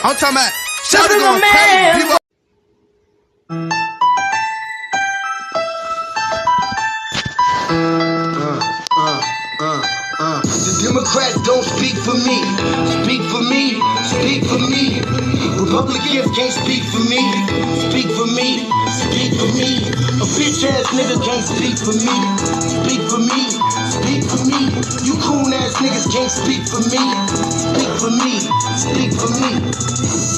I'm talking about Shabaka'S going crazy. People The Democrats don't speak for me. Speak for me. Speak for me. Republicans can't speak for me. Speak for me. Speak for me. A bitch ass nigga can't speak for me. Speak for me. Speak for me. You coon ass niggas can't speak for me. Speak for me. Speak for me.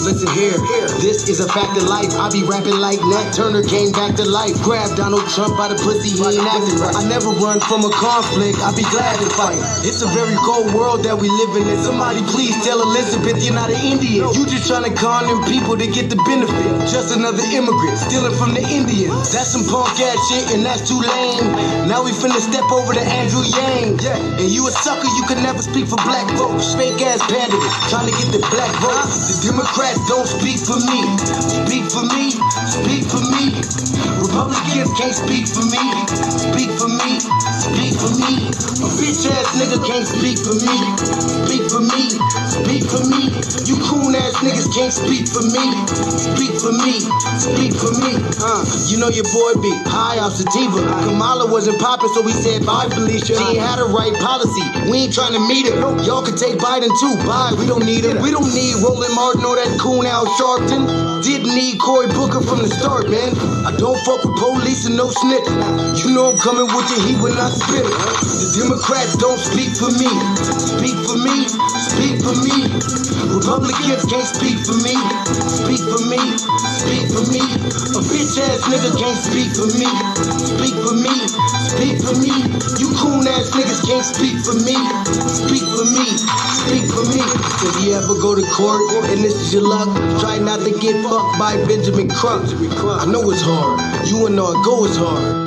Listen here, this is a fact of life. I be rapping like Nat Turner came back to life. Grab Donald Trump by the pussy, he ain't acting right. I never run from a conflict, I be glad to fight. It's a very cold world that we live in. Somebody please tell Elizabeth you're not an Indian. You just trying to con them people to get the benefit. Just another immigrant, stealing from the Indians. That's some punk ass shit and that's too lame. Now we finna step over to Andrew Yang. And you a sucker, you can never speak for black folks. Fake ass pandemic, trying to get the black vote. The Democrats don't speak for me. Speak for me. Speak for me. Republicans can't speak for me. Speak for me. Speak for me. A bitch ass nigga can't speak for me. Speak for me. Speak for me. You coon ass niggas can't speak for me. Speak for me. Speak for me. You know your boy be high off sativa. Kamala wasn't popping, so we said bye, Felicia. She ain't had a right policy. We ain't trying to meet her. Y'all can take Biden too. Bye. We don't need him. We don't need Roland Martin or that coon Al Sharpton. Didn't need Cory Booker from the start, man. I don't fuck with police and no snitch. You know I'm coming with the heat when I spit it. The Democrats don't speak for me. Speak for me. Speak for me. Republicans can't speak for me. Speak for me. Speak for me. A bitch ass nigga can't speak for me. Speak for me. Speak for me. You coon ass niggas can't speak for me. Speak for me. Speak for me. If you ever go to court and this is your luck, try not to get fucked by Benjamin Crump. I know it's hard. You and go is hard.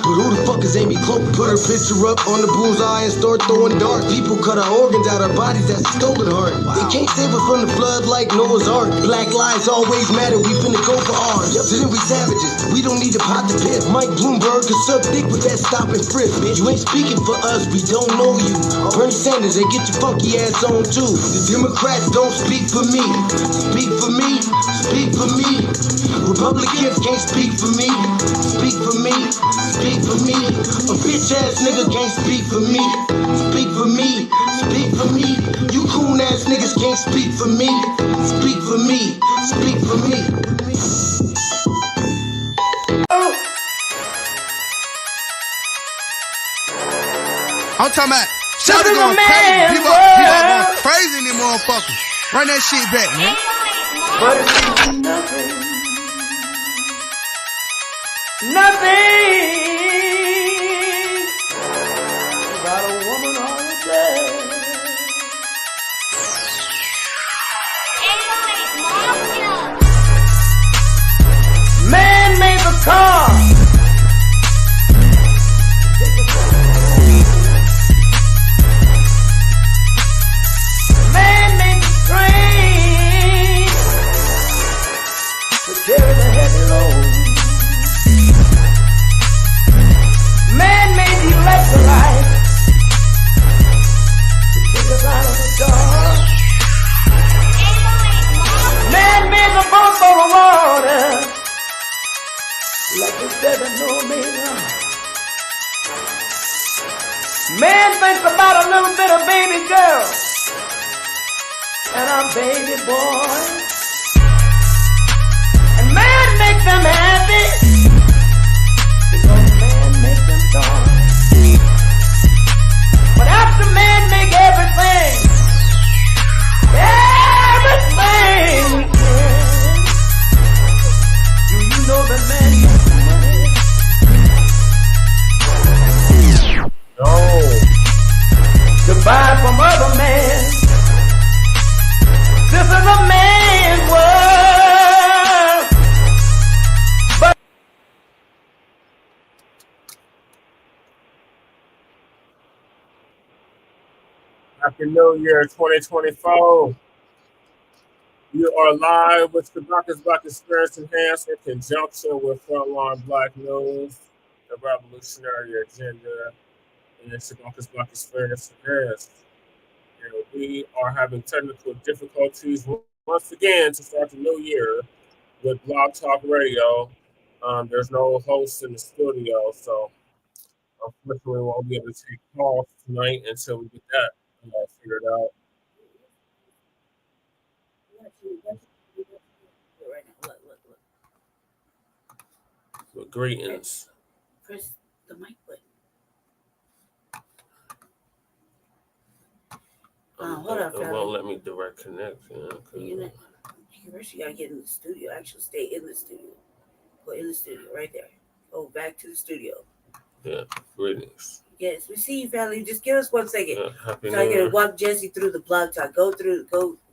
But who the fuck is Amy Cloak? Put her picture up on the bullseye and start throwing darts. People cut our organs out our bodies, that's a stolen heart. They can't save us from the flood like Noah's Ark. Black lives always matter, we finna go for ours. So then we savages, we don't need to pot the pit. Mike Bloomberg can suck dick with that stop and frisk. You ain't speaking for us, we don't know you. Bernie Sanders, they get your funky ass on too. The Democrats don't speak for me. Speak for me. Speak for me. Republicans can't speak for me. Speak for me. Speak for me. A bitch ass nigga can't speak for me. Speak for me. Speak for me. You coon ass niggas can't speak for me. Speak for me. Speak for me. I'm talking about Shabaka'S going crazy. People going crazy in them motherfuckers. Run that shit back, man. But it's nothing. Nothing. Got a woman on the bed. Man made the car. Man made the train to carry the heavy load. Man made the electrolyte to take us out of the dark. Man made the boat for the water like the 7-millimeter. Man thinks about a little bit of baby girl and a baby boy. And man makes them happy. But after man make everything we can, do you know that man makes money? No. To buy from other men. This is a man's world. But Happy New Year 2024. You are live with Shabaka'S Blacc Experience Enhanced in conjunction with Front Line Blacc News, the Revolutionary Agenda, and Shabaka'S Blacc Experience Enhanced. And we are having technical difficulties once again to start the new year with Blog Talk Radio. There's no host in the studio, so unfortunately we won't be able to take calls tonight until we get that figured out. Right now. Look. But greetings. Press the mic button. Hold on, It won't let me direct connect. First, you gotta get in the studio. Actually, stay in the studio. Go in the studio, right there. Go back to the studio. Yeah, greetings. Yes, we see you, family. Just give us 1 second. Yeah, happy So I New Year. can walk Jesse through the blog talk. Go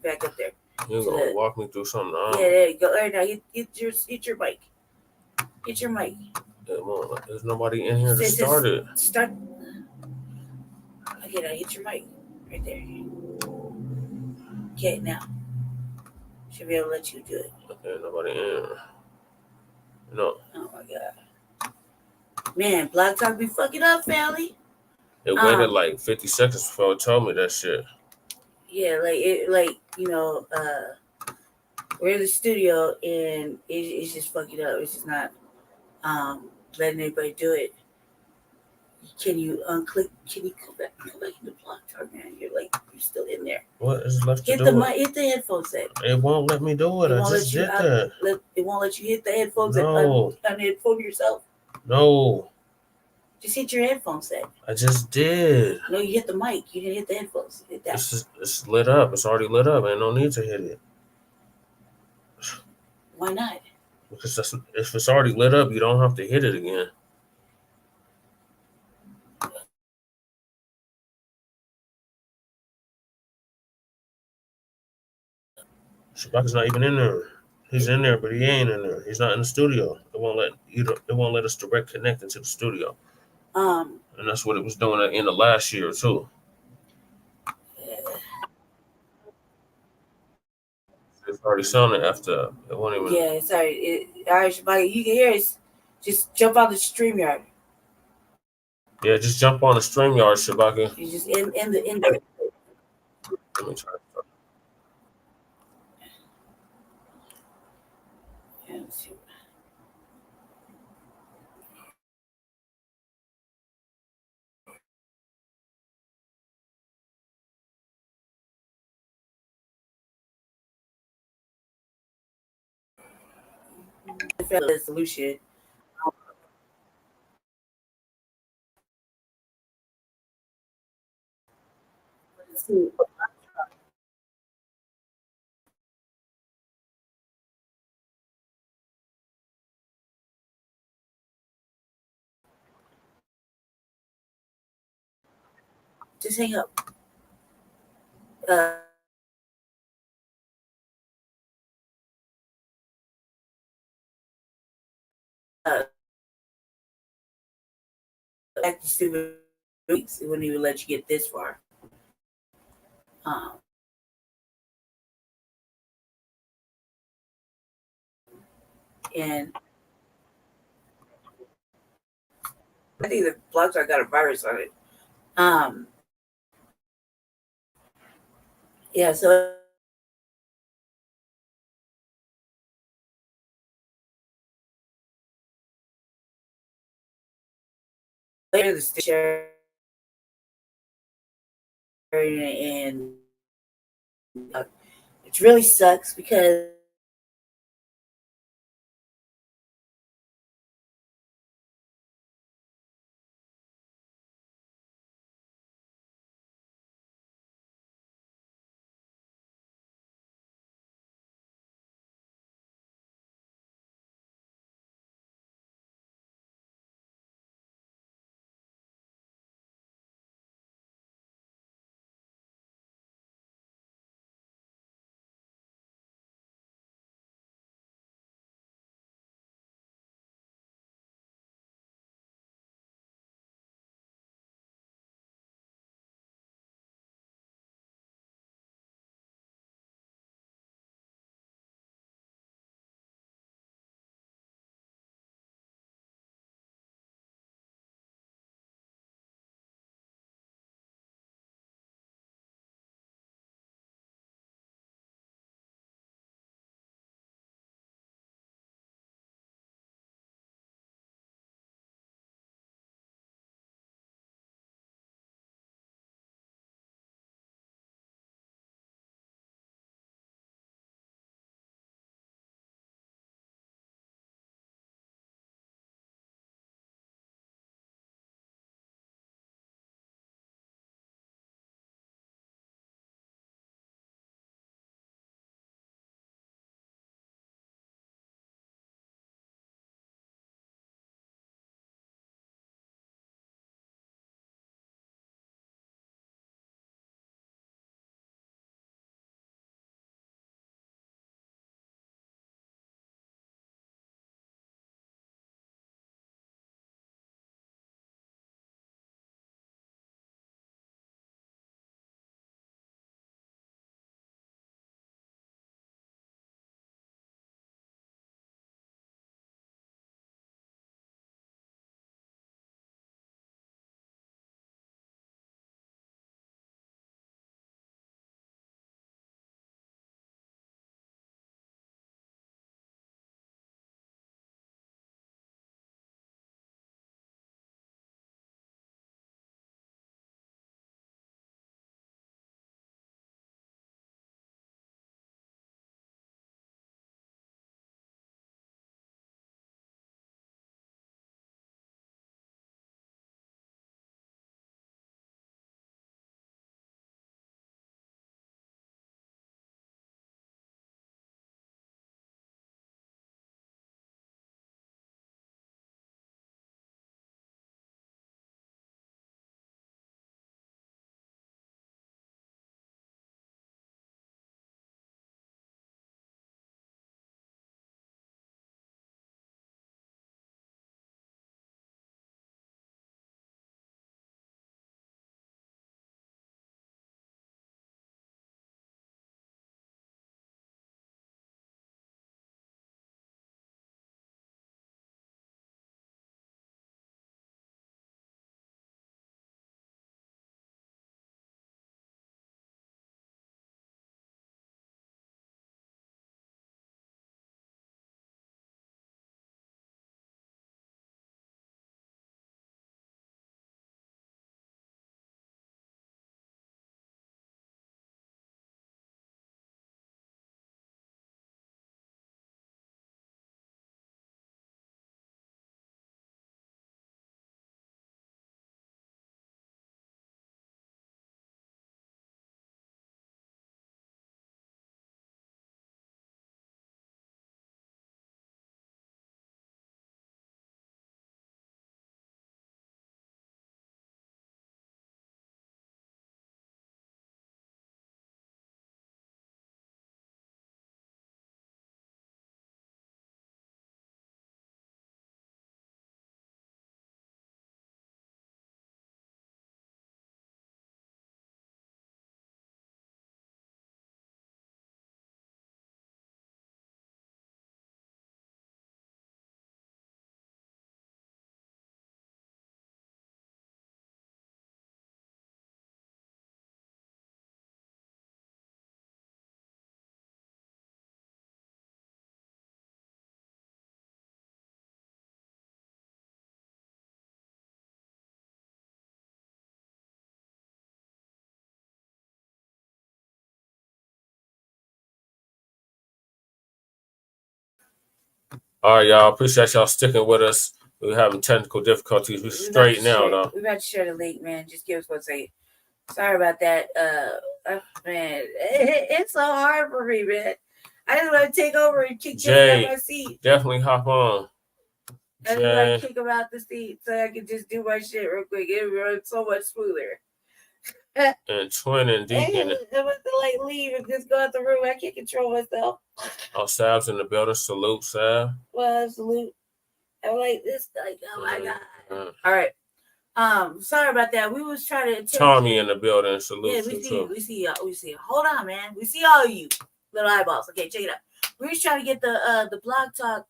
back up there. You're gonna walk me through something now. Yeah, there you go. All right, now hit your mic. Hit your mic. There's nobody in here to start it. Start. Okay, now hit your mic. Right there. Okay, now. Should be able to let you do it. Okay, nobody in here. No. Oh my god. Man, blog talk be fucking up, family. It waited like 50 seconds before it told me that shit. Yeah, we're in the studio and it's just fucking up. It's just not letting anybody do it. Can you unclick? Can you come back into blog talk, man? You're still in there. What is left to do? Hit the headphone set. It won't let me do it. I just did that. It won't let you hit the headphones No. and unheadphone yourself. No. Just hit your headphone set. I just did. No, you hit the mic. You didn't hit the headphones. Hit that. It's lit up. It's already lit up. Ain't no need to hit it. Why not? Because if it's already lit up, you don't have to hit it again. Shabaka'S not even in there. He's in there, but he ain't in there. He's not in the studio. It won't let us direct connect into the studio. And that's what it was doing at the end of last year too. It's already sounded after it won't even. Yeah, sorry. All right, Shabaka, you can hear us. Just jump on the StreamYard. Yeah, just jump on the StreamYard, Shabaka. You just in the. Let me try. Yeah, let's see. The solution. Let's see. Just hang up. Back to stupid weeks. It wouldn't even let you get this far. And I think the blog talk got a virus on it. Yeah, so later the station and it really sucks because All right, y'all. Appreciate y'all sticking with us. We're having technical difficulties. We're straight now, though. We're about to share the link, man. Just give us 1 second. Sorry about that. Man, it's so hard for me, man. I just want to take over and kick Jay out my seat. Definitely hop on. I just want to kick him out the seat so I can just do my shit real quick. It runs so much smoother. And Twin and Deacon. I want to like leave and just go out the room. I can't control myself. Oh, Sab's in the building. Salute, Sab. Well, salute. I'm like this, like, oh my God. All right. Sorry about that. We was trying to Tommy in the building. Salute. Yeah, we see y'all. We see. Hold on, man. We see all of you little eyeballs. Okay, check it out. We was trying to get the blog talk.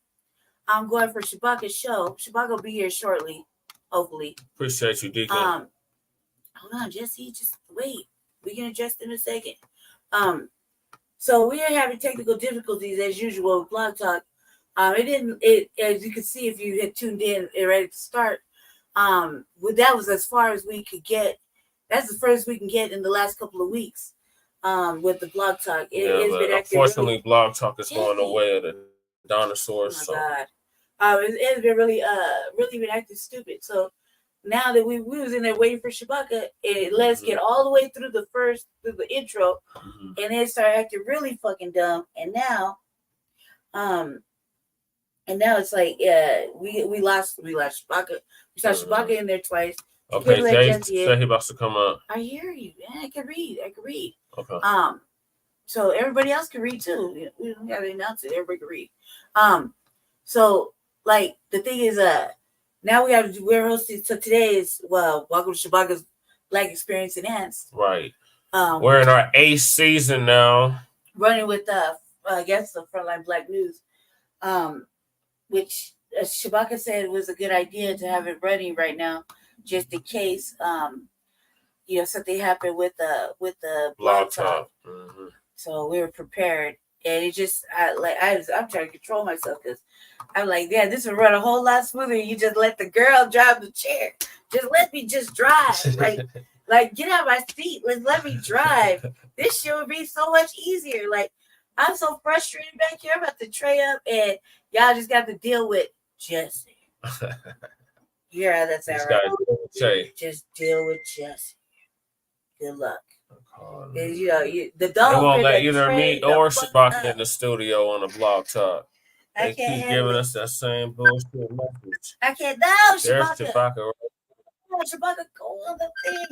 I'm going for Shabaka'S show. Shabaka will be here shortly, hopefully. Appreciate you, Deacon. Hold on, Jesse. Just wait. We can adjust in a second. So we are having technical difficulties as usual with blog talk. It as you can see if you had tuned in and ready to start. That was as far as we could get. That's the furthest we can get in the last couple of weeks. With the blog talk, it's been unfortunately, really, blog talk is going away of the dinosaurs. Oh my God. It's been really been acting stupid. So now that we was in there waiting for Shabaka, it let us get all the way through the intro, and it started acting really fucking dumb. And now it's like we lost Shabaka. We saw Shabaka in there twice. Okay, Jay said he about to come up. I hear you. Yeah, I can read. Okay. So everybody else can read too. We don't have to announce it. Everybody can read. So like the thing is, now we're hosting. So today is welcome to Shabaka'S Blacc Experience Enhanced. Right. We're in our 8th season now. Running with I guess the Front Line Blacc News, which Shabaka said was a good idea to have it running right now, just in case something happened with the blog talk. So we were prepared, and it just I'm trying to control myself because I'm like, yeah, this would run a whole lot smoother. You just let the girl drive the chair. Just let me just drive. Like get out of my seat. Let me drive. This shit would be so much easier. Like I'm so frustrated back here. I'm about to tray up, and y'all just got to deal with Jesse. Yeah, that's right. Just deal with Jesse. Good luck. The dog. They won't let either me or Shabaka in the studio on the blog talk. They keep giving us that same bullshit message. I can't. No, Shabaka. There's Shabaka. Oh, Shabaka, go on the thing.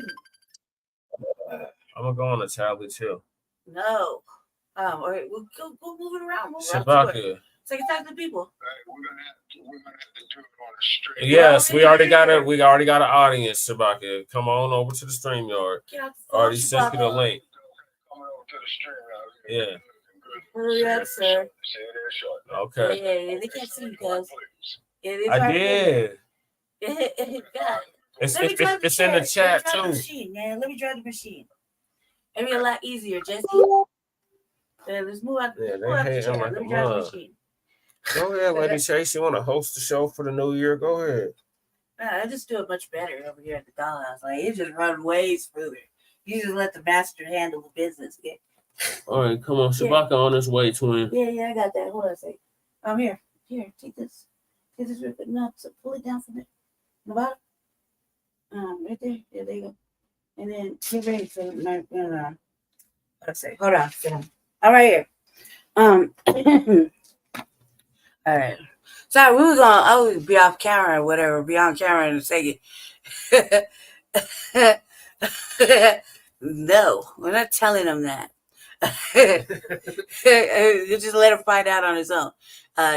I'm gonna go on the tablet too. No. All right, we'll go move it around. Shabaka. So you talk to people. We're gonna have to do it on the stream. Yes, we already got an audience, Shabaka. Come on over to the StreamYard. Already sent you the link. Come over to the stream. Yeah. Hurry up, sir. Okay. Yeah, they can't see you guys. I did. It's in the chat too. Let me drive the machine. It'll be a lot easier, Jesse. Let's move out. Yeah, they hate him like a mug. Go ahead, Lady Chase. You want to host the show for the new year? Go ahead. I just do it much better over here at the dollhouse. Like it just runs way smoother. You just let the master handle the business. Okay? All right, come on, Shabaka on his way, twin. Yeah, I got that. Hold on a second. I'm here. Here, take this. Take this real quick. No, so pull it down from there. The bottom. Right there. Yeah, there you go. And then get ready for my. Let's see. Hold on. Sit down. All right here. All right. Sorry, I would be off camera or whatever, be on camera in a second. No, we're not telling him that. Just let him find out on his own.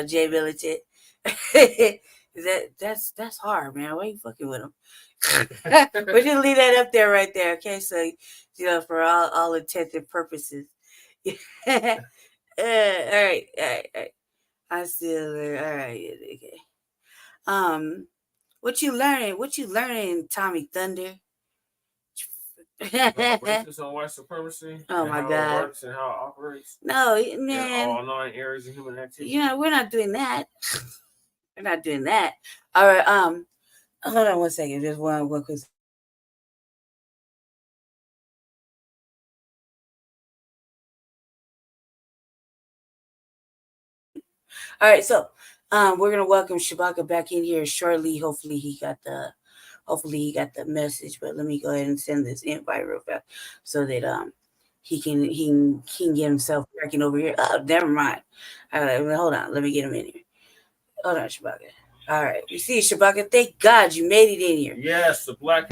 Jay Militant. That's hard, man. Why are you fucking with him? We'll just leave that up there right there, okay? So for all intents and purposes. All right. I still all right. Okay. What you learning, Tommy Thunder? Focus on white supremacy. Oh my God! How it works and how it operates. No, man. In all 9 areas of human activity. We're not doing that. We're not doing that. All right. Hold on 1 second. Just one quick. All right, so We're gonna welcome Shabaka back in here shortly. Hopefully he got the message. But let me go ahead and send this invite real fast so that he can get himself working over here. Oh, never mind. All right, hold on. Let me get him in here. Hold on, Shabaka. All right, you see, Shabaka. Thank God you made it in here. Yes, the black.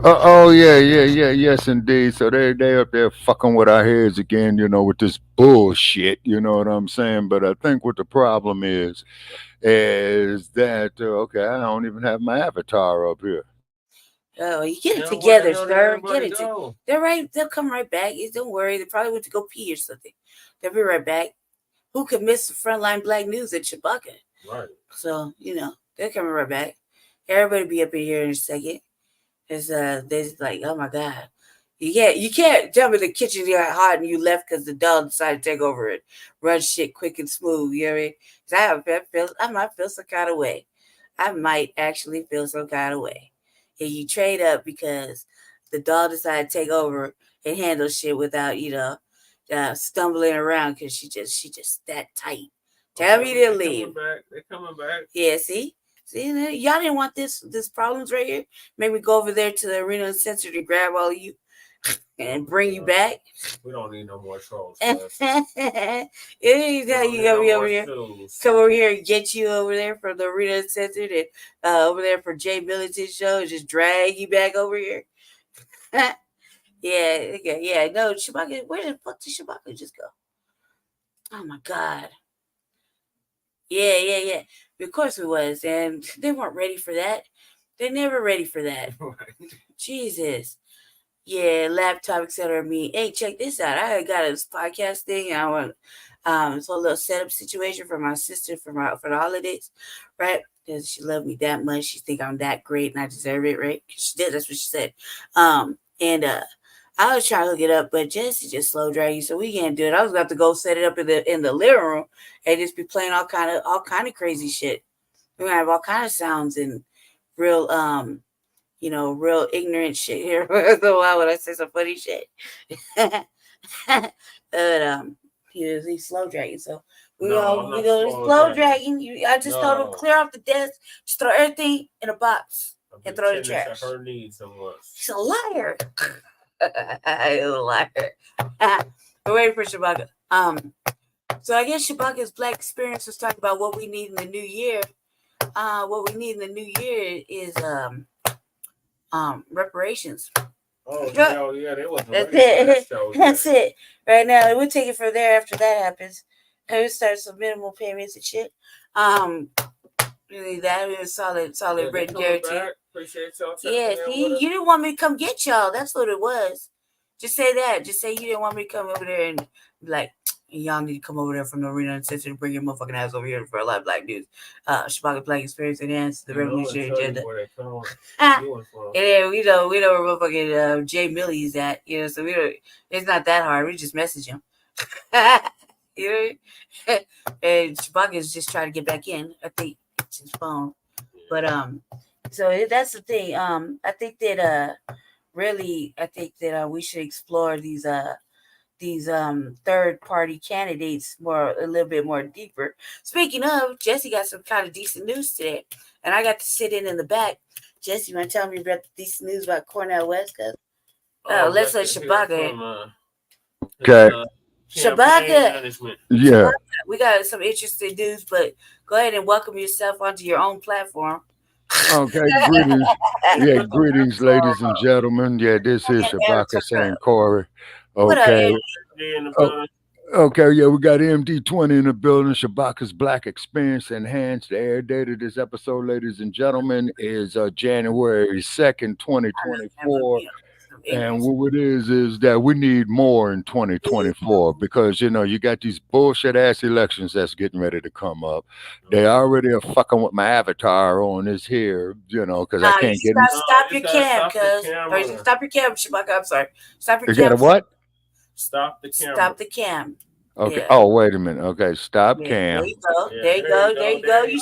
Oh yeah, yes indeed. So they up there fucking with our heads again, with this bullshit. You know what I'm saying? But I think what the problem is that okay, I don't even have my avatar up here. Oh, you get it together, sir. Get it. They're right. They'll come right back. Don't worry. They probably went to go pee or something. They'll be right back. Who could miss the Frontline Blacc news at Shabaka? Right. So they're coming right back. Everybody be up in here in a second. It's they're like, oh my God, you can't tell me the kitchen got hot and you left because the dog decided to take over it, run shit quick and smooth. You know what I mean? I might feel some kind of way. I might actually feel some kind of way. And you trade up because the dog decided to take over and handle shit without stumbling around because she just that tight. Tell me to leave. They're coming back. Yeah, see, y'all didn't want this problems right here. Make me go over there to the arena and censor to grab all of you and bring you back. We don't need no more trolls. You gotta be over here. Come over here and get you over there from the arena uncensored and over there for Jay Milton's show and just drag you back over here. Yeah. No, Shabaka, where the fuck did Shabaka just go? Oh my God. Yeah. Of course it was, and they weren't ready for that. They're never ready for that. Right. Jesus. Yeah, laptop, etc. Me, hey, check this out. I got this podcast thing. I want it's a little setup situation for my sister for the holidays, right? Because she loved me that much. She think I'm that great and I deserve it, right? She did. That's what she said. And I was trying to look it up, but Jesse just slow dragging, so we can't do it. I was about to go set it up in the living room and just be playing all kind of crazy shit. We're gonna have all kind of sounds and real real ignorant shit here. So why would I say some funny shit? But he's slow dragging, so we go slow dragging. I just told him clear off the desk, just throw everything in a box and throw it in the trash. Her needs so much. She's a liar. He's a liar. We're waiting for Shabaka. So I guess Shabaka'S Blacc Experience was talking about what we need in the new year. What we need in the new year is reparations. Oh hell yeah, they wasn't That's ready it. for that show, That's it. Right now, we'll take it from there after that happens. And we start some minimal payments and shit. Really that was solid written guarantee. Appreciate y'all. Yeah, see, you didn't want me to come get y'all. That's what it was. Just say that. Just say you didn't want me to come over there and be like, y'all need to come over there from the arena and censor and bring your motherfucking ass over here for a lot of Black news. Shabaka'S Blacc Experience Enhance the revolutionary agenda. And then we know where motherfucking Jay Millie's at. So we don't. It's not that hard. We just message him. And Shabaka is just trying to get back in. I think it's his phone. But so that's the thing. I think that we should explore these third party candidates a little bit more deeper. Speaking of, Jesse got some kind of decent news today, and I got to sit in the back. Jesse, you want to tell me about the decent news about Cornel West? Let's let Shabaka. Okay. Shabaka. Yeah. We got some interesting news, but go ahead and welcome yourself onto your own platform. Okay, greetings. Yeah, greetings, ladies and gentlemen. Yeah, this is Shabaka St. Corey. Okay. Okay, yeah, we got MD20 in the building. Shabaka'S Blacc Experience Enhanced. The air date of this episode, ladies and gentlemen, is January 2nd, 2024. And what it is that we need more in 2024 because, you got these bullshit ass elections that's getting ready to come up. They already are fucking with my avatar on this here, because I can't get it. Stop your cam, cuz. Stop your cam, Shabaka. I'm sorry. Stop your cam. You got a what? Stop the camera. Stop the cam. Okay. Yeah. Oh, wait a minute. Okay. Stop cam. There you go. There you go. You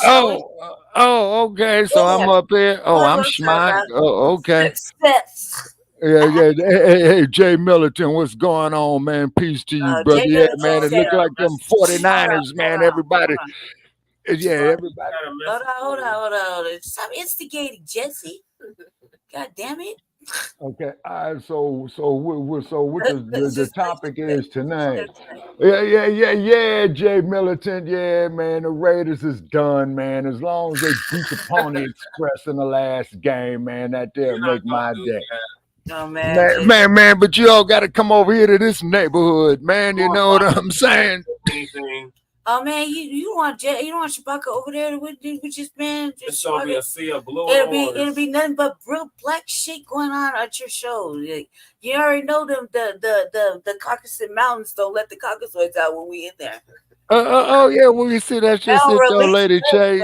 okay. So I'm up here. Oh, I'm smart. Oh, okay. Yeah, yeah. Hey, Jay Militant, what's going on, man? Peace to you, brother. Jay Yeah, Militant man. It said, looked like them 49ers, man. Everybody. Yeah, everybody. Hold on. Stop instigating, Jesse. God damn it. Okay. So what the topic is tonight? Yeah. Jay Militant. Yeah, man. The Raiders is done, man. As long as they beat the Pony Express in the last game, man, that there make my day. Oh man, man. But you all got to come over here to this neighborhood, man. You know what I'm saying? Oh man, you want Shabaka over there with just man? It's gonna be a sea of blue. It'll be nothing but real black shit going on at your show. Like, you already know them. The Caucasus Mountains don't let the Caucasoids out when we in there. Oh yeah, well you see that's just it though, Lady Che.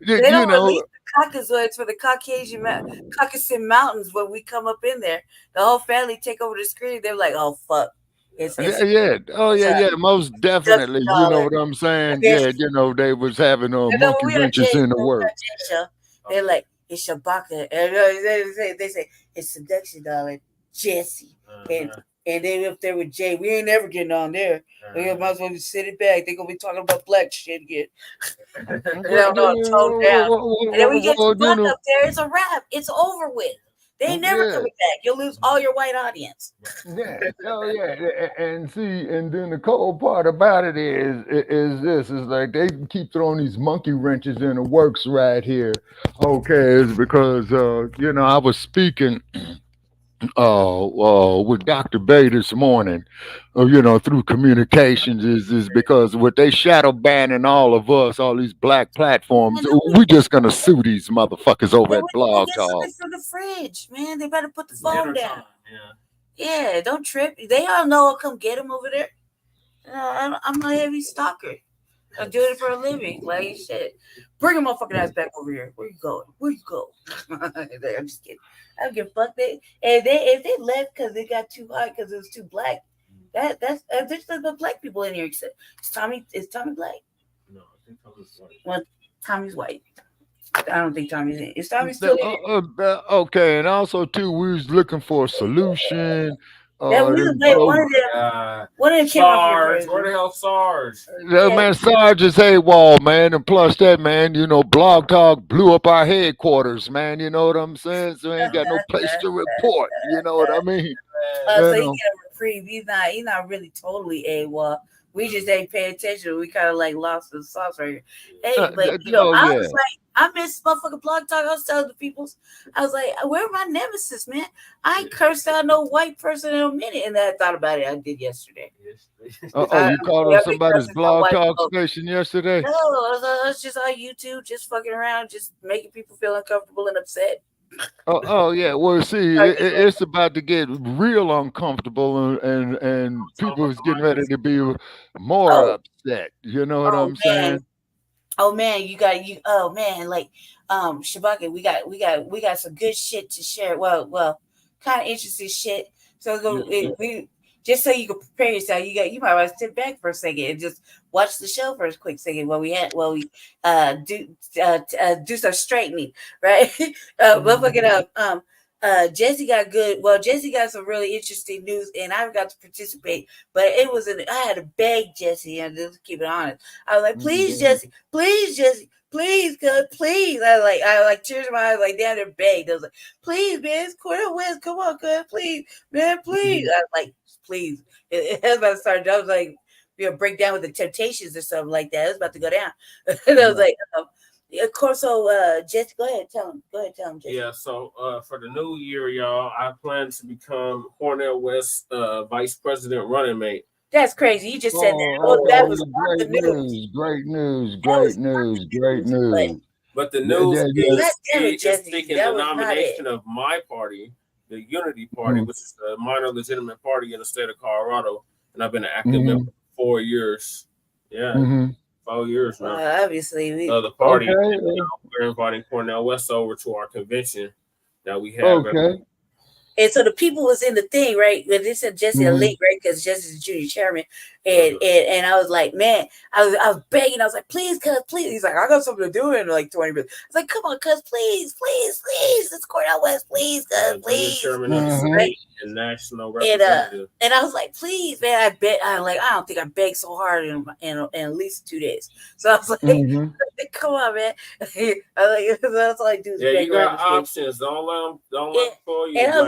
They don't release the Caucasoids for the Caucasus Mountains when we come up in there. The whole family take over the screen. They're like, oh fuck. Most definitely. You know what I'm saying? Yeah, you know they was having monkey wrenches in the works. They're like, it's Shabaka, and they say it's seduction, darling, Jesse, and then if they're with Jay, we ain't never getting on there. We might as well sit it back. They're gonna be talking about black shit again. Tone down. And then we get to Black up there. It's a wrap. It's over with. They ain't never coming back. You'll lose all your white audience. Yeah, and then the cold part about it is like they keep throwing these monkey wrenches in the works right here. Okay, it's because I was speaking with Dr. Bay this morning, through communications is because what they shadow banning all of us, all these black platforms, we just gonna sue these motherfuckers over at Blog Talk. From the fridge, man. They better put the phone down. Yeah, don't trip. They all know I'll come get them over there. I'm a heavy stalker. I do it for a living. Like shit. Bring a motherfucking ass back over here. Where you going? I'm just kidding. I don't give a fuck. If they left because they got too hot because it was too black, that's there's nothing but black people in here. Except is Tommy black? No, I think Tommy's white. Well, Tommy's white. I don't think Tommy's in. Is Tommy still in? Okay, and also too, we was looking for a solution. One of them came Sarge. Where the hell Sarge? Man, Sarge is AWOL, man, and plus that, man, Blog Talk blew up our headquarters, man. You know what I'm saying? So we ain't got no place to report. You know what I mean? So you get a reprieve. He's not really totally AWOL. We just ain't paying attention. We kind of like lost the sauce right here. Hey, but I was like, I miss motherfucking Blog Talk. I was telling the peoples, I was like, where my nemesis, man? I ain't cursed out no white person in a minute, and then I thought about it. I did yesterday. You called on somebody's Blog Talk station yesterday? No, I was just on YouTube, just fucking around, just making people feel uncomfortable and upset. Yeah. Well, see, it's about to get real uncomfortable, and people is getting ready to be more upset. You know what I'm saying? Oh man, like Shabaka, we got some good shit to share. Well, kind of interesting shit. So we just so you can prepare yourself. You might want to sit back for a second and just watch the show for a quick second while we do some straightening, right? But look it up. Jesse got good. Well, Jesse got some really interesting news, and I got to participate. But I had to beg Jesse, and just keep it honest. I was like, please, Jesse, please, God, please. I like tears in my eyes, like down there begged. I was like, please, man, it's Cornel West. Come on, God, please, man, please. I was like, please. It was about to start. I was like, break down with the Temptations or something like that. It was about to go down. And I was like, of course. So, Jesse, go ahead, tell him, Jesse. Yeah. So, for the new year, y'all, I plan to become Cornel West's vice president running mate. That's crazy. You just said that. That was great news. Great news. But the news is taking the nomination of my party, the Unity Party, which is the minor legitimate party in the state of Colorado, and I've been an active member for 4 years. Yeah. 4 years now. Obviously, the party. We're inviting Cornel West over to our convention that we have. And so the people was in the thing, right? When they said Jesse a link, right? Because Jesse's the junior chairman. And I was like, man, I was begging. I was like, please, cuz, please. He's like, I got something to do in like 20 minutes. I was like, come on, cuz, please. It's Cornel West, please, cuz, please. Right? And national representative. And I was like, please, man. I don't think I begged so hard in at least 2 days. So I was like, come on, man. That's all I do. Yeah, you got options. Don't let them for you. And I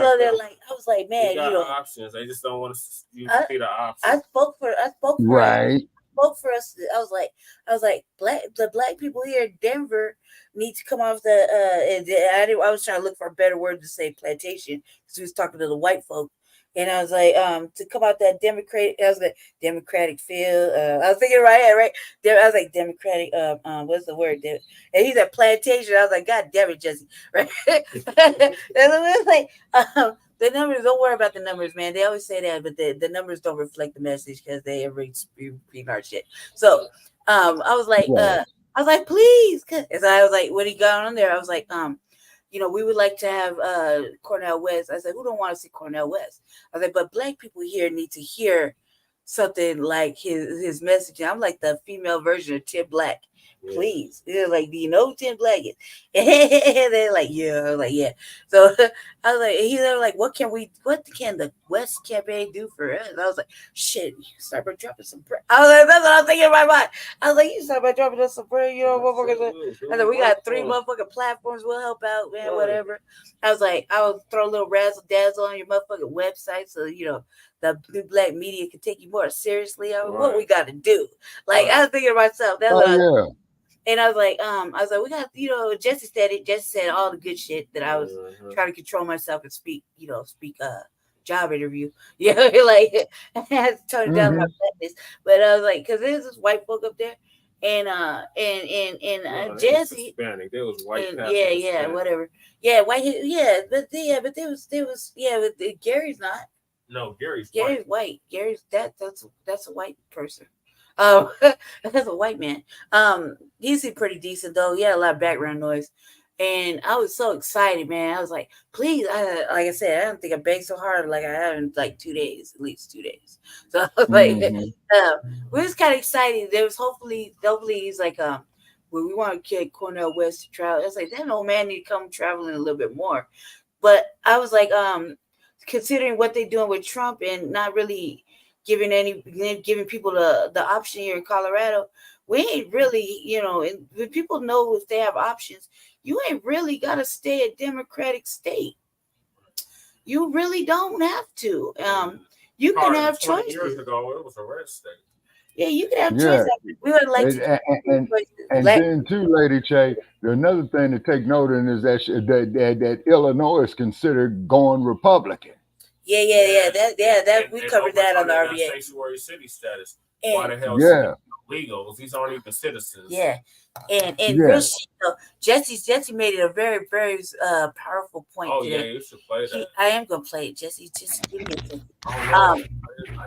was like, man, you got options. They just don't want you to be the option. I spoke for right. Spoke for us. I was like, the black people here in Denver need to come off the. I was trying to look for a better word to say plantation because we was talking to the white folk, and I was like, to come out that democratic field. I was thinking right. I was like democratic. What's the word? And he's at plantation. I was like, God damn it, Jesse. Right. And it was like, the numbers, don't worry about the numbers, man. They always say that, but the numbers don't reflect the message because they repeat our shit. So I was like, please. And so I was like, when he got on there, I was like, we would like to have Cornel West. I said, who don't want to see Cornel West? I was like, but black people here need to hear something like his message. I'm like the female version of Tim Black. Please. They're like, do you know who Tim Black is? And they're like, yeah. I was like, yeah. So I was like, they were like, what can the West campaign do for us? I was like, shit, you start by dropping some bread. I was like, that's what I was thinking in my mind. I was like, you start by dropping us some bread, motherfuckers. I said, we got 3 motherfucking platforms. We'll help out, man, whatever. I was like, I will throw a little razzle dazzle on your motherfucking website so, the new black media can take you more seriously. I mean, what we got to do? Like, I was thinking to myself, that's what and I was like, we got, Jesse said all the good shit that I was trying to control myself and speak job interview. Yeah, like I had to tone down my blackness. But I was like, because there's this white folk up there, and Jesse, Hispanic. There was white. Whatever. Yeah, white. Yeah, but there was but Gary's not. No, Gary's white. Gary's that's a white person. That's a white man. He's pretty decent though. He had a lot of background noise, and I was so excited, man. I was like, please, like I said, I don't think I begged so hard like I have in like 2 days, at least 2 days. So I was like, we was kind of excited. There was hopefully he's like, well, we want to get Cornel West to travel. I was like, that old man need to come traveling a little bit more. But I was like, considering what they're doing with Trump and not really giving people the option here in Colorado, we ain't really, and when people know if they have options, you ain't really got to stay a Democratic state. You really don't have to. You can have choices. Years ago, it was a red state. Yeah, you can have choices. We would like and then too, Lady Che, another thing to take note in is that Illinois is considered going Republican. Yeah. That we covered that on the RBA. Sanctuary city status. Why the hell? Legals. These aren't even citizens. Yeah, and real shit though, Jesse made it a very, very powerful point. Oh today. Yeah, you should play that. I am gonna play it, Jesse. Just give me a second. I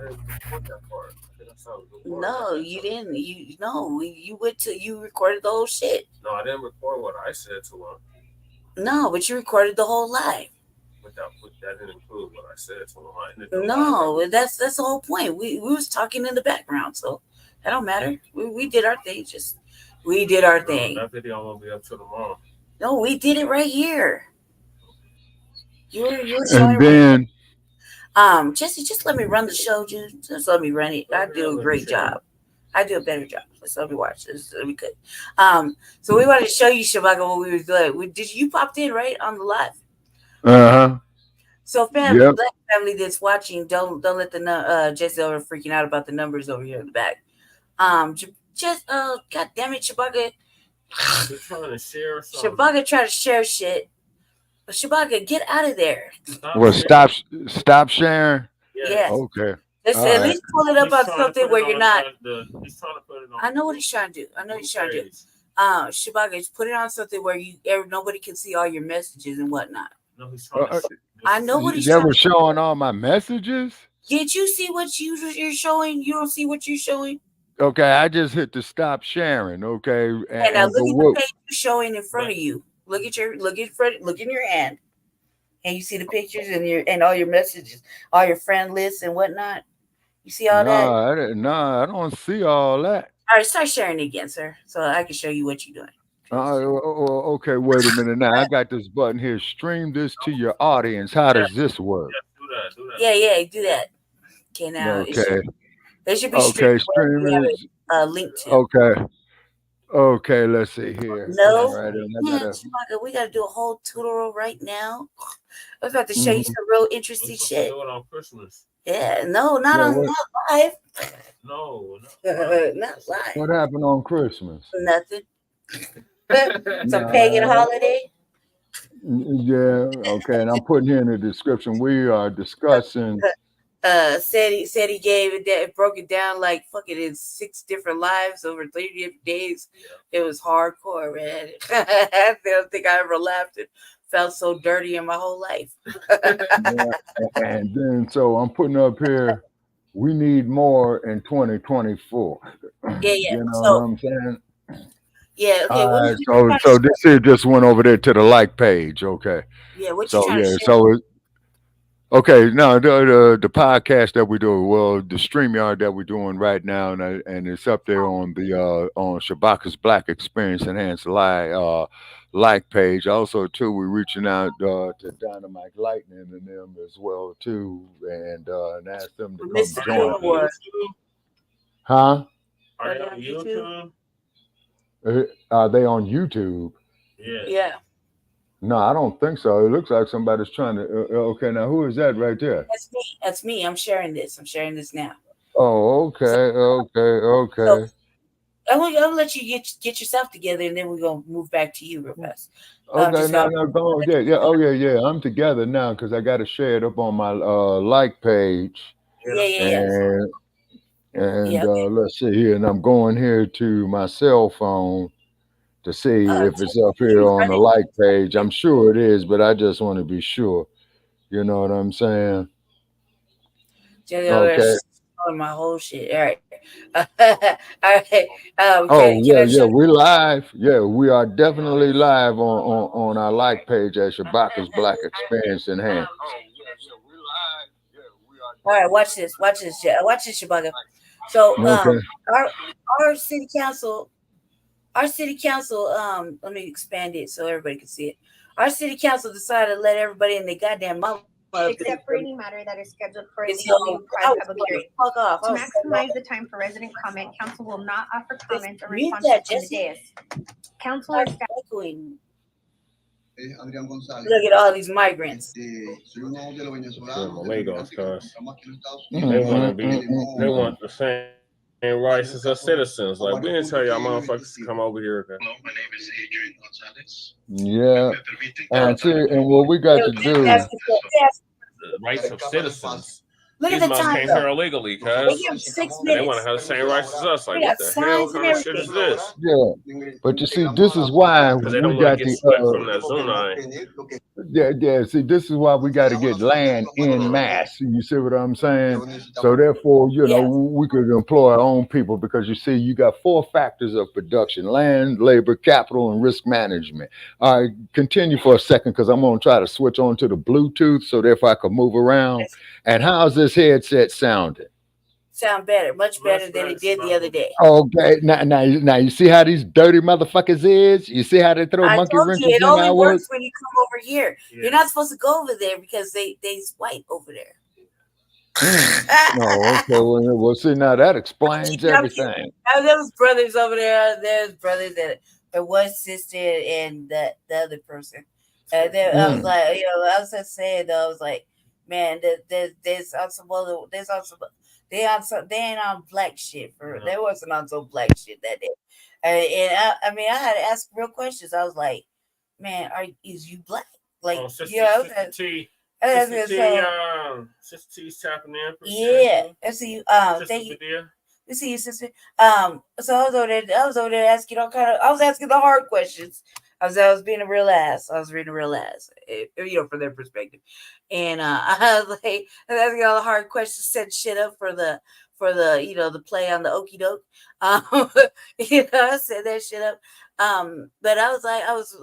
didn't put that part. No, you didn't. You went to you recorded the whole shit. No, I didn't record what I said to him. No, but you recorded the whole live. That didn't include what I said to him. No, that's the whole point. We was talking in the background, so that don't matter. We did our thing. We did our thing. That video won't be up till tomorrow. No, we did it right here. You're and then. Jesse, just let me run the show, dude. Just let me run it. I do a great job. I do a better job. Just let me watch this. Let me good. So we wanted to show you, Shabaka, what we were doing. You popped in right on the live? So family, black family that's watching, don't let the Jesse over freaking out about the numbers over here in the back. Just God damn it, Shabaka. You're trying to share something. Shabaka try to share shit. Shabaka, get out of there. Stop sharing? Yeah. Okay. At least pull it up on something where you're not. He's trying to put it on. I know what he's trying to do. Shabaka, just put it on something where nobody can see all your messages and whatnot. No, he's trying to. I know what he's trying to do. They were showing all my messages? Did you see what you're showing? You don't see what you're showing? Okay, I just hit the stop sharing. Okay. And now look at the page you're showing in front of you. Look in your hand, and you see the pictures and all your messages, all your friend lists and whatnot. You see all that? Nah, I don't see all that. All right, start sharing it again, sir, so I can show you what you're doing. Okay, wait a minute. Now I got this button here. Stream this to your audience. How does this work? Do that. Yeah, do that. Okay, now Okay. they should be Okay, streaming wherever stream you have is it linked to. okay. Okay, let's see here. No, All right, and I gotta. Shabaka, we gotta do a whole tutorial right now. I was about to show you Mhm. some real interesting shit. Do it on Christmas. Yeah, no, not Yeah, on what, not live. No, Not live. what happened on Christmas? Nothing. Some Nah, pagan holiday. yeah, okay, and I'm putting here in the description. We are discussing. Said he gave it that broke it down like fucking in 6 different lives over 30 different days. It was hardcore, man. I don't think I ever laughed and felt so dirty in my whole life. Yeah, and then so I'm putting up here. We need more in 2024. Yeah. You know So what I'm saying? yeah, okay. All right, so this here just went over there to the like page. Okay. Yeah, what you So trying to yeah, share? so okay, now the podcast that we do, well, the StreamYard that we're doing right now, and it's up there on the on Shabaka'S Blacc Experience Enhanced like page. Also, too, we're reaching out to Dynamite Lightning and them as well too, and ask them to come Mr. join. Cool. Huh? Are they on YouTube? Are they on YouTube? Yeah. No, I don't think so. It looks like somebody's trying to. Okay, now who is that right there? That's me. I'm sharing this now. Oh, okay. So I'll let you get yourself together, and then we're gonna move back to you real fast. Okay, no, go on. Yeah. Oh, yeah. I'm together now because I got to share it up on my like page. Yeah. And let's see here, and I'm going here to my cell phone to see if it's up here on the like page. I'm sure it is, but I just want to be sure. You know what I'm saying? Okay. My whole shit. All right. All right. Yeah. We're live. Yeah, we are definitely live on our like page at Shabaka'S Blacc Experience Enhanced. All right, watch this, Shabaka. So, our city council, let me expand it so everybody can see it. Our city council decided to let everybody in the goddamn mouth. Except for any matter that is scheduled for a private public hearing. To maximize the time for resident comment, council will not offer comments or responses from the dais. Council is Look at all these migrants. Lagos, cuz they want the same rights as us citizens. Like, we didn't tell y'all motherfuckers to come over here. Okay? No, my name is Adrian Gonzalez. Yeah, and what we got to do. The rights of citizens. Look These at the motherfuckers time. came here illegally, cuz. They give them 6 minutes. They want to have the same rights as us. Like, what the hell kind of shit is this? Yeah, but you see, this is why we They don't got get swept from that Zunai. Yeah. See, this is why we got to get land in mass. You see what I'm saying? So therefore, we could employ our own people because you see, you got 4 factors of production: land, labor, capital, and risk management. All right, continue for a second because I'm going to try to switch on to the Bluetooth so therefore I can move around. And how's this headset sounding? Sound better, much better than it did the other day. Okay, now you see how these dirty motherfuckers is? You see how they throw monkey wrenches it in only our works work? when you come over here. Yeah. You're not supposed to go over there because they's white over there. No, okay. Well, see, now that explains everything. There was brothers over there. There's brothers that one sister and the other person. And then I was like, I was just saying though, I was like, man, there's on some other, they ain't on black shit they wasn't on some black shit that day. I mean, I had to ask real questions. I was like, man, is you black? Like, Sister T's tapping in. Yeah, I see you. Thank you. You see you, sister. So I was over there asking all kind of. I was asking the hard questions. I was being a real ass. I was reading a real ass, from their perspective. And I was like, asking all the hard questions, setting shit up for the the play on the okie doke. I set that shit up. But I was like, I was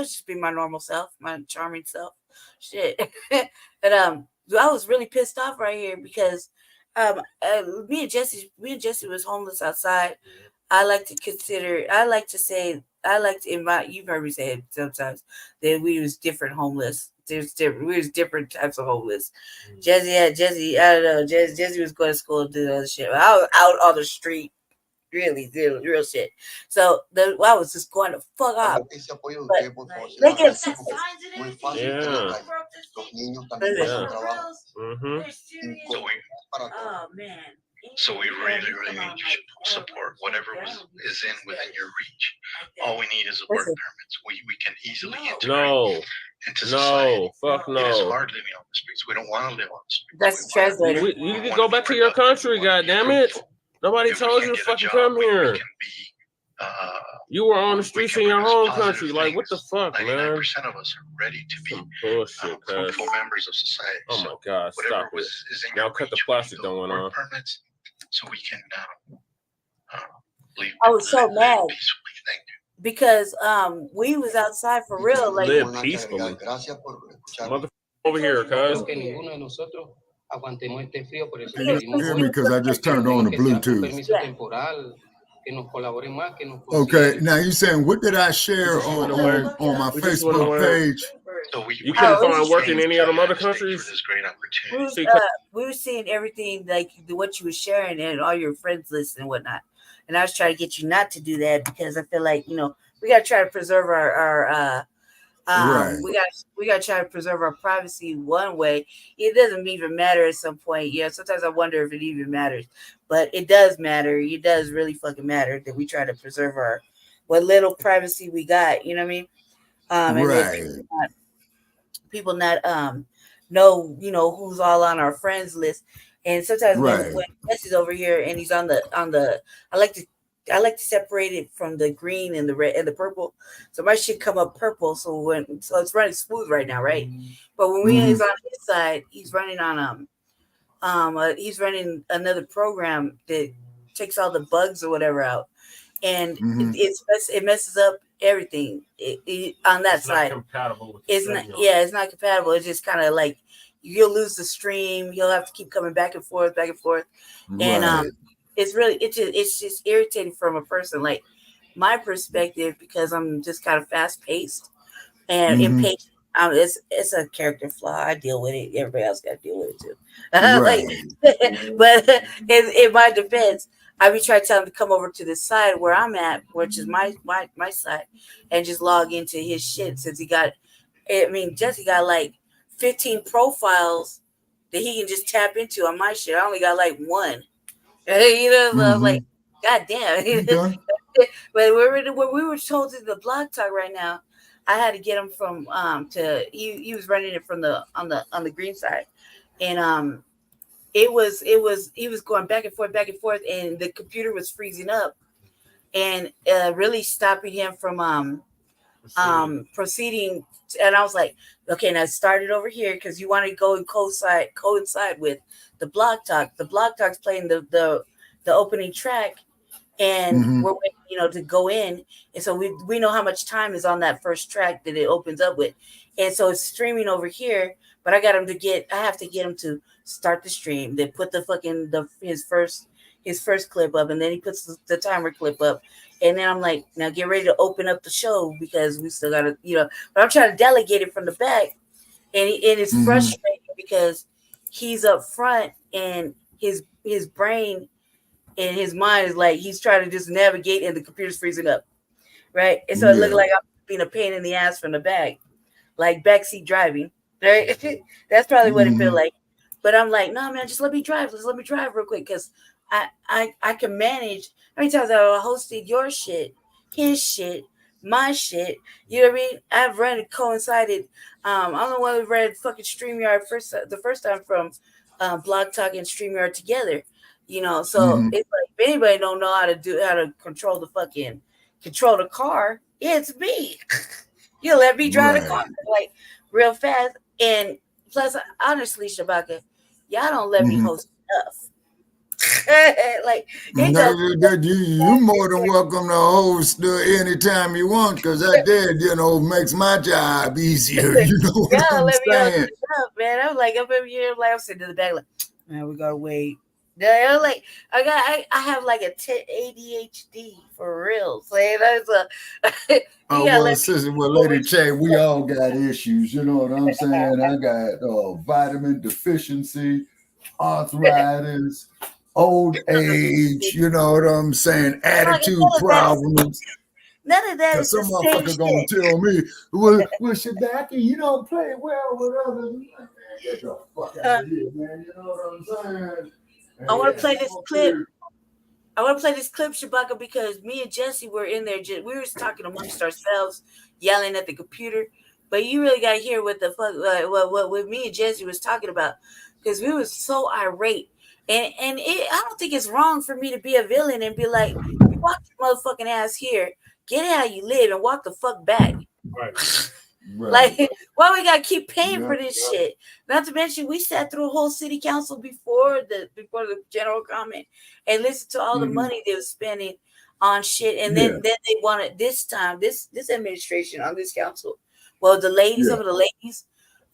just being my normal self, my charming self. Shit. But I was really pissed off right here because Me and Jesse was homeless outside. I like to invite, you've heard me say it sometimes, that we was different homeless. We was different types of homeless. Jesse, I don't know, Jesse was going to school and do other shit. I was out on the street, really, real shit. So I was just going to fuck off. Look at oh man. So we really need support. Whatever is within your reach. All we need is a work permits. We can easily integrate into society. Fuck no. It is hard living on the streets. We don't want to live on the streets. That's translated. You can go back to your country, goddammit. Nobody told you to fucking come here. You were on the streets in your home country. Like, what the fuck, 99% man? 99% of us are ready to be fruitful members of society. Oh my God, stop it. Now cut the plastic going on. Permits so we can leave. I was so mad because we was outside for real. Like, live peacefully. Motherfucker over here, cuz. Hear me because I just turned on the Bluetooth. Okay, now you saying what did I share on my Facebook page? So you couldn't find work in any other countries? We were seeing everything like what you were sharing and all your friends lists and whatnot. And I was trying to get you not to do that because I feel like, we got to try to preserve our right. We got to try to preserve our privacy one way. It doesn't even matter at some point. Yeah, sometimes I wonder if it even matters, but it does matter. It does really fucking matter that we try to preserve what little privacy we got. You know what I mean? Right. And people not know who's all on our friends list. And sometimes when Jesse's over here and he's on the I like to separate it from the green and the red and the purple. So my shit come up purple. So it's running smooth right now, right? But when he's on his side, he's running on he's running another program that takes all the bugs or whatever out, and it messes up everything on that side. It's not compatible. It's just kind of like you'll lose the stream. You'll have to keep coming back and forth, and it's just irritating from a person like my perspective because I'm just kind of fast paced and impatient. It's a character flaw. I deal with it. Everybody else got to deal with it too. But in my defense, I be trying to tell him to come over to the side where I'm at, which is my side, and just log into his shit since Jesse got like 15 profiles that he can just tap into on my shit. I only got like one. Like, goddamn. But when we were told to the Block Talk right now, I had to get him from he was running it from on the green side, and he was going back and forth, and the computer was freezing up, and really stopping him from proceeding. And I was like, okay, now start it over here because you want to go and coincide with the Block Talk. The Block Talk's playing the opening track, and we're waiting, to go in. And so we know how much time is on that first track that it opens up with, and so it's streaming over here. But I have to get him to start the stream. Then put his first clip up, and then he puts the timer clip up. And then I'm like, now get ready to open up the show because we still got to, but I'm trying to delegate it from the back. And it's frustrating because he's up front and his brain and his mind is like, he's trying to just navigate and the computer's freezing up. Right. And so it looked like I'm being a pain in the ass from the back, like backseat driving. Right. That's probably what it felt like. But I'm like, no, man, just let me drive. Just let me drive real quick because I can manage. How many times I hosted your shit, his shit, my shit? You know what I mean? I've read it coincided. I'm the one who read fucking StreamYard the first time from Blog Talk and StreamYard together. So it's like if anybody don't know how to control the car, it's me. You let me drive the car like real fast. And plus, honestly, Shabaka, y'all don't let me host enough. Like you more than welcome to host anytime you want because that makes my job easier. You know what I'm saying? Man, I'm like up here, like I'm sitting in the back, like, man, we gotta wait. Yeah, like I have like a ADHD for real. So that's well, Lady Che, we all got issues. You know what I'm saying? I got vitamin deficiency, arthritis, old age. You know what I'm saying? Attitude problems. None of that is some motherfucker gonna tell me, well, Shabaka, you don't play well with others. Man, get the fuck out of here, man. You know what I'm saying? I want to play this clip. I want to play this clip, Shabaka, because me and Jesse were in there. We were talking amongst ourselves, yelling at the computer. But you really got to hear what the fuck, what me and Jesse was talking about, because we were so irate. And I don't think it's wrong for me to be a villain and be like, you walk your motherfucking ass here, get how you live, and walk the fuck back. Right. Like, why we gotta keep paying for this shit? Not to mention, we sat through a whole city council before the general comment and listened to all the money they were spending on shit, and then they wanted this time, this administration on this council. Well, the ladies, some of the ladies,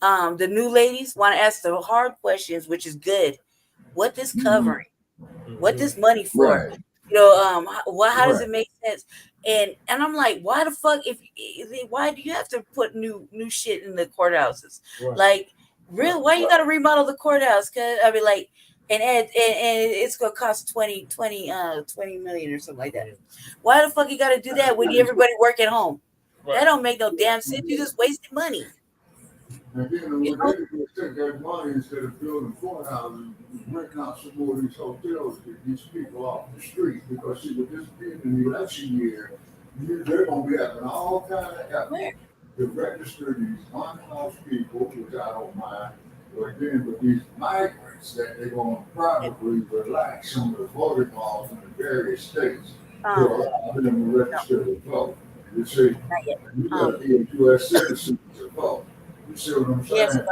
the new ladies want to ask the hard questions, which is good. What this covering? What this money for? You know, how does it make sense? And I'm like, why the fuck? Why do you have to put new shit in the courthouses? Like, real? Why you got to remodel the courthouse? Cause I mean, like, and it's gonna cost 20 million or something like that. Why the fuck you got to do that when everybody work at home? That don't make no damn sense. You just wasted money. And then they take that money instead of building courthouses, renting out some more of these hotels to get these people off the street. Because see, with this being an election year, they're going to be having all kind of effort to register these unhoused people, which I don't mind, but then with these migrants that they're going to probably relax some of the voting laws in the various states to allow them to register to vote. You see, you got to be a U.S. citizen to vote. You see what I'm saying?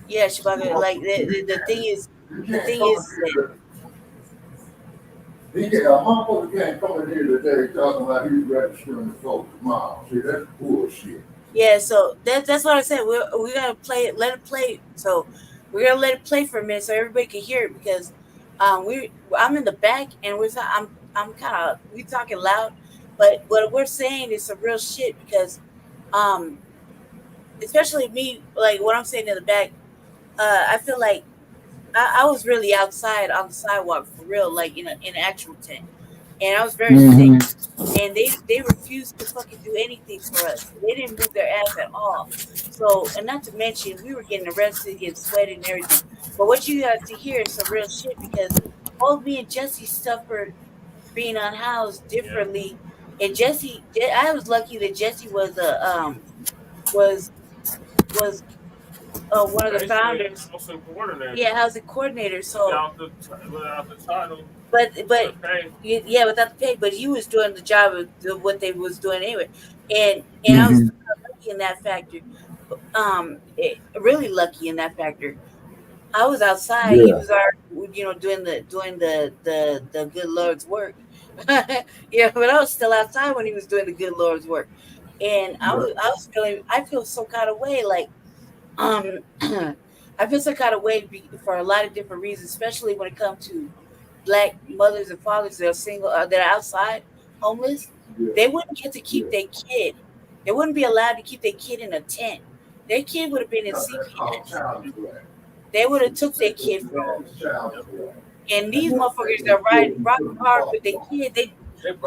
Yes, Shabaka. Like the thing is, a motherfucker can't come in here today talking about he's registering to vote tomorrow. See, that's bullshit. Yeah, so that's what I said. We gotta play it, let it play. So we're gonna let it play for a minute so everybody can hear it, because I'm in the back and I'm kind of, we talking loud, but what we're saying is some real shit, because especially me, like what I'm saying in the back, I feel like I was really outside on the sidewalk for real, like in an actual tent, and I was very sick, and they refused to fucking do anything for us. They didn't move their ass at all. So, and not to mention, we were getting arrested, getting sweated and everything. But what you got to hear is some real shit, because both me and Jesse suffered being unhoused differently. And Jesse, I was lucky that Jesse was one of the founders. Housing coordinator. Yeah, housing coordinator. So without the title. But yeah, without the pay. But he was doing the job of what they was doing anyway, and I was lucky in that factor. Really lucky in that factor. I was outside. Yeah. He was already, doing the good Lord's work. Yeah, but I was still outside when he was doing the good Lord's work, and I feel some kind of way, like. I feel some kind of way for a lot of different reasons, especially when it comes to Black mothers and fathers that are single, that are outside homeless. Yeah. They wouldn't get to keep their kid. They wouldn't be allowed to keep their kid in a tent. Their kid would have been in CPS. They would have took their kid from them. And these motherfuckers that ride rock hard with their kid, they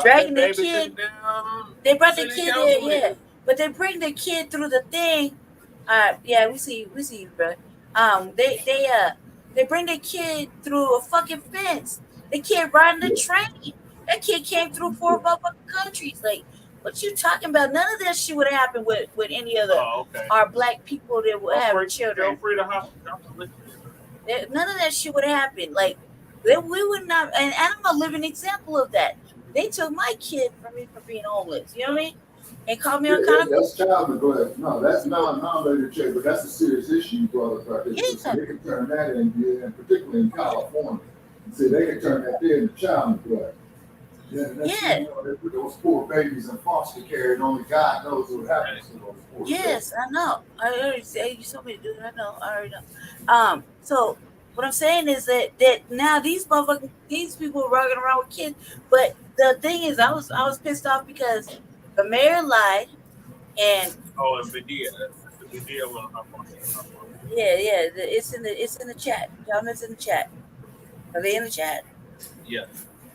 dragging their kid. They brought their kid there, yeah. But they bring their kid through the thing. Yeah, we see you, bro. They bring their kid through a fucking fence. The kid riding the train. That kid came through 4 motherfucking countries. Like, what you talking about? None of that shit would happen with any other our Black people that would have children. None of that shit would happen. Like, we would not. And I'm a living example of that. They took my kid from me for being homeless. You know what I mean? And called me on kind of. That's child neglect. No, that's not related to, but that's a serious issue, brother. Yeah. So they can turn that and particularly in California. See, they can turn that there into child neglect. Yeah. They put those poor babies in foster care, and only God knows what happens to those poor babies. I know. I already said you told me to do that. I know. I already know. So What I'm saying is that now these people are walking around with kids. But the thing is, I was pissed off because the mayor lied, and FBA will hop on. it's in the chat. Comments in the chat. Are they in the chat? Yes.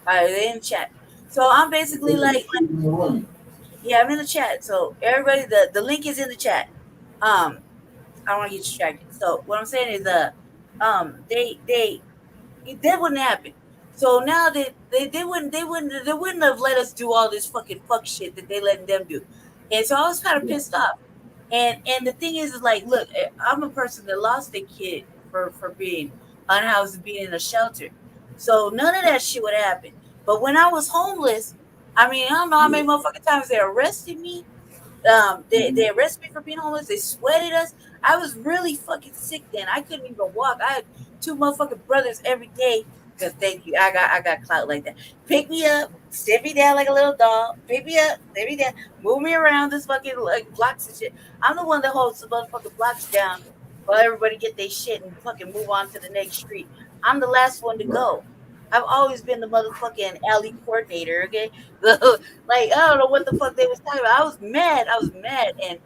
Are they in the chat? So I'm basically like yeah, I'm in the chat. So everybody, the link is in the chat. I don't want to get distracted. So what I'm saying is, that wouldn't happen. So now they wouldn't have let us do all this fucking fuck shit that they letting them do. And so I was kind of pissed off. And the thing is like, look, I'm a person that lost a kid for being unhoused and being in a shelter. So none of that shit would happen. But when I was homeless, I mean, I don't know how many motherfucking times they arrested me. They arrested me for being homeless. They sweated us. I was really fucking sick then. I couldn't even walk. I had 2 motherfucking brothers every day. Cause thank you, I got clout like that. Pick me up, sit me down like a little dog. Pick me up, sit me down, move me around this fucking like blocks and shit. I'm the one that holds the motherfucking blocks down while everybody get their shit and fucking move on to the next street. I'm the last one to go. I've always been the motherfucking alley coordinator, okay? Like, I don't know what the fuck they was talking about. I was mad, and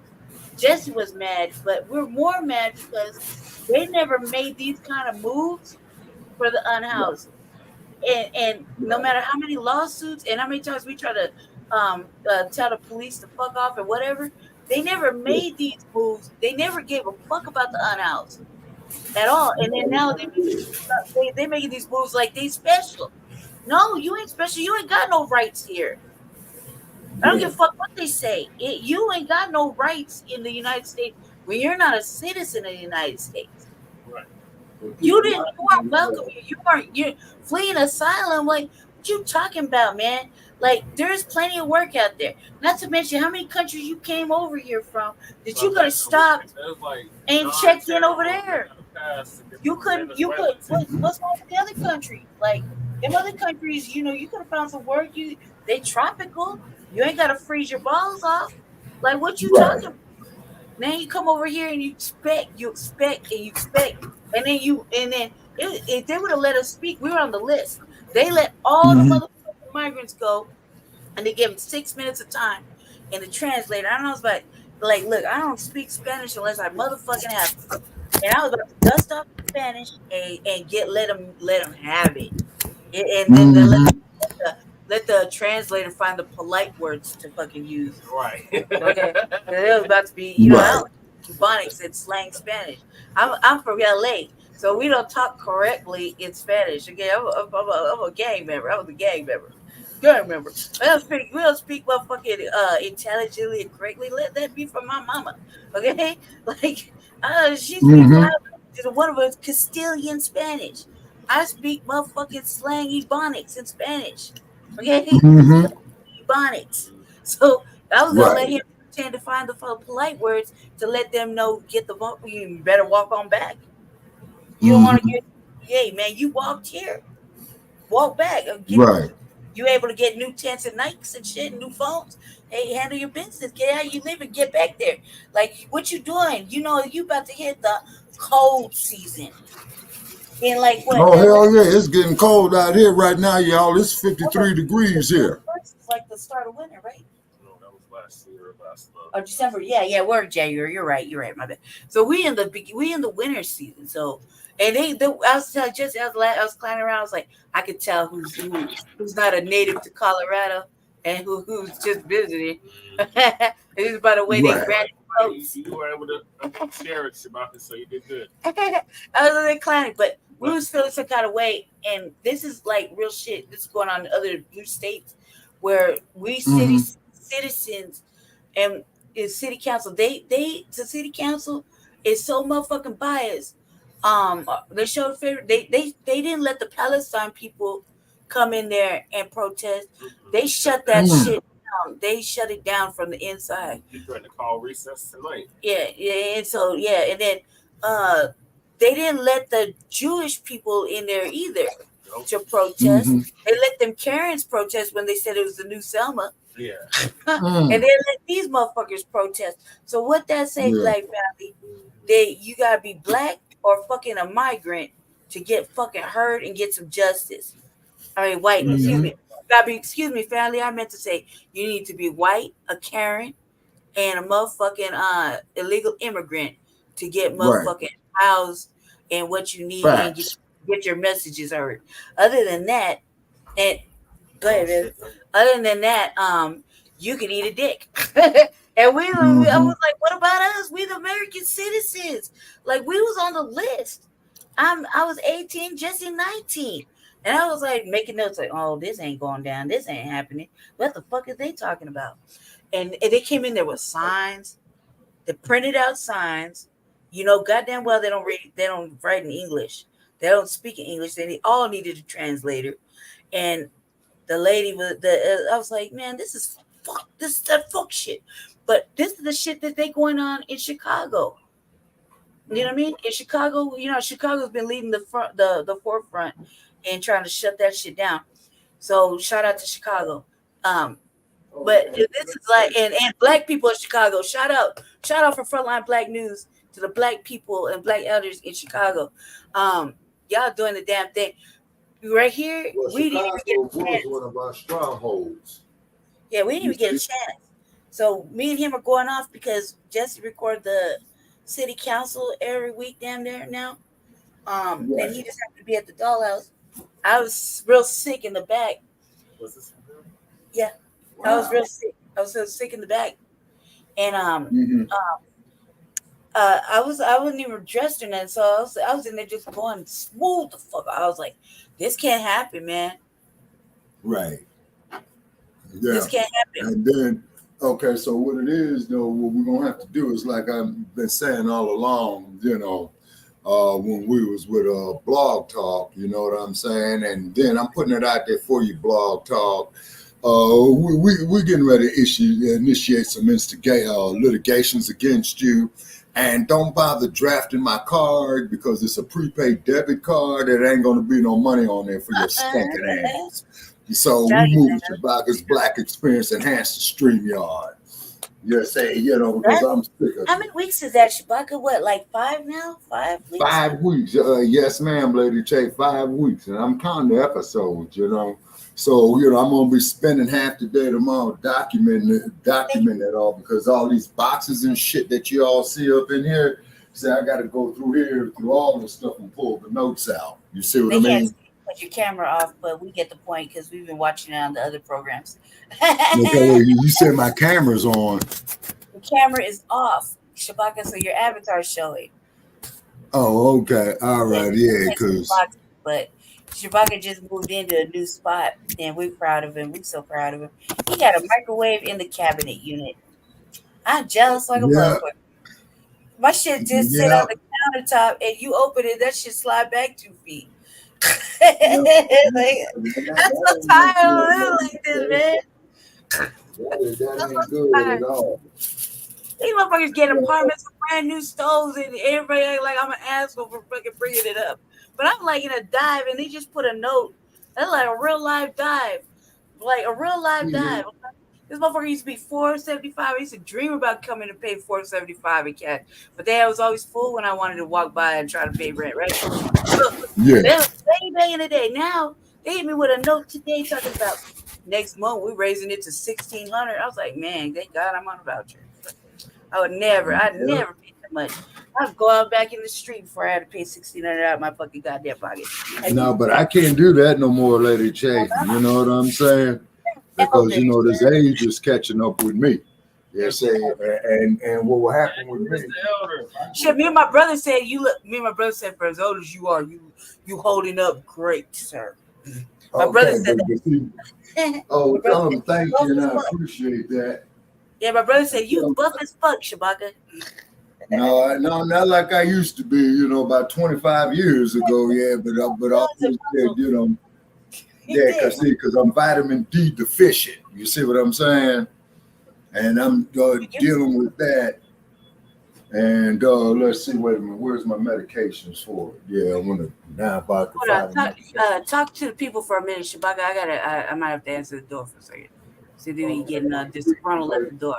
Jesse was mad, but we're more mad because they never made these kind of moves for the unhoused. And no matter how many lawsuits and how many times we try to tell the police to fuck off or whatever, they never made these moves. They never gave a fuck about the unhoused at all. And then now they making these moves like they special. No, you ain't special. You ain't got no rights here. I don't give a fuck what they say. You ain't got no rights in the United States when you're not a citizen of the United States. Right. You weren't welcome here. You're fleeing asylum. Like, what you talking about, man? Like, there's plenty of work out there. Not to mention how many countries you came over here from that you could have stopped and checked in over there. You couldn't. What's wrong with the other countries? Like, them other countries, you could have found some work. They tropical. You ain't gotta freeze your balls off. Like, what you talking about? Now you come over here and you expect, and then if they would have let us speak, we were on the list. They let all the motherfucking migrants go, and they gave them 6 minutes of time. And the translator, I don't know, it's like, look, I don't speak Spanish unless I motherfucking have to. And I was about to dust off Spanish and let them have it. And then let the translator find the polite words to fucking use. Right. Okay. It was about to be, Ebonics and slang Spanish. I'm from LA, so we don't talk correctly in Spanish. Okay, I'm a gang member. I was a gang member. Gang member. We don't speak motherfucking intelligently and correctly. Let that be from my mama. Okay, like she speaks one of us Castilian Spanish. I speak motherfucking slang Ebonics in Spanish. Okay, Ebonics. So I was gonna let him pretend to find the polite words to let them know. You better walk on back. You don't want to get. Hey man, you walked here. Walk back. You able to get new tents and Nikes and shit, and new phones. Hey, handle your business. Get how you live and get back there. Like, what you doing? You about to hit the cold season. And like what? Oh hell yeah, it's getting cold out here right now, y'all. It's 53 degrees here. It's like the start of winter, right? No, that was last year, last month. Oh, December. Yeah, we're January. You're right. My bad. So we in the winter season. So and I was telling Jesse, I was climbing around. I was like, I could tell who's not a native to Colorado and who's just visiting. It was by the way they ran. You were able to share it, Shabaka, so you did good. I was inclined, but we was feeling some kind of way, and this is like real shit. This is going on in other blue states where we citizens and in city council, the city council is so motherfucking biased. They showed favor. They didn't let the Palestine people come in there and protest. They shut that shit. They shut it down from the inside. You threatened to call recess tonight. Yeah, and so and then they didn't let the Jewish people in there either to protest. They let them Karens protest when they said it was the new Selma. Yeah, and they let these motherfuckers protest. So what that say, Black family? You gotta be black or fucking a migrant to get fucking heard and get some justice. I mean, white, excuse me, family. I meant to say you need to be white, a Karen, and a motherfucking illegal immigrant to get motherfucking housed and what you need and get your messages heard. Other than that, and go ahead, baby. Other than that, you can eat a dick. And I was like, what about us? We the American citizens. Like, we was on the list. I was 18, Jesse 19. And I was like making notes like, oh, this ain't going down. This ain't happening. What the fuck is they talking about? And they came in there with signs. They printed out signs. You know, goddamn well they don't write in English. They don't speak in English. They all needed a translator. And the lady I was like, man, this is that fuck shit. But this is the shit that they going on in Chicago. You know what I mean? In Chicago, you know, Chicago's been leading the forefront and trying to shut that shit down. So shout out to Chicago. But this is like, and black people in Chicago, shout out for Front Line Blacc News to the black people and black elders in Chicago. Y'all doing the damn thing. Right here, we didn't even get a chance. One of our strongholds. Yeah, we didn't even get a chance. So me and him are going off because Jesse record the city council every week down there now. And he just happened to be at the dollhouse. I was real sick in the back. Was this? Yeah. Wow. I was real sick. I was so sick in the back. And I wasn't even dressed or nothing. So I was in there just going smooth the fuck. I was like, this can't happen, man. Right. Yeah. This can't happen. And then, okay, so what it is, though, what we're going to have to do is, like I've been saying all along, you know, when we was with Blog Talk, you know what I'm saying? And then I'm putting it out there for you, Blog Talk. We're getting ready to initiate some litigations against you. And don't bother drafting my card because it's a prepaid debit card. There ain't going to be no money on there for your stinking ass. So we moved to Shabaka'S Blacc Experience Enhanced StreamYard. You say, you know, because I'm sick of it. How many weeks is that, Shabaka? What, like 5 now? 5 weeks? 5 weeks. Yes, ma'am, Lady Che, 5 weeks. And I'm counting the episodes, you know. So, you know, I'm going to be spending half the day tomorrow documenting it all because all these boxes and shit that you all see up in here, say I got to go through here, through all this stuff and pull the notes out. You see what I mean? Put your camera off, but we get the point because we've been watching it on the other programs. Okay, you said my camera's on. The camera is off, Shabaka, so your avatar's showing. Oh, okay. All right, yeah, because... But Shabaka just moved into a new spot, and we're proud of him. We're so proud of him. He got a microwave in the cabinet unit. I'm jealous like a motherfucker. My shit just sit on the countertop, and you open it, that shit slide back 2 feet. Like, I'm so tired of living like this, man. That ain't good at all. These motherfuckers get apartments with brand new stoves, and everybody act like I'm an asshole for fucking bringing it up. But I'm like in a dive, and they just put a note. That's like a real live dive. Like a real live dive. This motherfucker used to be $4.75. I used to dream about coming to pay $4.75 in cash. But they was always full when I wanted to walk by and try to pay rent, right? Yeah. That was way back in the day. Now, they hit me with a note today talking about next month we're raising it to $1,600. I was like, man, thank God I'm on a voucher. I'd never pay that much. I'd go out back in the street before I had to pay $1,600 out of my fucking goddamn pocket. No, but I can't do that no more, Lady Che. You know what I'm saying? Because, you know, this age is catching up with me. You say, and what will happen with me? Shit, me and my brother said, for as old as you are, you holding up great, sir. My brother said that. Oh, tell him thank you, and I appreciate that. Yeah, my brother said, you buff as fuck, Shabaka. No, not like I used to be, you know, about 25 years ago, yeah, but I always said, you know, yeah, because I'm vitamin D deficient. You see what I'm saying? And I'm dealing with that. And let's see, wait a minute, where's my medications for it? Yeah, I want to now about talk to the people for a minute, Shabaka. I might have to answer the door for a second. See, then he getting disgruntled at the door.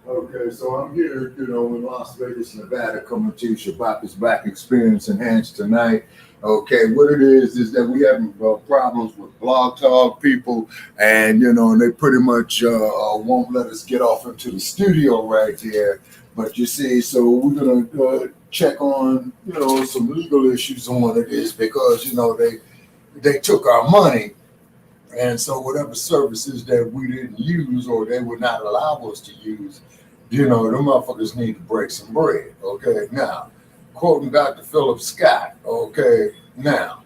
Okay, so I'm here, in Las Vegas, Nevada, coming to you, Shabaka'S Blacc Experience Enhanced tonight. Okay, what it is that we having problems with Blog Talk people, and they pretty much won't let us get off into the studio right here. But you see, so we're gonna check on some legal issues on what it is, because they took our money. And so whatever services that we didn't use or they would not allow us to use, them motherfuckers need to break some bread. Okay, now, quoting Dr. Philip Scott, okay, now,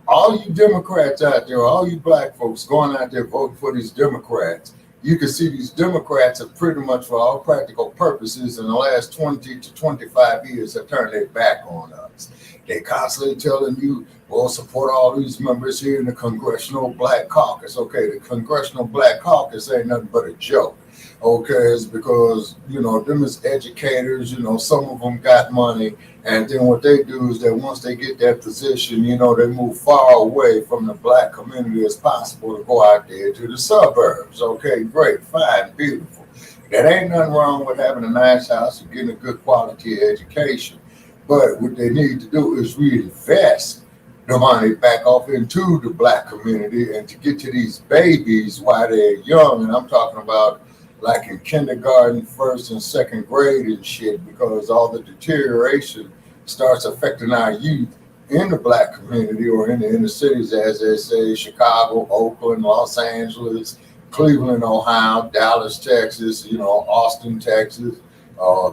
all you Democrats out there, all you black folks going out there voting for these Democrats, you can see these Democrats have pretty much, for all practical purposes, in the last 20 to 25 years have turned their back on us. They constantly telling you, well, support all these members here in the Congressional Black Caucus. Okay, the Congressional Black Caucus ain't nothing but a joke. Okay, it's because, them as educators, some of them got money. And then what they do is that once they get that position, they move far away from the black community as possible to go out there to the suburbs. Okay, great, fine, beautiful. That ain't nothing wrong with having a nice house and getting a good quality education. But what they need to do is reinvest the money back off into the black community and to get to these babies while they're young. And I'm talking about like in kindergarten, first and second grade and shit, because all the deterioration starts affecting our youth in the black community or in the inner cities, as they say, Chicago, Oakland, Los Angeles, Cleveland, Ohio, Dallas, Texas, Austin, Texas,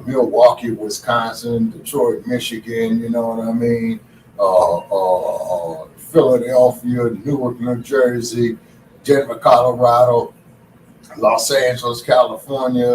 Milwaukee, Wisconsin, Detroit, Michigan, you know what I mean? Philadelphia, Newark, New Jersey, Denver, Colorado, Los Angeles, California.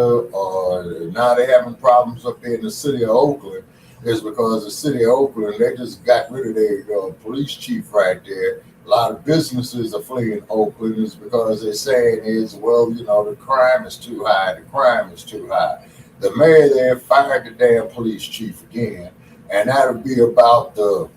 Now they're having problems up there in the city of Oakland. Is because the city of Oakland, they just got rid of their police chief right there. A lot of businesses are fleeing Oakland is because they're saying is, well, the crime is too high. The crime is too high. The mayor there fired the damn police chief again. And that'll be about the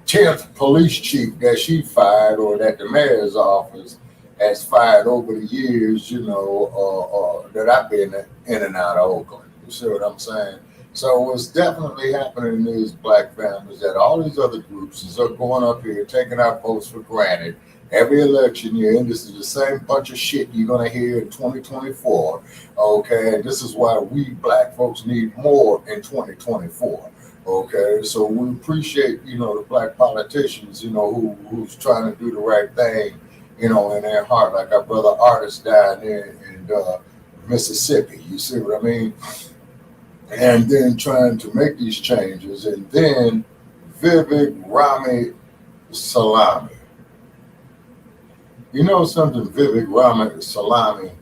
10th police chief that she fired or that the mayor's office has fired over the years, that I've been in and out of Oakland. You see what I'm saying? So what's definitely happening in these black families that all these other groups is going up here taking our votes for granted every election year, and this is the same bunch of shit you're going to hear in 2024. Okay, and this is why we black folks need more in 2024. Okay, so we appreciate the black politicians who's trying to do the right thing in their heart, like our brother artist down there in Mississippi. You see what I mean? And then trying to make these changes. And then Vivek Ramaswamy. You know something, Vivek Ramaswamy?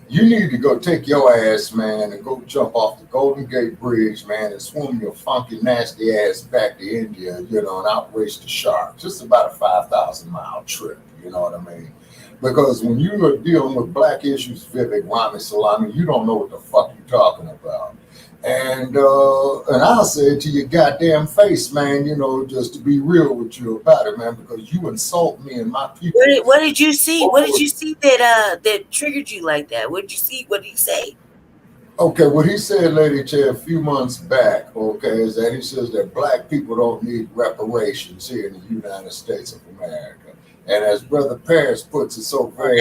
You need to go take your ass, man, and go jump off the Golden Gate Bridge, man, and swim your funky, nasty ass back to India, and outrace the sharks. Just about a 5,000-mile trip, you know what I mean? Because when you are dealing with black issues, Vivek Ramaswamy, you don't know what the fuck you're talking about. And I'll say it to your goddamn face, man, just to be real with you about it, man, because you insult me and my people. What did you see? What did you see that triggered you like that? What did you see? What did he say? Okay, what he said, Lady Chair, a few months back, okay, is that he says that black people don't need reparations here in the United States of America. And as Brother Paris puts it so very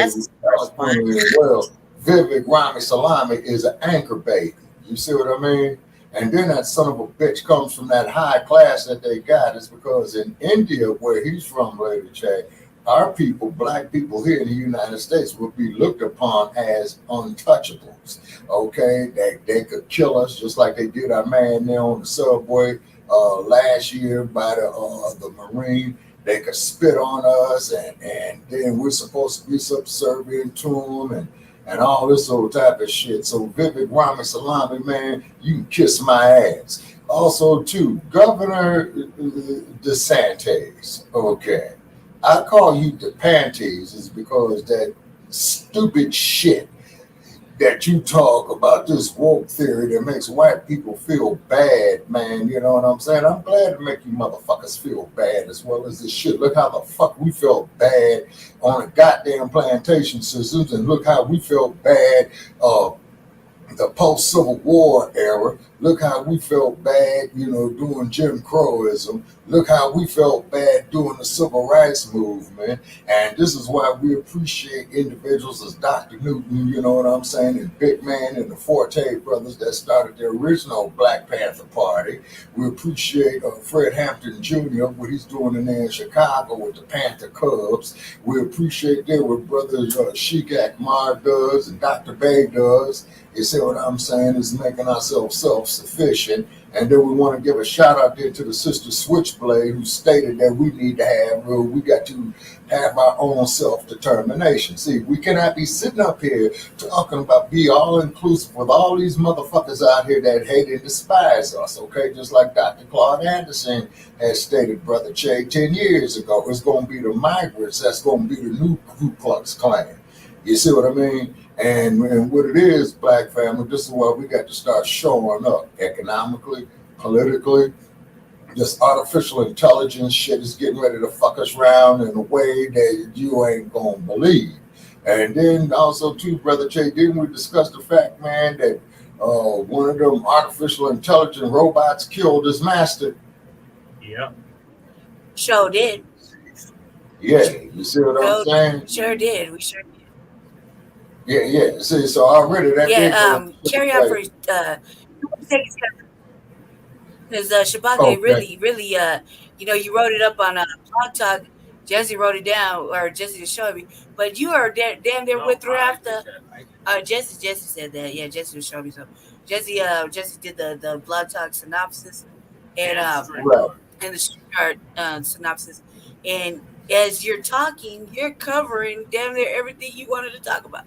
well, Vivek Ramaswamy is an anchor baby. You see what I mean? And then that son of a bitch comes from that high class that they got. It's because in India, where he's from, Lady Chair, our people, black people here in the United States, will be looked upon as untouchables. Okay, they could kill us just like they did our man there on the subway last year by the Marine. They could spit on us, and then we're supposed to be subservient to them, and all this old type of shit. So Vivek Ramaswamy, man, you can kiss my ass. Also, too, Governor DeSantis, okay. I call you the panties is because that stupid shit that you talk about this woke theory that makes white people feel bad, man. You know what I'm saying? I'm glad to make you motherfuckers feel bad as well as this shit. Look how the fuck we felt bad on the goddamn plantation systems, and look how we felt bad the post-Civil War era. Look how we felt bad, you know, doing Jim Crowism. Look how we felt bad doing the Civil Rights Movement. And this is why we appreciate individuals as Dr. Newton, you know what I'm saying, and Big Man and the Forte brothers that started the original Black Panther Party. We appreciate Fred Hampton Jr., what he's doing in there in Chicago with the Panther Cubs. We appreciate that what brothers Sheikh Akmar does and Dr. Bay does. You see what I'm saying? Is making ourselves self-sufficient. And then we want to give a shout out there to the sister Switchblade, who stated that we need to have, we got to have our own self-determination. See, we cannot be sitting up here talking about be all inclusive with all these motherfuckers out here that hate and despise us, okay? Just like Dr. Claude Anderson has stated, Brother Che, 10 years ago, it's going to be the migrants that's going to be the new Ku Klux Klan. You see what I mean? And what it is, Black family, this is why we got to start showing up economically, politically. This artificial intelligence shit is getting ready to fuck us around in a way that you ain't gonna believe. And then also too, Brother Che, didn't we discuss the fact, man, that one of them artificial intelligent robots killed his master? Yeah. Sure did. Yeah, you see what I'm saying? Sure did. We sure did. Yeah. See, so already that. Yeah. Carry on for because Shabaka really, you know, you wrote it up on Blog Talk. Jesse wrote it down, or Jesse just showed me. But you are damn near went through after. Jesse said that. Yeah, Jesse was showing me something. Jesse did the Blog Talk synopsis and and the Stuttgart synopsis. And as you're talking, you're covering damn near everything you wanted to talk about.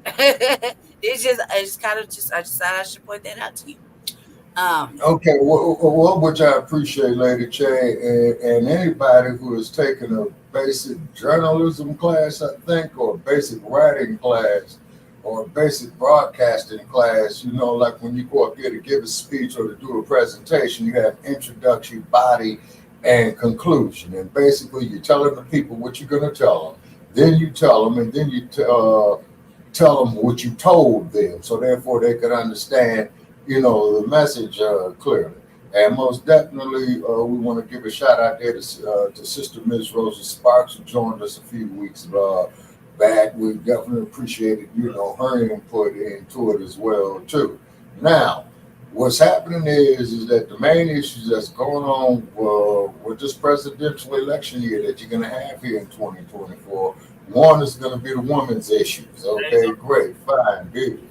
I just thought I should point that out to you. Okay, what would I appreciate, Lady Che, and anybody who has taken a basic journalism class, I think, or a basic writing class, or a basic broadcasting class, you know, like when you go up here to give a speech or to do a presentation, you have introduction, body, and conclusion. And basically, you're telling the people what you're going to tell them. Then you tell them, and then you tell them what you told them. So therefore, they could understand, you know, the message clearly. And most definitely, we want to give a shout out there to Sister Ms. Rosa Sparks, who joined us a few weeks back. We definitely appreciated, you know, her input into it as well, too. Now, what's happening is that the main issues that's going on with this presidential election year that you're going to have here in 2024, one is going to be the women's issues. Okay, great, fine, good.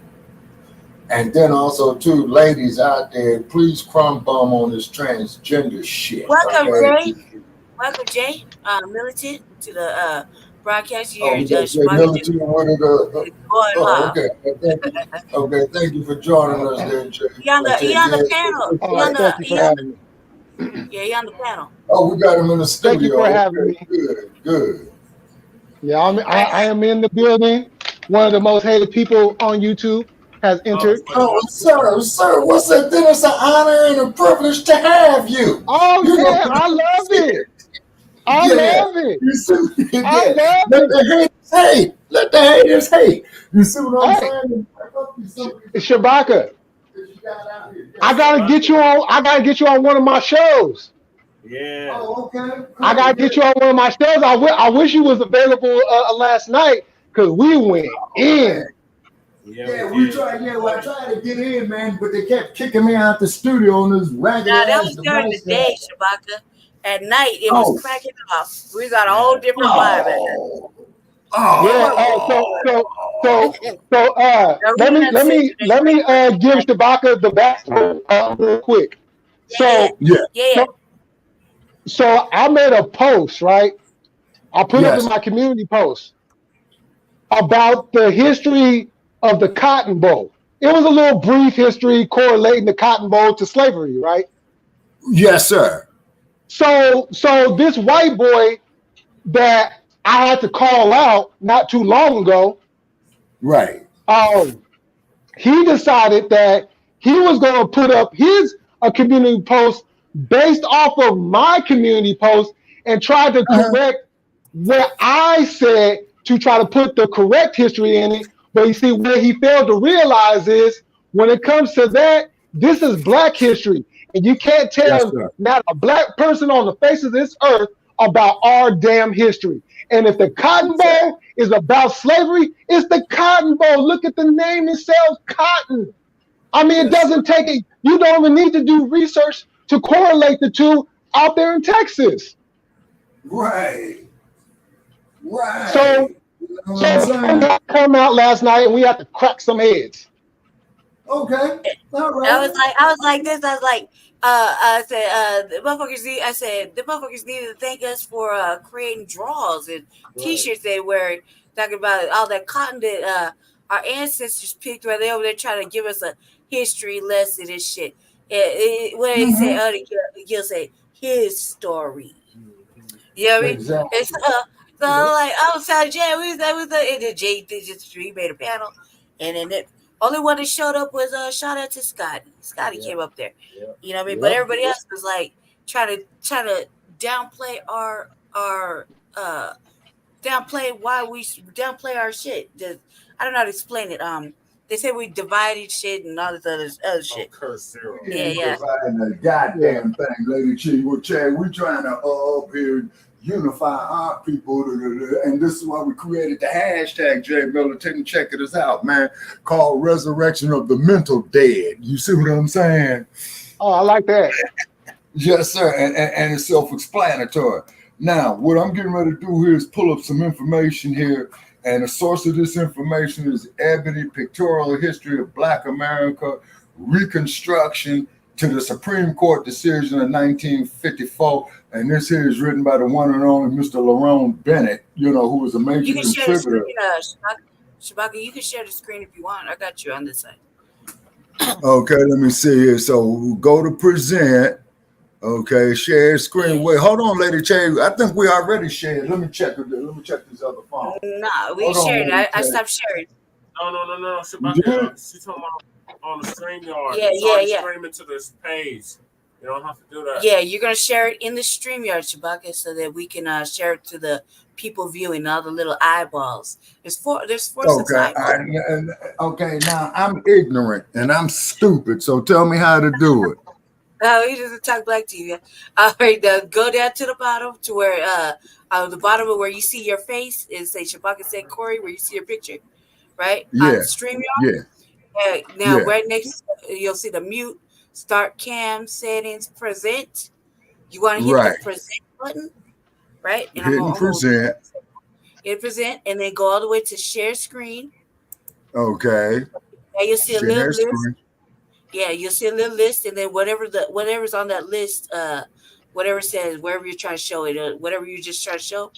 And then also, too, ladies out there, please crumb bum on this transgender shit. Welcome, okay? Jay. Welcome, Jay. Militant to the broadcast here. Militant, okay, thank you for joining us there, Jay. He on the panel. Thank you for having me. Yeah, he on the panel. Oh, we got him in the studio. Thank you for having me. Good. Yeah, I am in the building. One of the most hated people on YouTube has entered. Oh, sir, what's that? Then it's an honor and a privilege to have you. Oh, yeah, I love it. I love it. Let the haters hate. You see what I'm saying? Shabaka, I gotta get you on one of my shows. Yeah. Oh, okay. Cool. I gotta get you on one of my shows. I wish you was available last night because we went in. I tried to get in, man, but they kept kicking me out the studio on this ragged ass. That was during the day, Shabaka. At night, it was cracking off. We got a whole different vibe. Let me give Shabaka the backstory real quick. So I made a post, right? I put up in my community post about the history of the Cotton Bowl. It was a little brief history correlating the Cotton Bowl to slavery, right? Yes, sir. So this white boy that I had to call out not too long ago, right? he decided that he was going to put up a community post based off of my community post and try to correct what I said to try to put the correct history in it. But you see, what he failed to realize is when it comes to that, this is Black history. And you can't tell not a Black person on the face of this earth about our damn history. And if the Cotton Bowl is about slavery, it's the Cotton Bowl. Look at the name, it sells cotton. I mean, it doesn't take it. You don't even need to do research to correlate the two out there in Texas. Right. So come out last night and we have to crack some heads. Okay. All right. I was like this. I was like, I said, the motherfuckers needed to thank us for creating draws and T-shirts they wear, talking about all that cotton that our ancestors picked while they over there trying to give us a history lesson and shit. What did he say? He'll say his story. You know what I mean? Exactly. And so like, I was telling Jay, and then Jay just made a panel, and then the only one that showed up was shout out to Scotty. Scotty came up there. You know what I mean? But everybody else was like trying to downplay our downplay our shit. I don't know how to explain it. They say we divided shit and all this other shit. Yeah. Dividing the goddamn thing, Lady Chi. Well, Chad, we're trying to up here unify our people, and this is why we created the hashtag, Jay Miller. Check it out, man, called Resurrection of the Mental Dead. You see what I'm saying? Oh, I like that. Yes, sir, and it's self-explanatory. Now, what I'm getting ready to do here is pull up some information here, and the source of this information is Ebony Pictorial History of Black America, Reconstruction to the Supreme Court decision of 1954. And this here is written by the one and only Mr. Lerone Bennett, who was a major contributor. Shabaka, you can share the screen if you want. I got you on this side. Okay, let me see here. So go to present. Okay, share screen. Wait, hold on, Lady Che. I think we already shared. Let me check this other phone. No, we shared. I stopped sharing. No. Shabaka, she's talking about on the StreamYard. Yeah. Streaming to this page. You don't have to do that. Yeah, you're gonna share it in the StreamYard, Shabaka, so that we can share it to the people viewing, all the little eyeballs. There's four. Okay. Okay. Now I'm ignorant and I'm stupid. So tell me how to do it. Oh, he doesn't talk black to you. All right, go down to the bottom to where the bottom of where you see your face is say Shabaka said Corey, where you see your picture, right? Yeah. StreamYard. Yeah. Now right next, you'll see the mute. Start cam settings, present. You want to hit the present button, right? And Hit present. Hit present, and then go all the way to share screen. Okay. And you'll see a little list. Yeah, you'll see a little list, and then whatever's on that list, whatever says wherever you're trying to show it, whatever you just try to show,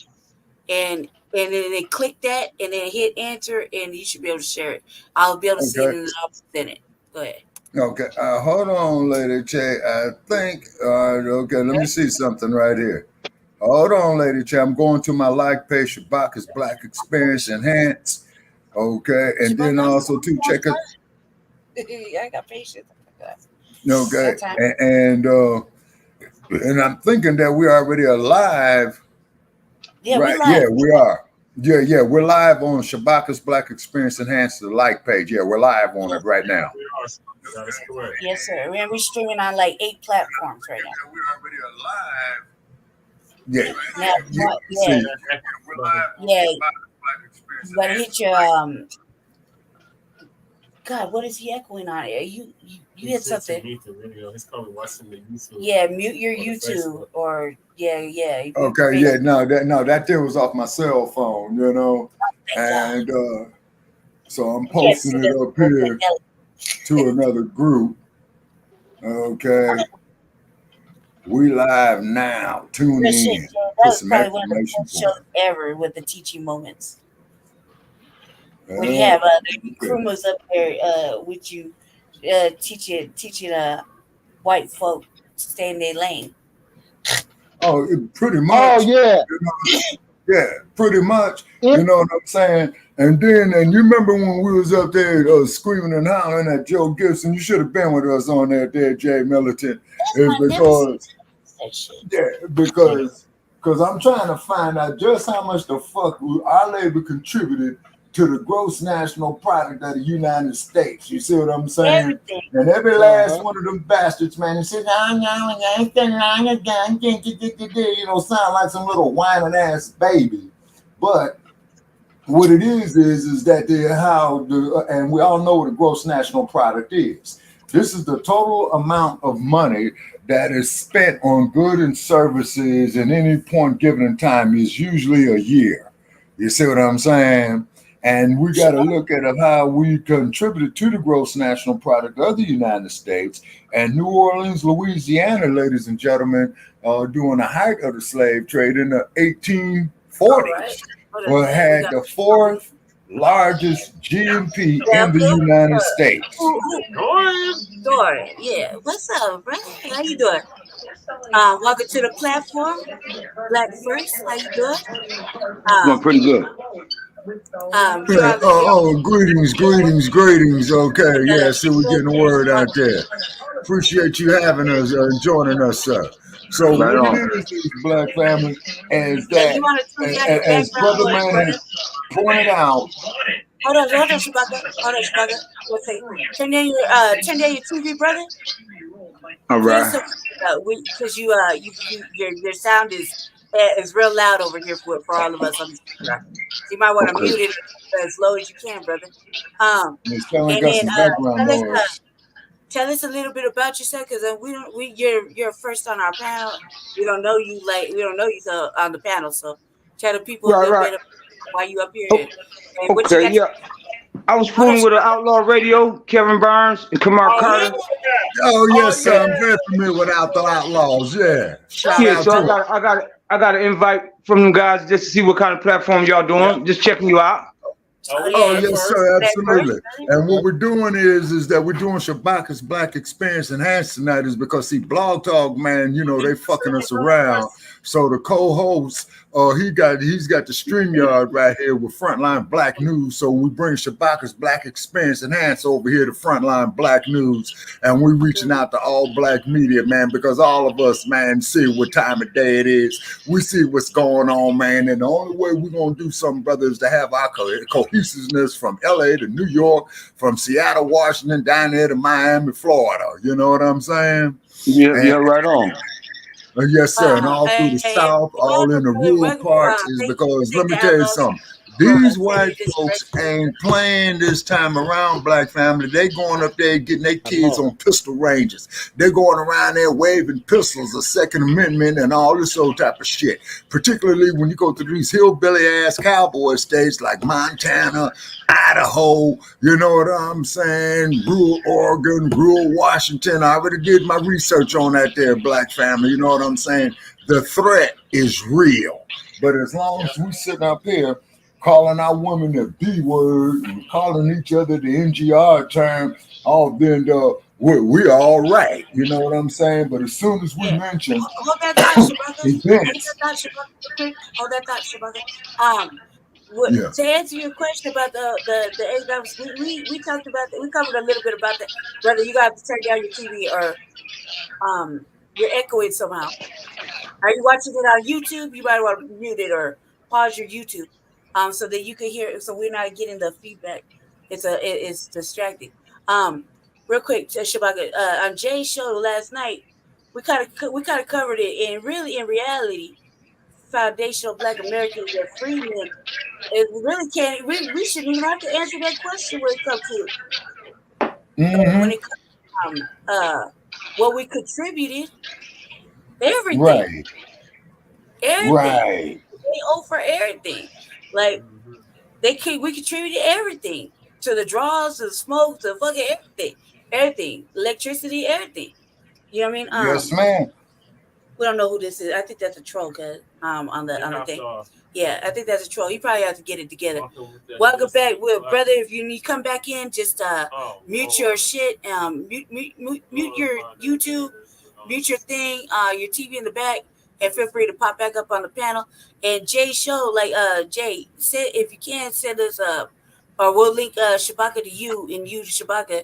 and then click that, and then hit enter, and you should be able to share it. I'll be able to see it, and I'll present it. Go ahead. Okay, hold on, Lady Che. I think, okay, let me see something right here. Hold on, Lady Che. I'm going to my like page, Shabaka'S Blacc Experience Enhanced. Okay, and then also to check it. I got patience. Okay, and I'm thinking that we're already alive. Yeah, right? Yeah, we are. Yeah, we're live on Shabaka'S Blacc Experience Enhanced, the like page. Yeah, we're live on it right now. That is correct. Yes, sir. We're streaming on like 8 platforms right now. We're already alive. Yeah. We're live. Yeah. You gotta hit your God, what is he echoing on? You hit something. He's probably watching the YouTube. Yeah, mute your YouTube or yeah. Okay, yeah, no, that there was off my cell phone, and so I'm posting it up here to another group. Okay, we live now. Tune in. That was probably one of the best shows ever with the teaching moments. When you have the crewmers up there with you, teaching white folk to stay in their lane. Oh, pretty much. Oh yeah. Yeah, pretty much. You know what I'm saying? And then, and you remember when we was up there screaming and hollering at Joe Gibson? You should have been with us on that there, Jay Militant. Is because I'm trying to find out just how much the fuck our labor contributed to the gross national product of the United States. You see what I'm saying? Everything. And every last one of them bastards, man, he says, you know, sound like some little whining ass baby. But what it is that and we all know what the gross national product is. This is the total amount of money that is spent on goods and services at any point given in time is usually a year. You see what I'm saying? And we got to look at how we contributed to the gross national product of the United States. And New Orleans, Louisiana, ladies and gentlemen, during the height of the slave trade in the 1840s, had the fourth largest GNP in the United States. Dory, yeah. What's up, bro? How you doing? Welcome to the platform. Black First, how you doing? Doing pretty good. Greetings. Okay, yeah, so we're getting the word out there. Appreciate you having us and joining us, sir. So what it is, Black family, is that, as Brother Man has pointed out. Hold on, Shabaka. What's it? Turn down your TV, brother. All right. Because your sound is real loud over here for all of us on the screen. You might want to mute it as low as you can, brother. Tell us a little bit about yourself, because you're first on our panel. We don't know you on the panel, so tell the people a little bit about why you up here. I was fooling with an Outlaw Radio, Kevin Burns and Kamar Carter. Oh yes, sir. I'm very familiar with Outlaws. Yeah. So I got an invite from them guys just to see what kind of platform y'all doing. Just checking you out. Oh yes, sir, absolutely. And what we're doing is that we're doing Shabaka'S Blacc Experience Enhanced tonight is because Blog Talk, man, you know, they fucking us around. So the co-host, he's got the StreamYard right here with Front Line Blacc News. So we bring Shabaka'S Blacc Experience Enhanced over here to Front Line Blacc News, and we're reaching out to all black media, man, because all of us, man, see what time of day it is. We see what's going on, man, and the only way we're gonna do something, brother, is to have our cohesiveness from LA to New York, from Seattle, Washington, down there to Miami, Florida. You know what I'm saying? Yeah, right on. Yes, sir. And all through the South, all in the rural parts, is because, let me tell you something. These white folks ain't playing this time around, black family. They going up there getting their kids on pistol ranges. They're going around there waving pistols, the Second Amendment, and all this old type of shit. Particularly when you go to these hillbilly-ass cowboy states like Montana, Idaho, you know what I'm saying, rural Oregon, rural Washington. I already did my research on that there, black family. You know what I'm saying? The threat is real. But as long as we sitting up here calling our women the B word and calling each other the NGR term, then we're all right. You know what I'm saying? But as soon as we mention events. Hold that thought, Shabaka. To answer your question about the exams, we talked about that. We covered a little bit about that. Brother, you got to turn down your TV or you're echoing somehow. Are you watching it on YouTube? You might want to mute it or pause your YouTube. So that you can hear, so we're not getting the feedback. It's distracting. Real quick, Shabaka, on Jay's show last night, we kind of covered it, and really, in reality, foundational Black Americans are freedmen. It really can't. We shouldn't even have to answer that question when it comes to when it comes to what we contributed. Everything. Right. Everything. Right. They owe for everything. Like we contributed everything, to the draws, to the smoke, to fucking everything, electricity, everything. You know what I mean? Yes, ma'am. We don't know who this is. I think that's a troll, cuz on the thing. Yeah, I think that's a troll. You probably have to get it together. Welcome back, brother. If you need come back in, just mute your shit. Mute your YouTube, mute your thing, your TV in the back, and feel free to pop back up on the panel. And Jay show, like Jay said, if you can send us or we'll link Shabaka to you and you to Shabaka,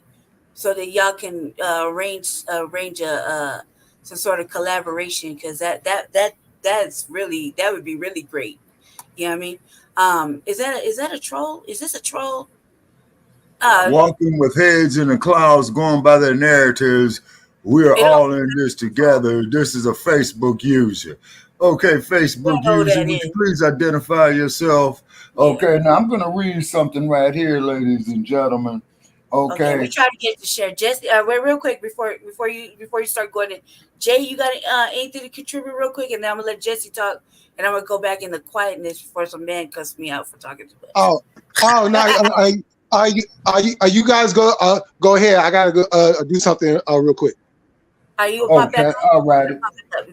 so that y'all can arrange some sort of collaboration, because that's really, that would be really great. You know what I mean? Is that a troll? Is this a troll? Walking with heads in the clouds, going by their narratives. We are all in this together. This is a Facebook user. Okay, Facebook user, would you please identify yourself? Okay, now I'm going to read something right here, ladies and gentlemen. Okay, we try to get to share. Jesse, wait, real quick before you start going in. Jay, you got anything to contribute real quick, and then I'm gonna let Jesse talk, and I'm gonna go back into quietness before some man cuss me out for talking too much. Oh no! Are you guys go ahead? I gotta go do something real quick. Are you pop back on? All right.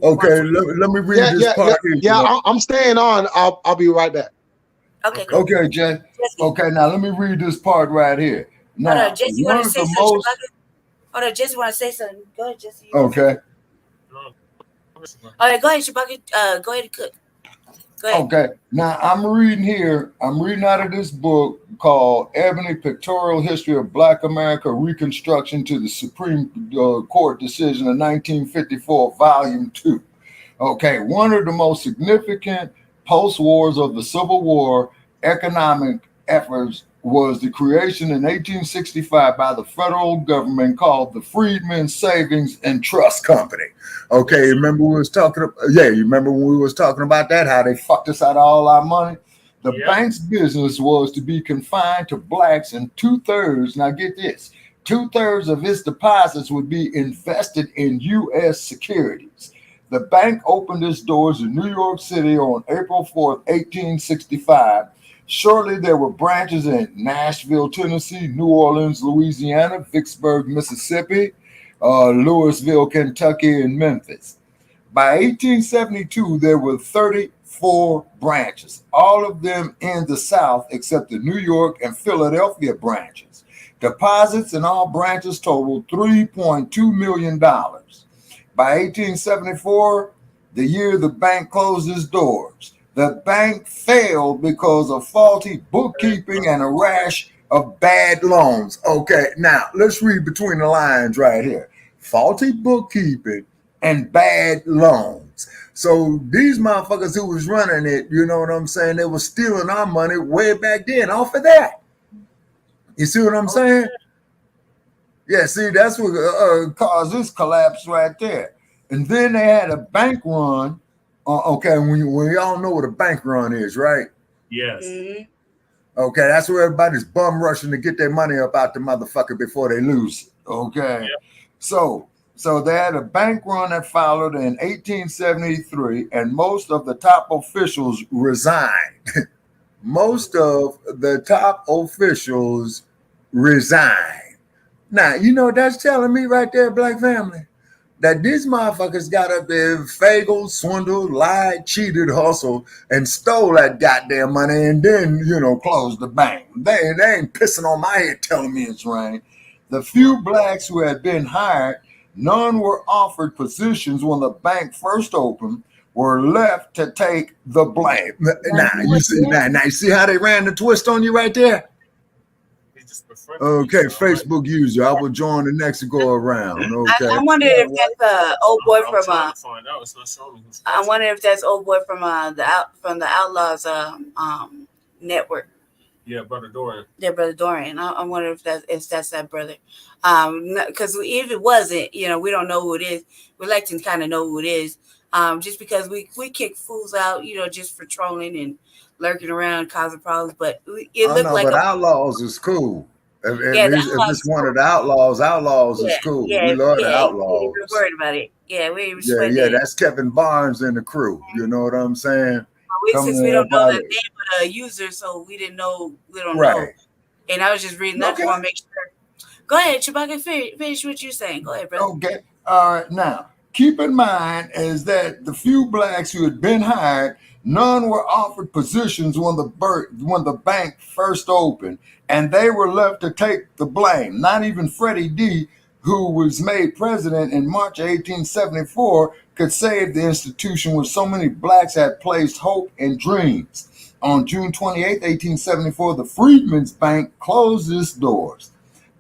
Okay, let me read this part. Yeah, I'm staying on. I'll be right back. Okay. Cool. Okay, Jay. Okay, now let me read this part right here. Now, hold on, Jesse, you want to say something? Hold on, Jesse, want to say something? Go ahead, Jesse. Okay. All right, go ahead, Shabaka. Go ahead and cook. Go ahead. Okay. Now I'm reading out of this book called Ebony Pictorial History of Black America Reconstruction to the Supreme Court Decision of 1954, Volume 2. Okay, one of the most significant post-wars of the Civil War economic efforts was the creation in 1865 by the federal government called the Freedmen Savings and Trust Company. Okay, remember we was talking about, you remember when we was talking about that, how they fucked us out of all our money? The bank's business was to be confined to blacks, and 2/3, now get this, 2/3 of its deposits would be invested in U.S. securities. The bank opened its doors in New York City on April 4th, 1865. Shortly, there were branches in Nashville, Tennessee, New Orleans, Louisiana, Vicksburg, Mississippi, Louisville, Kentucky, and Memphis. By 1872, there were 34 branches, all of them in the South except the New York and Philadelphia branches. Deposits in all branches totaled $3.2 million. By 1874, the year the bank closed its doors, the bank failed because of faulty bookkeeping and a rash of bad loans. Okay, now let's read between the lines right here. Faulty bookkeeping and bad loans. So these motherfuckers who was running it, you know what I'm saying, they were stealing our money way back then off of that. You see what I'm saying? Yeah, see, that's what caused this collapse right there. And then they had a bank run. Okay, when y'all know what a bank run is, right? Yes. Okay, that's where everybody's bum rushing to get their money up out the motherfucker before they lose it. Okay. So they had a bank run that followed in 1873, and most of the top officials resigned. Most of the top officials resigned. Now, you know what that's telling me right there, black family? That these motherfuckers got up there, fagled, swindled, lied, cheated, hustled, and stole that goddamn money, and then, closed the bank. They ain't pissing on my head telling me it's right. The few blacks who had been hired, none were offered positions when the bank first opened, were left to take the blame. Now you see how they ran the twist on you right there? Okay, Facebook user, I will join the next go around. Okay. I wonder if that's old boy from I wonder if that's old boy from the Outlaws network. Yeah, Brother Dorian. Yeah, Brother Dorian. I wonder if that's that brother. Because if it wasn't, we don't know who it is. We like to kind of know who it is. Just because we kick fools out, just for trolling and lurking around, causing problems. But it looked like Outlaws is cool. If it's one of the Outlaws is cool. We love the Outlaws. We're worried about it. Yeah, we ain't that's Kevin Barnes and the crew. You know what I'm saying? Since we don't know the name of the user, so we don't know. And I was just reading that. I want to make sure. Go ahead, Shabaka, finish what you're saying. Go ahead, brother. Okay. All right. Now, keep in mind is that the few blacks who had been hired, none were offered positions when the bank first opened, and they were left to take the blame. Not even Freddie D., who was made president in March 1874, could save the institution where so many blacks had placed hope and dreams. On June 28, 1874, the Freedmen's Bank closed its doors.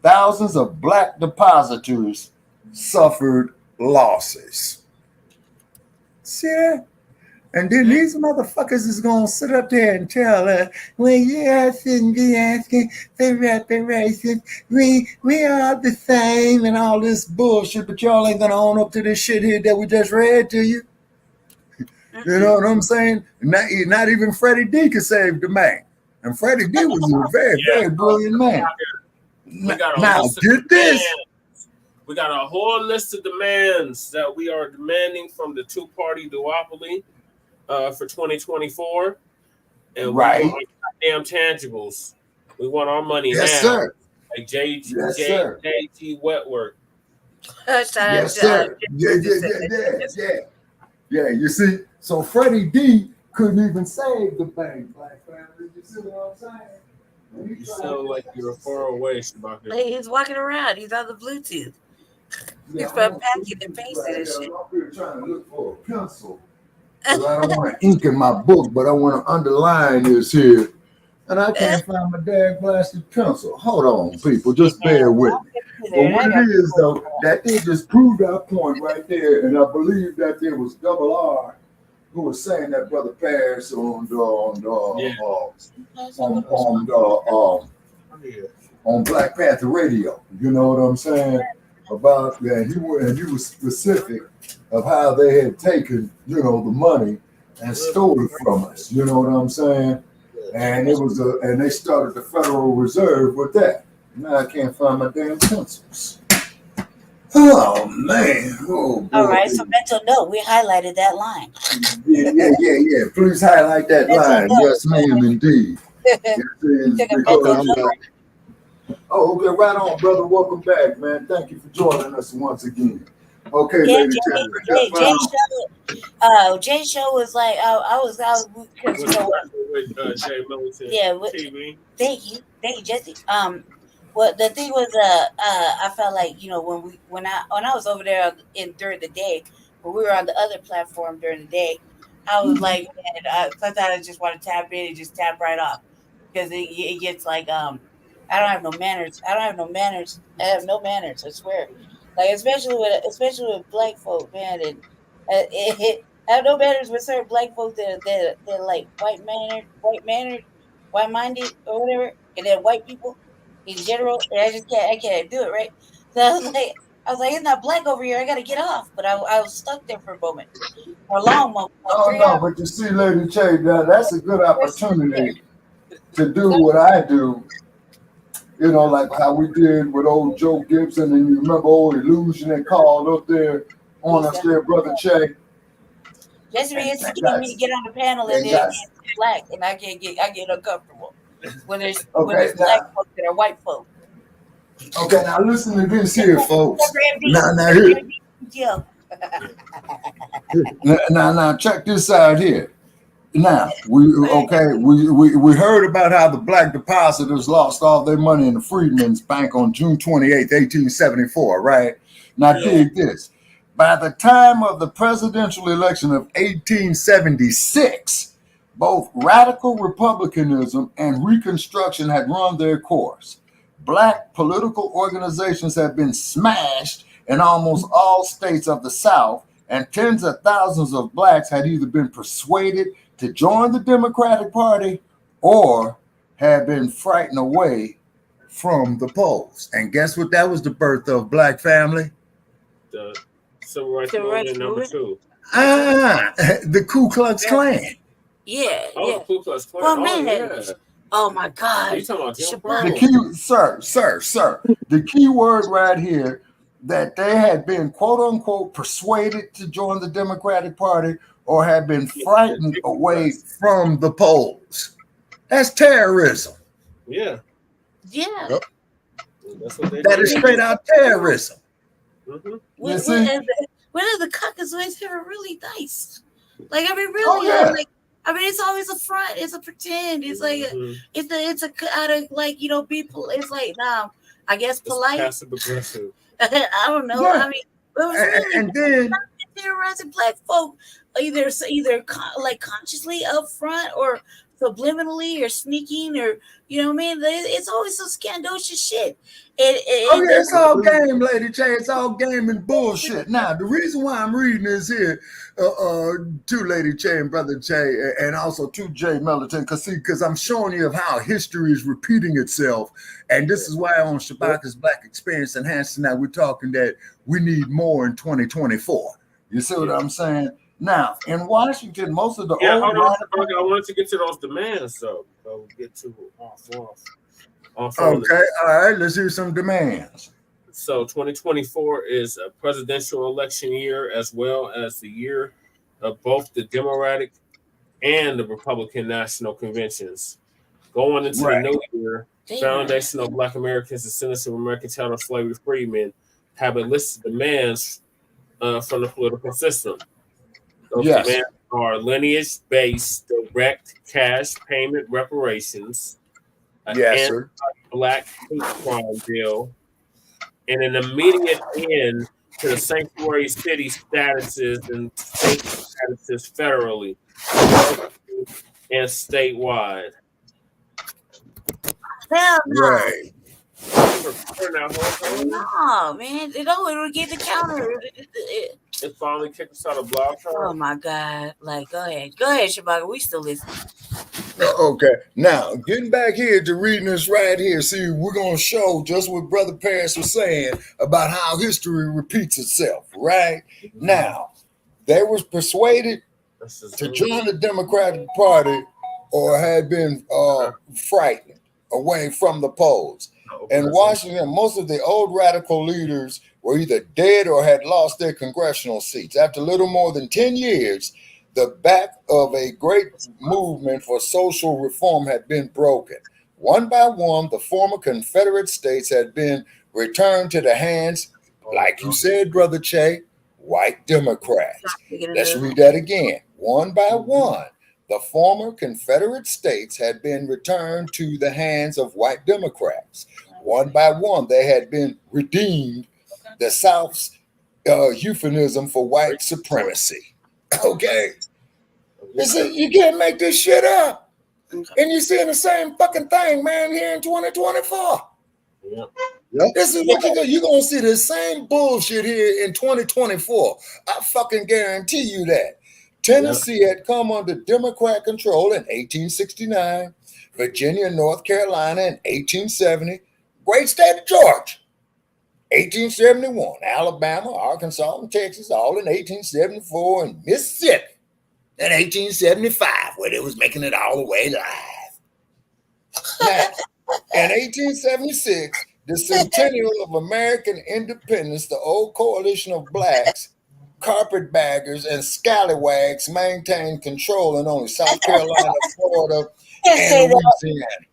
Thousands of black depositors suffered losses. See that? And then these motherfuckers is going to sit up there and tell us, well, yeah, I shouldn't be asking for reparations. We are the same and all this bullshit, but y'all ain't going to own up to this shit here that we just read to you. You know what I'm saying? Not even Freddie D could save the man. And Freddie D was a very, very brilliant man. Now, get this. We got a whole list of demands that we are demanding from the two-party duopoly for 2024. And we want our damn tangibles. We want our money now. Sir. Like JT Wetwork. Yes, sir. Yeah, you see? So Freddie D couldn't even save the bank, black family. You see what I'm saying? You sound like you're far away, Shabaka. He's walking around. He's on the Bluetooth. He's from packing and pasting and shit. I'm here trying to look for a pencil. I don't want to ink in my book, but I want to underline this here. And I can't find my dad blasted pencil. Hold on, people. Just bear with me. But what it is, though, that they just proved our point right there. And I believe that there was Double R who was saying that Brother Paris on Black Panther Radio. You know what I'm saying? About he was specific of how they had taken, the money and stole it from us. You know what I'm saying? And it was and they started the Federal Reserve with that. Now I can't find my damn pencils. Oh man! Oh, all right, so mental note, we highlighted that line. Yeah. Please highlight that line. Yes, ma'am, indeed. Oh, okay, right on, brother. Welcome back, man. Thank you for joining us once again. Okay, ladies and gentlemen. Jay show was like, I was Jay Milton. Yeah, TV. Thank you, Jesse. Well, the thing was, I felt like when I was over there during the day, when we were on the other platform during the day, I was like, man, sometimes I just want to tap in and just tap right off because it gets like I don't have no manners. I have no manners. I swear. Like especially with black folk, man, and I have no manners with certain black folk that like white-minded or whatever, and then white people in general. And I can't do it, right? So I was like, it's not black over here. I gotta get off. But I was stuck there for a moment, for a long moment. Like but you see, Lady Che, that's a good opportunity to do what I do. Like how we did with old Joe Gibson, and you remember old Illusion that called up there on us there, Brother Che. Jesse used to get me to get on the panel and then it's black, and I get uncomfortable when there's black folks that are white folk. Okay, now listen to this here, folks. Now check this out here. Now we heard about how the black depositors lost all their money in the Freedmen's Bank on June 28th, 1874, right? Now dig this. By the time of the presidential election of 1876, both radical republicanism and Reconstruction had run their course. Black political organizations had been smashed in almost all states of the South, and tens of thousands of blacks had either been persuaded to join the Democratic Party or had been frightened away from the polls. And guess what? That was the birth of Black Family. The Civil Rights Movement number 2. The Ku Klux Klan. Yeah. The Ku Klux Klan. Well, man. Oh my God. You talking about the key, sir. The key word right here that they had been quote unquote persuaded to join the Democratic Party or had been frightened away from the polls. That's terrorism. Yeah. Yep. That is straight out terrorism. Mm-hmm. When are the caucuses ever really nice? Like, I mean, really, it's always a front. It's a pretend. It's like it's a out of like people. It's like I guess polite. Passive aggressive. I don't know. Yeah. I mean, it was really and then terrorizing Black folk, either like consciously up front or subliminally or sneaking, or you know what I mean? It's always some scandalous shit. It's all game, Lady J. It's all game and bullshit. Now, the reason why I'm reading this here to Lady J and Brother J, and also to Jay Militant, because I'm showing you of how history is repeating itself. And this is why on Shabaka'S Blacc Experience Enhancing that we're talking that we need more in 2024. You see what I'm saying? Now, in Washington, most of the hold on, I wanted to get to those demands, so we'll get to okay, all right, let's hear some demands. So 2024 is a presidential election year, as well as the year of both the Democratic and the Republican National Conventions. Going into the new year, Foundation of Black Americans and Citizens of American Chattel Slavery Freedmen have enlisted demands from the political system. Those demands are lineage-based direct cash payment reparations, Anti-Blacc Hate Crime Bill, and an immediate end to the sanctuary city statuses and state statuses federally and statewide. Hell no. Right. No, man. It'll get the counter. It finally kicked us out of Blog Talk. Oh my God. Like, go ahead, Shabaka. We still listening. Okay, now getting back here to reading this right here. See, we're gonna show just what Brother Paris was saying about how history repeats itself. Right now, they was persuaded to join the Democratic Party or had been frightened away from the polls. In Washington, most of the old radical leaders were either dead or had lost their congressional seats. After little more than 10 years, the back of a great movement for social reform had been broken. One by one, the former Confederate states had been returned to the hands, like you said, Brother Che, white Democrats. Let's read that again. One by one, the former Confederate states had been returned to the hands of white Democrats. One by one, they had been redeemed, the South's euphemism for white supremacy. Okay. You can't make this shit up. And you're seeing the same fucking thing, man, here in 2024. Yep. This is what you're going to see the same bullshit here in 2024. I fucking guarantee you that. Tennessee had come under Democrat control in 1869, Virginia and North Carolina in 1870, great state of Georgia, 1871, Alabama, Arkansas, and Texas, all in 1874, and Mississippi in 1875, where they was making it all the way live. Now, in 1876, the centennial of American independence, the old coalition of blacks, carpetbaggers, and scallywags maintained control in only South Carolina, Florida, and Louisiana.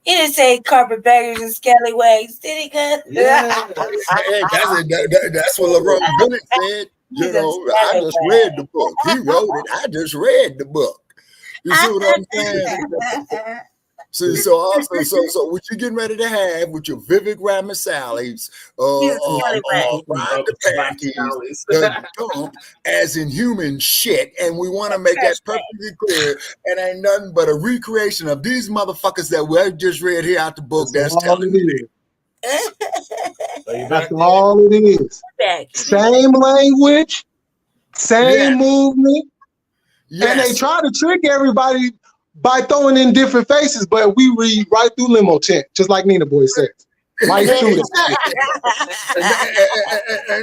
He didn't say carpetbaggers and scallywags, did he, cuz? Yeah. That's what LeBron Bennett said. You know, I just read the book. He wrote it. I just read the book. You see what I'm saying? So what you're getting ready to have with your Vivek Ramaswamy's, as in human shit, and we want to make that perfectly clear. It ain't nothing but a recreation of these motherfuckers that we just read here out the book. That's telling you. That's all it is. Same language, same movement, and they try to trick everybody by throwing in different faces, but we read right through limo tent, just like Nina Boy said. Right through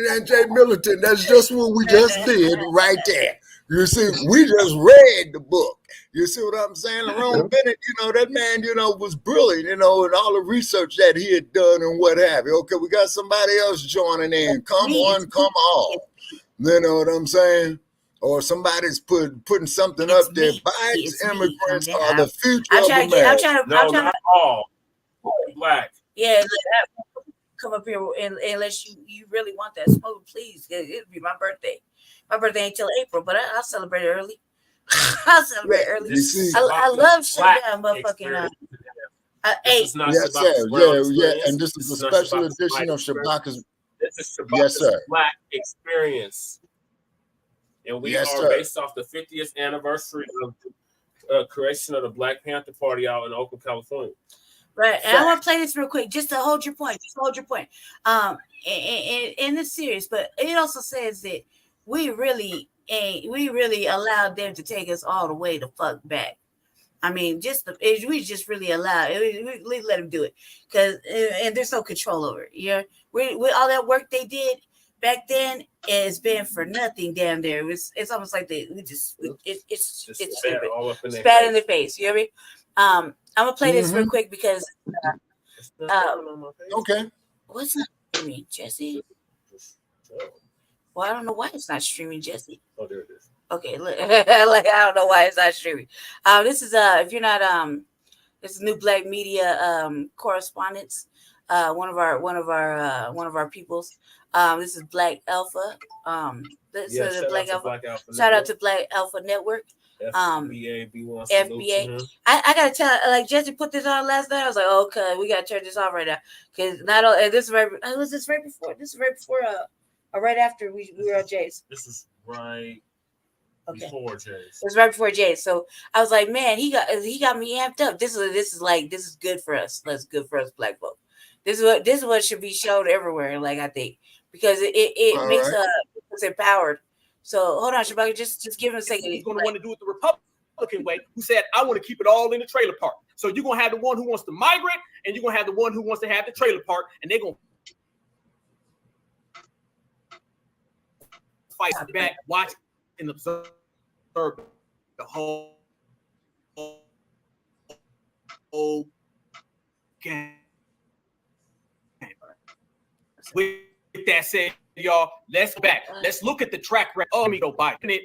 and Jay Militant, that's just what we just did right there. You see, we just read the book. You see what I'm saying? LeBron Bennett, that man, was brilliant, and all the research that he had done and what have you. Okay, we got somebody else joining in. Come on, come on. You know what I'm saying? Or somebody's putting something up there. Biden's immigrants are the future of America. Not all. Black. Yeah, come up here unless you really want that smoke, please. It'll be my birthday. My birthday ain't till April, but I'll celebrate early. I'll celebrate early. I love shit down, motherfucking. Yes, sir. And this is a special edition of Shabaka'S. This is Shabaka'S Blacc Experience. and we are based off the 50th anniversary of the creation of the Black Panther Party out in Oakland, California. Right, and I want to play this real quick, just to hold your point. In this series, but it also says that we really allowed them to take us all the way the fuck back. I mean, we just really allowed it. We let them do it and there's no control over it. Yeah, we all that work they did back then has been for nothing down there. It's almost like it's stupid. Spat in their face. You know what I mean? I'm gonna play this real quick because okay. What's not streaming, Jesse? Well, I don't know why it's not streaming, Jesse. Oh, there it is. Okay, look, I don't know why it's not streaming. This is if you're not this is New Black Media correspondents. One of our peoples. This is Black Alpha. Black Alpha. Shout out to Black Alpha Network. FBA. I gotta tell, like Jesse put this on last night. I was like, okay, we gotta turn this off right now because not only this is right. Was this right before? This is right before. Right after we were on Jay's. This is right. Before Jay's. It was right before Jay's. So I was like, man, he got me amped up. This is good for us. That's good for us, Black folk. This is what should be shown everywhere. Like I think because it makes us empowered. So hold on, Shabaka, just give him a second. He's going to want to do it the Republican way. Who said I want to keep it all in the trailer park? So you're going to have the one who wants to migrate, and you're going to have the one who wants to have the trailer park, and they're going to fight back, watch, and observe the whole game. With that said, y'all, let's go back. Let's look at the track record of Joe Biden.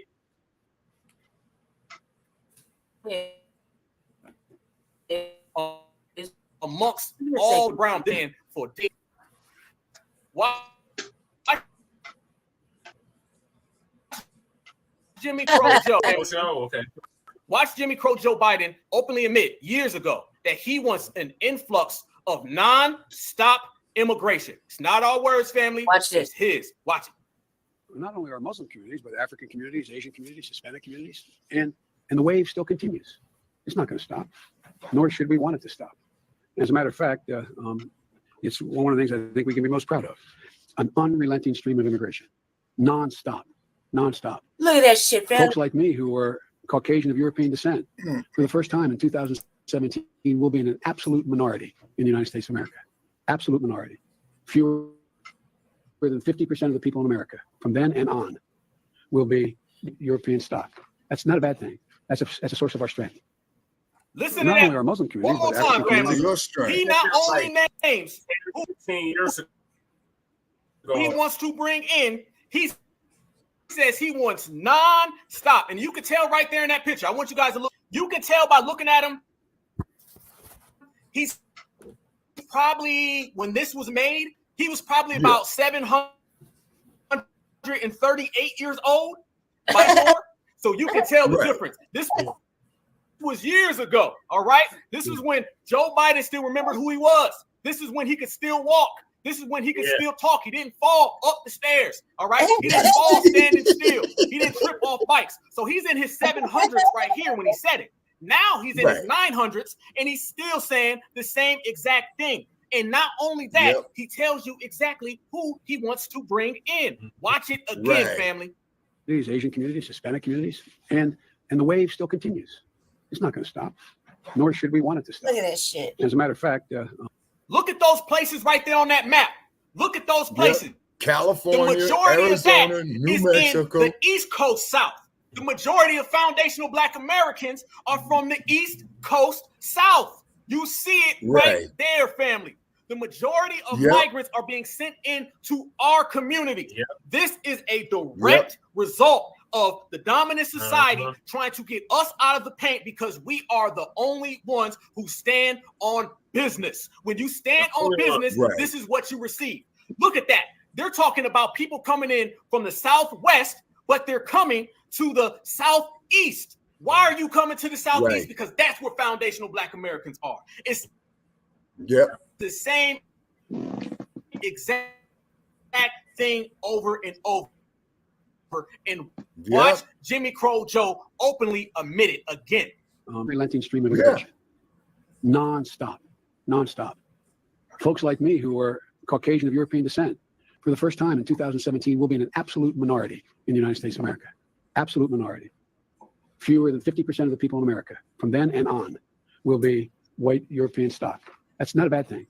Amongst all around then for days. Why? Jimmy Crow Joe. Okay. Watch Jimmy Crow Joe Biden openly admit years ago that he wants an influx of non-stop immigration. It's not our words, family. Watch this. It's his. Watch it. Not only our Muslim communities, but African communities, Asian communities, Hispanic communities, and the wave still continues. It's not going to stop, nor should we want it to stop. As a matter of fact, it's one of the things I think we can be most proud of: an unrelenting stream of immigration, nonstop. Look at that shit, fam. Folks like me who are Caucasian of European descent, for the first time in 2017, will be in an absolute minority in the United States of America. Absolute minority. Fewer than 50% of the people in America from then and on will be European stock. That's not a bad thing. That's a source of our strength. Listen not to only that. our Muslim communities, One more time, family. He not only names 15 years ago. who he wants to bring in, he says he wants non-stop. And you can tell right there in that picture. I want you guys to look. You can tell by looking at him. He's probably, when this was made, he was probably about 738 years old by more. So you can tell the difference. This was years ago, all right? This is when Joe Biden still remembered who he was. This is when he could still walk. This is when he could still talk. He didn't fall up the stairs, all right? He didn't fall standing still. He didn't trip off bikes. So he's in his 700s right here when he said it. Now he's in his 900s, and he's still saying the same exact thing. And not only that, he tells you exactly who he wants to bring in. Watch it again, family. These Asian communities, Hispanic communities, and the wave still continues. It's not going to stop, nor should we want it to stop. Look at that shit. As a matter of fact, look at those places right there on that map. Look at those places. California, the majority Arizona, of that New is Mexico. in the East Coast South. The majority of foundational Black Americans are from the East Coast South. You see it right there, family. The majority of migrants are being sent into our community. This is a direct result of the dominant society trying to get us out of the paint because we are the only ones who stand on business. When you stand on business, this is what you receive. Look at that. They're talking about people coming in from the Southwest, but they're coming to the Southeast. Why are you coming to the Southeast? Because that's where foundational Black Americans are. It's the same exact thing over and over and watch Jimmy Crow Joe openly admit it again. Relenting stream of immigration. Non-stop. Folks like me who are Caucasian of European descent, for the first time in 2017, will be in an absolute minority in the United States of America. Absolute minority. Fewer than 50% of the people in America from then and on will be white European stock. That's not a bad thing.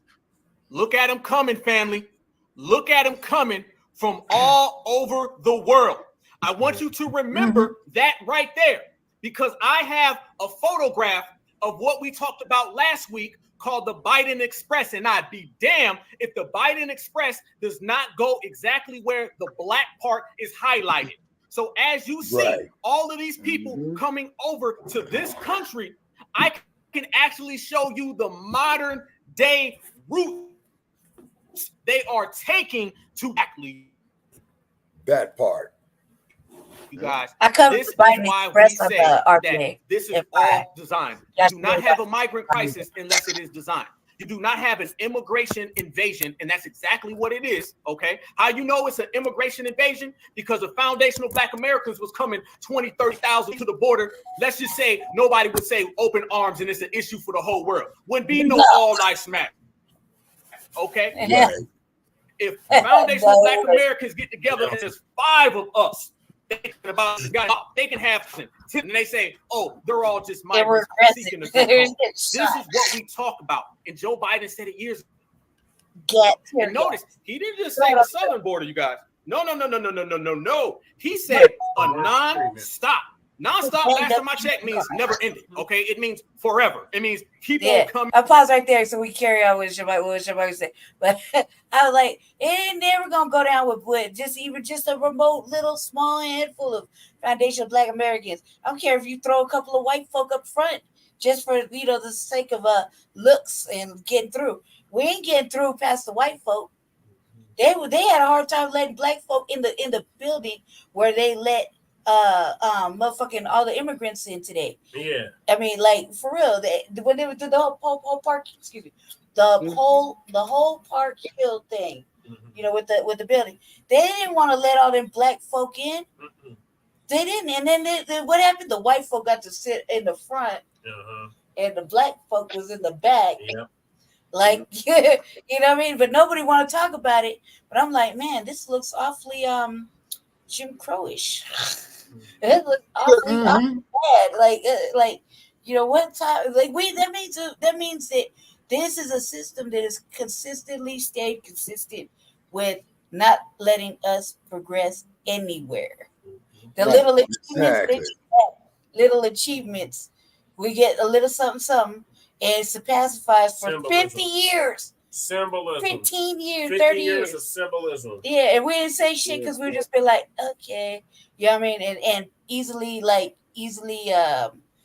Look at them coming, family. Look at them coming from all over the world. I want you to remember that right there, because I have a photograph of what we talked about last week called the Biden Express, and I'd be damned if the Biden Express does not go exactly where the black part is highlighted. So as you see all of these people coming over to this country, I can actually show you the modern day route they are taking to actually that part. You guys, I come this to is Biden why Express we of say the that RPA. this is all designed. You do not have a migrant crisis unless it is designed. You do not have an immigration invasion, and that's exactly what it is, okay? How you know it's an immigration invasion? Because the foundational Black Americans was coming 20, 30,000 to the border. Let's just say nobody would say open arms and it's an issue for the whole world. Wouldn't be no all life matter, okay? Right. If foundational Black Americans get together and there's 5 of us, they can have 10, and they say, "Oh, they're all just migrants seeking a good home." This is what we talk about, and Joe Biden said it years ago. And notice he didn't just say the southern border, you guys. No. He said a non-stop. Non-stop, last time I checked, means never ending. Okay, it means forever. It means keep on coming. I'll pause right there so we carry on with Shabaka said. But I was like, it ain't never gonna go down with just a remote little small handful of foundational Black Americans. I don't care if you throw a couple of white folk up front just for the sake of looks and getting through. We ain't getting through past the white folk. They had a hard time letting Black folk in the building where they let motherfucking all the immigrants in today. Yeah. I mean, like, for real, when they would do the whole park, excuse me, the whole Park Hill thing, with the building, they didn't want to let all them Black folk in. They didn't, and then what happened? The white folk got to sit in the front, and the Black folk was in the back. Yep. Like, you know what I mean? But nobody want to talk about it. But I'm like, man, this looks awfully Jim Crowish. It looks awfully bad. Like one time, like that means that this is a system that has consistently stayed consistent with not letting us progress anywhere. The little achievements, we get a little something, and it's pacifies for 50 years. Symbolism. 15 years, 50 30 years of symbolism. Yeah, and we didn't say shit because we just been like, okay. You know what I mean? And easily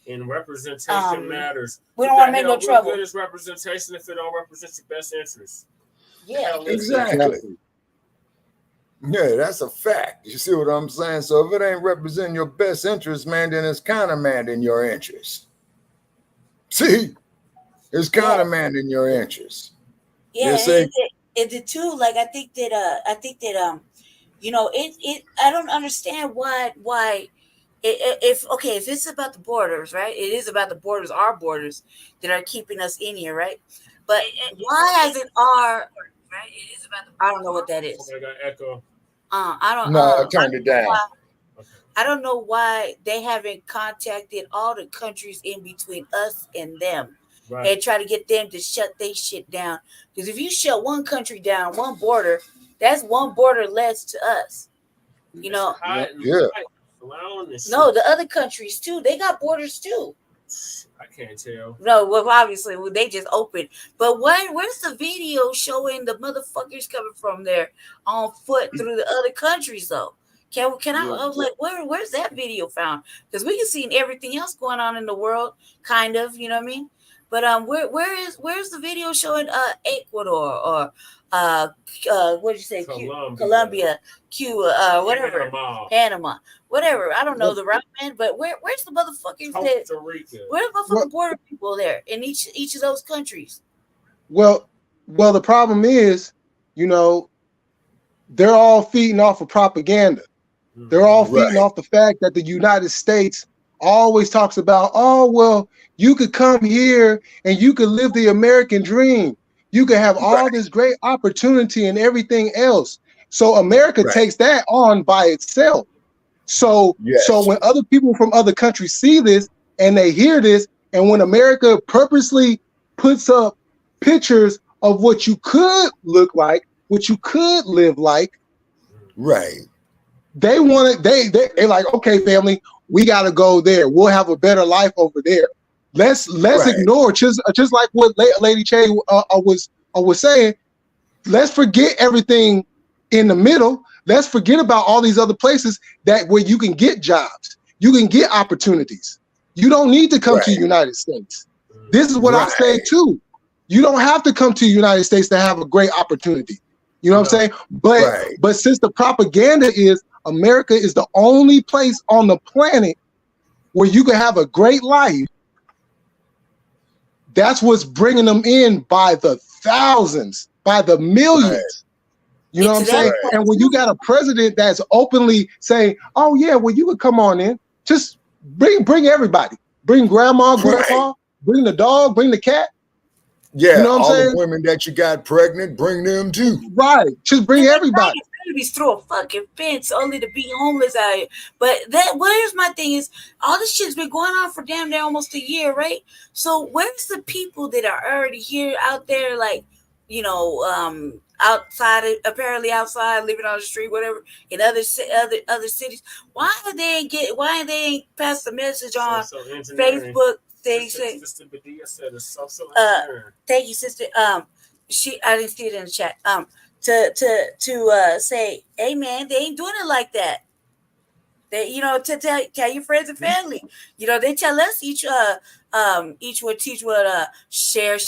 in representation matters. We don't want to make no trouble. What good is representation if it don't represent your best interests? Yeah, exactly. Yeah, that's a fact. You see what I'm saying? So if it ain't representing your best interest, man, then it's countermanding your interest. See? It's countermanding your interest. Yeah, it too. Like I think that I don't understand why if it's about the borders, right? It is about the borders, our borders that are keeping us in here, right? But why hasn't our right? It is about I don't know what that is. I got echo. I don't know. No, I turned it down. I don't know why they haven't contacted all the countries in between us and them. Right. And try to get them to shut their shit down. Because if you shut one country down, one border, that's one border less to us. You know? Yeah. No, the other countries too. They got borders too. I can't tell. No, well, obviously they just opened. But where's the video showing the motherfuckers coming from there on foot through the other countries though? Can I? I was like, where's that video found? Because we can see everything else going on in the world, kind of. You know what I mean? But where's the video showing Ecuador or what did you say? Colombia, Cuba, whatever, Panama, whatever. I don't know the right man, but where's the motherfucking Costa Rica? Where's the motherfucking border people there in each of those countries? Well, the problem is, they're all feeding off of propaganda. They're all feeding off the fact that the United States always talks about, oh, well, you could come here and you could live the American dream. You could have all this great opportunity and everything else. So America takes that on by itself. So, so when other people from other countries see this and they hear this, and when America purposely puts up pictures of what you could look like, what you could live like, they want it. They're like, okay, family, we got to go there. We'll have a better life over there. Let's ignore just like what Lady Che was saying. Let's forget everything in the middle. Let's forget about all these other places where you can get jobs, you can get opportunities. You don't need to come to the United States. This is what I say too. You don't have to come to the United States to have a great opportunity. You know what I'm saying? But since the propaganda is America is the only place on the planet where you can have a great life, that's what's bringing them in by the thousands, by the millions. You know what I'm saying? And when you got a president that's openly saying, oh yeah, well, you could come on in, just bring everybody. Bring grandma, grandpa, bring the dog, bring the cat. Yeah, you know what I'm saying? The women that you got pregnant, bring them too. Right. Just bring everybody. Babies through a fucking fence only to be homeless out here. But here's my thing is all this shit's been going on for damn near almost a year, right? So where's the people that are already here out there, like, you know, outside, apparently outside, living on the street, whatever, in other cities? Why they ain't passed the message on Facebook? Thank you, sister. I didn't see it in the chat. To say, hey man, they ain't doing it like that. They, you know, to tell your friends and family. You know, they tell us each one teach what share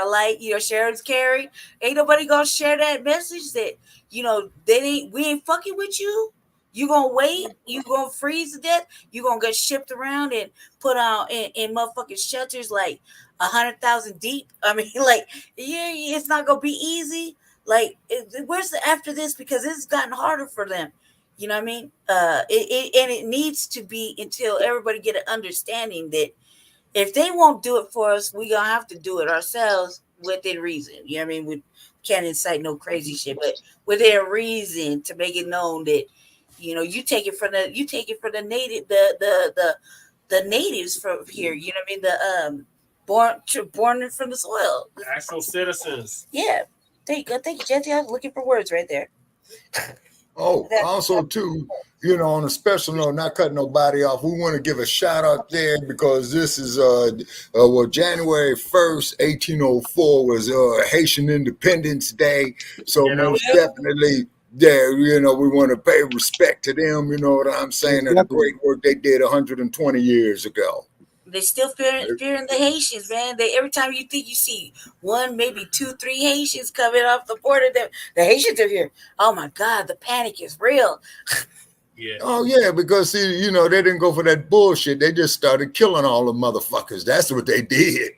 alike. You know, share and carry. Ain't nobody gonna share that message that, you know, we ain't fucking with you. You gonna wait? You gonna freeze to death? You gonna get shipped around and put out in motherfucking shelters like 100,000 deep? I mean, like, yeah, it's not gonna be easy. Like, where's the after this? Because it's gotten harder for them. You know what I mean? It needs to be until everybody get an understanding that if they won't do it for us, we gonna have to do it ourselves within reason. You know what I mean? We can't incite no crazy shit, but within reason to make it known that, you know, you take it for the native, the natives from here. You know what I mean? The born from the soil, actual citizens. Yeah. Thank you, Jesse. I was looking for words right there. Oh, also too, you know, on a special note, not cutting nobody off, we want to give a shout out there because this is January 1st, 1804 was Haitian Independence Day. So most definitely there, you know, we want to pay respect to them, you know what I'm saying, and the great work they did 120 years ago. They still fearing the Haitians, man. Every time you think you see one, maybe 2, 3 Haitians coming off the border, the Haitians are here. Oh my God, the panic is real. Yeah. Oh yeah, because see, you know, they didn't go for that bullshit. They just started killing all the motherfuckers. That's what they did.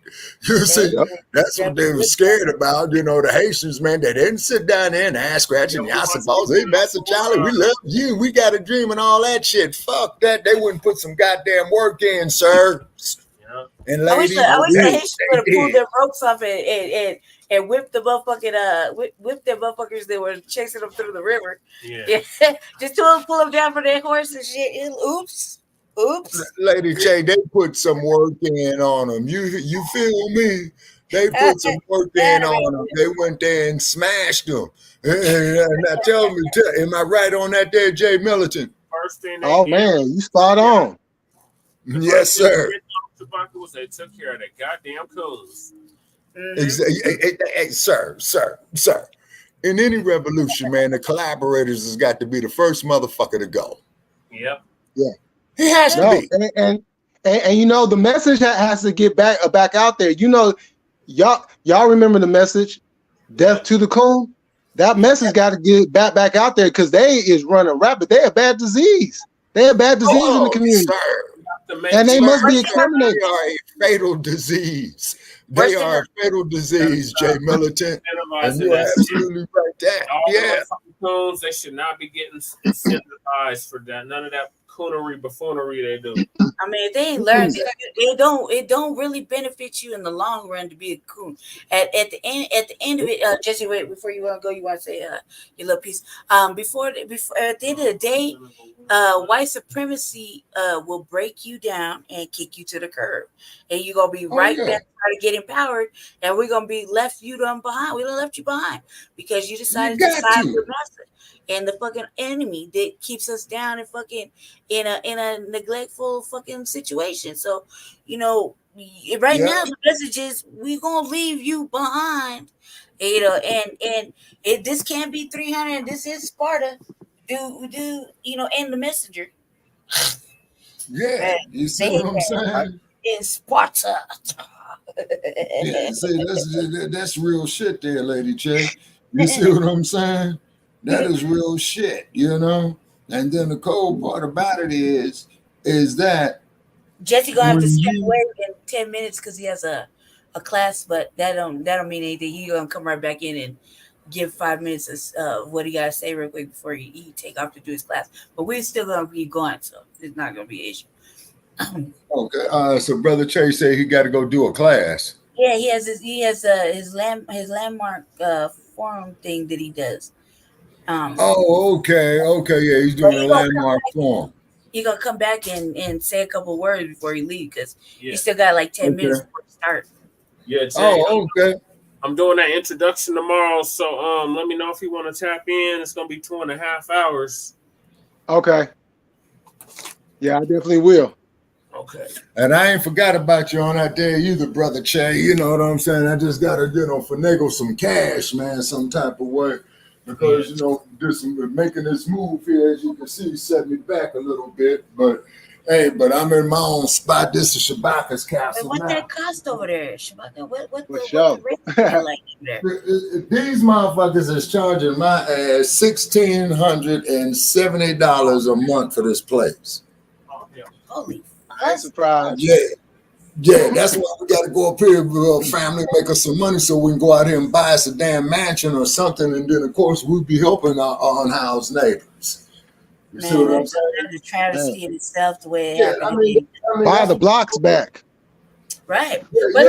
You see, that's what they were scared about. You know, the Haitians, man, they didn't sit down there and ass scratching. I suppose, hey, Master Charlie, we love you. We got a dream and all that shit. Fuck that. They wouldn't put some goddamn work in, sir. And ladies, I wish the Haitians would have pulled their ropes off and whipped the motherfucking whipped their motherfuckers that were chasing them through the river. Yeah. Just to pull them down for their horse and shit. Oops. Lady Che, they put some work in on them. You feel me? They put some work in on them. They went there and smashed them. Now tell me, am I right on that there, Jay Militant? First thing man, you spot on. Yes, sir. They took care of that goddamn cuz. Hey, sir. In any revolution, man, the collaborators has got to be the first motherfucker to go. Yep. Yeah. He has to be. And you know, the message has to get back out there. You know, y'all remember the message, death to the coon? That message got to get back out there because they is running rapid. They have bad disease. They have bad disease in the community. Sir. And they must be exterminated. They are a fatal disease. They are a fatal disease, Jay Militant. And you're absolutely right there. Yeah. coons, they should not be getting incentivized for that. None of that coonery, buffoonery they do. I mean, if they ain't learned, it don't really benefit you in the long run to be a coon. At the end of it, Jesse, wait, before you want to go, you want to say your little piece. Before at the end of the day, white supremacy will break you down and kick you to the curb, and you're gonna be back trying to get empowered, and we're gonna be left you behind. We done left you behind because you decided to side with us and the fucking enemy that keeps us down and fucking in a neglectful fucking situation. So, you know, right now the message is we gonna leave you behind, you know, and this can't be 300. This is Sparta. Do you know? And the messenger. Yeah, you see what I'm saying? In Sparta. Yeah, see, that's real shit there, Lady J. You see what I'm saying? That is real shit, you know? And then the cold part about it is that Jesse gonna have to step away in 10 minutes because he has a class, but that don't mean anything. He gonna come right back in and give 5 minutes of what he gotta say real quick before he take off to do his class. But we're still gonna be going, so it's not gonna be an issue. Okay, so Brother Chase said he got to go do a class. Yeah, he has his landmark forum thing that he does. Okay, yeah, he's doing a landmark forum. He's gonna come back and say a couple words before he leaves because he still got like 10 minutes before he start. Yeah. Okay. I'm doing that introduction tomorrow, so let me know if you want to tap in. It's gonna be 2.5 hours. Okay. Yeah, I definitely will. Okay. And I ain't forgot about you on that day either, Brother Che. You know what I'm saying? I just gotta, finagle some cash, man, some type of way. Because, making this move here, as you can see, set me back a little bit. But hey, I'm in my own spot. This is Shabaka'S castle. What that cost over there, Shabaka? What the like there? These motherfuckers is charging my ass $1,670 a month for this place. Holy, I'm surprised. Yeah, that's why we got to go up here, family, make us some money so we can go out here and buy us a damn mansion or something. And then, of course, we'll be helping our unhoused neighbors. You see what I'm saying? That's a travesty in itself, the way it happened. Buy the blocks back. Right. But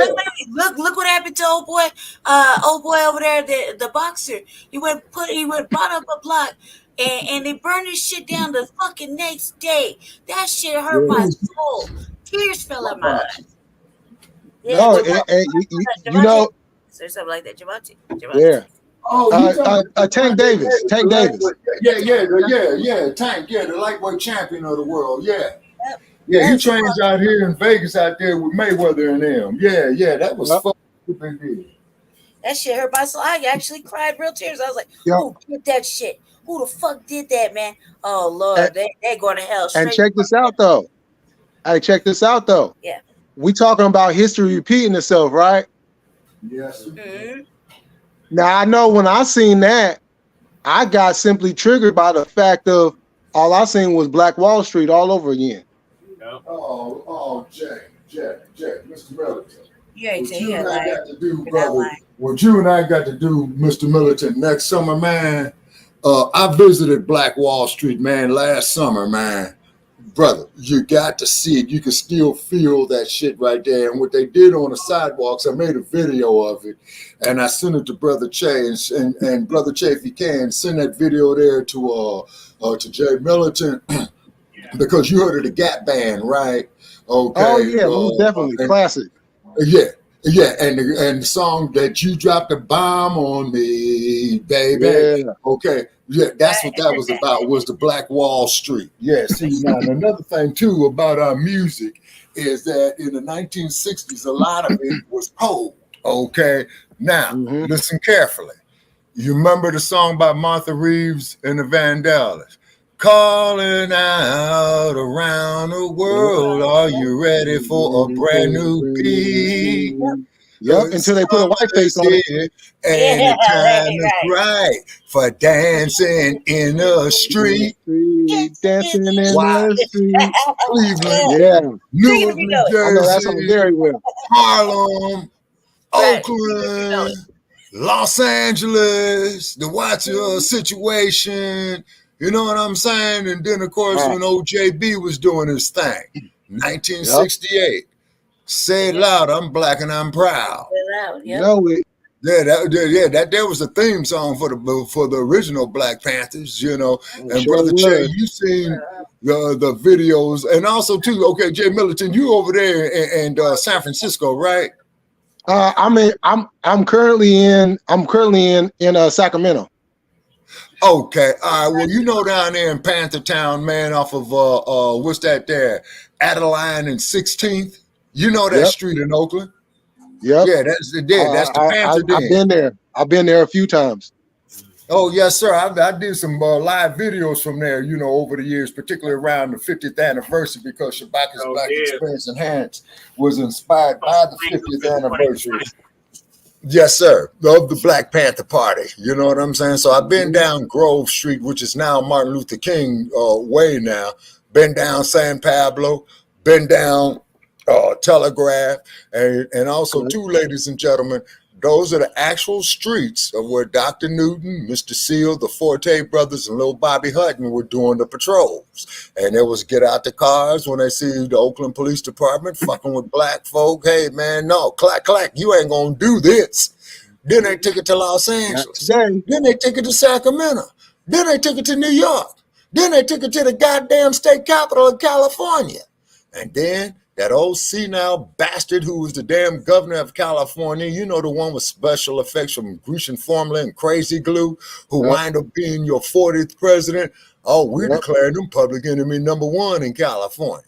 look what happened to old boy over there, the boxer. He brought up a block and they burned his shit down the fucking next day. That shit hurt my soul. Tears fell out my eyes. Yeah, no, or something like that, Javante. Yeah. Tank Davis. Tank Davis. Yeah. Tank, the lightweight champion of the world. Yeah. Yeah, he trains out here in Vegas out there with Mayweather and them. Yeah, that was fucking good. That shit hurt my soul. I actually cried real tears. I was like, who did that shit? Who the fuck did that, man? Oh, Lord, they going to hell. And check this out, though. Yeah. We talking about history repeating itself, right? Yes. Mm-hmm. Now, I know when I seen that, I got simply triggered by the fact of all I seen was Black Wall Street all over again. Oh, Jay, Mr. Militant. You ain't saying that. What you and I got to do, Mr. Militant, next summer, man. I visited Black Wall Street, man, last summer, man. Brother, you got to see it. You can still feel that shit right there. And what they did on the sidewalks, I made a video of it, and I sent it to Brother Che. And Brother Che, if you can, send that video there to Jay Militant, because you heard of the Gap Band, right? Okay. Oh yeah, definitely classic. Yeah, and the song that you dropped a bomb on me, baby. Yeah. Okay, yeah, that's what that was about. Was the Black Wall Street? Yeah. See, now another thing too about our music is that in the 1960s, a lot of it was cold. Okay, now listen carefully. You remember the song by Martha Reeves and the Vandellas? Calling out around the world, are you ready for a brand new beat? Yep, until they put a white face on it. And the time is right for dancing in the street. Dancing in the street. Cleveland, Newark, New Jersey, I know that song very well. Harlem, Oakland, Los Angeles, the watch situation, you know what I'm saying? And then, of course, when OJB was doing his thing, 1968, say it loud, I'm black and I'm proud. Know it. That was a theme song for the original Black Panthers, you know. And sure Brother Che, you seen the videos, and also too. Okay, Jay Militant, you over there in San Francisco, right? I'm currently in Sacramento. Okay, all right. Well, you know down there in Panther Town, man, off of what's that there, Adeline and 16th. You know that street in Oakland. Yep. Yeah, that's the Panther Den. I've been there. I've been there a few times. Oh, yes, sir. I did some live videos from there, you know, over the years, particularly around the 50th anniversary, because Shabaka'S Blacc Experience Enhanced was inspired by the 50th anniversary. Yes, sir, of the Black Panther Party. You know what I'm saying? So I've been down Grove Street, which is now Martin Luther King Way now. Been down San Pablo. Been down Telegraph. And also, too, ladies and gentlemen, those are the actual streets of where Dr. Newton, Mr. Seal, the Forte brothers, and Lil Bobby Hutton were doing the patrols. And it was get out the cars when they see the Oakland Police Department fucking with black folk. Hey, man, no, clack, you ain't going to do this. Then they took it to Los Angeles. Then they took it to Sacramento. Then they took it to New York. Then they took it to the goddamn state capital of California. And then that old senile bastard who was the damn governor of California, you know, the one with special effects from Grecian formula and crazy glue, who wind up being your 40th president. Oh, we declared him public enemy #1 in California.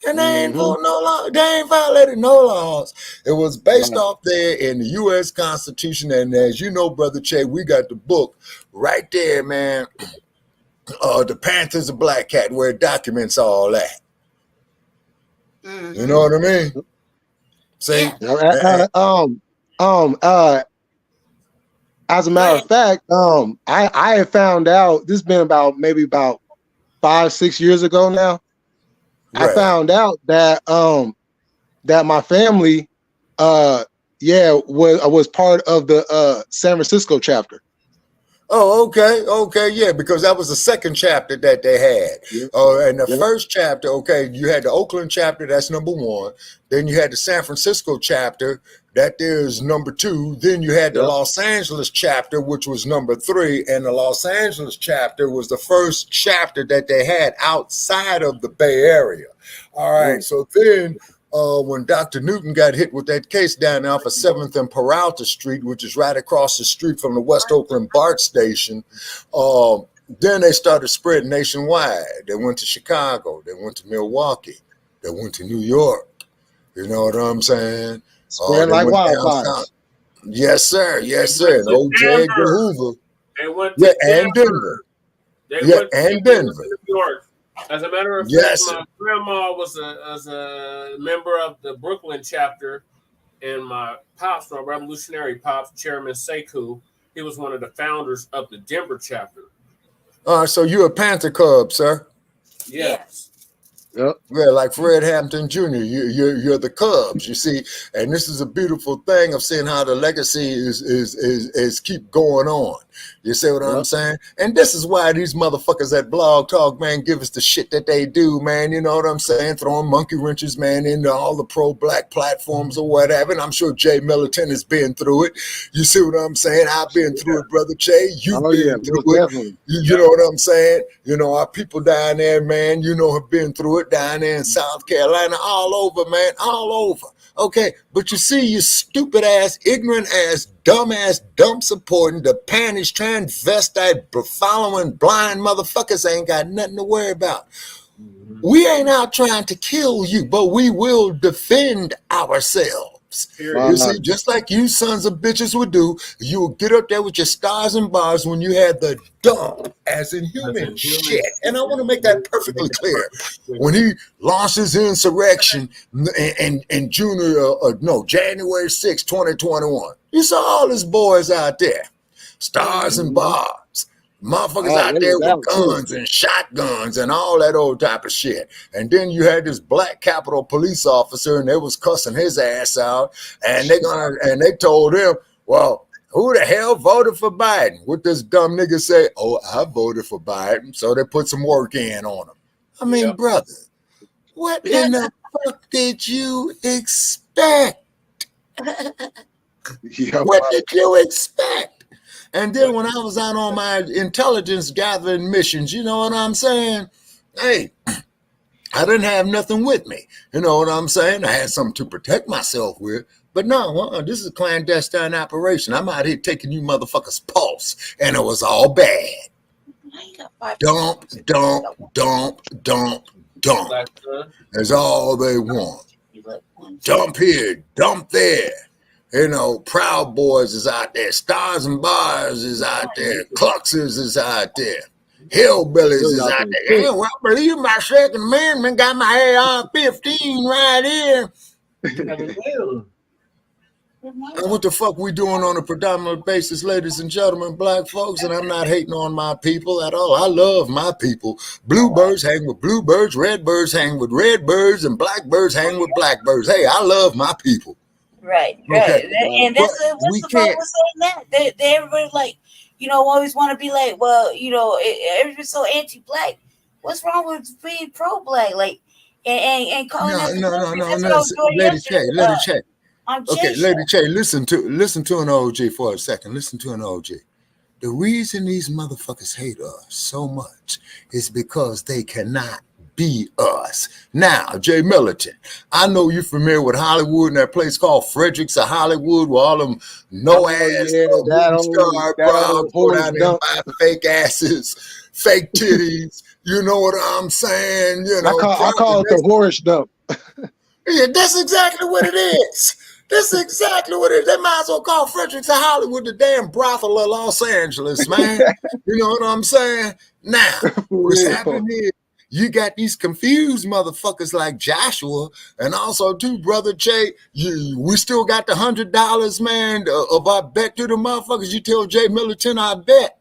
And they ain't no law, they ain't violated no laws. It was based off there in the U.S. Constitution. And as you know, Brother Che, we got the book right there, man. The Panthers of Black Cat, where it documents all that. You know what I mean? See, as a matter of fact, I had found out, this has been about 5-6 years ago now. Right. I found out that that my family was part of the San Francisco chapter. Oh, okay, yeah, because that was the second chapter that they had. And the first chapter, you had the Oakland chapter, that's #1. Then you had the San Francisco chapter, that is #2. Then you had the Los Angeles chapter, which was #3. And the Los Angeles chapter was the first chapter that they had outside of the Bay Area. All right, so then when Dr. Newton got hit with that case down off of 7th and Peralta Street, which is right across the street from the West Oakland BART station, then they started spreading nationwide. They went to Chicago. They went to Milwaukee. They went to New York. You know what I'm saying? Spread like wildfire. Yes, sir. Yes, sir. And old J. Edgar Hoover. They went to Denver. And Denver. New York. As a matter of fact, my grandma was a member of the Brooklyn chapter, and my pops, my revolutionary pops, Chairman Sekou, he was one of the founders of the Denver chapter. So you're a Panther Cub, sir? Yes. Yep. Yeah, like Fred Hampton Jr. You're the Cubs, you see, and this is a beautiful thing of seeing how the legacy is keep going on. You see what I'm saying? And this is why these motherfuckers at Blog Talk, man, give us the shit that they do, man. You know what I'm saying? Throwing monkey wrenches, man, into all the pro-black platforms or whatever. And I'm sure Jay Militant has been through it. You see what I'm saying? I've been through it, Brother Jay. You've been through it. You know what I'm saying? You know, our people down there, man, you know, have been through it down there in South Carolina, all over, man, all over. Okay, but you see, you stupid ass, ignorant ass, dumb ass, dumb supporting, the panish, transvestite, following blind motherfuckers ain't got nothing to worry about. We ain't out trying to kill you, but we will defend ourselves. You see, just like you sons of bitches would do, you will get up there with your stars and bars when you had the dumb as in human shit. And I want to make that perfectly clear. When he launched his insurrection in January 6, 2021, you saw all his boys out there, stars and bars. Motherfuckers out there with guns and shotguns and all that old type of shit. And then you had this black Capitol police officer, and they was cussing his ass out. And they told him, well, Who the hell voted for Biden? What does dumb nigga say? Oh, I voted for Biden. So they put some work in on him. I mean, brother, what in the fuck did you expect? What did you expect? And then when I was out on my intelligence gathering missions, you know what I'm saying? Hey, I didn't have nothing with me. You know what I'm saying? I had something to protect myself with. But no, this is a clandestine operation. I'm out here taking you motherfuckers' pulse. And it was all bad. Dump. That's all they want. Dump here, dump there. You know, Proud Boys is out there. Stars and Bars is out there. Cluxers is out there. Hillbillies is out there. Yeah, well, I believe my Second Amendment got my AR-15 right here. And what the fuck we doing on a predominant basis, ladies and gentlemen, black folks? And I'm not hating on my people at all. I love my people. Bluebirds hang with bluebirds, redbirds hang with redbirds, and blackbirds hang with blackbirds. Hey, I love my people. Right. Okay. And that's what's the problem with saying that? They everybody like, you know, always want to be like, well, you know, everybody's so anti-black. What's wrong with being pro-black? Like, and calling us no. Lady Che. Okay, Lady Che, listen to an OG for a second. Listen to an OG. The reason these motherfuckers hate us so much is because they cannot be us. Now, Jay Militant, I know you're familiar with Hollywood and that place called Fredericks of Hollywood where all them no-ass star bros go down there and buy fake asses, fake titties. You know what I'm saying? You know, I call it the Horace dump. Yeah, that's exactly what it is. That's exactly what it is. They might as well call Fredericks of Hollywood the damn brothel of Los Angeles, man. You know what I'm saying? Now, what's happening here? You got these confused motherfuckers like Joshua, and also too, brother Jay. We still got the $100, man, of our bet to the motherfuckers. You tell Jay Militant I bet.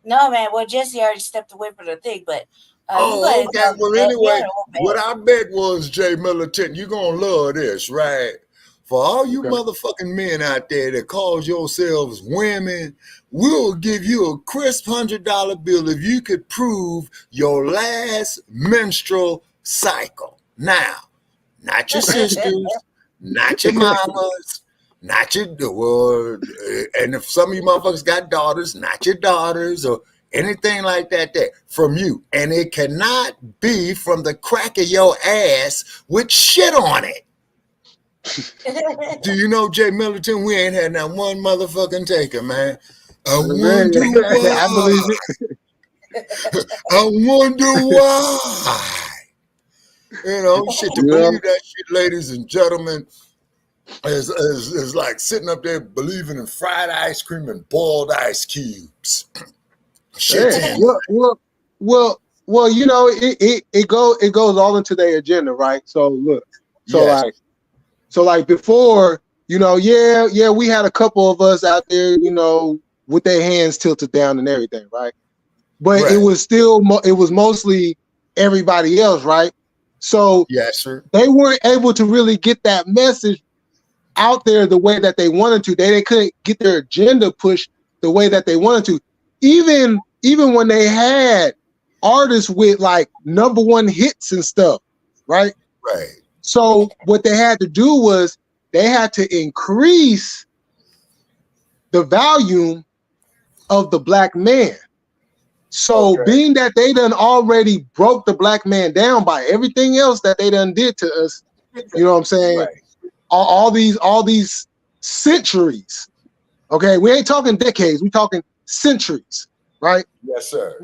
No, man. Well, Jesse already stepped away from the thing, but. Okay. Well, anyway, what I bet was, Jay Militant, you're gonna love this, right? For all you motherfucking men out there that calls yourselves women, we'll give you a crisp $100 bill if you could prove your last menstrual cycle. Now, not your sisters, not your mamas, not your, and if some of you motherfuckers got daughters, not your daughters or anything like that from you. And it cannot be from the crack of your ass with shit on it. Do you know, Jay Militant, we ain't had not one motherfucking taker, man. I wonder why. I believe it. I wonder why. You know, shit, to believe that shit, ladies and gentlemen, is like sitting up there believing in fried ice cream and boiled ice cubes. Shit. Well, you know, it goes all into their agenda, right? So look, so like before, you know, yeah, we had a couple of us out there, you know, with their hands tilted down and everything, right? But it was mostly everybody else, right? So yes, sir. They weren't able to really get that message out there the way that they wanted to. They couldn't get their agenda pushed the way that they wanted to. Even when they had artists with like #1 hits and stuff, right? Right. So what they had to do was they had to increase the volume of the black man. So being that they done already broke the black man down by everything else that they done did to us, you know what I'm saying? Right. All these centuries. Okay, we ain't talking decades, we talking centuries, right? Yes, sir.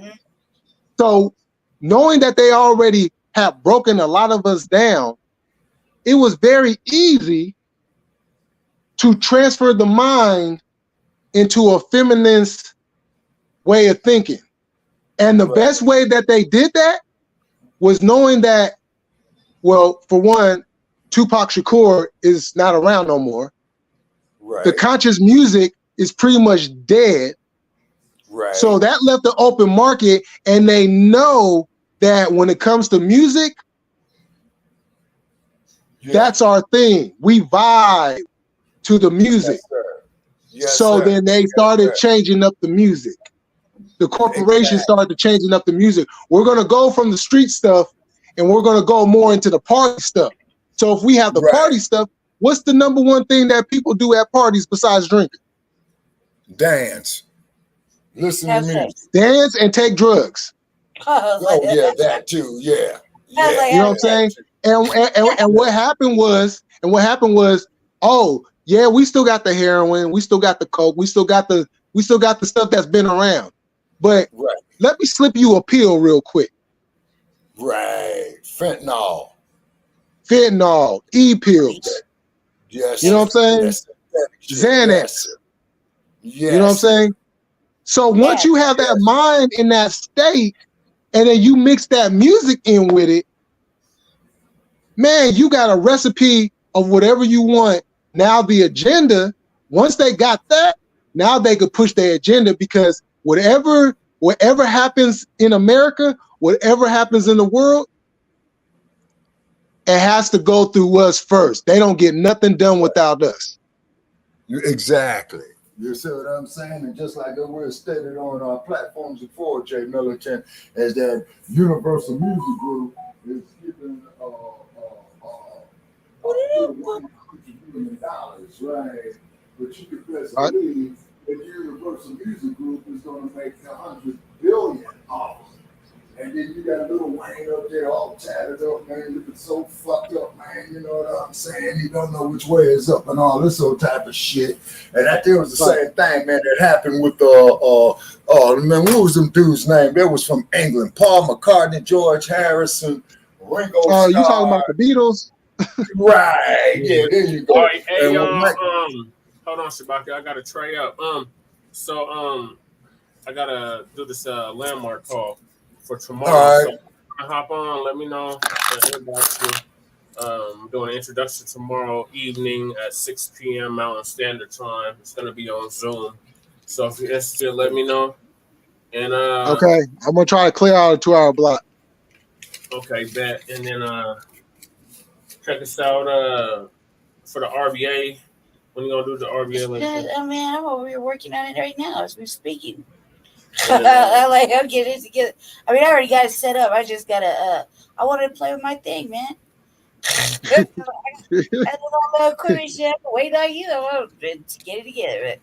So knowing that they already have broken a lot of us down, it was very easy to transfer the mind into a feminist way of thinking. And the best way that they did that was knowing that, well, for one, Tupac Shakur is not around no more. Right. The conscious music is pretty much dead. Right. So that left the open market, and they know that when it comes to music, that's our thing. We vibe to the music. So then they started changing up the music. The corporation started changing up the music. We're going to go from the street stuff and we're going to go more into the party stuff. So if we have the party stuff, what's the number one thing that people do at parties besides drinking? Dance. Listen to music. Dance and take drugs. Oh, yeah, that too. Yeah. You know what I'm saying? And what happened was, oh, yeah, we still got the heroin, we still got the coke, we still got the stuff that's been around. But let me slip you a pill real quick. Right. Fentanyl, E-pills. Yes. You know what I'm saying? Xanax. Yes. You know what I'm saying? So once you have that mind in that state, and then you mix that music in with it, man, you got a recipe of whatever you want. Now the agenda, once they got that, now they could push their agenda, because whatever happens in America, whatever happens in the world, it has to go through us first. They don't get nothing done without us. Exactly. You see what I'm saying? And just like we're stated on our platforms before, Jay Militant, as that Universal Music Group is giving $100 million, right? But you can best believe that Universal Music Group is going to make $100 billion. And then you got Lil Wayne up there all tatted up, man, looking so fucked up, man. You know what I'm saying? You don't know which way is up and all this old type of shit. And that there was the same thing, man, that happened with man, what was them dude's name? That was from England. Paul McCartney, George Harrison, Ringo Starr. Oh, you talking about the Beatles? Right. Yeah, there you go. All right, hey, hold on, Shabaka. I got a tray up. So I gotta do this landmark call for tomorrow. All right. So hop on, let me know. I'm doing an introduction tomorrow evening at 6 p.m. Mountain Standard Time. It's gonna be on Zoom. So if you're interested, let me know. And okay, I'm gonna try to clear out a 2-hour block. Okay, bet. And then check us out for the RBA. When you gonna do the RBA? I mean, I'm over here working on it right now as we're speaking. I'm getting it together. I mean, I already got it set up. I just gotta. I wanted to play with my thing, man. I did all that equipment shit. I'm waiting on you. I want to get it together.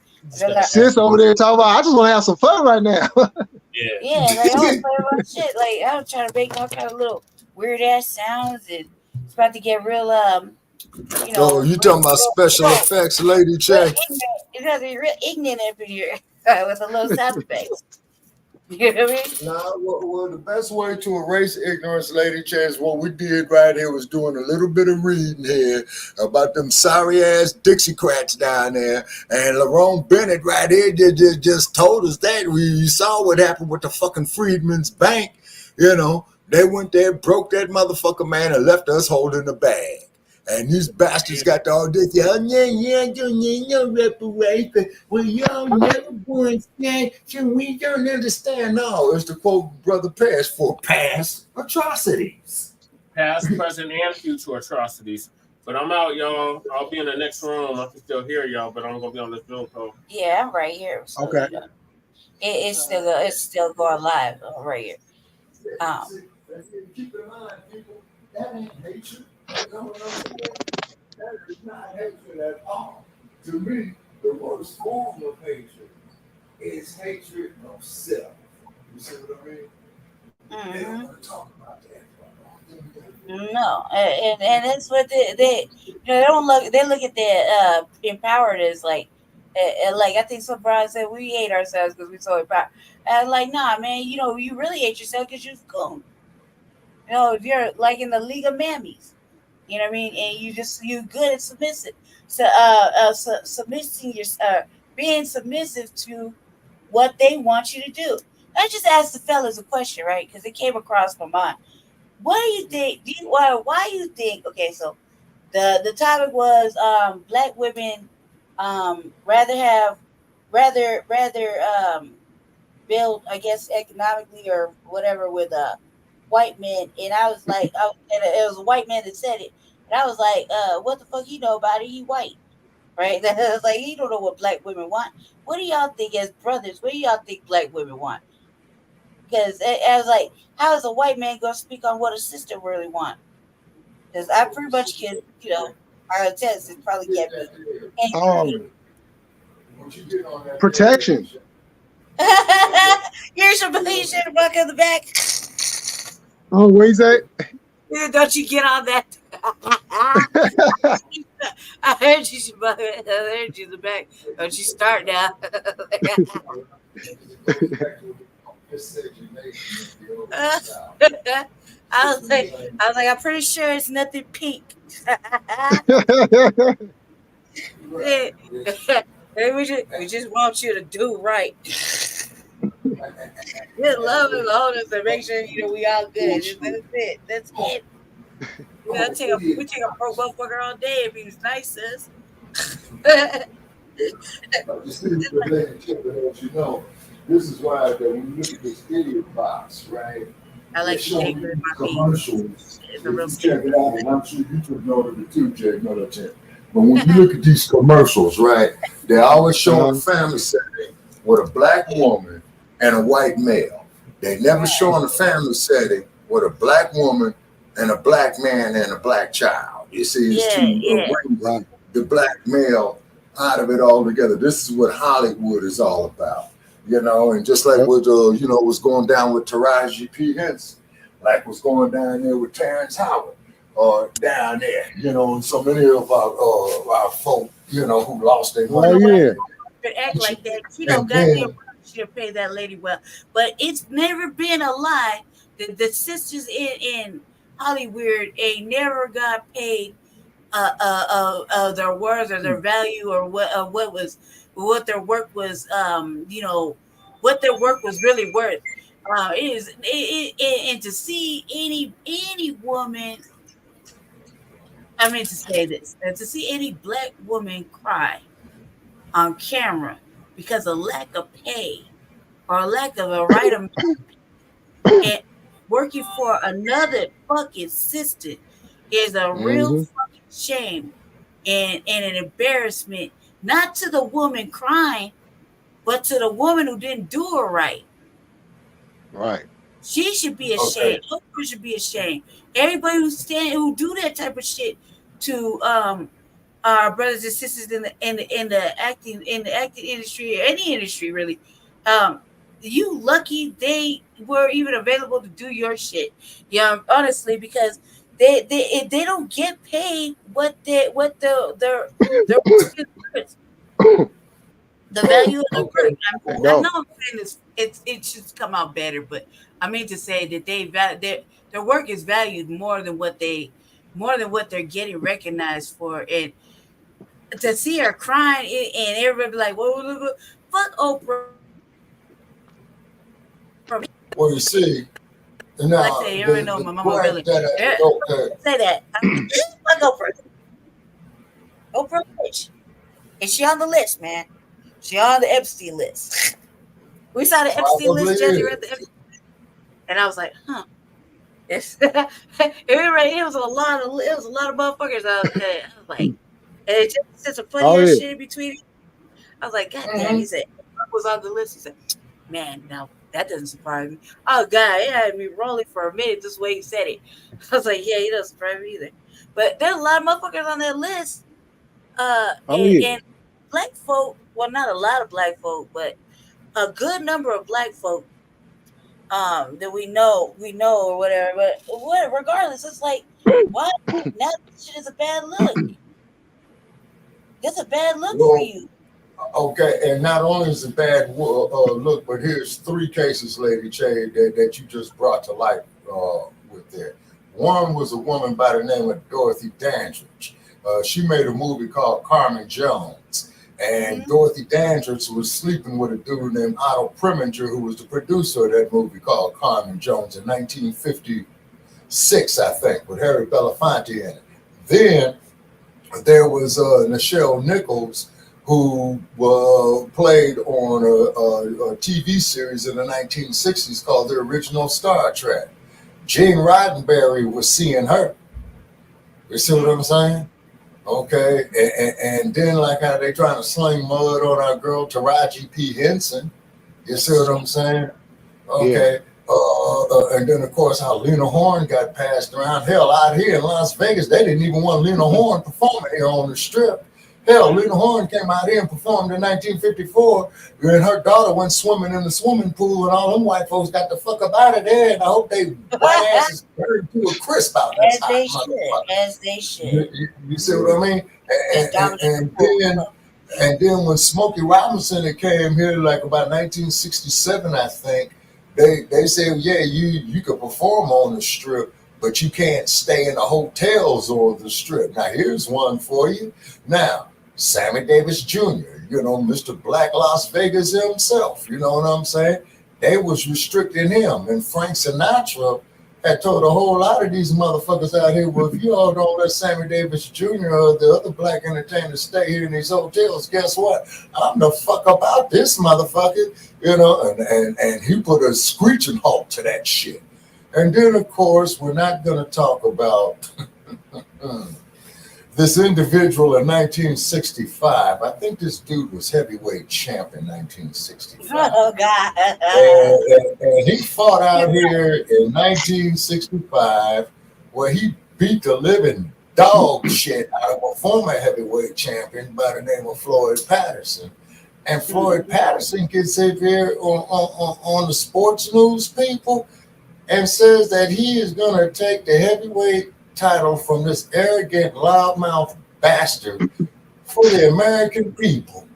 Sis over there talking about, I just want to have some fun right now. Yeah, like I want to play with my shit. Like I was trying to make all kind of little weird ass sounds, and it's about to get real. You know. Oh, you talking about special effects, Lady J? It's about to be real ignorant up in here with a little sound effects. You know what I mean? Nah, well, the best way to erase ignorance, Lady J, is what we did right here was doing a little bit of reading here about them sorry-ass Dixiecrats down there. And Lerone Bennett right here just told us that. We saw what happened with the fucking Freedman's Bank. You know, they went there, broke that motherfucker, man, and left us holding the bag. And these bastards got all this, reparation. Well, y'all never going to stand, so we don't understand. No, it's to quote Brother Pass for past atrocities. Past, present, and future atrocities. But I'm out, y'all. I'll be in the next room. I can still hear y'all, but I'm gonna be on this Zoom call. Yeah, I'm right here. So okay. It's still going live. I'm right here. Keep in mind, people, that ain't hatred. That is not hatred at all. To me, the worst form of hatred is hatred of self. You see what I mean? Mm-hmm. They don't want to talk about that. No, and that's what they don't look. They look at the empowered as like I think some brothers said we hate ourselves because we're so empowered. And like, nah, man, you know you really hate yourself because you're cool. You know, if you're like in the League of Mammies. You know what I mean? And you good at submissive. So being submissive to what they want you to do. I just asked the fellas a question, right? Because it came across my mind. What do you think? Why do you think? Okay, so the topic was black women rather build, I guess, economically or whatever with white men, and I was like, and it was a white man that said it, and I was like, what the fuck you know about it? He white. right? That's like, you don't know what black women want. What do y'all think as brothers? What do y'all think black women want? Because I was like, how is a white man going to speak on what a sister really want? Because I pretty much can, you know, our test is probably get me. Protection. Here's your buck in the back. Oh, where's that? Don't you get on that? I heard you, Shabaka. I heard you in the back. Don't you start now? I was like, I'm pretty sure it's nothing pink. we just want you to do right. Just love and hold us and make sure you know we all good. That's it. That's it. We take a pro motherfucker all day if he's nice to us. You know, this is why that when you look at this idiot box, right? I like to take my commercials. If you check it out, and I'm sure you took note of it too, Jay. No, that's it. But when you look at these commercials, right, they always show a family setting with a black woman and a white male. They never show in a family setting with a black woman and a black man and a black child. You see, it's bring the black male out of it altogether. This is what Hollywood is all about, you know. And just like what you know was going down with Taraji P. Henson, like what's going down there with Terrence Howard, down there, you know, and so many of our folk, you know, who lost their money. Oh yeah. Act like that. You know, goddamn, should pay that lady well, but it's never been a lie that the sisters in Hollywood ain't never got paid their worth or their value or what their work was, you know, what their work was really worth. And to see any woman, I mean to say this, to see any black woman cry on camera because of lack of pay or lack of a right of and working for another fucking sister is a real fucking shame and an embarrassment, not to the woman crying, but to the woman who didn't do it right. Right. She should be ashamed. Oprah should be ashamed. Everybody who do that type of shit to our brothers and sisters in the acting industry or any industry really, you lucky they were even available to do your shit. Yeah, honestly, because they don't get paid what their work is worth. The value of the work. I know I'm saying this. It should come out better, but I mean to say that their work is valued more than what they're getting recognized for. And to see her crying and everybody be like, "Whoa, fuck Oprah." Well, you see, now I say, you already know my mama really. Say that. Fuck Oprah. Oprah bitch. And she on the list, man. She on the Epstein list. We saw the Epstein list, Judge. You read the Epstein list? And I was like, huh. It was a lot of motherfuckers out there. I was like, and just some funny shit in between. I was like, God damn, he said, I was on the list. He said, man, now that doesn't surprise me. Oh God, it had me rolling for a minute this way he said it. I was like, yeah, he doesn't surprise me either. But there's a lot of motherfuckers on that list. And black folk, well, not a lot of black folk, but a good number of black folk that we know or whatever. But regardless, it's like, what? Now this shit is a bad look. That's a bad look for you. Okay, and not only is it a bad look, but here's 3 cases, Lady Che, that you just brought to light with there. One was a woman by the name of Dorothy Dandridge. She made a movie called Carmen Jones. And Dorothy Dandridge was sleeping with a dude named Otto Preminger, who was the producer of that movie called Carmen Jones in 1956, I think, with Harry Belafonte in it. Then there was Nichelle Nichols, who played on a TV series in the 1960s called The Original Star Trek. Gene Roddenberry was seeing her. You see what I'm saying? Okay, and then like how they trying to sling mud on our girl Taraji P. Henson. You see what I'm saying? Okay. Yeah. And then of course how Lena Horne got passed around. Hell, out here in Las Vegas, they didn't even want Lena Horne performing here on the Strip. Hell, Lena Horne came out here and performed in 1954, and her daughter went swimming in the swimming pool, and all them white folks got the fuck up out of there, and I hope they white asses burned to a crisp out there. As they should. You see what I mean? And then when Smokey Robinson had came here, like about 1967, I think, they said, yeah, you could perform on the Strip, but you can't stay in the hotels or the Strip. Now, here's one for you. Now, Sammy Davis Jr., you know, Mr. Black Las Vegas himself, you know what I'm saying? They was restricting him. And Frank Sinatra had told a whole lot of these motherfuckers out here, well, if you all don't let Sammy Davis Jr. or the other black entertainers stay here in these hotels, guess what? I'm the fuck about this motherfucker, you know, and he put a screeching halt to that shit. And then, of course, we're not going to talk about this individual in 1965. I think this dude was heavyweight champ in 1965. Oh, God. And he fought out here in 1965 where he beat the living dog shit out of a former heavyweight champion by the name of Floyd Patterson. And Floyd Patterson gets up here on the sports news, people, and says that he is going to take the heavyweight title from this arrogant, loudmouth bastard for the American people.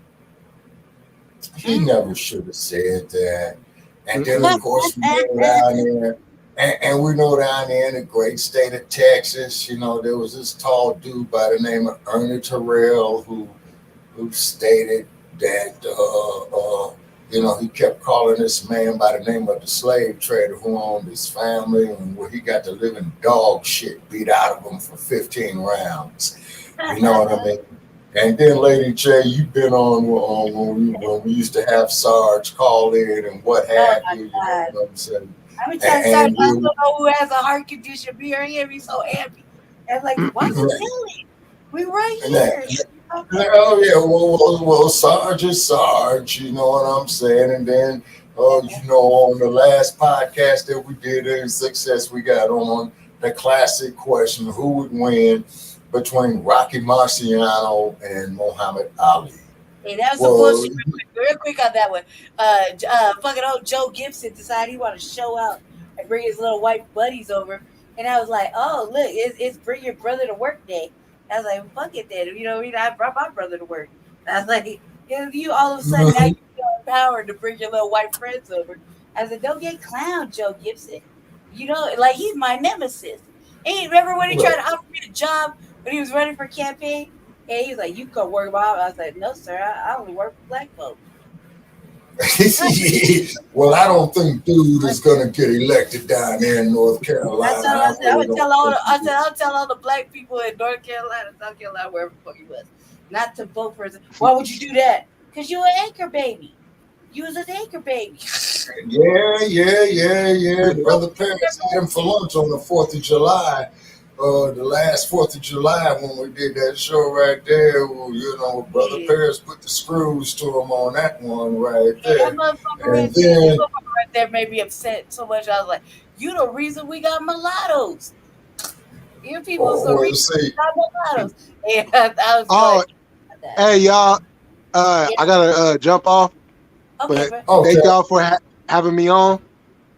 He never should have said that. And then, of course, we know down there, and we know down there in the great state of Texas, you know, there was this tall dude by the name of Ernie Terrell who stated that, you know, he kept calling this man by the name of the slave trader who owned his family, and where he got the living dog shit beat out of him for 15 rounds. You know what I mean? And then, Lady J, you've been on when we used to have Sarge call in and what have you. You know what I'm saying? I'm gonna tell Sarge, I don't know who has a heart condition. Be he's so happy. And like, why you killing? We right here. Oh yeah, well, Sarge is Sarge, you know what I'm saying? And then, you know, on the last podcast that we did in Success, we got on the classic question: who would win between Rocky Marciano and Muhammad Ali? Hey, that was some bullshit. Real quick on that one. Fucking old Joe Gibson decided he wanted to show out and bring his little white buddies over, and I was like, oh look, it's bring your brother to work day. I was like, fuck it then. You know, I brought my brother to work. I was like, you all of a sudden now you feel empowered to bring your little white friends over. I was like, don't get clowned, Joe Gibson. You know, like he's my nemesis. Hey, remember when he tried to offer me a job when he was running for campaign? And he was like, you can work with I was like, no, sir, I only work with black folks. Well, I don't think dude is gonna get elected down there in North Carolina. I'll tell all the black people in North Carolina, South Carolina, wherever the fuck he was, not to vote for him. Why would you do that? Because you an anchor baby. You was an anchor baby. Yeah. Brother Paris had him for lunch on the 4th of July. The last 4th of July when we did that show right there, well, you know, Brother Paris put the screws to him on that one right there. That motherfucker right there made me upset so much. I was like, you the reason we got mulattoes. You people's the reason we got mulattoes. And I was like, hey, y'all, I got to jump off. Okay, but thank y'all for having me on.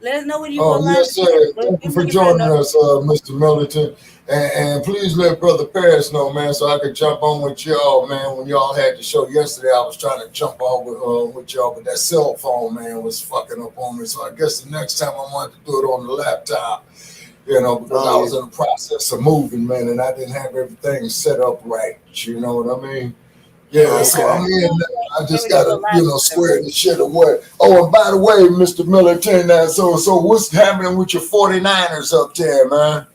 Let us know when you go live. Yes, sir. Thank you for joining us, Mr. Militant. And please let Brother Paris know, man, so I could jump on with y'all, man. When y'all had the show yesterday, I was trying to jump on with y'all, but that cell phone, man, was fucking up on me. So I guess the next time I wanted to do it on the laptop, you know, because I was in the process of moving, man, and I didn't have everything set up right. You know what I mean? Yeah, so I mean, I just gotta, you know, square the shit away. Oh, and by the way, Mr. Militant, so what's happening with your 49ers up there, man?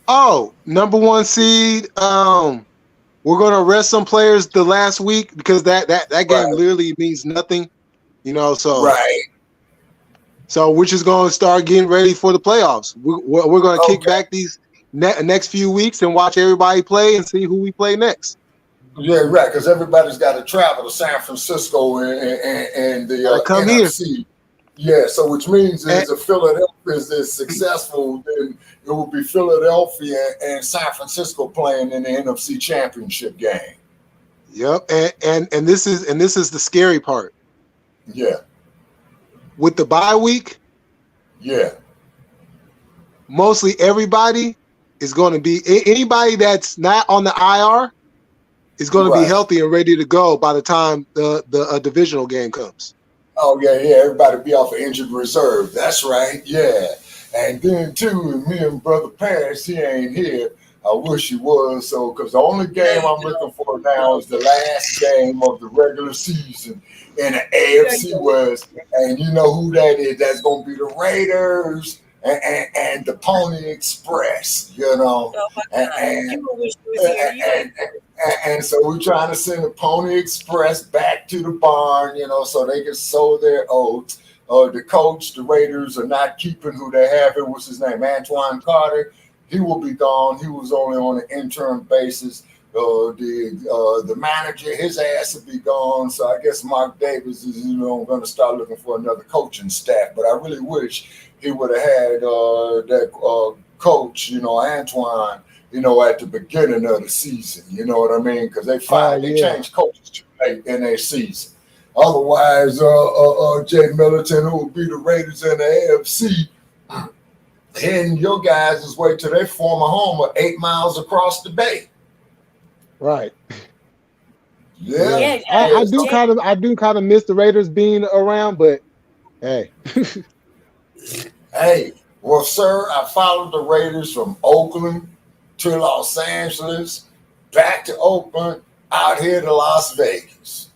Oh, number 1 seed. We're gonna rest some players the last week because that game literally means nothing, you know. So so we're just gonna start getting ready for the playoffs. We're gonna kick back these next few weeks and watch everybody play and see who we play next. Yeah, right. Because everybody's got to travel to San Francisco and the come NFC. Here. Yeah, so which means is if Philadelphia is successful, then it will be Philadelphia and San Francisco playing in the NFC Championship game. Yep, and this is the scary part. Yeah. With the bye week. Yeah. Mostly everybody is going to be anybody that's not on the IR is going to be healthy and ready to go by the time the divisional game comes. Oh, yeah, everybody be off of injured reserve. That's right, yeah. And then, too, me and Brother Paris, he ain't here. I wish he was, so, because the only game I'm looking for now is the last game of the regular season in the AFC West. And you know who that is. That's going to be the Raiders and the Pony Express, you know. And so we're trying to send the Pony Express back to the barn, you know, so they can sow their oats. The coach, the Raiders are not keeping who they have. It was his name, Antoine Carter. He will be gone. He was only on an interim basis. The manager, his ass will be gone. So I guess Mark Davis is, going to start looking for another coaching staff. But I really wish he would have had that coach, Antoine, at the beginning of the season. You know what I mean? Because they changed coaches too late in their season. Otherwise, Jay Middleton, who will be the Raiders in the AFC, heading your guys' way to their former home of 8 miles across the bay. Right. Yeah. I do kind of miss the Raiders being around, but hey. Hey, well, sir, I followed the Raiders from Oakland to Los Angeles, back to Oakland, out here to Las Vegas.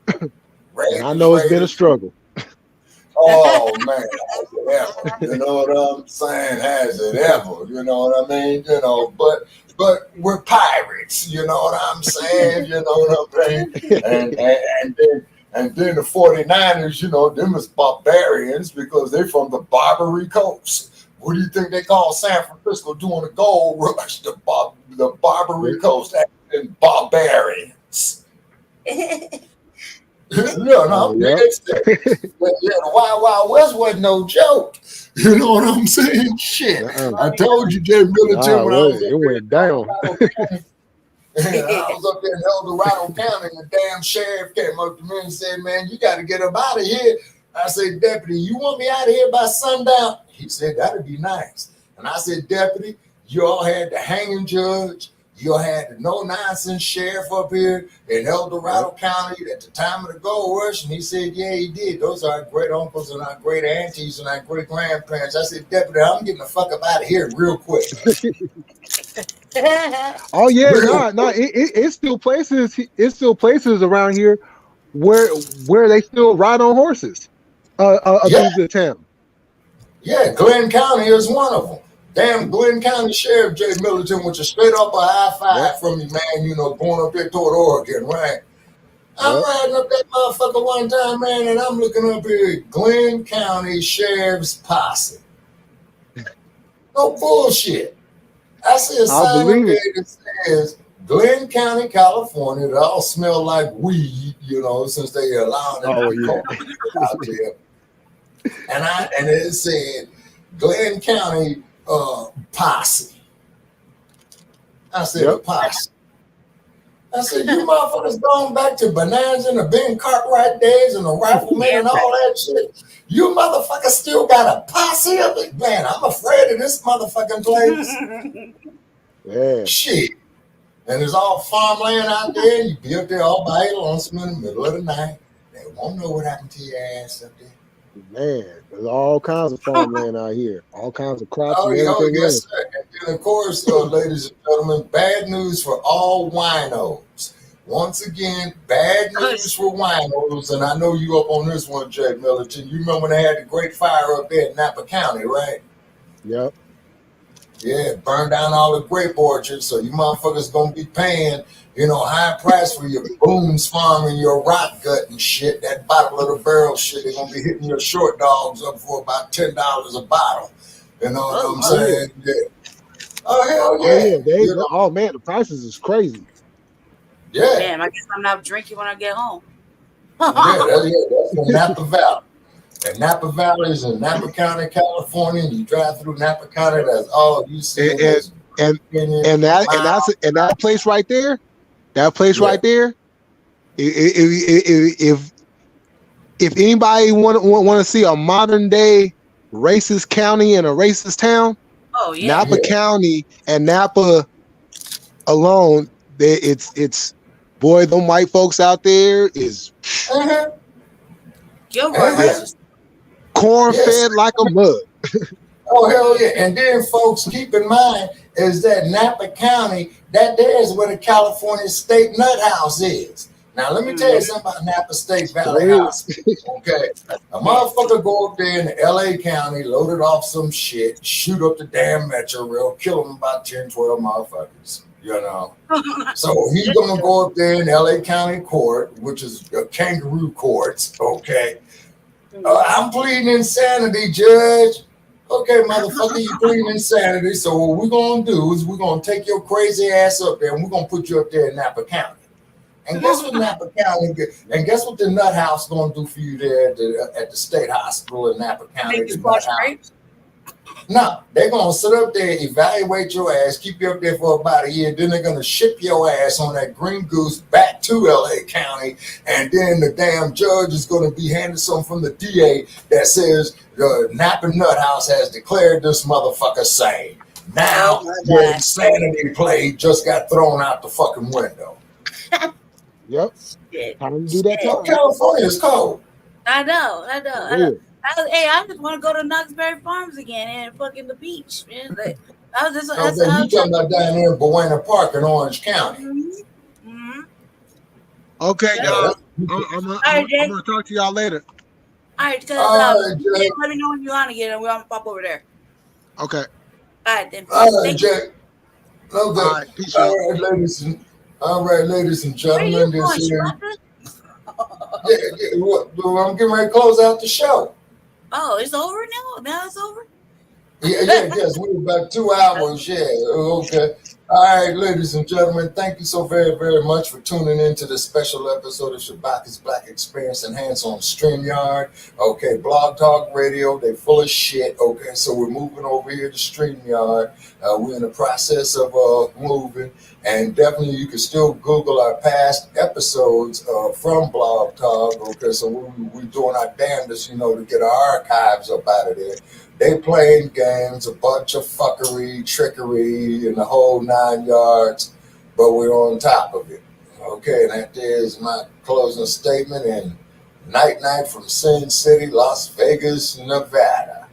And I know it's been a struggle. Oh man, has it ever? You know what I'm saying? Has it ever? You know what I mean? But we're pirates. You know what I'm saying? You know what I mean? And then the 49ers, them is barbarians because they're from the Barbary Coast. What do you think they call San Francisco doing a gold rush? The Barbary Coast and barbarians. The Wild Wild West wasn't no joke. You know what I'm saying? Shit. I told you, Jay Middleton, when I was it went down. I was up there in El Dorado County, and the damn sheriff came up to me and said, "Man, you got to get up out of here." I said, "Deputy, you want me out of here by sundown?" He said, "That'd be nice." And I said, "Deputy, you all had the hanging judge. You had the no-nonsense sheriff up here in El Dorado County at the time of the gold rush." And he said, "Yeah, he did. Those are our great uncles and our great aunties and our great grandparents." I said, "Deputy, I'm getting the fuck up out of here real quick." Oh yeah, it's still places. It's still places around here where they still ride on horses through the town. Yeah, Glenn County is one of them. Damn, Glenn County Sheriff Jay Middleton, which is straight up a high five from me, man, going up there toward Oregon, right? I'm riding up that motherfucker one time, man, and I'm looking up here at Glenn County Sheriff's Posse. No bullshit. I see a sign up there that says Glenn County, California. They all smell like weed, since they allowed them out there. And it said Glenn County Posse. I said, Posse. I said, you motherfuckers going back to Bonanza and the Ben Cartwright days and the Rifleman and all that shit. You motherfuckers still got a posse of it? Man, I'm afraid of this motherfucking place. Yeah. Shit. And there's all farmland out there, and you be up there all by your lonesome in the middle of the night. They won't know what happened to your ass up there. Man, there's all kinds of farmland out here, all kinds of crops and everything yes, else. sir. And then, of course, ladies and gentlemen, bad news for all winos. Once again, bad news for winos, and I know you up on this one, Jay Middleton. You remember when they had the great fire up there in Napa County, right? Yep. Yeah, burned down all the grape orchards, so you motherfuckers gonna be paying, high price for your Boone's Farm and your rock gut and shit. That bottle of the barrel shit, they're gonna be hitting your short dogs up for about $10 a bottle. You know what I'm saying? Yeah. Oh hell yeah! Oh man, the prices is crazy. Yeah. Man, I guess I'm not drinking when I get home. That's the Napa Valley. And Napa Valley is in Napa County, California. And you drive through Napa County, that's all you see. And that place right there, right there. If anybody want to see a modern day racist county and a racist town, oh yeah, Napa County and Napa alone, it's boy, them white folks out there is corn fed like a mug. Oh hell yeah! And then folks, keep in mind is that Napa County, that there is where the California State Nut House is. Now let me tell you something about Napa State Valley Hospital. Okay, a motherfucker go up there in the LA County, load it off some shit, shoot up the damn Metro Rail, kill them about 10, 12 motherfuckers. You know, so he's gonna go up there in LA County Court, which is a kangaroo courts. Okay, I'm pleading insanity, Judge. Okay, motherfucker, you pleading insanity. So what we're gonna do is we're gonna take your crazy ass up there and we're gonna put you up there in Napa County. And guess what Napa County? And guess what the Nut House gonna do for you there at the State Hospital in Napa County? The Nut House. No, they're gonna sit up there, evaluate your ass, keep you up there for about a year. Then they're gonna ship your ass on that green goose back to LA County, and then the damn judge is gonna be handed something from the DA that says the Napa Nut House has declared this motherfucker sane. Now your insanity play just got thrown out the fucking window. Yep. Time to do that. California is cold. I know. Hey, I just want to go to Knoxbury Farms again and fucking the beach, man. Like, you talking about down there in Buena Park in Orange County. Okay, y'all. I'm gonna talk to y'all later. All right, let me know when you're on again, and we're gonna pop over there. Okay. All right, then. All right, Jack. All right, ladies and gentlemen. This here. I'm getting ready to close out the show. Oh, it's over now? Now it's over? Yes. We're about 2 hours. Yeah, okay. All right, ladies and gentlemen, thank you so very, very much for tuning in to this special episode of Shabaka'S Blacc Experience Enhanced on StreamYard. Okay, Blog Talk Radio, they full of shit. Okay, so we're moving over here to StreamYard. We're in the process of moving. And definitely you can still Google our past episodes from Blog Talk. Okay, so we're doing our damnedest, to get our archives up out of there. They playing games, a bunch of fuckery, trickery, and the whole 9 yards, but we're on top of it. Okay, and that is my closing statement. And night from Sin City, Las Vegas, Nevada.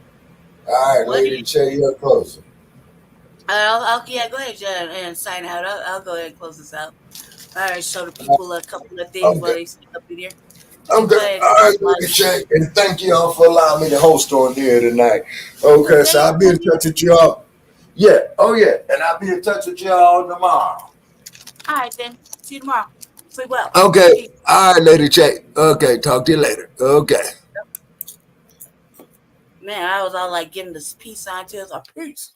All right, Lady Che, you're closing. Go ahead, Jen, and sign out. I'll go ahead and close this out. All right, show the people a couple of things while they sit up in here. Okay, all right, Lady Che, and thank you all for allowing me to host on here tonight. Okay, so I'll be in touch with y'all. Yeah, and I'll be in touch with y'all tomorrow. All right, then. See you tomorrow. Sleep well. Okay, all right, Lady Che. Okay, talk to you later. Okay. Man, I was all like giving this peace sign to us. Peace.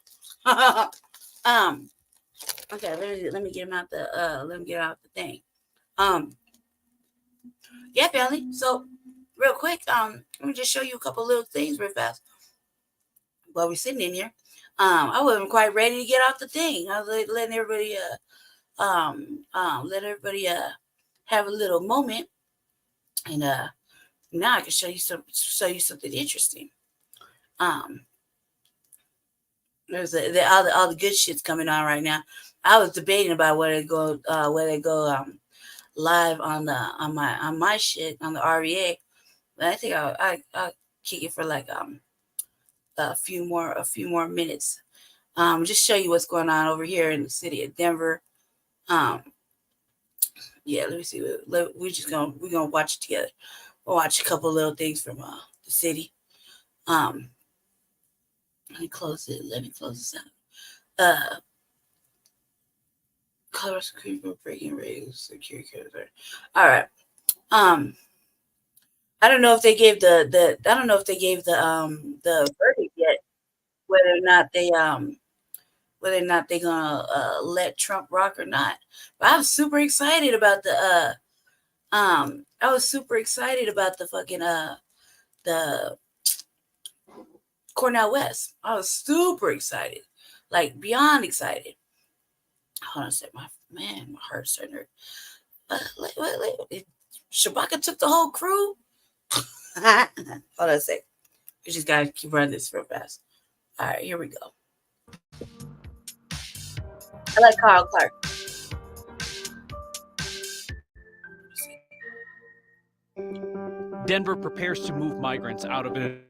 Okay, let me get him out the thing. Yeah, family. So real quick, let me just show you a couple little things real fast while we're sitting in here. I wasn't quite ready to get off the thing. I was letting everybody have a little moment, and now I can show you something interesting. There's all the good shit's coming on right now. I was debating about whether to go live on my shit on the REA, but I think I'll kick it for like a few more minutes. Just show you what's going on over here in the city of Denver. Let me see. We're gonna watch it together. We'll watch a couple little things from the city. Let me close this out. Color screen for breaking raise security code. All right. I don't know if they gave the verdict yet, whether or not whether or not they're gonna let Trump rock or not. But I'm super excited about the I was super excited about the fucking the Cornel West. I was super excited, like beyond excited. Hold on a second, my heart's starting to hurt. Shabaka took the whole crew. Hold on a second. You just gotta keep running this real fast. All right, here we go. I like Carl Clark. Denver prepares to move migrants out of an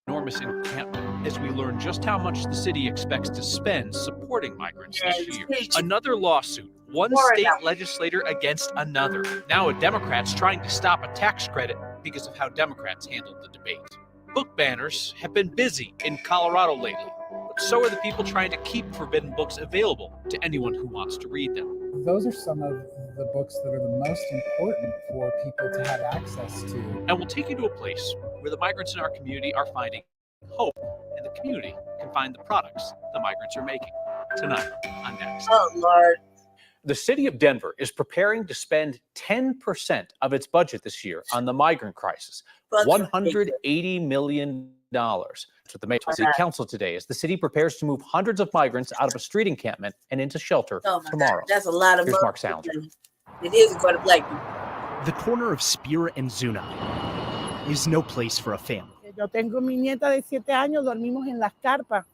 enormous encampment as we learn just how much the city expects to spend supporting migrants this year. Another lawsuit, one state legislator against another. Now a Democrat's trying to stop a tax credit because of how Democrats handled the debate. Book banners have been busy in Colorado lately, but so are the people trying to keep forbidden books available to anyone who wants to read them. Those are some of the books that are the most important for people to have access to. And we'll take you to a place where the migrants in our community are finding hope, and the community can find the products the migrants are making. Tonight on Next. Oh, Lord. The city of Denver is preparing to spend 10% of its budget this year on the migrant crisis, $180 million. That's what the mayor told City Council today, as the city prepares to move hundreds of migrants out of a street encampment and into shelter tomorrow. God, that's a lot of Here's money. Mark Salinger. It is quite a black people. The corner of Spear and Zuna is no place for a family. Yo tengo mi nieta de 7 años, dormimos en las carpas.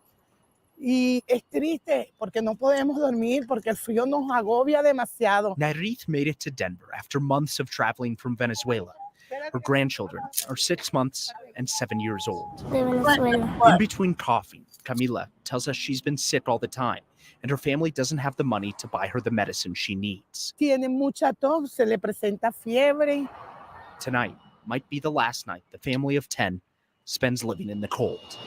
Y es triste porque no podemos dormir porque el frío nos agobia demasiado. Nairith made it to Denver after months of traveling from Venezuela. Her grandchildren are 6 months and 7 years old. In between coughing, Camila tells us she's been sick all the time, and her family doesn't have the money to buy her the medicine she needs. Tiene mucha tos, se le presenta fiebre. Tonight might be the last night the family of 10 spends living in the cold.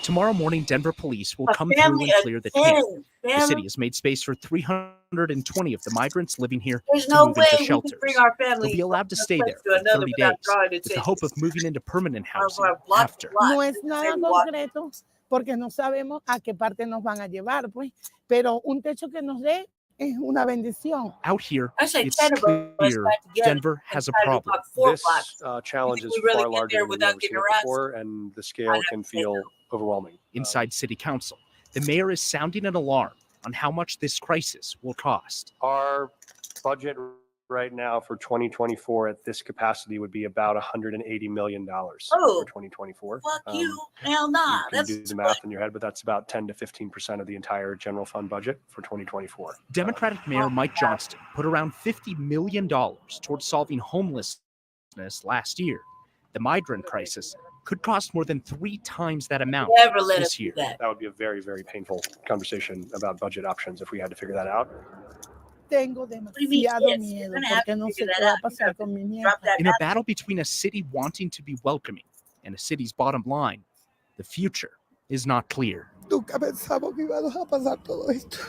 Tomorrow morning, Denver police will come through and clear the camp. The city has made space for 320 of the migrants living here There's to no move way into we shelters. can bring our family They'll be allowed to stay there to for another 30 days without drawing with the attention. hope of moving into permanent housing block after. No es nada concreto porque no sabemos a qué parte nos van a llevar, pues. Pero un techo que nos dé es una bendición. Out here, Actually, it's 10 of us clear back together Denver has a and tried to problem. walk 4 This blocks. challenge You is think we really far get larger there than we've without ever seen getting it harassed? before, and the scale can feel overwhelming. Inside City Council, the mayor is sounding an alarm on how much this crisis will cost. Our budget right now for 2024 at this capacity would be about $180 million for 2024. Fuck you. Hell nah. You can do the math in your head, but that's about 10 to 15% of the entire general fund budget for 2024. Democratic Mayor Mike Johnston put around $50 million towards solving homelessness last year. The migrant crisis could cost more than 3 times that amount Never let us this do year. that. That would be a very, very painful conversation about budget options if we had to figure that out. Tengo demasiado miedo porque no sé qué va a pasar con mi nieta. In a battle between a city wanting to be welcoming and a city's bottom line, the future is not clear. Nunca pensamos que íbamos a pasar todo esto.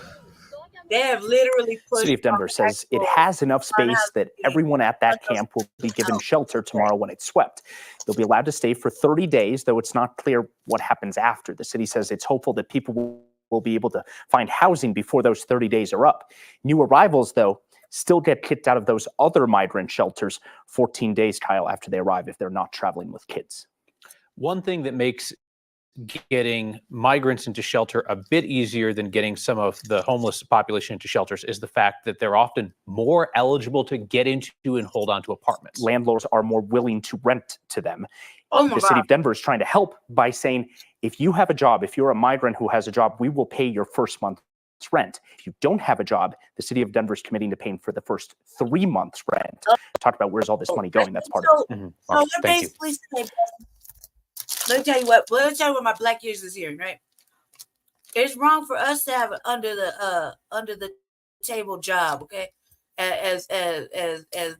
They have literally The city of Denver says it has enough space that everyone at that camp will be given shelter tomorrow when it's swept. They'll be allowed to stay for 30 days, though it's not clear what happens after. The city says it's hopeful that people will be able to find housing before those 30 days are up. New arrivals, though, still get kicked out of those other migrant shelters 14 days, Kyle, after they arrive if they're not traveling with kids. One thing that makes getting migrants into shelter a bit easier than getting some of the homeless population into shelters is the fact that they're often more eligible to get into and hold on to apartments. Landlords are more willing to rent to them. Oh my The city God. of Denver is trying to help by saying, if you have a job, if you're a migrant who has a job, we will pay your first month's rent. If you don't have a job, the city of Denver is committing to paying for the first 3 months' rent. Talk about where's all this money going. That's part of it. So we're basically saying, let me tell you what my black years is here, right? It's wrong for us to have an under the table job, okay? As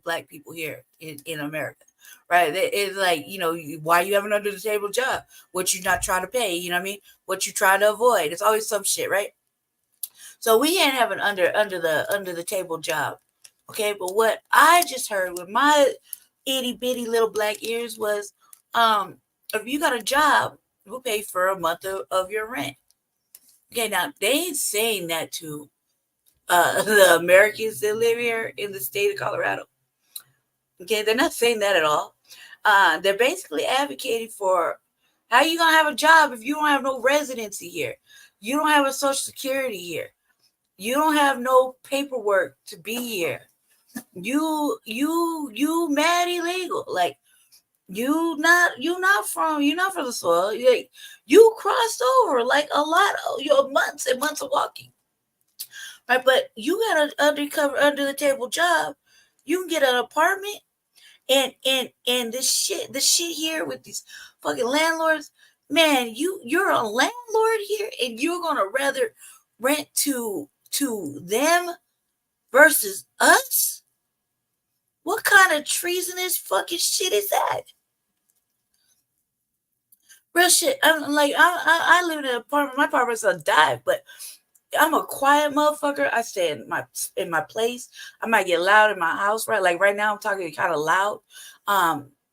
black people here in America, right? It's like, you know, why you have an under the table job? What you not trying to pay? You know what I mean? What you trying to avoid? It's always some shit, right? So we can't have an under the table job, okay? But what I just heard with my itty bitty little black ears was, if you got a job, we'll pay for a month of your rent. Okay, now they ain't saying that to the Americans that live here in the state of Colorado. Okay, they're not saying that at all. They're basically advocating for how you gonna have a job if you don't have no residency here. You don't have a social security here. You don't have no paperwork to be here. You mad illegal. Like you're not from the soil. You crossed over like a lot of your months and months of walking. Right, but you got an under the table job. You can get an apartment, and this shit here with these fucking landlords, man. You're a landlord here, and you're gonna rather rent to them versus us. What kind of treasonous fucking shit is that? Real shit. I live in an apartment. My apartment's a dive, but I'm a quiet motherfucker. I stay in my place. I might get loud in my house, right? Like right now, I'm talking kind of loud,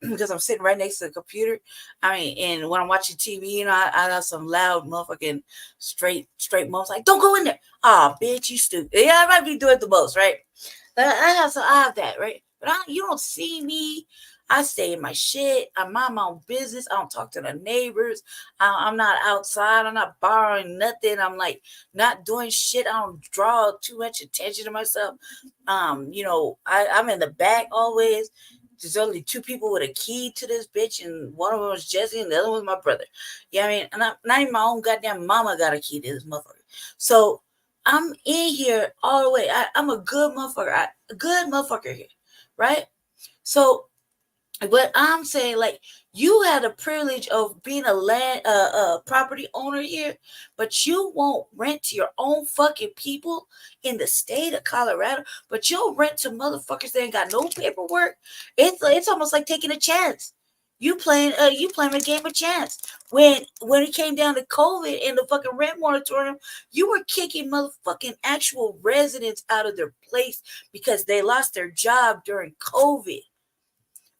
because I'm sitting right next to the computer. I mean, and when I'm watching TV, I have some loud motherfucking straight moms like, don't go in there. Oh, bitch, you stupid. Yeah, I might be doing the most, right? I have that, right? But you don't see me. I stay in my shit. I mind my own business. I don't talk to the neighbors. I'm not outside. I'm not borrowing nothing. I'm like not doing shit. I don't draw too much attention to myself. I'm in the back always. There's only 2 people with a key to this bitch, and one of them was Jesse, and the other one was my brother. Yeah, I mean, and not even my own goddamn mama got a key to this motherfucker. So I'm in here all the way. I'm a good motherfucker. A good motherfucker here, right? So, but I'm saying, like, you had the privilege of being a property owner here, but you won't rent to your own fucking people in the state of Colorado, but you'll rent to motherfuckers that ain't got no paperwork. It's almost like taking a chance. You playing a game of chance. When it came down to COVID and the fucking rent moratorium, you were kicking motherfucking actual residents out of their place because they lost their job during COVID.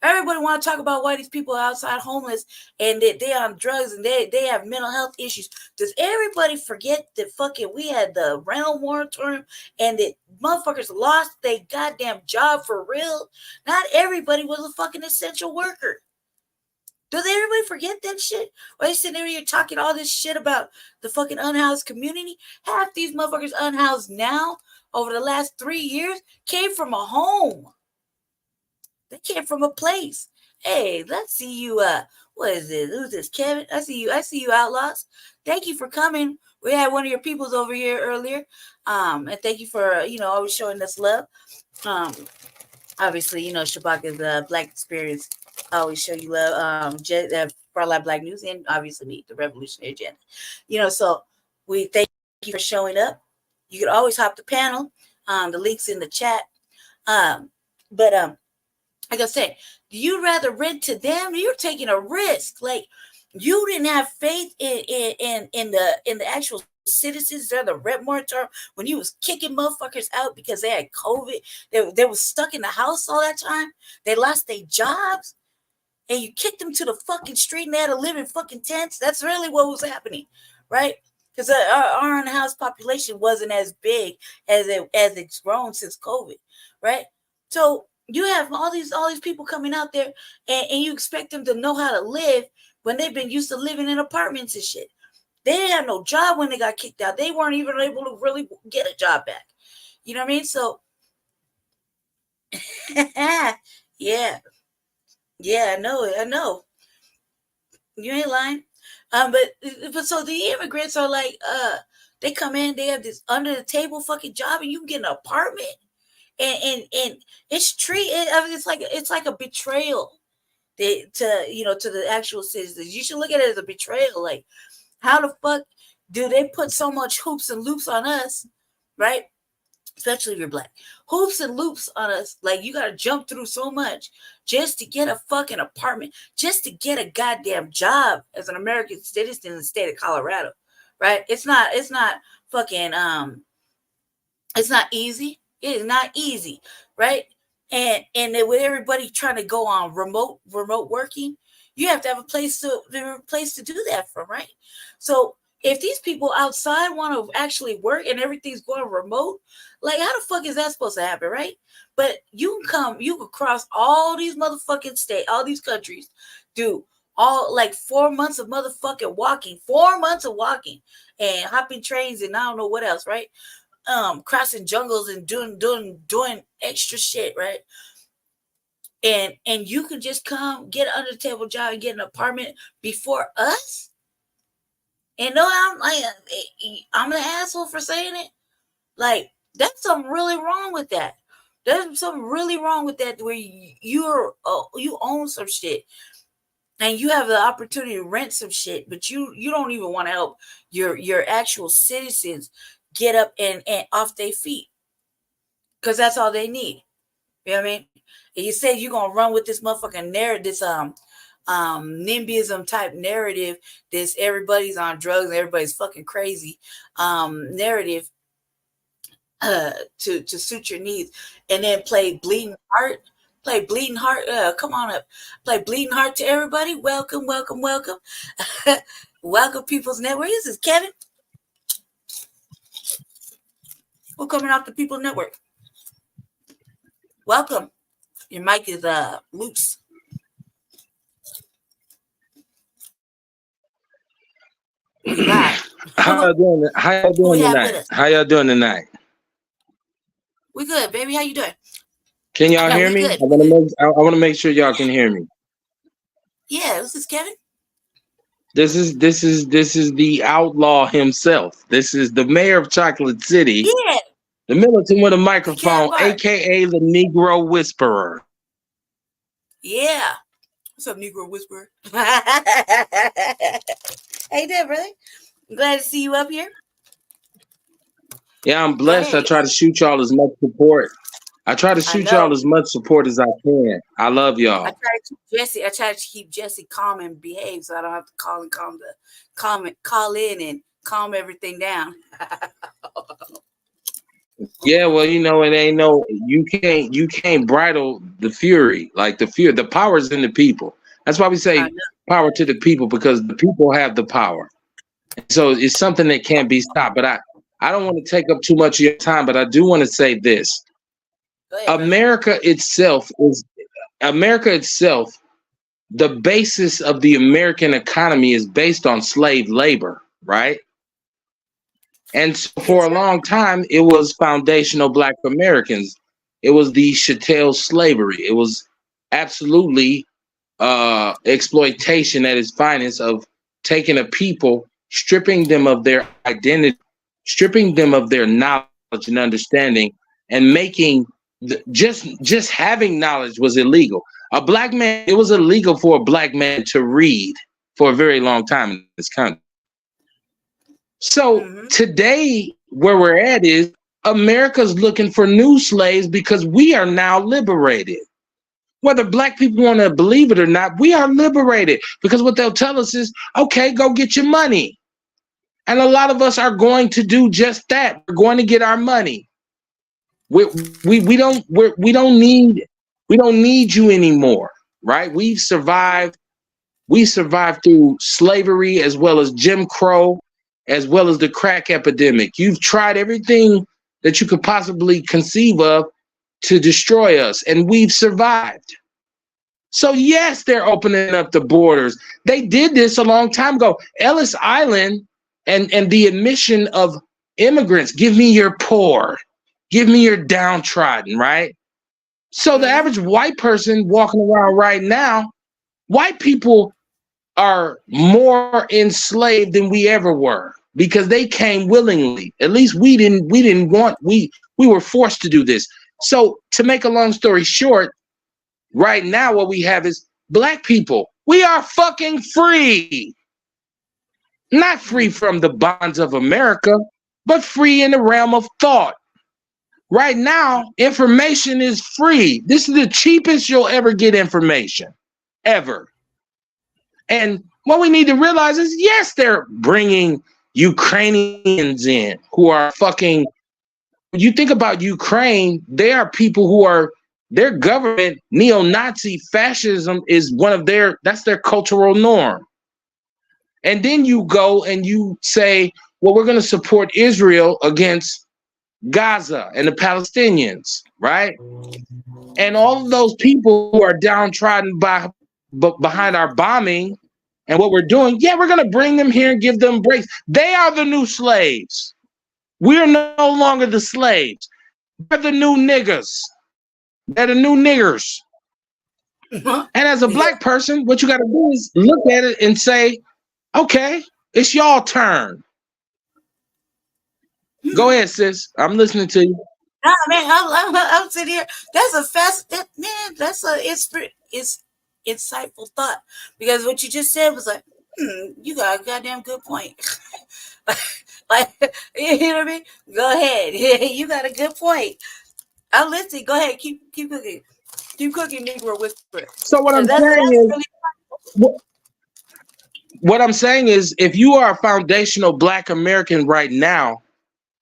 Everybody want to talk about why these people are outside homeless and that they on drugs and they have mental health issues. Does everybody forget that fucking we had the rental moratorium and that motherfuckers lost their goddamn job for real? Not everybody was a fucking essential worker. Does everybody forget that shit? Why you sitting there here talking all this shit about the fucking unhoused community? Half these motherfuckers unhoused now over the last 3 years came from a home. They came from a place. Hey, let's see you. What is this? Who's this? Kevin? I see you, Outlaws. Thank you for coming. We had one of your peoples over here earlier. And thank you for, always showing us love. Obviously, Shabaka'S Blacc experience. I always show you love. Front Line Blacc News, and obviously me, the Revolutionary Agenda. So we thank you for showing up. You could always hop the panel. The link's in the chat. But like I said, do you rather rent to them? You're taking a risk. Like you didn't have faith in the actual citizens during the rent moratorium when you was kicking motherfuckers out because they had COVID. They were stuck in the house all that time. They lost their jobs, and you kicked them to the fucking street and they had to live in fucking tents. That's really what was happening, right? Because our unhoused population wasn't as big as it's grown since COVID, right? So you have all these people coming out there, and you expect them to know how to live when they've been used to living in apartments and shit. They didn't have no job when they got kicked out. They weren't even able to really get a job back. You know what I mean? So, yeah, I know. You ain't lying. But so the immigrants are like, they come in, they have this under the table fucking job, and you can get an apartment. And it's it's like a betrayal to the actual citizens. You should look at it as a betrayal. Like, how the fuck do they put so much hoops and loops on us, right? Especially if you're black, hoops and loops on us. Like you got to jump through so much just to get a fucking apartment, just to get a goddamn job as an American citizen in the state of Colorado, right? It's not fucking it's not easy. It is not easy, right? And then with everybody trying to go on remote working, you have to have a place to do that from, right? So if these people outside want to actually work and everything's going remote, like how the fuck is that supposed to happen, right? But you can cross all these motherfucking states, all these countries, do all like 4 months of motherfucking walking, 4 months of walking and hopping trains and I don't know what else, right? Crossing jungles and doing extra shit, right? And you can just come get an under the table job and get an apartment before us. And no, I'm an asshole for saying it. Like, that's something really wrong with that. There's something really wrong with that where you own some shit and you have the opportunity to rent some shit, but you don't even want to help your actual citizens get up and off their feet because that's all they need. You know what I mean? And you say you're gonna run with this motherfucking narrative, this NIMBYism type narrative, this everybody's on drugs and everybody's fucking crazy narrative to suit your needs, and then play bleeding heart. Come on up. Play bleeding heart to everybody. Welcome. Welcome, People's Network. This is Kevin. We're coming off the People's Network. Welcome. Your mic is loose. How y'all doing? How y'all doing tonight? We good, baby. How you doing? Can y'all hear me? I want to make sure y'all can hear me. Yeah, this is Kevin. This is the outlaw himself. This is the mayor of Chocolate City. Yeah. The militant with a microphone, aka the Negro Whisperer. Yeah. What's up, Negro Whisperer? How you doing, brother? I'm glad to see you up here. Yeah, I'm blessed. I try to shoot y'all as much support. I try to shoot y'all as much support as I can. I love y'all. I try to keep Jesse calm and behave so I don't have to call in and calm everything down. Yeah, well, you know, it ain't you can't bridle the fury. Like the power's in the people. That's why we say power to the people, because the people have the power. So it's something that can't be stopped. But I don't want to take up too much of your time, but I do want to say this. America itself, the basis of the American economy is based on slave labor, right? And so for a long time, it was foundational Black Americans. It was the chattel slavery. It was absolutely exploitation at its finest of taking a people, stripping them of their identity, stripping them of their knowledge and understanding, and making just having knowledge was illegal. A Black man, it was illegal for a Black man to read for a very long time in this country. So today, where we're at is America's looking for new slaves because we are now liberated. Whether Black people want to believe it or not, we are liberated, because what they'll tell us is, okay, go get your money. And a lot of us are going to do just that. We're going to get our money. We don't need you anymore, right? We survived through slavery, as well as Jim Crow, as well as the crack epidemic. You've tried everything that you could possibly conceive of to destroy us, and we've survived. So yes, they're opening up the borders. They did this a long time ago. Ellis Island and the admission of immigrants. Give me your poor. Give me your downtrodden, right? So the average white person walking around right now, white people are more enslaved than we ever were, because they came willingly. At least we didn't want, we were forced to do this. So to make a long story short, right now what we have is Black people. We are fucking free. Not free from the bonds of America, but free in the realm of thought. Right now, information is free. This is the cheapest you'll ever get information, ever. And what we need to realize is, yes, they're bringing Ukrainians in who are fucking, when you think about Ukraine, they are people who are, their government, neo-Nazi fascism is one of that's their cultural norm. And then you go and you say, well, we're going to support Israel against Gaza and the Palestinians, right? And all of those people who are downtrodden behind our bombing and what we're doing, yeah, we're going to bring them here and give them breaks. They are the new slaves. We're no longer the slaves. They're the new niggas. They're the new niggers. And as a black person, what you got to do is look at it and say, okay, it's y'all turn. Go ahead, sis. I'm listening to you. Nah, man, I'm sitting here. That's insightful thought, because what you just said was like, you got a goddamn good point. Like, you know what I mean? Go ahead. You got a good point. I'm listening. Go ahead. Keep cooking. Keep cooking, Negro Whisperer. So what I'm saying is, what I'm saying is, if you are a foundational Black American right now,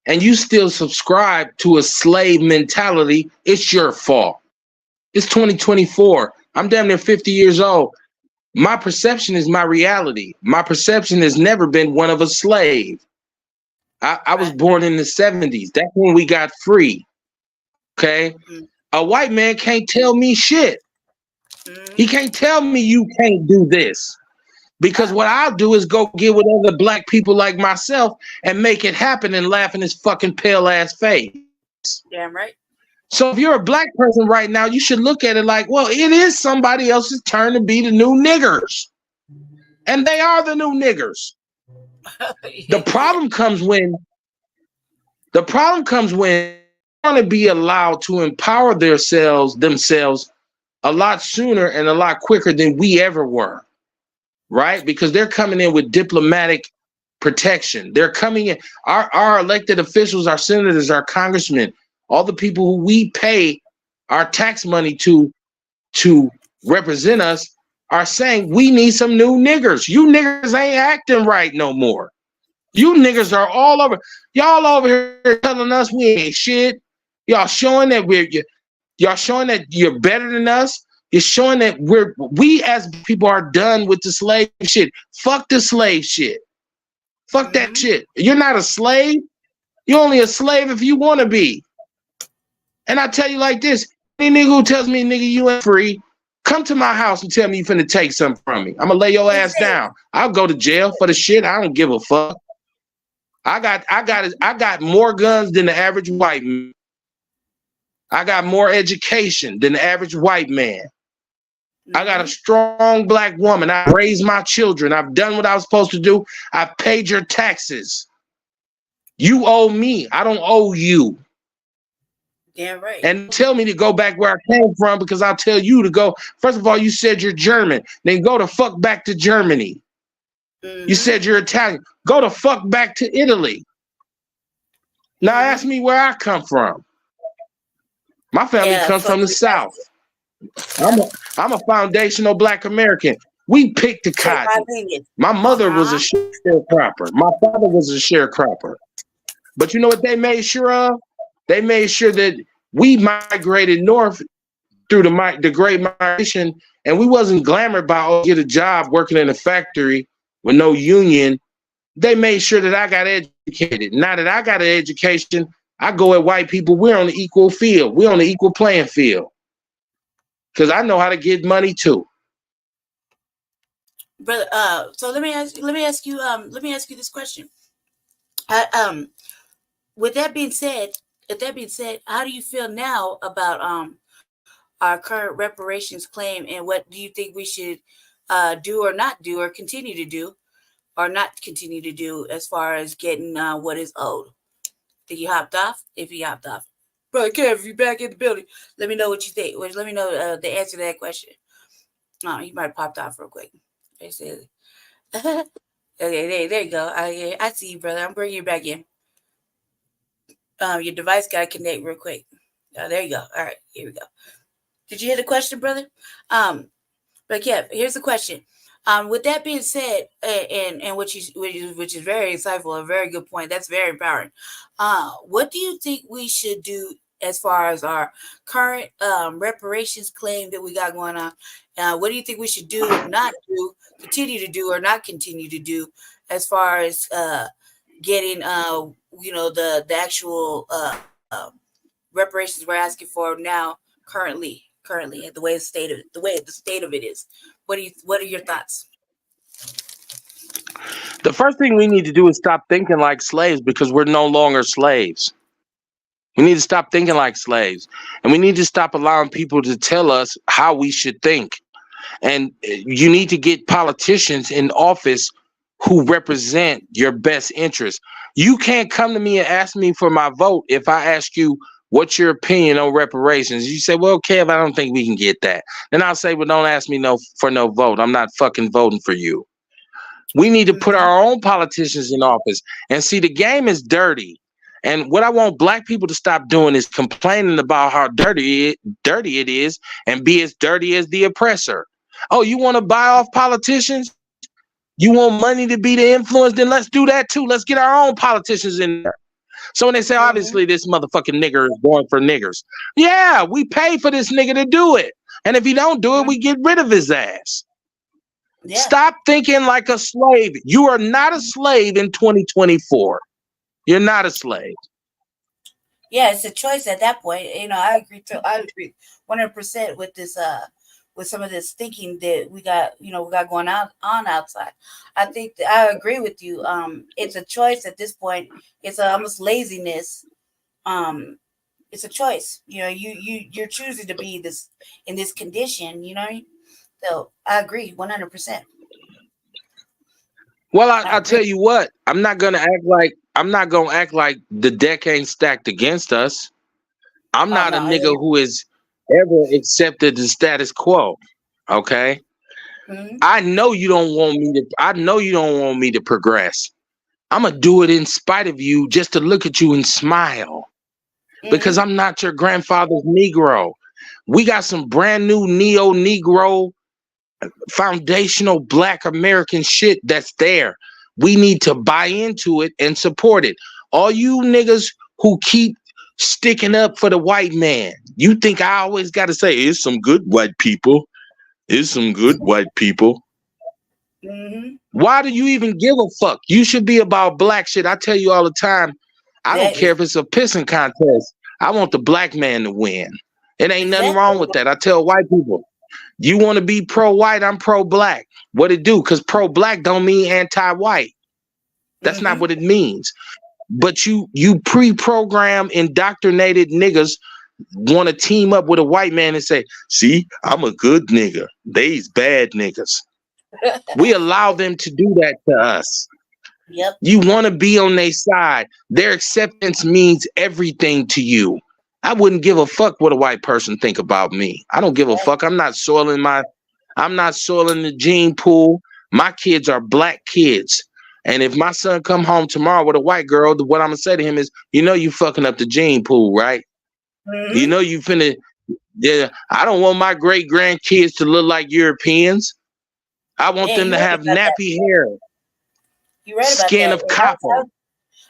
and you still subscribe to a slave mentality, it's your fault. It's 2024. I'm damn near 50 years old. My perception is my reality. My perception has never been one of a slave. I was born in the 70s. That's when we got free. Okay? A white man can't tell me shit. He can't tell me you can't do this. Because what I'll do is go get with other Black people like myself and make it happen and laugh in his fucking pale ass face. Damn right. So if you're a Black person right now, you should look at it like, well, it is somebody else's turn to be the new niggers. And they are the new niggers. The problem comes when they want to be allowed to empower themselves a lot sooner and a lot quicker than we ever were. Right? Because they're coming in with diplomatic protection. They're coming in. Our elected officials, our senators, our congressmen, all the people who we pay our tax money to represent us are saying we need some new niggers. You niggers ain't acting right no more. You niggers are all over. Y'all over here telling us we ain't shit. Y'all showing that y'all showing that you're better than us. It's showing that we as people are done with the slave shit. Fuck the slave shit. Fuck that shit. You're not a slave. You're only a slave if you want to be. And I tell you like this, any nigga who tells me, nigga, you ain't free, come to my house and tell me you finna take something from me. I'm gonna lay your ass down. I'll go to jail for the shit. I don't give a fuck. I got more guns than the average white man. I got more education than the average white man. I got a strong Black woman. I raised my children. I've done what I was supposed to do. I've paid your taxes. You owe me. I don't owe you. Damn right. And tell me to go back where I came from, because I'll tell you to go. First of all, you said you're German. Then go the fuck back to Germany. You said you're Italian. Go the fuck back to Italy. Now ask me where I come from. My family comes from the South. I'm a foundational Black American. We picked the cotton. My mother was a sharecropper. My father was a sharecropper. But you know what they made sure of? They made sure that we migrated north through the Great Migration, and we wasn't glamored by get a job working in a factory with no union. They made sure that I got educated. Now that I got an education, I go at white people. We're on the equal field. We're on the equal playing field. Because I know how to get money too. Brother, so let me ask you this question. With that being said, how do you feel now about our current reparations claim, and what do you think we should do or not do, or continue to do or not continue to do as far as getting what is owed? Think he hopped off? If he hopped off, Brother Kev, if you back in the building, let me know what you think. Let me know the answer to that question. Oh, he might have popped off real quick. Okay, there you go. I see you, brother. I'm bringing you back in. Your device got to connect real quick. There you go. All right, here we go. Did you hear the question, brother? But yeah, here's the question. With that being said, and which is very insightful, a very good point. That's very empowering. What do you think we should do as far as our current reparations claim that we got going on. What do you think we should do, not do, continue to do, or not continue to do as far as getting, the actual reparations we're asking for now, currently, the way the state of it is. What are your thoughts? The first thing we need to do is stop thinking like slaves, because we're no longer slaves. We need to stop thinking like slaves, and we need to stop allowing people to tell us how we should think. And you need to get politicians in office who represent your best interests. You can't come to me and ask me for my vote if I ask you what's your opinion on reparations. You say, well, Kev, I don't think we can get that. Then I'll say, well, don't ask me for no vote. I'm not fucking voting for you. We need to put our own politicians in office. And see, the game is dirty. And what I want black people to stop doing is complaining about how dirty it is, and be as dirty as the oppressor. Oh, you want to buy off politicians? You want money to be the influence? Then let's do that too. Let's get our own politicians in there. So when they say, obviously, this motherfucking nigger is going for niggers. Yeah, we pay for this nigga to do it. And if he don't do it, we get rid of his ass. Yeah. Stop thinking like a slave. You are not a slave in 2024. You're not a slave. Yeah, it's a choice at that point. I agree 100% with this with some of this thinking that we got going on outside. I think that I agree with you. It's a choice at this point. It's almost laziness. It's a choice. You're choosing to be in this condition, So I agree 100%. Well, I'll tell you what, I'm not gonna act like the deck ain't stacked against us. I'm not a nigga who has ever accepted the status quo. Okay. Mm-hmm. I know you don't want me to progress. I'm gonna do it in spite of you, just to look at you and smile. Mm-hmm. Because I'm not your grandfather's Negro. We got some brand new neo-Negro foundational Black American shit that's there. We need to buy into it and support it. All you niggas who keep sticking up for the white man, you think I always got to say, it's some good white people. It's some good white people. Mm-hmm. Why do you even give a fuck? You should be about black shit. I tell you all the time, I don't care if it's a pissing contest. I want the black man to win. It ain't nothing wrong with that. I tell white people, you want to be pro-white, I'm pro-black. What it do? Because pro-black don't mean anti-white. That's not what it means. But you pre-program indoctrinated niggas want to team up with a white man and say, see, I'm a good nigga. They's bad niggas. We allow them to do that to us. Yep. You want to be on their side. Their acceptance means everything to you. I wouldn't give a fuck what a white person think about me. I don't give a fuck. I'm not soiling the gene pool. My kids are black kids. And if my son come home tomorrow with a white girl, what I'm gonna say to him is, you fucking up the gene pool, right? Mm-hmm. You finna. Yeah, I don't want my great grandkids to look like Europeans. I want them to have nappy hair, skin of copper.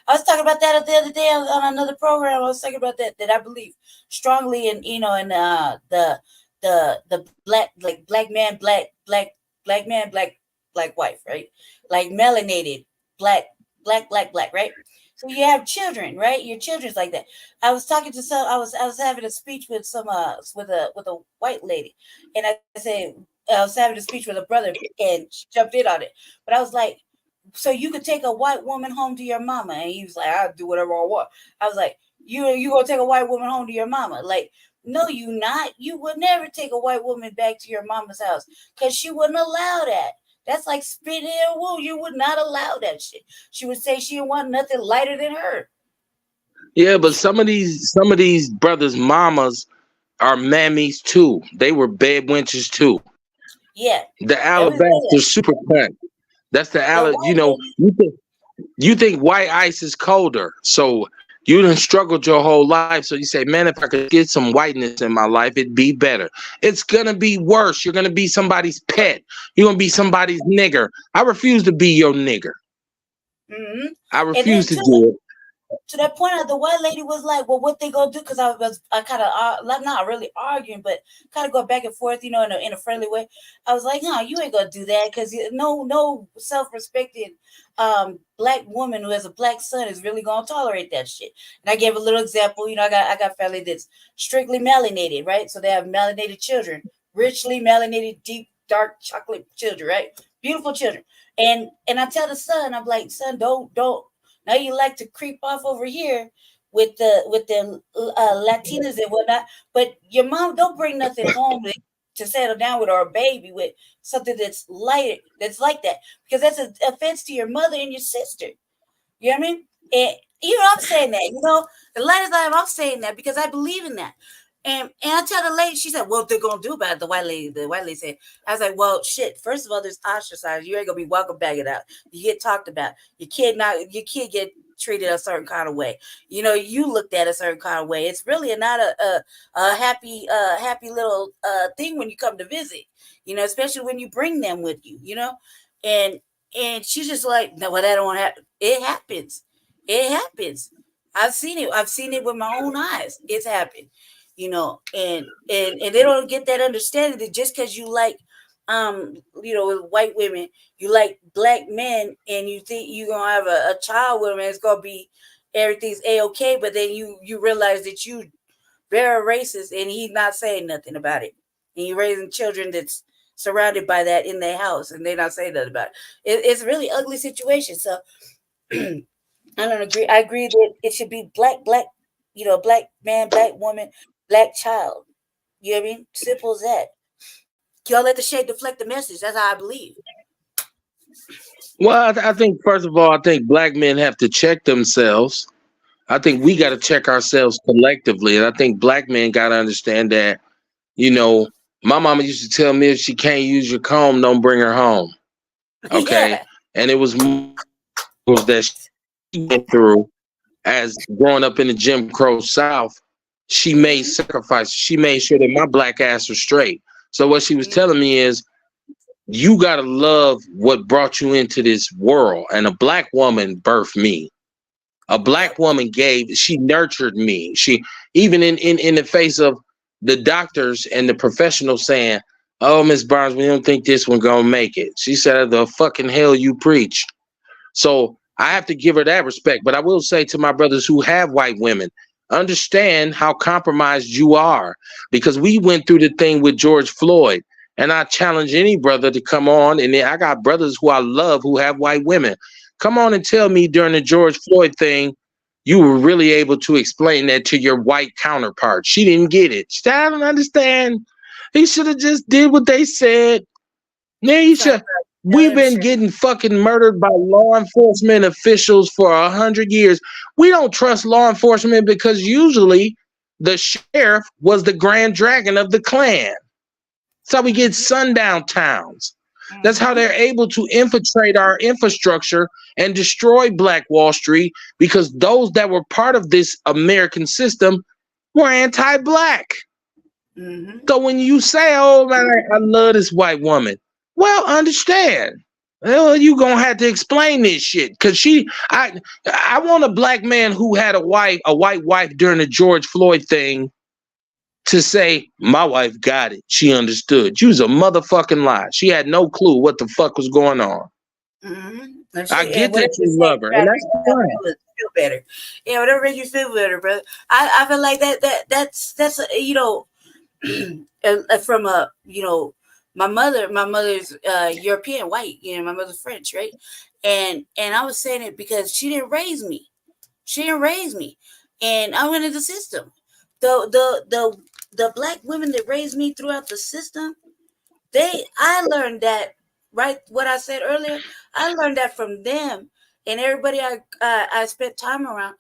I was talking about that the other day on another program. I was talking about that I believe strongly in the black man, black wife, right? Like melanated, black, right? So you have children, right? Your children's like that. I was talking to I was having a speech with with a white lady, and I said I was having a speech with a brother, and she jumped in on it. But I was like, so you could take a white woman home to your mama? And he was like, I'll do whatever I want. I was like, you gonna take a white woman home to your mama? Like, no, you not. You would never take a white woman back to your mama's house, because she wouldn't allow that. That's like spitting in a wound. You would not allow that shit. She would say she didn't want nothing lighter than her. Yeah, but some of these brothers' mamas are mammies too. They were bed wenches too. Yeah. The alabaster super cunt. That's you think white ice is colder. So you done struggled your whole life. So you say, man, if I could get some whiteness in my life, it'd be better. It's going to be worse. You're going to be somebody's pet. You're going to be somebody's nigger. I refuse to be your nigger. Mm-hmm. I refuse to do it. to that point, the white lady was like, "Well, what they gonna do?" Because I kind of not really arguing, but kind of go back and forth, you know, in a friendly way. I was like, "No, you ain't gonna do that because no self-respecting black woman who has a black son is really gonna tolerate that shit." And I gave a little example. You know, I got family that's strictly melanated, right? So they have melanated children, richly melanated, deep dark chocolate children, right? Beautiful children. And I tell the son, I'm like, "Son, don't. Now you like to creep off over here with the Latinas and whatnot, but your mom don't bring nothing home to settle down with, or a baby with something that's light, that's like that, because that's an offense to your mother and your sister." You know what I mean? And you know, I'm saying that. You know, the latest time I'm saying that because I believe in that. And I tell the lady, she said, "What they're gonna do about it?" The white lady said, I was like, "Well, shit. First of all, there's ostracized. You ain't gonna be welcome back it out. You get talked about. Your kid get treated a certain kind of way. You know, you looked at a certain kind of way. It's really not a happy little thing when you come to visit. You know, especially when you bring them with you. You know, and she's just like, "No, well, that don't happen. It happens. It happens. I've seen it. I've seen it with my own eyes. It's happened." You know, and they don't get that understanding that just because you like, you know, with white women, you like black men, and you think you're gonna have a child with them, and it's gonna be everything's a-okay, but then you realize that you very racist, and he's not saying nothing about it, and you're raising children that's surrounded by that in their house, and they're not saying nothing about it. It's a really ugly situation. So I don't agree. I agree that it should be black, you know, black man, black woman, black child. You know what I mean? Simple as that. Y'all let the shade deflect the message. That's how I believe. Well, I think first of all, I think black men have to check themselves. I think we got to check ourselves collectively, and I think black men got to understand that. You know, my mama used to tell me, if she can't use your comb, don't bring her home. Okay, yeah. And it was that she went through as growing up in the Jim Crow South. She made sacrifices. She made sure that my black ass was straight. So what she was telling me is, you gotta love what brought you into this world. And a black woman birthed me. A black woman she nurtured me. She, even in the face of the doctors and the professionals saying, "Oh, Miss Barnes, we don't think this one gonna make it." She said, "The fucking hell you preach." So I have to give her that respect. But I will say to my brothers who have white women, understand how compromised you are, because we went through the thing with George Floyd, and I challenge any brother to come on. And I got brothers who I love who have white women. Come on and tell me during the George Floyd thing, you were really able to explain that to your white counterpart. She didn't get it. She said, "I don't understand. He should have just did what they said." We've been getting fucking murdered by law enforcement officials for 100 years. We don't trust law enforcement because usually the sheriff was the grand dragon of the Klan. That's how we get sundown towns. That's how they're able to infiltrate our infrastructure and destroy Black Wall Street, because those that were part of this American system were anti-Black. So when you say, "Oh man, I love this white woman," well, understand. Well, you gonna have to explain this shit, because I want a black man who had a white wife during the George Floyd thing to say, "My wife got it. She understood." You was a motherfucking lie. She had no clue what the fuck was going on. I get that you love her, and that's fine. Feel better. Yeah, whatever makes you feel better, brother. I feel like that's you know, from a, you know, my mother's European white, you know, my mother's French, right? And I was saying it because she didn't raise me. And I went into the system. The black women that raised me throughout the system, I learned that, right? What I said earlier, I learned that from them and everybody I spent time around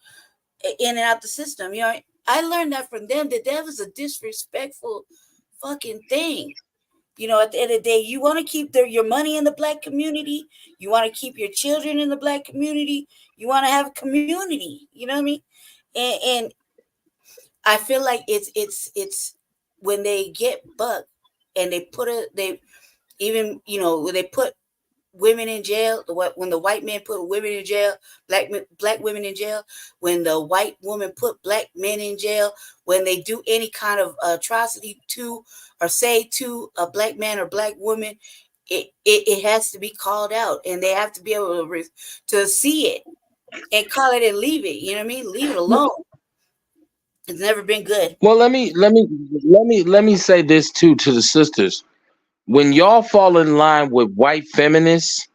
in and out the system. You know, I learned that from them, that was a disrespectful fucking thing. You know, at the end of the day, you want to keep your money in the black community. You want to keep your children in the black community. You want to have a community. You know what I mean? And I feel like it's when they get bucked and they put women in jail, when the white men put women in jail, black women in jail, when the white woman put black men in jail, when they do any kind of atrocity to or say to a black man or black woman, it has to be called out, and they have to be able to see it and call it and leave it. You know what I mean? Leave it alone. It's never been good. Well, let me say this too to the sisters. When y'all fall in line with white feminists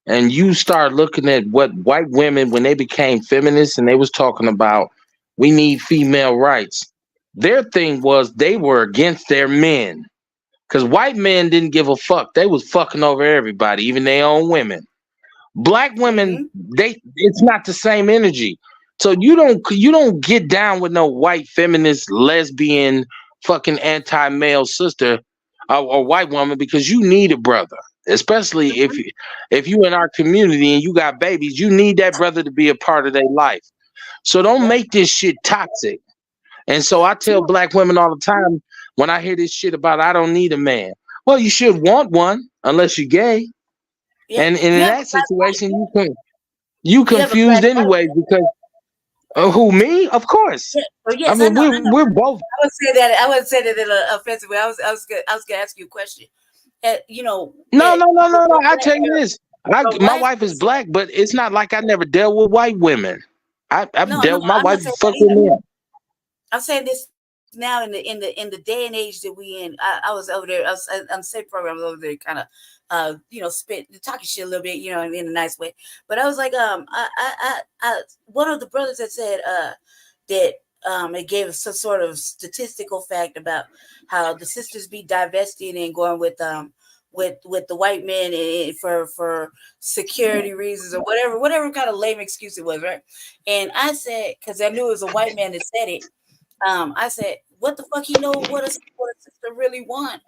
and you start looking at what white women, when they became feminists and they was talking about we need female rights, their thing was they were against their men. Because white men didn't give a fuck. They was fucking over everybody, even their own women. Black women, it's not the same energy. So you don't get down with no white feminist, lesbian, fucking anti-male sister or white woman, because you need a brother. Especially if you in our community and you got babies, you need that brother to be a part of their life. So don't make this shit toxic. And so I tell black women all the time when I hear this shit about I don't need a man. Well, you should want one unless you're gay. Yeah. And in that situation, you confused anyway because who, me? Of course. Yeah. Well, yes, I mean, we're both. I would say that in an offensive way. I was gonna ask you a question. No. I tell you this. My wife is black, but it's not like I never dealt with white women. I've dealt with my wife fucking me up. I'm saying this now in the day and age that we in. I was over there. I was on the same program. I was over there, kind of, talking shit a little bit, in a nice way. But I was like, one of the brothers that said that it gave us some sort of statistical fact about how the sisters be divesting and going with the white men for security reasons or whatever kind of lame excuse it was, right? And I said, because I knew it was a white man that said it. I said, what the fuck he know what a sister really want?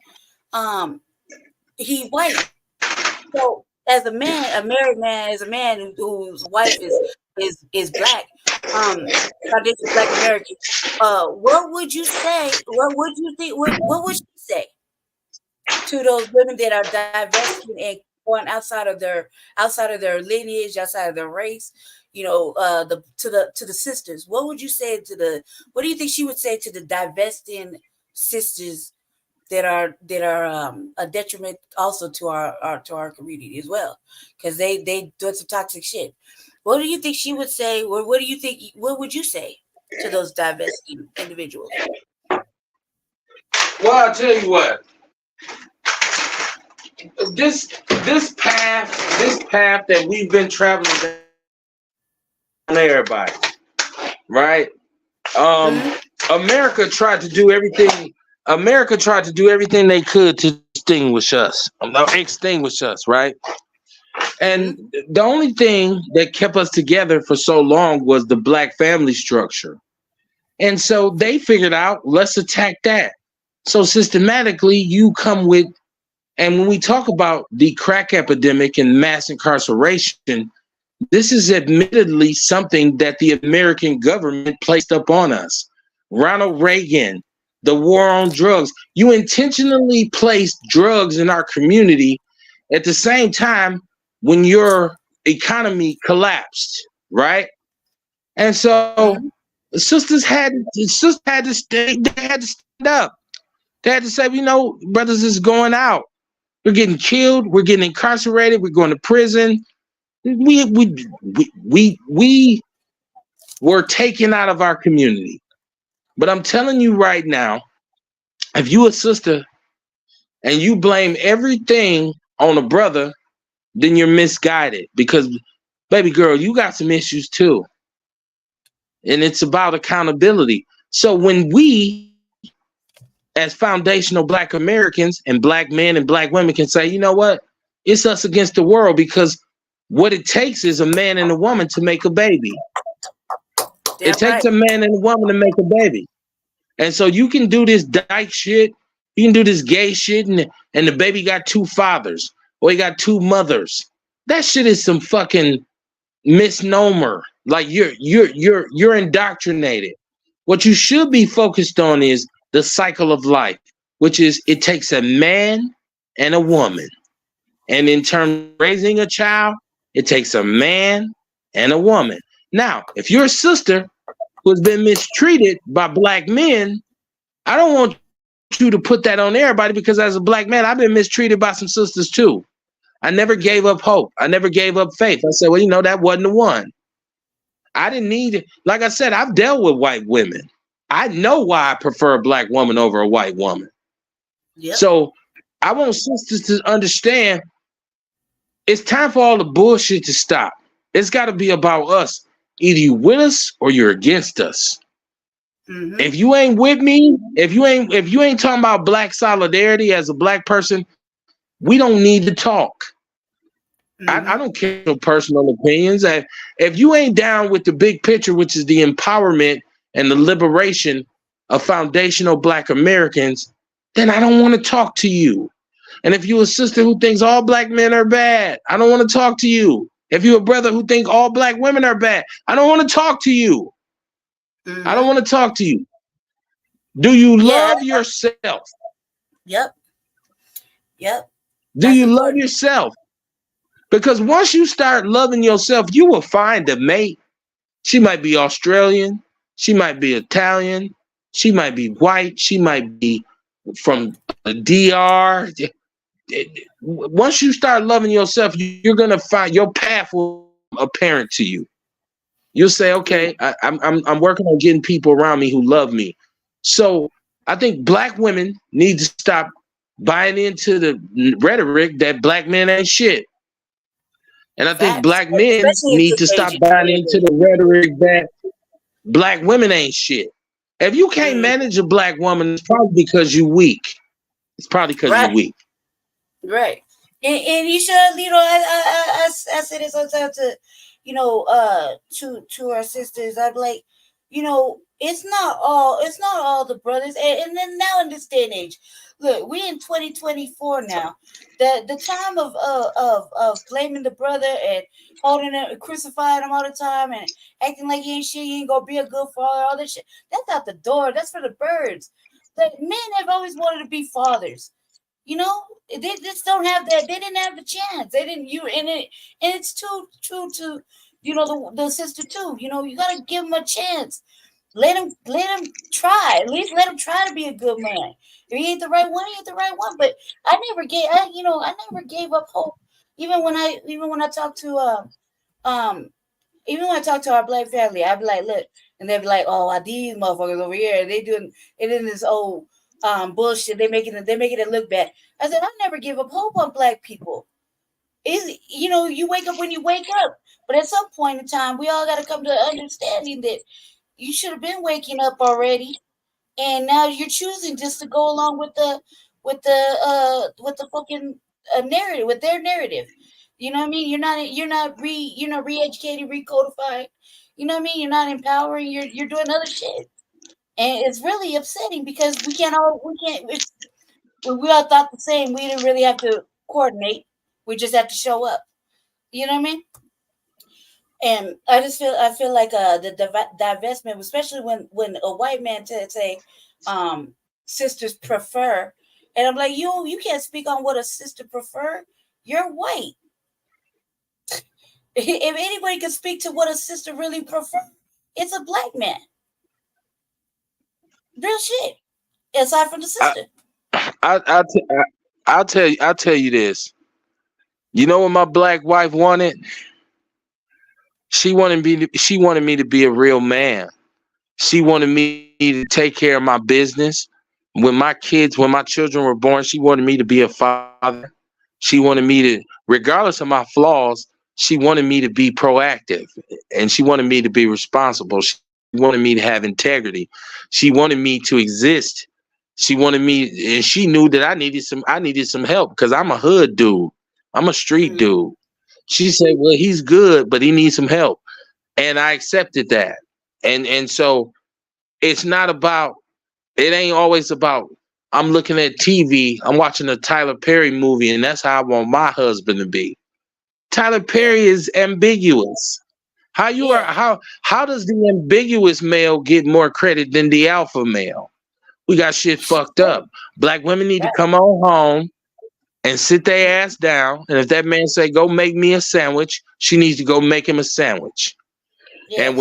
He white. So as a man, a married man, as a man whose wife is black, traditional Black American, what would you say? What would you think? What would you say to those women that are divesting and going outside of their lineage, outside of their race? To the sisters. What would you say what do you think she would say to the divesting sisters that are a detriment also to our community as well? Because they do some toxic shit. What do you think she would say? Or what would you say to those divesting individuals? Well, I'll tell you what. This path that we've been traveling down, everybody, right? America tried to do everything they could to extinguish us, right? And the only thing that kept us together for so long was the black family structure. And so they figured out, let's attack that. So systematically you come with, and when we talk about the crack epidemic and mass incarceration, this is admittedly something that the American government placed upon us. Ronald Reagan, the war on drugs. You intentionally placed drugs in our community at the same time when your economy collapsed, right? And so the sisters had to stand up. They had to say, brothers is going out. We're getting killed. We're getting incarcerated. We're going to prison. We were taken out of our community. But I'm telling you right now, if you a sister and you blame everything on a brother, then you're misguided, because baby girl, you got some issues too. And it's about accountability. So when we, as foundational Black Americans and Black men and Black women, can say, you know what, it's us against the world, because what it takes is a man and a woman to make a baby. It takes a man and a woman to make a baby. And so you can do this dyke shit, you can do this gay shit, and the baby got two fathers, or he got two mothers. That shit is some fucking misnomer. Like you're indoctrinated. What you should be focused on is the cycle of life, which is it takes a man and a woman And in terms of raising a child, it takes a man and a woman. Now, if you're a sister who has been mistreated by black men, I don't want you to put that on everybody, because as a black man, I've been mistreated by some sisters too. I never gave up hope. I never gave up faith. I said, well, you know, that wasn't the one. I didn't need it. Like I said, I've dealt with white women. I know why I prefer a black woman over a white woman. Yep. So I want sisters to understand it's time for all the bullshit to stop. It's got to be about us. Either you with us or you're against us. Mm-hmm. If you ain't with me, if you ain't talking about black solidarity as a black person, we don't need to talk. Mm-hmm. I don't care your personal opinions. If you ain't down with the big picture, which is the empowerment and the liberation of foundational black Americans, then I don't want to talk to you. And if you're a sister who thinks all black men are bad, I don't want to talk to you. If you're a brother who thinks all black women are bad, I don't want to talk to you. Mm-hmm. I don't want to talk to you. Do you love yourself? Yep. Do you love yourself? Because once you start loving yourself, you will find a mate. She might be Australian. She might be Italian. She might be white. She might be from the DR. Once you start loving yourself, you're going to find your path will be apparent to you. You'll say, okay, I'm working on getting people around me who love me. So I think black women need to stop buying into the rhetoric that black men ain't shit. And I think black men need to stop buying into the rhetoric that black women ain't shit. If you can't manage a black woman, it's probably because you're weak. It's probably because you're weak. Right. And you should, you know, I say this sometimes to, you know, to our sisters. I'm like, you know, it's not all the brothers. And then now in this day and age, look, we in 2024 now. The time of blaming the brother and holding him, crucifying him all the time and acting like he ain't shit, he ain't gonna be a good father, all this shit. That's out the door. That's for the birds. The men have always wanted to be fathers. You know, they just don't have that. They didn't have the chance. They didn't. And it's true to, you know, the sister too. You know, you gotta give him a chance. Let him try. At least let him try to be a good man. If he ain't the right one, he ain't the right one. But I never gave up hope. Even when I talk to our black family, I'd be like, look, and they'd be like, oh, these motherfuckers over here, they doing it in this old bullshit. They making it look bad. I said, I never give up hope on black people. You know, you wake up when you wake up, but at some point in time, we all got to come to understanding that you should have been waking up already, and now you're choosing just to go along with the fucking narrative, with their narrative. You know what I mean? You're not re-educated, recodified. You know what I mean? You're not empowering. You're doing other shit, and it's really upsetting because we all thought the same. We didn't really have to coordinate. We just have to show up. You know what I mean? And I feel like the divestment, especially when a white man say sisters prefer, and I'm like, you can't speak on what a sister prefer. You're white. If anybody can speak to what a sister really prefer, it's a black man. Real shit. Aside from the sister. I'll tell you this. You know what my black wife wanted? She wanted me to be a real man. She wanted me to take care of my business. When my children were born, she wanted me to be a father. She wanted me to, regardless of my flaws, she wanted me to be proactive, and she wanted me to be responsible. She wanted me to have integrity. She wanted me to exist. She wanted me, and she knew that I needed some help because I'm a hood dude. I'm a street dude. She said, well, he's good, but he needs some help. And I accepted that. And so it ain't always about, I'm looking at TV, I'm watching a Tyler Perry movie, and that's how I want my husband to be. Tyler Perry is ambiguous. How does the ambiguous male get more credit than the alpha male? We got shit fucked up. Black women need to come on home and sit their ass down. And if that man say, go make me a sandwich, she needs to go make him a sandwich. Yes. And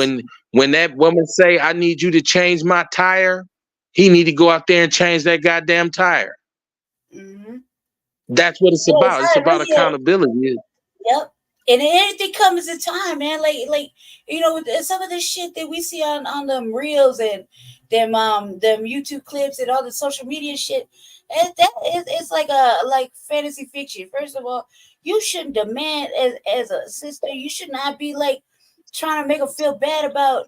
when that woman say, I need you to change my tire, he need to go out there and change that goddamn tire. Mm-hmm. That's what it's about. It's about accountability. Yep. And everything comes in time, man. Like you know, some of the shit that we see on them reels and them YouTube clips and all the social media shit, it's like fantasy fiction. First of all, you shouldn't demand as a sister. You should not be like trying to make her feel bad about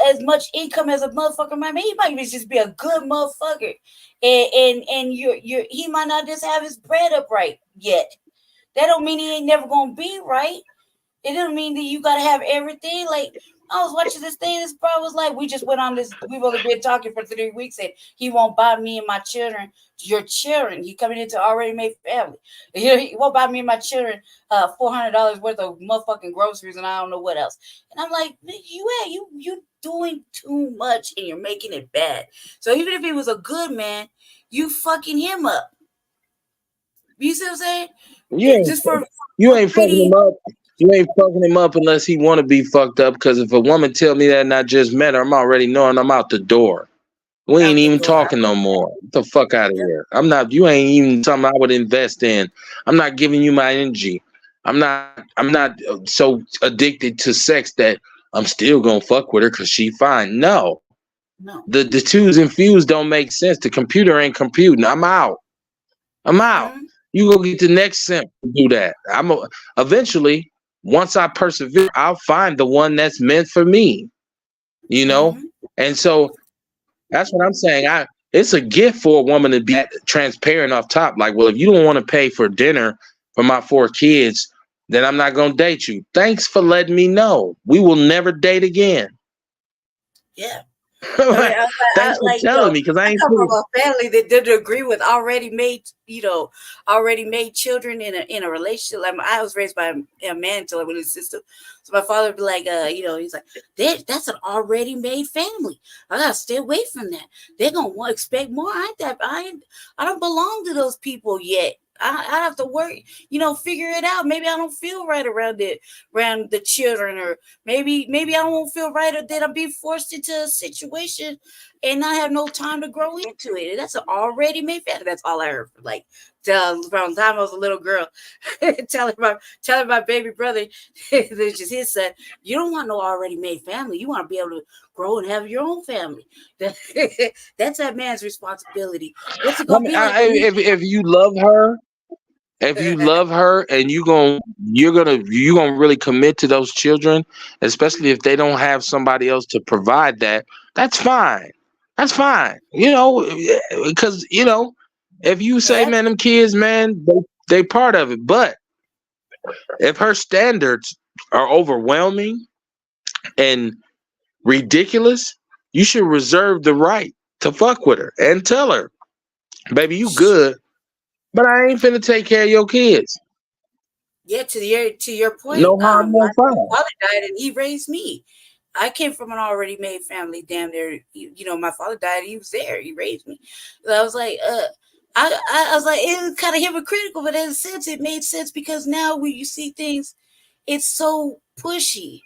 as much income as a motherfucker might make. He might just be a good motherfucker, and he might not just have his bread up right yet. That don't mean he ain't never gonna be right. It doesn't mean that you gotta have everything. Like, I was watching this thing. This bro was like, we just went on this. We've only been talking for 3 weeks, and he won't buy me and my children. Your children. He coming into already made family. He won't buy me and my children $400 worth of motherfucking groceries, and I don't know what else. And I'm like, you doing too much, and you're making it bad. So even if he was a good man, you fucking him up. You see what I'm saying? You ain't fucking him up. You ain't fucking him up unless he want to be fucked up. Because if a woman tell me that and I just met her, I'm already knowing I'm out the door. We ain't even talking no more. Get the fuck out of here. I'm not. You ain't even something I would invest in. I'm not giving you my energy. I'm not so addicted to sex that I'm still gonna fuck with her because she fine. No. The twos and fews don't make sense. The computer ain't computing. I'm out. Mm-hmm. You go get the next simp to do that. Eventually, once I persevere, I'll find the one that's meant for me. You know? Mm-hmm. And so that's what I'm saying. It's a gift for a woman to be transparent off top. Like, well, if you don't want to pay for dinner for my 4 kids, then I'm not gonna date you. Thanks for letting me know. We will never date again. Yeah. Thanks for telling me, because I come from a family that didn't agree with already made children in a relationship. Like, I was raised by a man until I went to the system. So my father would be like, he's like, that's an already made family. I gotta stay away from that. They're gonna expect more. I don't belong to those people yet. I have to work, figure it out. Maybe I don't feel right around the children, or maybe I won't feel right, or that I'm being forced into a situation and I have no time to grow into it. And that's an already made family. That's all I heard. Like, from the time I was a little girl, telling my baby brother, which is his son, you don't want no already made family. You want to be able to grow and have your own family. That's that man's responsibility. What's it gonna be like? If you love her. If you love her and you're gonna really commit to those children, especially if they don't have somebody else to provide that, that's fine. That's fine. Because if you say, man, them kids, man, they part of it. But if her standards are overwhelming and ridiculous, you should reserve the right to fuck with her and tell her, baby, you good, but I ain't finna take care of your kids. Yeah, to your point. No harm, no foul. My father died and he raised me. I came from an already made family. Damn near, my father died. He was there. He raised me. So I was like, I was like, it was kind of hypocritical, but in a sense, it made sense, because now when you see things, it's so pushy.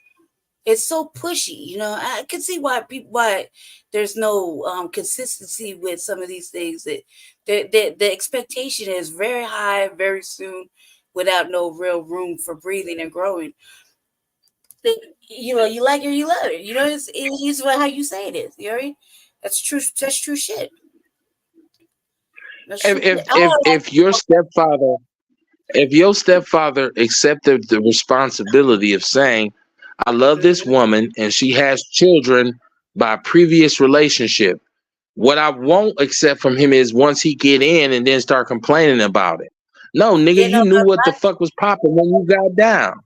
It's so pushy, I can see why there's no consistency with some of these things. That the expectation is very high, very soon, without no real room for breathing and growing. You like her, you love her. It's how you say it is. You know what I mean? That's true. That's true shit. If your stepfather accepted the responsibility of saying, I love this woman and she has children by a previous relationship, what I won't accept from him is once he get in and then start complaining about it. No, nigga, you knew what the fuck was popping when you got down.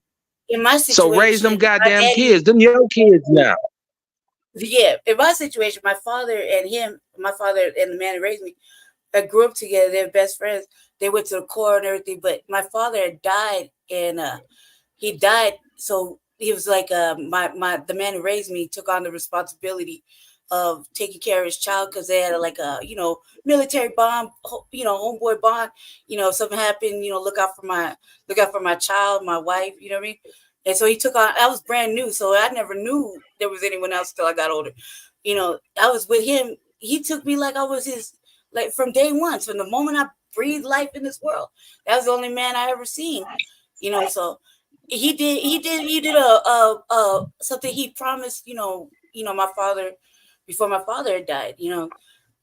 In my situation, so raise them goddamn kids. Them your kids now. Yeah, in my situation, my father and the man who raised me, I grew up together. They're best friends. They went to the Corps and everything. But my father had died, and he died. So he was like, the man who raised me took on the responsibility taking care of his child because they had like a military bond, homeboy bond. If something happened, look out for my child, my wife. You know what I mean? And so he took on. I was brand new, so I never knew there was anyone else till I got older. I was with him. He took me like I was his, like from day one. So from the moment I breathed life in this world, that was the only man I ever seen. So he did a something he promised. My father, before my father had died.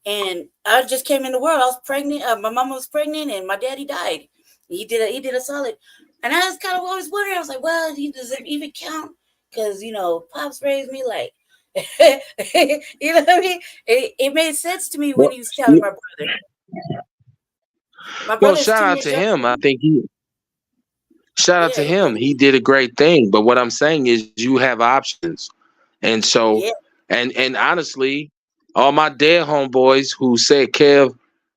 And I just came in the world. I was pregnant. My mama was pregnant, and my daddy died. He did a solid. And I was kind of always wondering. I was like, well, does it even count? Because Pops raised me like. You know what I mean? It made sense to me when he was telling my brother. Well, shout out to him. I think shout out to him. He did a great thing. But what I'm saying is you have options. And so, and honestly, all my dead homeboys who said, Kev,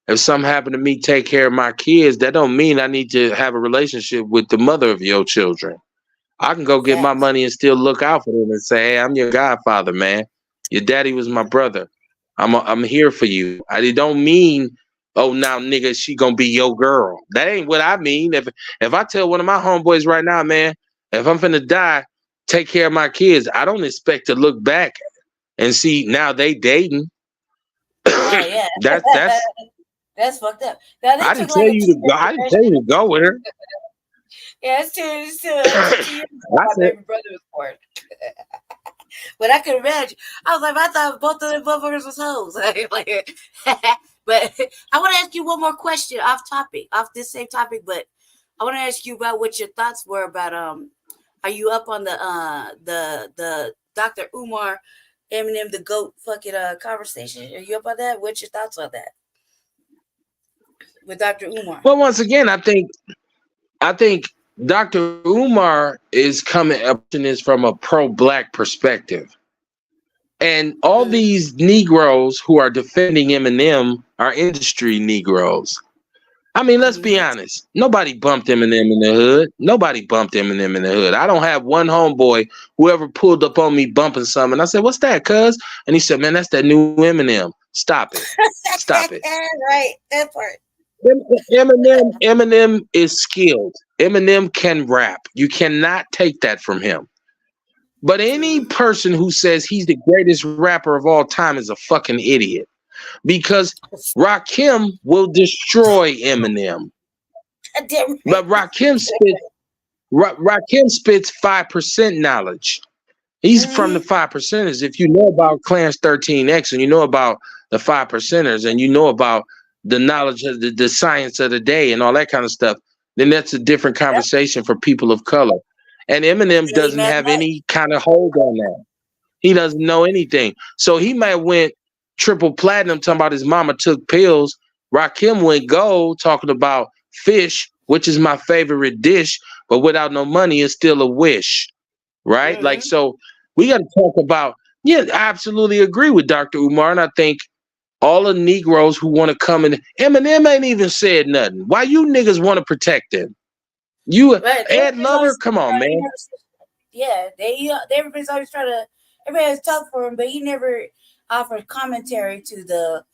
if something happened to me, take care of my kids, that don't mean I need to have a relationship with the mother of your children. I can go get my money and still look out for them and say, hey, I'm your godfather, man. Your daddy was my brother. I'm here for you. I don't mean, oh, now, nigga, she gonna be your girl. That ain't what I mean. If I tell one of my homeboys right now, man, if I'm finna die, take care of my kids, I don't expect to look back and see now they dating. Oh, yeah. That's fucked up. Now, I didn't tell you to go. I didn't tell you to go with her. Yeah, it's 2 years ago my baby brother was born. But I could imagine. I was like, I thought both of them motherfuckers was hoes. But I want to ask you one more question off this same topic. But I want to ask you about what your thoughts were about. Are you up on the Dr. Umar Eminem the GOAT fucking conversation? Are you up on that? What's your thoughts on that with Dr. Umar? Well, once again, I think Dr. Umar is coming up to this from a pro-Black perspective. And all these Negroes who are defending Eminem are industry Negroes. I mean, let's be honest. Nobody bumped Eminem in the hood. Nobody bumped Eminem in the hood. I don't have one homeboy who ever pulled up on me bumping something. And I said, what's that, cuz? And he said, man, that's that new Eminem. Stop it. Stop it. Right, that part. Eminem is skilled. Eminem can rap. You cannot take that from him. But any person who says he's the greatest rapper of all time is a fucking idiot. Because Rakim will destroy Eminem. But Rakim spits 5% knowledge. He's from the 5%ers. If you know about Clarence 13X and you know about the 5%ers and you know about the knowledge of the science of the day and all that kind of stuff, then that's a different conversation for people of color. And Eminem doesn't have any kind of hold on that. He doesn't know anything. So he might went triple platinum talking about his mama took pills. Rakim went gold talking about fish, which is my favorite dish, but without no money, it's still a wish. Right? Like, so we got to talk about, I absolutely agree with Dr. Umar. And I think all the Negroes who want to come in, Eminem ain't even said nothing. Why you niggas want to protect him? Ed Lover, come on, man. Yeah, everybody's always everybody's talk for him, but he never offered commentary to the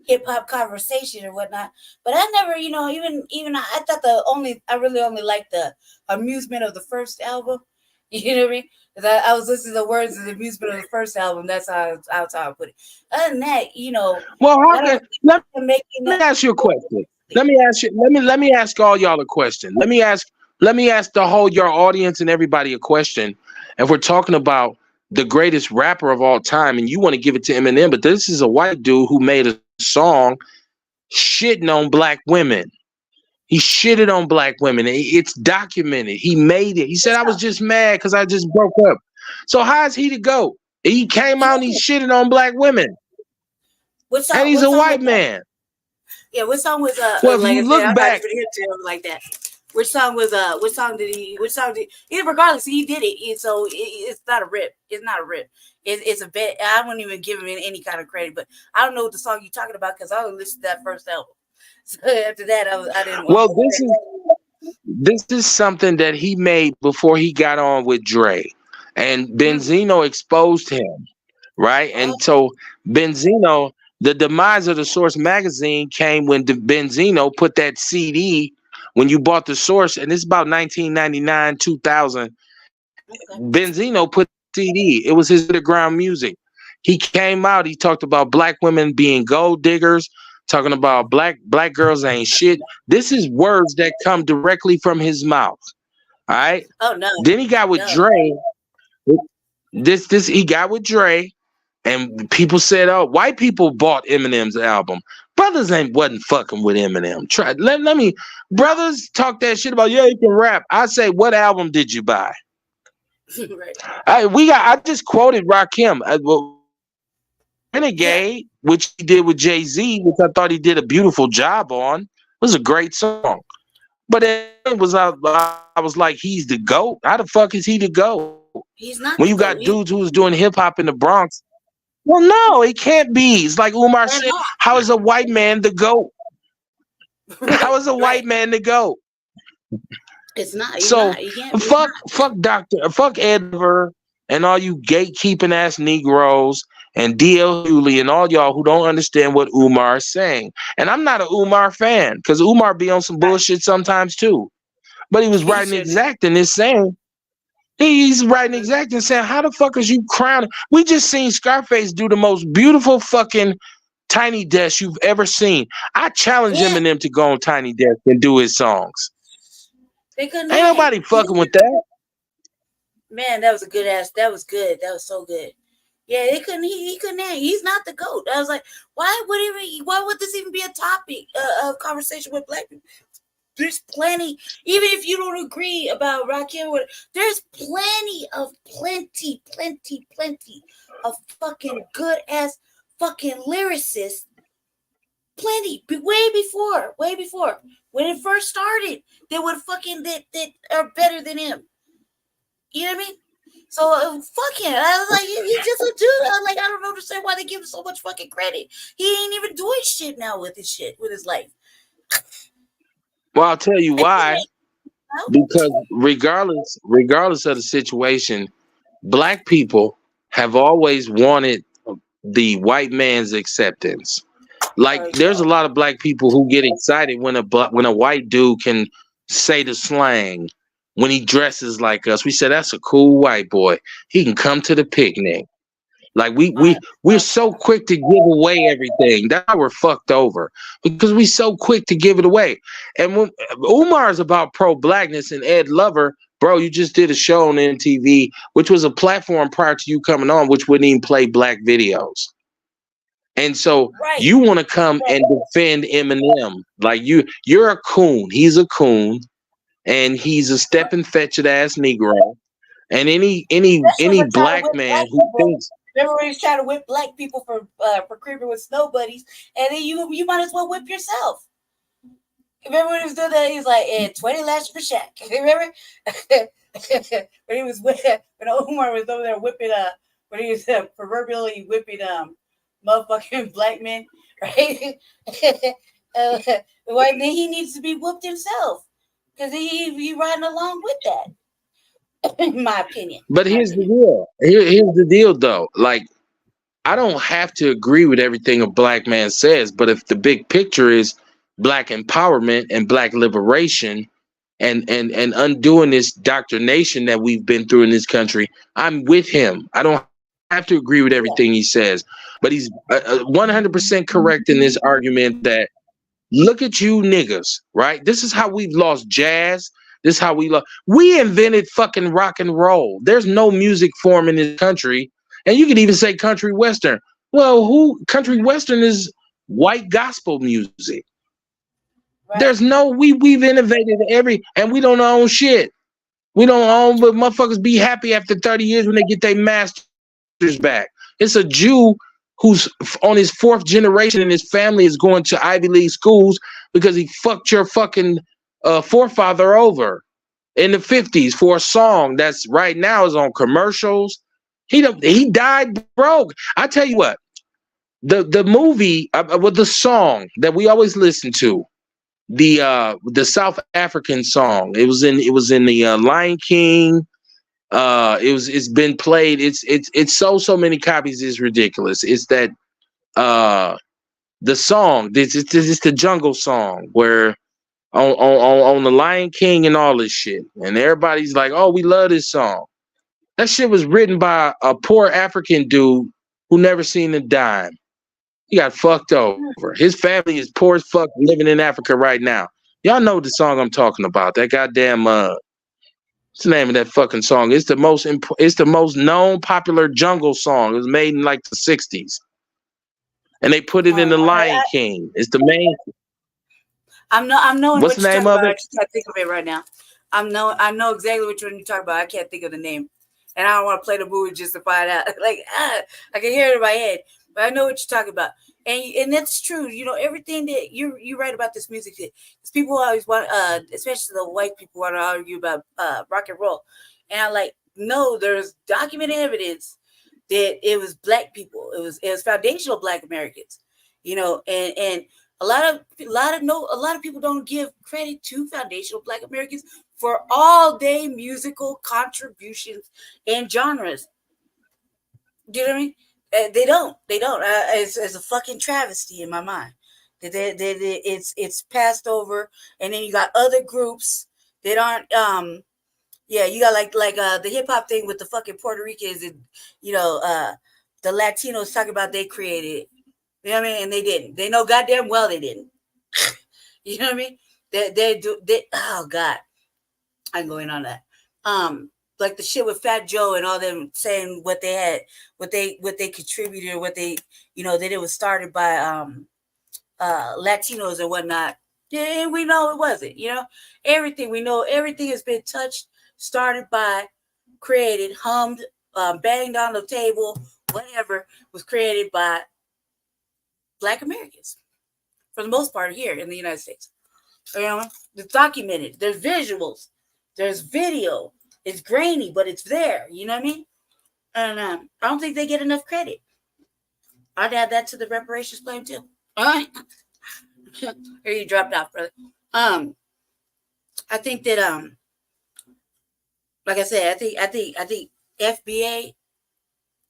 hip hop conversation or whatnot. But I never, even I thought I really only liked the amusement of the first album. You know what I mean? Because I was listening to the words of the amusement of the first album. That's how I put it. Other than that, Well, let me ask you a question. Let me ask all y'all a question. Let me ask the whole your audience and everybody a question. If we're talking about the greatest rapper of all time, and you want to give it to Eminem, but this is a white dude who made a song shitting on black women. He shitted on black women. It's documented. He made it. He said, I was just mad because I just broke up. So how is he to go? He came out and he shitted on black women. And he's a white man. Yeah, what song was well, if you look back like that? Which song did he regardless, he did it. So it's not a rip. It's not a rip. It's a bit. I wouldn't even give him any kind of credit, but I don't know what the song you're talking about because I only listened to that first album. So after that, I didn't. Well, this is something that he made before he got on with Dre, and Benzino exposed him. right? And so Benzino, the demise of the Source magazine came when Benzino put that CD when you bought the Source, and it's about 1999, 2000. Benzino put CD. It was his underground music. He came out. He talked about black women being gold diggers, talking about black girls ain't shit. This is words that come directly from his mouth. All right. Oh no. Then he got with Dre. He got with Dre, and people said, "Oh, white people bought Eminem's album. Brothers wasn't fucking with Eminem. Let me. Brothers talk that shit about you can rap. I say, what album did you buy? Right. I just quoted Rakim. Renegade, which he did with Jay-Z, which I thought he did a beautiful job on. It was a great song. But it was I was like, he's the GOAT. How the fuck is he the GOAT? He's not. When you got dudes who was doing hip hop in the Bronx. Well, no, it can't be. It's like Umar said, how is a white man the GOAT? How is a white man the GOAT? It's not. So fuck Edver and all you gatekeeping ass Negroes and DL Hewley and all y'all who don't understand what Umar is saying. And I'm not an Umar fan because Umar be on some bullshit sometimes too. But he was writing exact in this saying. He's writing exact and saying, how the fuck is you crowning? We just seen Scarface do the most beautiful fucking Tiny Desk you've ever seen. I challenge Eminem to go on Tiny Desk and do his songs. Ain't nobody fucking with that. Man, that was a good ass. That was good. That was so good. Yeah, he couldn't. He's not the GOAT. I was like, why would this even be a topic of conversation with black people? There's plenty. Even if you don't agree about Rakim, there's plenty of fucking good ass fucking lyricists. Plenty. Way before when it first started, they would fucking that are better than him. You know what I mean? So fuck him. I was like, he's just a dude. I was like, I don't understand why they give him so much fucking credit. He ain't even doing shit now with his shit, with his life. Well, I'll tell you why. Because regardless of the situation, black people have always wanted the white man's acceptance. Like, there's a lot of black people who get excited when a white dude can say the slang. When he dresses like us, we say that's a cool white boy. He can come to the picnic. Like we're so quick to give away everything. That's how we're fucked over because we so quick to give it away. And when Umar is about pro-blackness and Ed Lover, bro, you just did a show on MTV, which was a platform prior to you coming on, which wouldn't even play black videos. And so you want to come and defend Eminem. Like you're a coon. He's a coon. And he's a stepping fetched ass Negro, and any black man who thinks. Remember when he was trying to whip black people for creeping with snow buddies, and then you might as well whip yourself. Remember when he was doing that? He was like, 20 lashes for Shaq. Remember when Omar was over there whipping when he was proverbially whipping motherfucking black men, right? Well, then he needs to be whooped himself. Because he riding along with that, in my opinion. But here's the deal. Here's the deal, though. Like, I don't have to agree with everything a black man says, but if the big picture is black empowerment and black liberation and undoing this indoctrination that we've been through in this country, I'm with him. I don't have to agree with everything he says, but he's 100% correct in this argument that look at you niggas, right? This is how we've lost jazz. This is how we invented fucking rock and roll. There's no music form in this country. And you could even say country western. Well, country western is white gospel music. Right. There's no, we've innovated and we don't own shit. We don't own, but motherfuckers be happy after 30 years when they get their masters back. It's a Jew who's on his 4th generation and his family is going to Ivy League schools because he fucked your fucking forefather over in the 50s for a song that's right now is on commercials. He died broke. I tell you what, the movie with the song that we always listen to, the South African song. It was in the Lion King. It's been played. It's so many copies. It's ridiculous. It's that the song. This is the jungle song where on the Lion King and all this shit, and everybody's like, oh, we love this song. That shit was written by a poor African dude who never seen a dime. He got fucked over. His family is poor as fuck, living in Africa right now. Y'all know the song I'm talking about. That goddamn what's the name of that fucking song? It's the most known popular jungle song. It was made in like the 60s. And they put it in the Lion King. It's the main. I'm knowing what's what the you're name talking of about. it? I just can't think of it right now. I know exactly what you're talking about. I can't think of the name. And I don't want to play the movie just to find out. I can hear it in my head. But I know what you're talking about. And that's true. You know, everything that you write about this music, because people always want, especially the white people, want to argue about rock and roll. And I'm like, no, there's documented evidence that it was Black people. It was foundational Black Americans. You know, and a lot of people don't give credit to foundational Black Americans for all day musical contributions and genres. Do you know what I mean? They don't. It's a fucking travesty in my mind. It's passed over, and then you got other groups that aren't. Yeah, you got like the hip hop thing with the fucking Puerto Ricans and the Latinos talking about they created it. You know what I mean? And they didn't. They know goddamn well they didn't. You know what I mean? They do. Oh God, I'm going on that. Like the shit with Fat Joe and all them saying what they had, what they contributed, what they, that it was started by Latinos and whatnot. Yeah, and we know it wasn't. Everything we know, everything has been touched, started by, created, hummed, banged on the table, whatever was created by Black Americans, for the most part here in the United States. It's documented. There's visuals. There's video. It's grainy, but it's there. You know what I mean? And I don't think they get enough credit. I'd add that to the reparations claim too. All right. Here, you dropped off, brother. I think that like I said, I think FBA,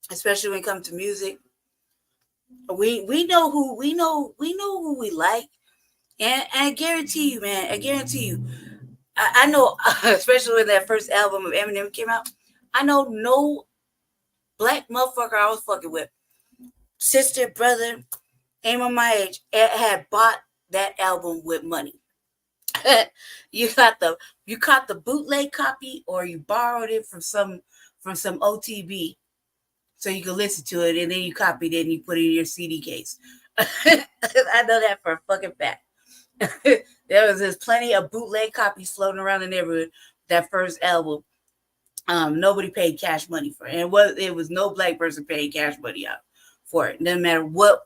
especially when it comes to music, we know who we like, and I guarantee you, man, I know, especially when that first album of Eminem came out, I know no Black motherfucker I was fucking with, sister, brother, anyone my age, had bought that album with money. You caught the bootleg copy, or you borrowed it from some OTB so you could listen to it, and then you copied it and you put it in your CD case. I know that for a fucking fact. There's plenty of bootleg copies floating around the neighborhood. That first album, nobody paid cash money for it. And it was no Black person paying cash money out for it. No matter what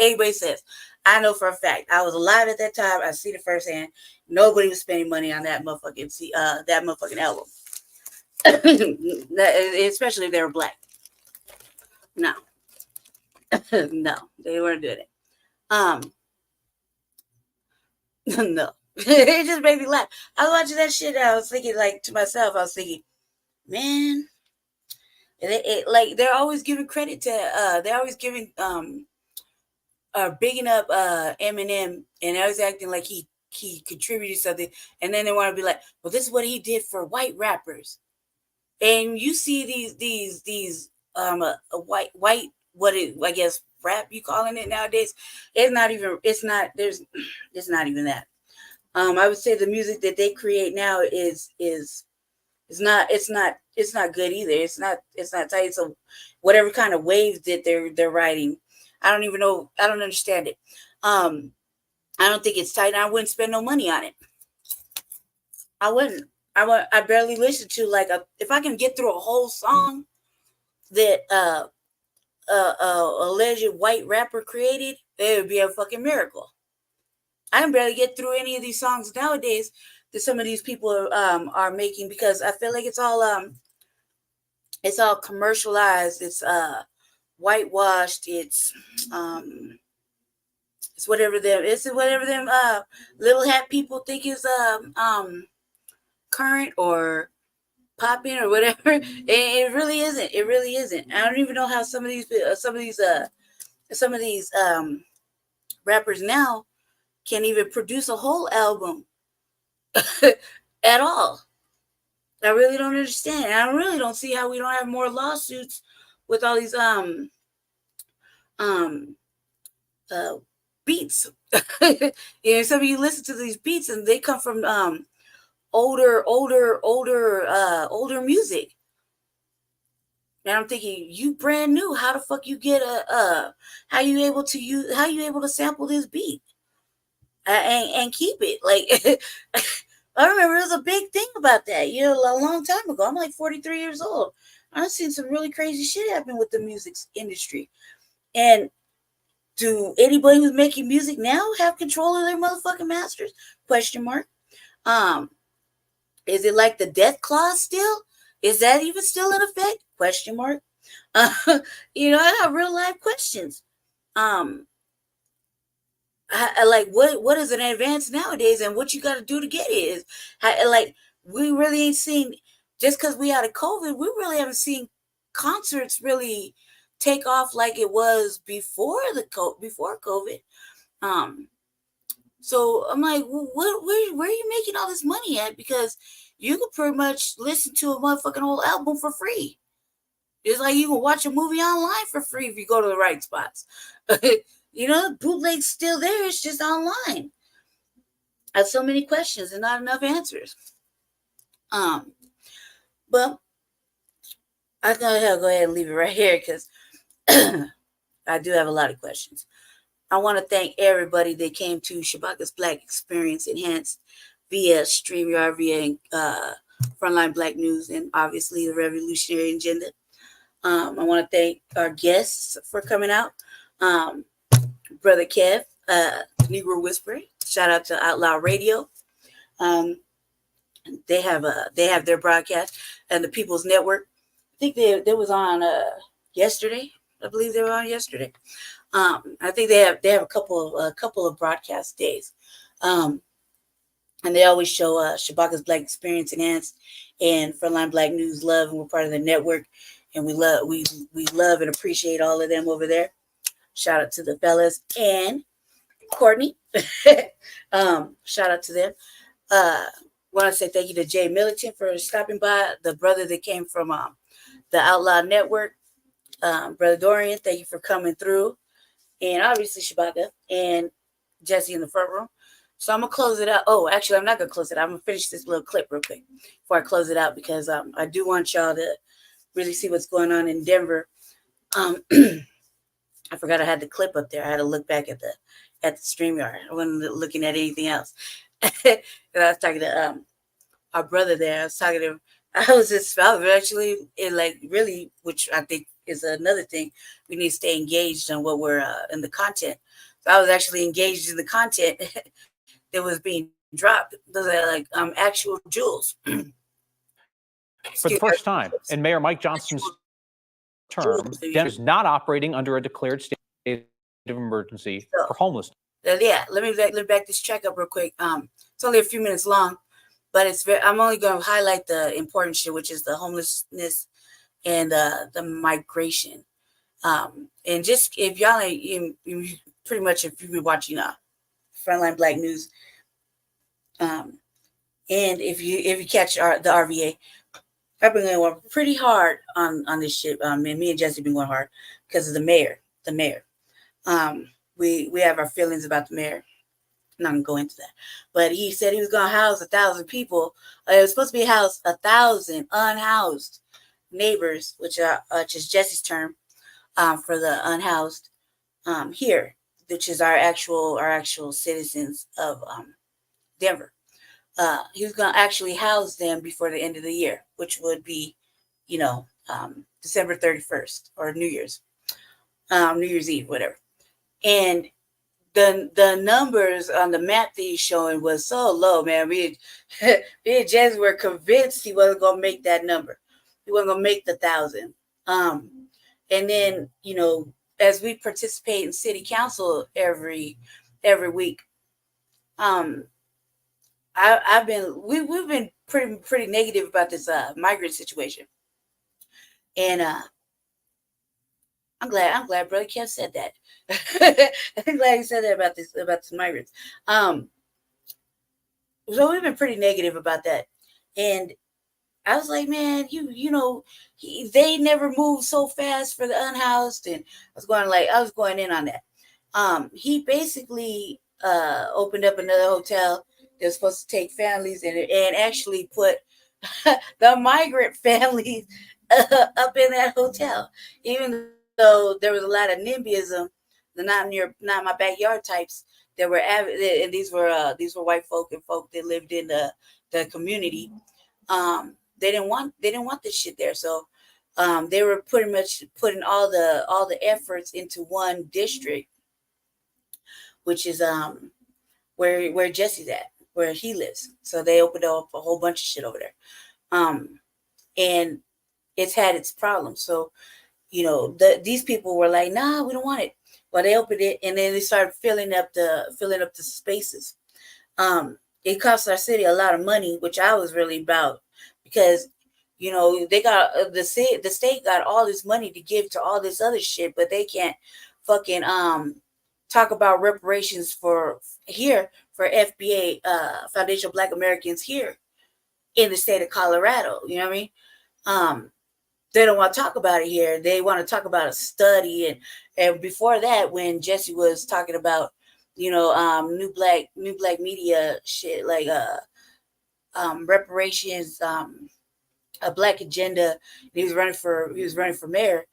anybody says. I know for a fact. I was alive at that time. I see it firsthand. Nobody was spending money on that motherfucking album. Especially if they were Black. No. No, they weren't doing it. No. It just made me laugh. I was watching that shit and I was thinking, like, to myself, man, they're always giving credit to they're always giving bigging up Eminem, and I was acting like he contributed something, and then they want to be like, well, this is what he did for white rappers. And you see these white what it, I guess, rap you calling it nowadays. It's not even that. I would say the music that they create now is not good either. It's not tight. So whatever kind of waves that they're riding, I don't even know. I don't understand it. I don't think it's tight. I wouldn't spend no money on it. I wouldn't. I barely listen to if I can get through a whole song that alleged white rapper created, it would be a fucking miracle. I can barely get through any of these songs nowadays that some of these people are making, because I feel like it's all commercialized. It's whitewashed. It's whatever them little hat people think is current or popping or whatever. And it really isn't. It really isn't. I don't even know how some of these rappers now can't even produce a whole album at all. I really don't understand. And I really don't see how we don't have more lawsuits with all these beats. Some of you listen to these beats and they come from older music. And I'm thinking, you brand new, how the fuck you get how you able to sample this beat and keep it? Like I remember it was a big thing about that, a long time ago. I'm like 43 years old. I've seen some really crazy shit happen with the music industry. And do anybody who's making music now have control of their motherfucking masters? Question mark. Is it like the death clause still? Is that even still in effect? Question mark. I have real life questions. Like what is an advance nowadays, and what you got to do to get it is we really ain't seen, just because we out of COVID, we really haven't seen concerts really take off like it was before COVID. So I'm like, where are you making all this money at? Because you could pretty much listen to a motherfucking whole album for free. It's like you can watch a movie online for free if you go to the right spots. Bootleg's still there. It's just online. I have so many questions and not enough answers. But I'm gonna go ahead and leave it right here because I do have a lot of questions. I want to thank everybody that came to Shabaka'S Blacc Experience Enhanced via StreamYard, via Frontline Blacc News, and obviously the Revolutionary Agenda. I want to thank our guests for coming out. Brother Kev, Negro Whisperer. Shout out to Outlaw Radio. They have their broadcast, and the People's Network. I think they was on yesterday. I believe they were on yesterday. I think they have a couple of broadcast days, and they always show Shabaka'S Blacc Experience Enhanced and Frontline Blacc News Love, and we're part of the network, and we love and appreciate all of them over there. Shout out to the fellas and Courtney. Shout out to them. Want to say thank you to Jay Militant for stopping by, the brother that came from the Outlaw Network. Brother Dorian, thank you for coming through. And obviously Shabaka and Jesse in the front room. So I'm going to close it out. Oh, actually, I'm not going to close it out. I'm going to finish this little clip real quick before I close it out, because I do want y'all to really see what's going on in Denver. I forgot I had the clip up there. I had to look back at the StreamYard. I wasn't looking at anything else. I was talking to our brother there. I was talking to him. I was actually really, which I think is another thing. We need to stay engaged on what we're in the content. So I was actually engaged in the content that was being dropped. Those are actual jewels. For the first time in Mayor Mike Johnson's term, Denver is not operating under a declared state of emergency for homelessness. Yeah, let me back this track up real quick. It's only a few minutes long, but I'm only going to highlight the important shit, which is the homelessness and the migration. And just if y'all pretty much, if you've been watching Frontline Blacc News, and if you catch the RVA, I've been going pretty hard on this shit. And me and Jesse been going hard because of the mayor. We have our feelings about the mayor. I'm not gonna go into that, but he said he was gonna house 1,000 people. It was supposed to be house 1,000 unhoused neighbors, which is Jesse's term for the unhoused here, which is our actual citizens of Denver. He was gonna actually house them before the end of the year, which would be, December 31st or New Year's Eve, whatever. And the numbers on the map that he's showing was so low, man. Me and Jess were convinced he wasn't gonna make that number. He wasn't gonna make the 1,000. And then, as we participate in city council every week, I we've been pretty negative about this migrant situation, and I'm glad Brother Kev said that. I'm glad he said that about this migrants. So we've been pretty negative about that, and I was like, man, they never moved so fast for the unhoused, and I was going in on that. He basically opened up another hotel that was supposed to take families and actually put the migrant families up in that hotel, even though there was a lot of NIMBYism, the not my backyard types that were avid, and these were white folk and folk that lived in the community. They didn't want this shit there, so they were pretty much putting all the efforts into one district, which is where Jesse's at, where he lives. So they opened up a whole bunch of shit over there, and it's had its problems. So these people were like, nah, we don't want it. Well, they opened it, and then they started filling up the spaces. It cost our city a lot of money, which I was really about, because they got the state got all this money to give to all this other shit, but they can't fucking talk about reparations for FBA Foundational Black Americans here in the state of Colorado. You know what I mean? They don't want to talk about it here. They want to talk about a study, and before that, when Jesse was talking about new black media shit, like reparations, a black agenda. He was running for mayor.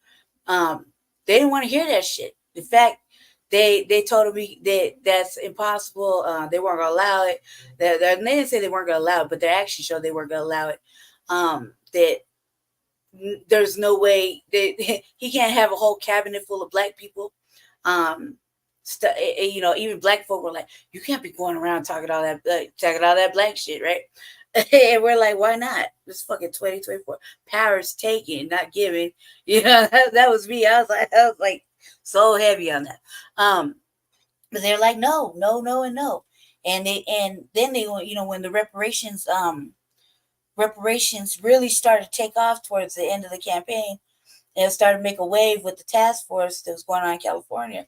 They didn't want to hear that shit. In fact, they told me that's impossible. They weren't gonna allow it. They didn't say they weren't gonna allow it, but their actions showed they weren't gonna allow it. That there's no way that he can't have a whole cabinet full of black people. Even black folk were like, you can't be going around talking all that black shit, right? And we're like, why not? It's fucking 2024. Power's taken, not given. That was me. I was like so heavy on that. But they're like, no, and no. And then they when the reparations really started to take off towards the end of the campaign, and it started to make a wave with the task force that was going on in California.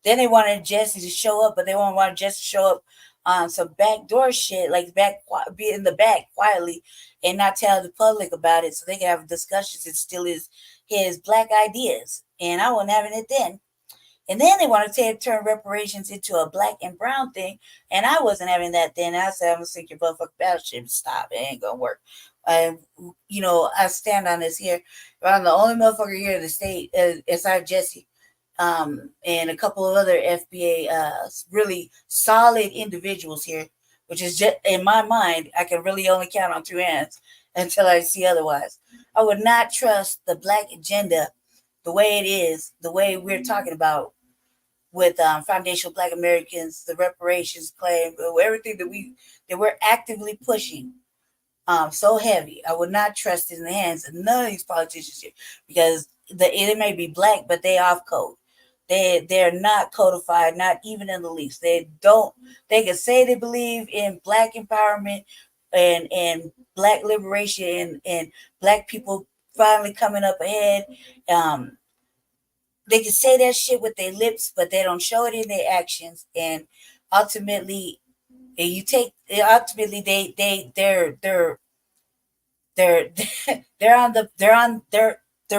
Then they wanted Jesse to show up, but they wanted Jesse to show up on some backdoor shit, like be in the back quietly and not tell the public about it, so they can have discussions and steal his black ideas. And I wasn't having it then. And then they wanted to turn reparations into a black and brown thing, and I wasn't having that then. I said, I'm gonna sink your motherfucking battleship. Stop, it ain't gonna work. I stand on this here. I'm the only motherfucker here in the state, aside Jesse, and a couple of other FBA really solid individuals here, which is just, in my mind, I can really only count on two hands until I see otherwise. I would not trust the black agenda the way it is, the way we're talking about with Foundational Black Americans, the reparations claim, everything that we're actively pushing so heavy. I would not trust it in the hands of none of these politicians here, because they may be black, but they off code. They're not codified, not even in the least. They can say they believe in black empowerment and black liberation and black people finally coming up ahead. They can say that shit with their lips, but they don't show it in their actions. And ultimately, they're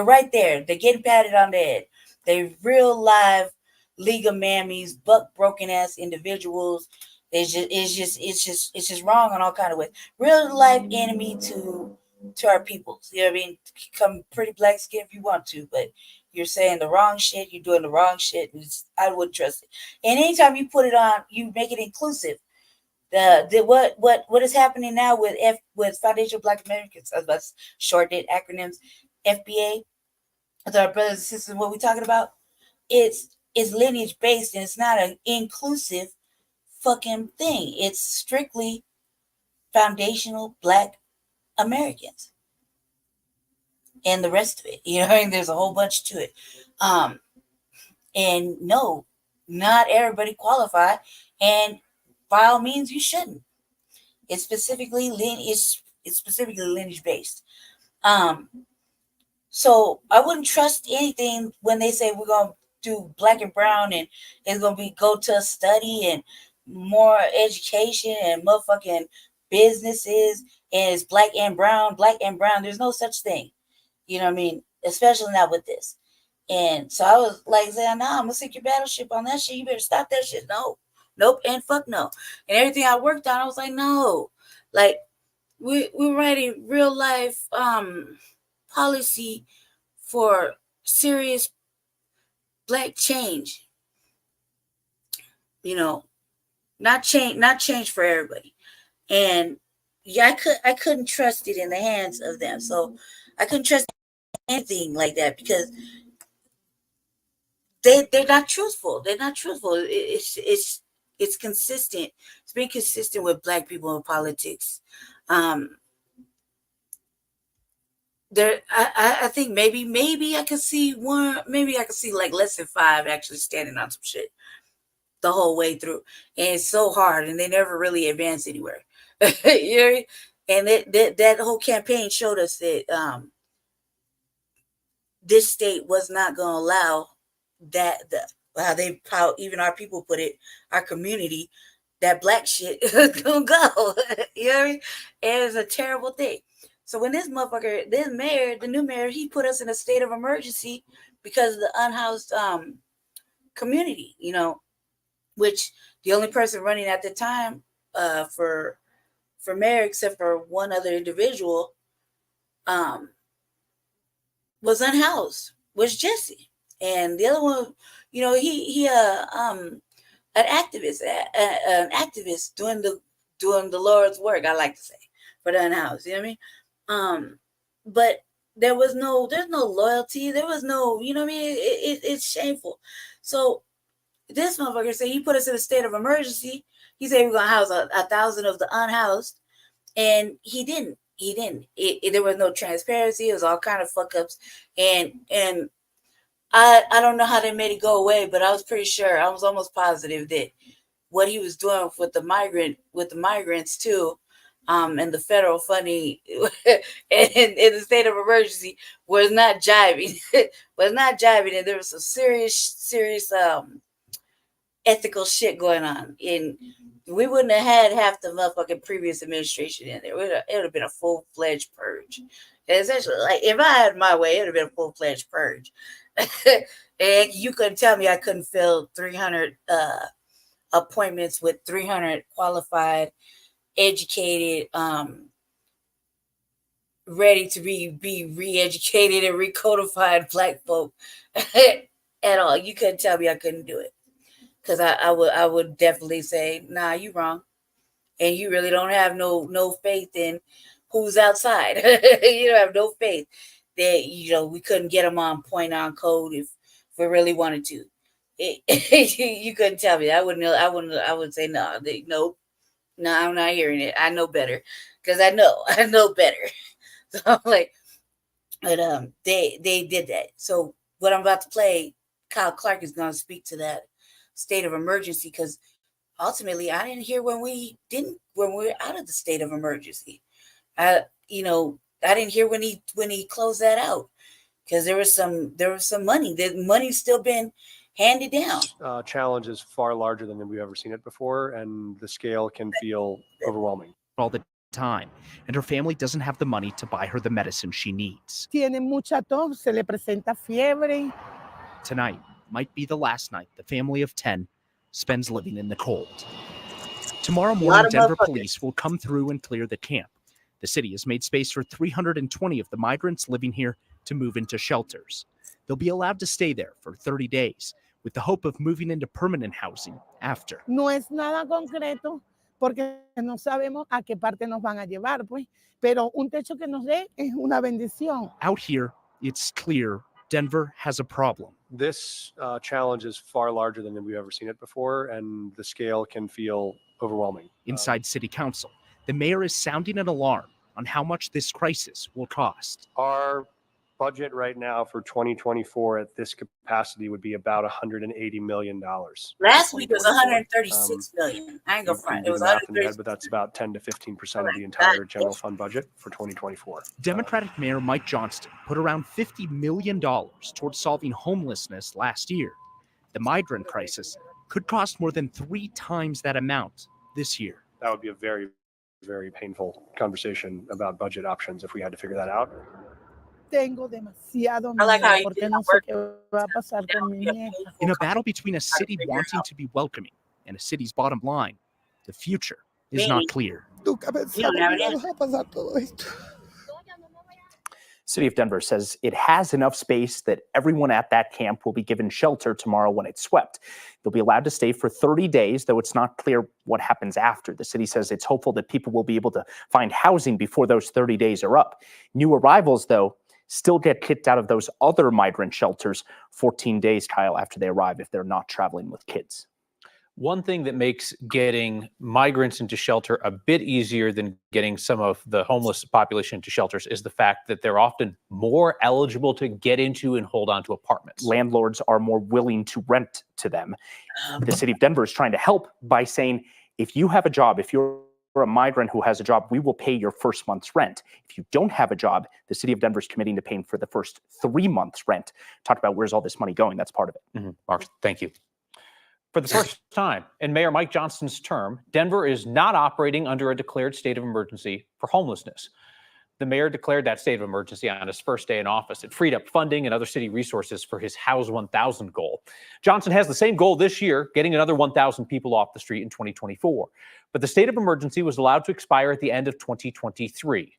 right there. They're getting patted on the head. They're real live League of Mammies, buck broken ass individuals. It's just wrong on all kind of ways. Real life enemy to our peoples. You know what I mean? Come pretty black skin if you want to, but you're saying the wrong shit. You're doing the wrong shit. I wouldn't trust it. And anytime you put it on, you make it inclusive. What is happening now with Foundational Black Americans? Let's shorten it, acronyms. FBA. With our brothers and sisters, what we're talking about, it's lineage based, and it's not an inclusive fucking thing. It's strictly Foundational Black Americans and the rest of it. You know what I mean? There's a whole bunch to it. And no, not everybody qualify, and by all means you shouldn't. It's specifically lineage based. So I wouldn't trust anything when they say we're gonna do black and brown and it's gonna be go to a study and more education and motherfucking businesses and it's black and brown. There's no such thing. You know what I mean? Especially not with this. And so I was like saying, nah, I'm gonna sink your battleship on that shit. You better stop that shit. No, nope, and fuck no. And everything I worked on, I was like, no. Like we're writing real life policy for serious black change. You know, not change for everybody. And yeah, I couldn't trust it in the hands of them. So I couldn't trust anything like that because they're not truthful. They're not truthful. It's consistent. It's been consistent with black people in politics. I think maybe I could see one. Maybe I could see like less than 5 actually standing on some shit the whole way through. And it's so hard, and they never really advance anywhere. You know what I mean? And that whole campaign showed us that this state was not going to allow that how even our people put it, our community, that black shit gonna go. You know what I mean? And it's a terrible thing. So when this motherfucker, the new mayor, he put us in a state of emergency because of the unhoused community, you know, which the only person running at the time for mayor, except for one other individual, was unhoused, was Jesse. And the other one, you know, he an activist doing the Lord's work, I like to say, for the unhoused. You know what I mean? But there's no loyalty. There was no, you know what I mean? It's shameful. So this motherfucker said he put us in a state of emergency. He said we're gonna house 1,000 of the unhoused, and he didn't. There was no transparency. It was all kind of fuck ups, and I don't know how they made it go away, but I was pretty sure. I was almost positive that what he was doing with the migrants too, and the federal funding in the state of emergency was not jiving. And there was some serious ethical shit going on. And we wouldn't have had half the motherfucking previous administration in there. It would have been a full-fledged purge. And essentially, like if I had my way, it would have been a full-fledged purge. And you couldn't tell me I couldn't fill 300 appointments with 300 qualified, educated, ready to be re-educated and recodified black folk at all. You couldn't tell me I couldn't do it. Because I would definitely say, nah, you wrong. And you really don't have no faith in who's outside. You don't have no faith that, you know, we couldn't get them on point on code if we really wanted to. You couldn't tell me. I would say no. Nope. No, I'm not hearing it. I know better. Because I know better. So I'm like, but they did that. So what I'm about to play, Kyle Clark is gonna speak to that state of emergency, because ultimately I didn't hear when we were out of the state of emergency. I didn't hear when he closed that out, because there was some money. The money's still been handed down. Challenge is far larger than we've ever seen it before, and the scale can feel overwhelming. All the time, and her family doesn't have the money to buy her the medicine she needs. Tiene mucha tos, se le presenta fiebre. Tonight might be the last night the family of 10 spends living in the cold. Tomorrow morning, Denver police will come through and clear the camp. The city has made space for 320 of the migrants living here to move into shelters. They'll be allowed to stay there for 30 days with the hope of moving into permanent housing after. No es nada concreto, porque no sabemos a qué parte nos van a llevar, pues. Pero un techo que nos dé es una bendición. Out here, it's clear Denver has a problem. This challenge is far larger than we've ever seen it before, and the scale can feel overwhelming. Inside City Council, the mayor is sounding an alarm on how much this crisis will cost. Our budget right now for 2024 at this capacity would be about $180 million. Last week was 136 million. I ain't gonna front. It was math in your head, but that's about 10 to 15% of the entire general fund budget for 2024. Democratic Mayor Mike Johnston put around $50 million towards solving homelessness last year. The migrant crisis could cost more than 3 times that amount this year. That would be a very, very painful conversation about budget options if we had to figure that out. Tengo demasiado miedo porque no sé qué va a pasar con mi nieta. In a battle between a city wanting to be welcoming and a city's bottom line, the future is not clear. City of Denver says it has enough space that everyone at that camp will be given shelter tomorrow when it's swept. They'll be allowed to stay for 30 days, though it's not clear what happens after. The city says it's hopeful that people will be able to find housing before those 30 days are up. New arrivals, though, still get kicked out of those other migrant shelters 14 days, Kyle, after they arrive if they're not traveling with kids. One thing that makes getting migrants into shelter a bit easier than getting some of the homeless population into shelters is the fact that they're often more eligible to get into and hold on to apartments. Landlords are more willing to rent to them. The city of Denver is trying to help by saying, if you have a job, if you're a migrant who has a job, we will pay your first month's rent. If you don't have a job, the city of Denver is committing to paying for the first 3 months' rent. Talk about where's all this money going. That's part of it. Mark, thank you. For the first time in Mayor Mike Johnston's term, Denver is not operating under a declared state of emergency for homelessness. The mayor declared that state of emergency on his first day in office. It freed up funding and other city resources for his House 1,000 goal. Johnston has the same goal this year, getting another 1,000 people off the street in 2024. But the state of emergency was allowed to expire at the end of 2023.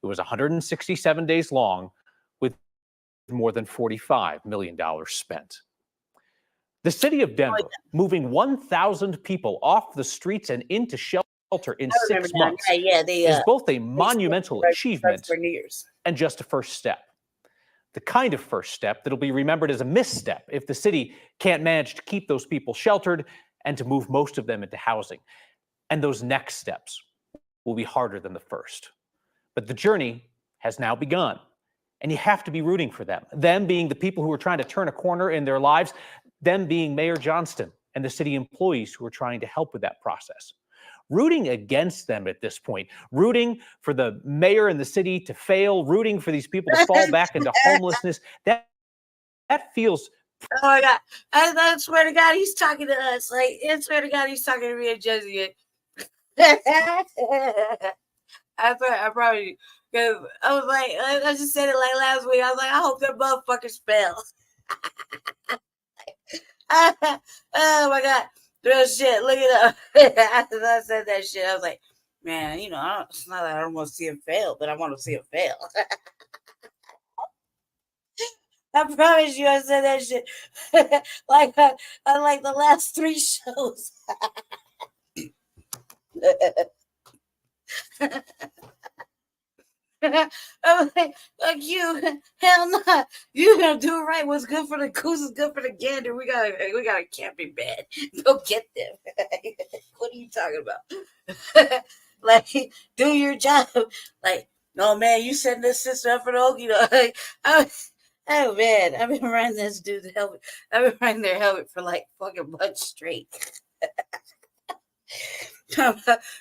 It was 167 days long, with more than $45 million spent. The city of Denver moving 1,000 people off the streets and into shelter in 6 months is both a monumental achievement and just a first step. The kind of first step that'll be remembered as a misstep if the city can't manage to keep those people sheltered and to move most of them into housing. And those next steps will be harder than the first. But the journey has now begun, and you have to be rooting for them being the people who are trying to turn a corner in their lives, them being Mayor Johnston and the city employees who are trying to help with that process. Rooting against them at this point, rooting for the mayor and the city to fail, rooting for these people to fall back into homelessness, that feels... Oh my God. I swear to God, he's talking to us. Like, I swear to God, he's talking to me and Jesse. I probably... Because I was like, I just said it like last week. I was like, I hope that motherfuckers fail. Oh my God. Real shit. Look it up. After I said that shit, I was like, man, you know, it's not that I don't want to see him fail, but I want to see him fail. I promise you I said that shit. like the last 3 shows. I'm like, fuck you, hell no. You gonna do it right. What's good for the goose is good for the gander. We got a camping bed. Go get them. What are you talking about? Like, do your job. Like, no man, you setting this sister up for the okie doke. Like, oh man, I've been running this dude's helmet. I've been running their helmet for like fucking months straight.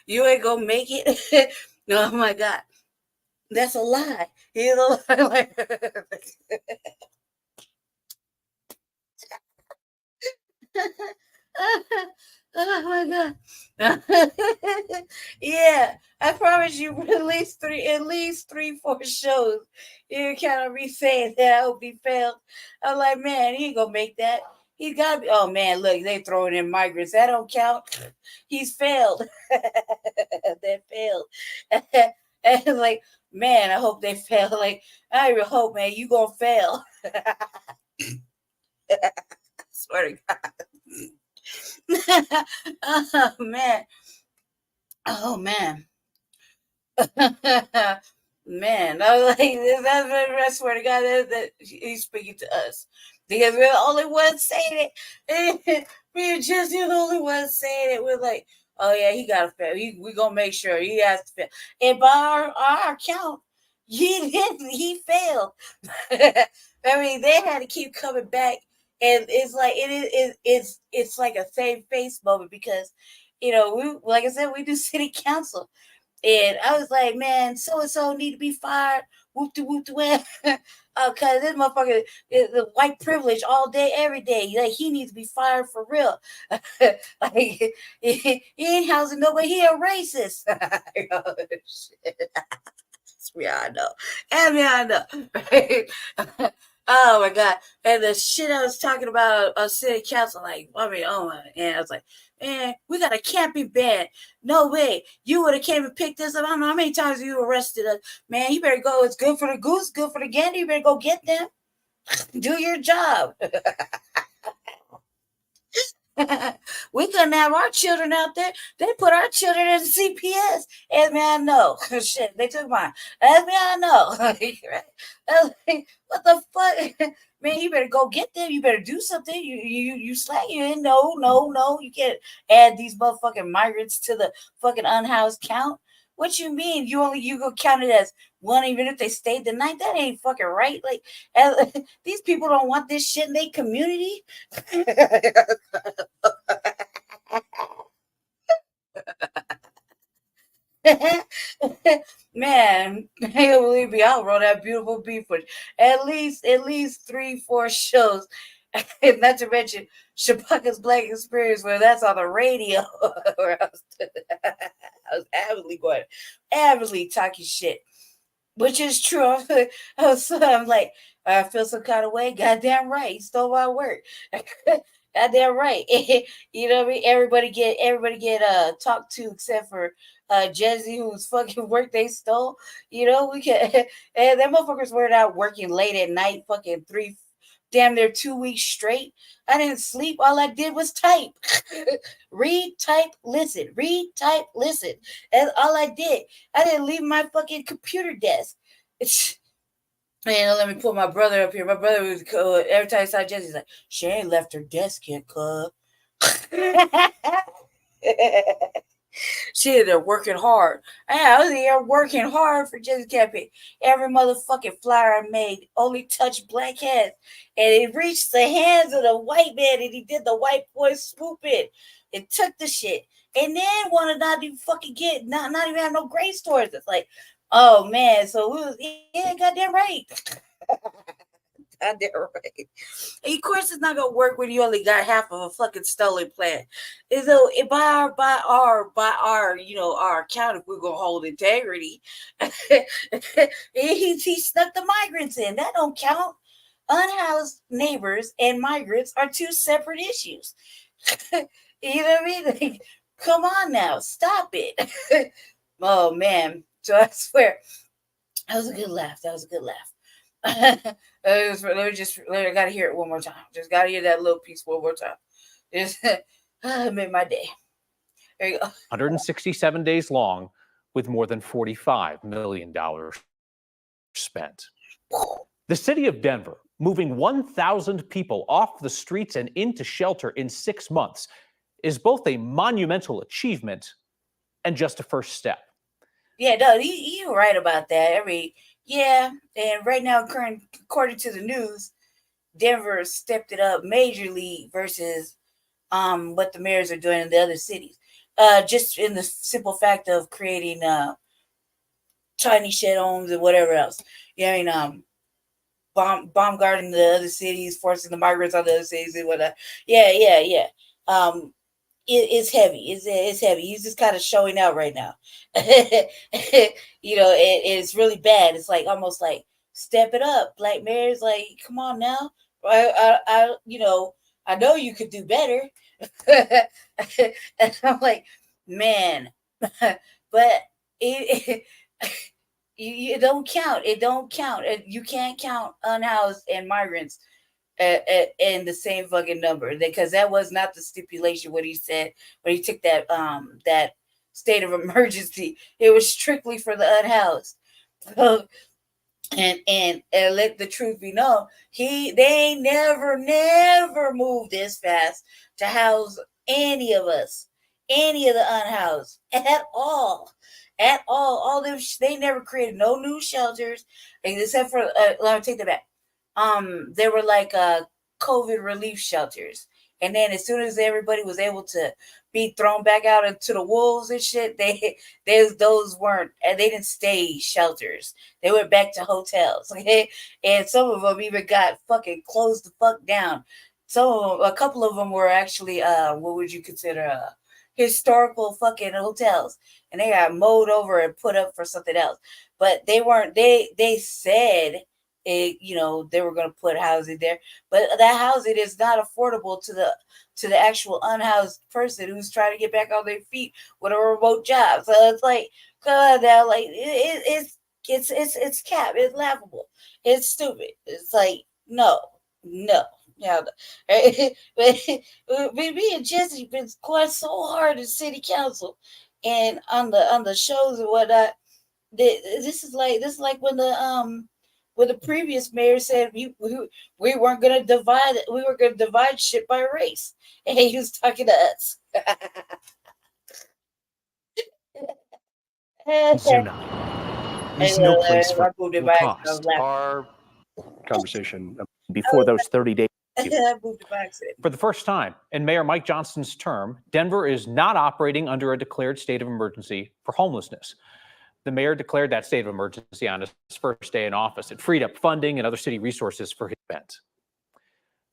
You ain't gonna make it. No, oh my God. That's a lie. He's a lie. Oh my God. Yeah, I promise you at least 3, 4 shows. You kind of be saying that I hope he failed. I'm like, man, he ain't gonna make that. He gotta be. Oh man, look, they throwing in migrants. That don't count. He's failed. They failed. And like, man, I hope they fail. Like, I even hope, man, you gonna fail. I swear to God. Oh man. Oh man. Man, I was like, I swear to God that he's speaking to us. Because we're the only ones saying it. Me and Jesse are the only ones saying it. We're like, oh yeah, he gotta fail. We're gonna make sure he has to fail. And by our account, He didn't. He failed. I mean, they had to keep coming back, and it's like it's like a save face moment because, we, like I said, we do city council, and I was like, man, so and so need to be fired. Whoop de whoop de whoop. Cause this motherfucker is the white privilege all day, every day. Like he needs to be fired for real. Like he ain't housing nobody. He a racist. Oh, shit. I know. I know. Oh my God. And the shit I was talking about city council, like, I mean, oh my, and I was like, man, we got a camping ban. No way. You would have came and picked us up. I don't know how many times you arrested us. Man, you better go. It's good for the goose, good for the gander. You better go get them. Do your job. We couldn't have our children out there. They put our children in CPS. As me, I know. Shit, they took mine. As me, I know. What the fuck? Man, you better go get them. You better do something. You slacking. No. You can't add these motherfucking migrants to the fucking unhoused count. What you mean? You go count it as one even if they stayed the night? That ain't fucking right. Like these people don't want this shit in their community. Man, I can't believe me. I'll roll that beautiful beef with at least 3-4 shows. And not to mention Shabaka'S Blacc experience where that's on the radio. Where I was avidly talking shit, which is true. I'm like, I feel some kind of way. Goddamn right, he stole my work. Goddamn right. You know what I mean? Everybody get talked to except for Jesse, whose fucking work they stole. We can and them motherfuckers were out working late at night, fucking 2 weeks straight. I didn't sleep. All I did was type. Read, type, listen. Read, type, listen. That's all I did. I didn't leave my fucking computer desk. Man, let me put my brother up here. My brother was every time I saw Jesse, he's like, she ain't left her desk yet, cuz. She in there working hard. I was here working hard for Jesse campaign. Every motherfucking flyer I made only touched black heads. And it reached the hands of the white man and he did the white boy swoop in and took the shit. And then wanted not even fucking not even have no grade stores. It's like, oh man, so we was goddamn right. Goddamn right. And of course, it's not gonna work when you only got half of a fucking stolen plan. And so, by our our account, if we're gonna hold integrity, he snuck the migrants in. That don't count. Unhoused neighbors and migrants are two separate issues. You know what I mean? Like, come on now, stop it. Oh man. So I swear, that was a good laugh. Let me gotta hear it one more time. Just gotta hear that little piece one more time. Just made my day. There you go. 167 days long, with more than $45 million spent. The city of Denver moving 1,000 people off the streets and into shelter in 6 months is both a monumental achievement and just a first step. Yeah, no, you're right about that. I mean, yeah, and right now, according to the news, Denver stepped it up majorly versus what the mayors are doing in the other cities. Just in the simple fact of creating tiny shed homes and whatever else. Yeah, I mean, bomb guarding the other cities, forcing the migrants on the other cities and whatnot. Yeah. It's heavy. It's heavy. He's just kind of showing out right now. It's really bad. It's like almost like step it up. Black mayors, like, come on now. I know you could do better. And I'm like, man, but it don't count. It don't count. You can't count unhoused and migrants in the same fucking number, because that was not the stipulation what he said when he took that state of emergency. It was strictly for the unhoused. So, and let the truth be known, they never moved this fast to house any of us. any of the unhoused at all. At all. All them, they never created no new shelters, except for, let me take that back. They were like COVID relief shelters. And then as soon as everybody was able to be thrown back out into the wolves and shit, those weren't, and they didn't stay shelters. They went back to hotels. Okay? And some of them even got fucking closed the fuck down. A couple of them were actually, what would you consider historical fucking hotels, and they got mowed over and put up for something else. But they weren't. They said it, they were going to put housing there, but that housing is not affordable to the actual unhoused person who's trying to get back on their feet with a remote job. So it's like, come on now, like it's cap. It's laughable. It's stupid. It's like no. Yeah, but me and Jesse been going so hard in city council and on the shows and whatnot. This is like when the previous mayor said we weren't going to divide it. We were going to divide shit by race, and he was talking to us. Tsunami. There's no place for cost. Our conversation before those 30 days. I moved by accident. For the first time in Mayor Mike Johnston's term, Denver is not operating under a declared state of emergency for homelessness. The mayor declared that state of emergency on his first day in office. It freed up funding and other city resources for his event.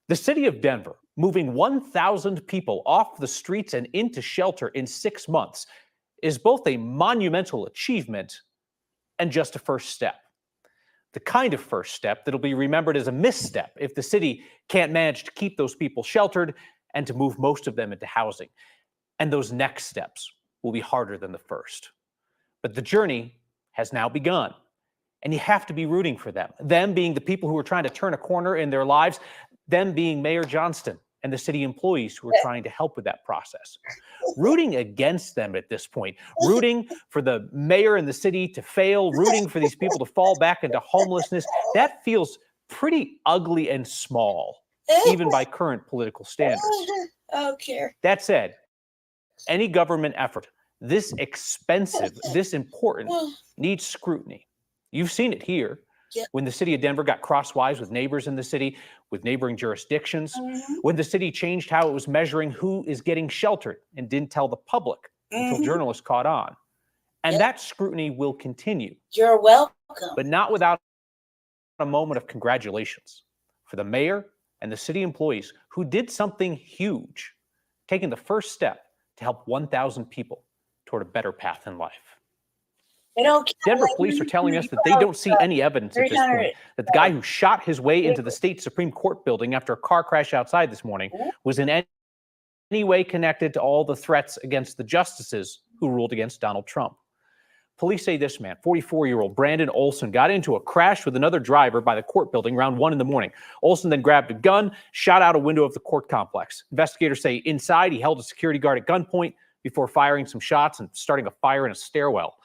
The city of Denver moving 1,000 people off the streets and into shelter in 6 months is both a monumental achievement and just a first step. The kind of first step that'll be remembered as a misstep if the city can't manage to keep those people sheltered and to move most of them into housing. And those next steps will be harder than the first. But the journey has now begun, and you have to be rooting for them being the people who are trying to turn a corner in their lives, them being Mayor Johnston and the city employees who are trying to help with that process. Rooting against them at this point, rooting for the mayor and the city to fail, rooting for these people to fall back into homelessness, that feels pretty ugly and small, even by current political standards. I don't care. That said, any government effort this expensive, this important, needs scrutiny. You've seen it here. When the city of Denver got crosswise with neighbors in the city, with neighboring jurisdictions, when the city changed how it was measuring who is getting sheltered and didn't tell the public until journalists caught on. And that scrutiny will continue. You're welcome. But not without a moment of congratulations for the mayor and the city employees who did something huge, taking the first step to help 1,000 people toward a better path in life. Denver police are telling us that they don't see any evidence at this point that the guy who shot his way into the state Supreme Court building after a car crash outside this morning was in any way connected to all the threats against the justices who ruled against Donald Trump. Police say this man, 44-year-old Brandon Olson, got into a crash with another driver by the court building around 1 in the morning. Olson then grabbed a gun, shot out a window of the court complex. Investigators say inside he held a security guard at gunpoint before firing some shots and starting a fire in a stairwell.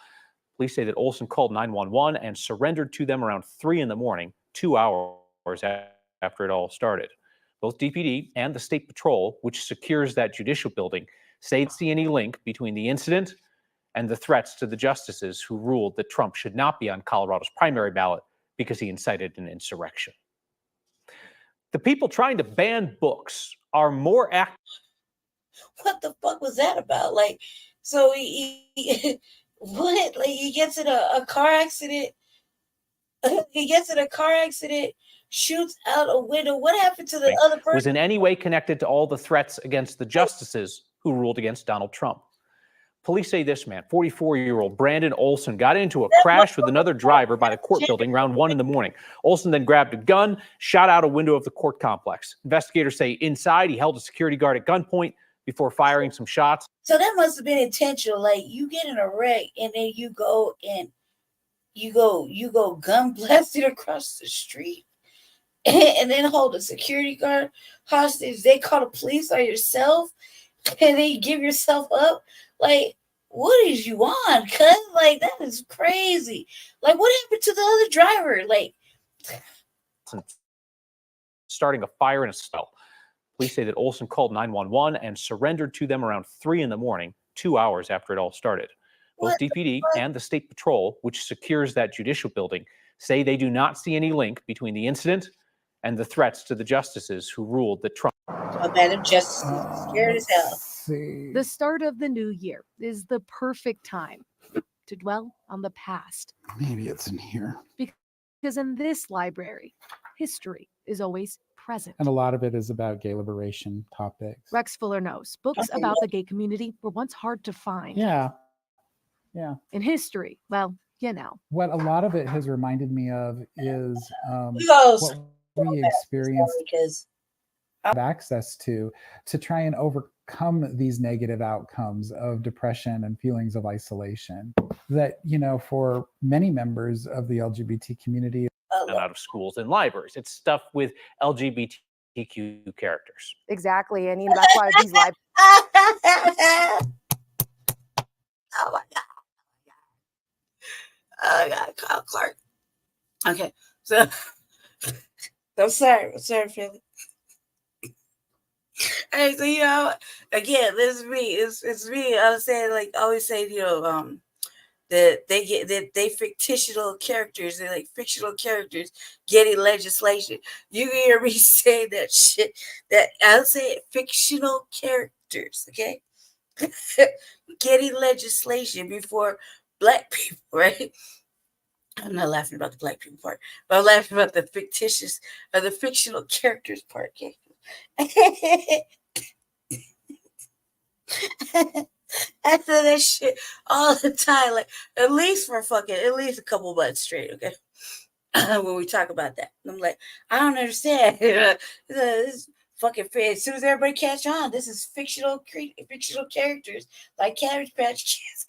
Police say that Olson called 911 and surrendered to them around 3 in the morning, 2 hours after it all started. Both DPD and the State Patrol, which secures that judicial building, say they don't see any link between the incident and the threats to the justices who ruled that Trump should not be on Colorado's primary ballot because he incited an insurrection. The people trying to ban books are more active. What the fuck was that about? Like, so he what? Like, he gets in a car accident. He gets in a car accident, shoots out a window. What happened to the other person? Was in any way connected to all the threats against the justices who ruled against Donald Trump. Police say this man, 44-year-old Brandon Olson, got into a crash with another driver by the court building around 1 in the morning. Olson then grabbed a gun, shot out a window of the court complex. Investigators say inside he held a security guard at gunpoint before firing some shots. So that must have been intentional. Like, you get in a wreck and then you go gun blasted across the street and then hold a security guard hostage. They call the police on yourself and then you give yourself up. Like, what is you on? Cuz, like, that is crazy. Like, what happened to the other driver? Like, starting a fire in a cell. Police say that Olson called 911 and surrendered to them around 3 in the morning, 2 hours after it all started. Both DPD and the State Patrol, which secures that judicial building, say they do not see any link between the incident and the threats to the justices who ruled that Trump. A man of justice is scared as hell. The start of the new year is the perfect time to dwell on the past. Maybe it's in here. Because in this library, history is always present. And a lot of it is about gay liberation topics. Rex Fuller knows books about the gay community were once hard to find. Yeah. In history, well, you know. What a lot of it has reminded me of is what we experienced have access to try and overcome these negative outcomes of depression and feelings of isolation that, you know, for many members of the LGBT community. Out of schools and libraries. It's stuff with LGBTQ characters. Exactly. And, you know, that's why these libraries. Oh my God. Oh my God, Kyle Clark. Okay, so I'm sorry, Philly. Hey, so you know, again, this is me. It's me. I was saying, like, I always say, you know, that they fictional characters. They're like fictional characters getting legislation. You hear me say that shit? That I'll say fictional characters. Okay, getting legislation before Black people, right? I'm not laughing about the Black people part, but I'm laughing about the fictitious or the fictional characters part. Okay. I say that shit all the time, like at least a couple months straight, okay? When we talk about that, I'm like, I don't understand. This fucking fair. As soon as everybody catch on, this is fictional characters like Cabbage Patch Kids.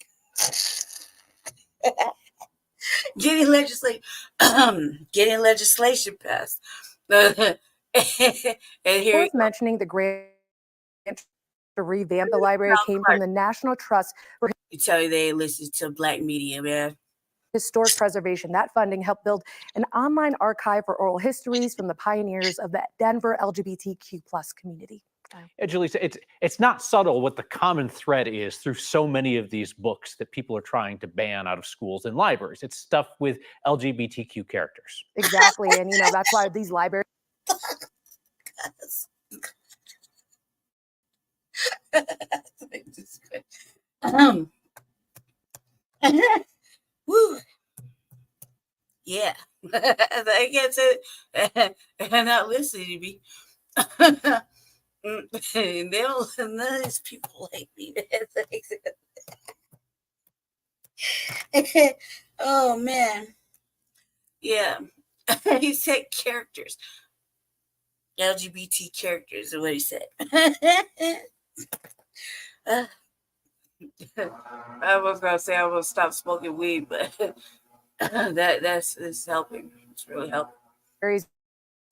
Getting legislation passed. And here Worth mentioning the grant to revamp the library came from the National Trust for you tell you they listen to Black media, man. Historic Preservation. That funding helped build an online archive for oral histories from the pioneers of the Denver LGBTQ+ community. Yeah, Julie, it's not subtle what the common thread is through so many of these books that people are trying to ban out of schools and libraries. It's stuff with LGBTQ characters. Exactly, and you know that's why these libraries. Woo. Yeah, I can't say and not listening to me. None of these people like me. Oh man, yeah. He said characters, LGBT characters, is what he said. I was gonna say I will stop smoking weed, but that's helping. It's really helping.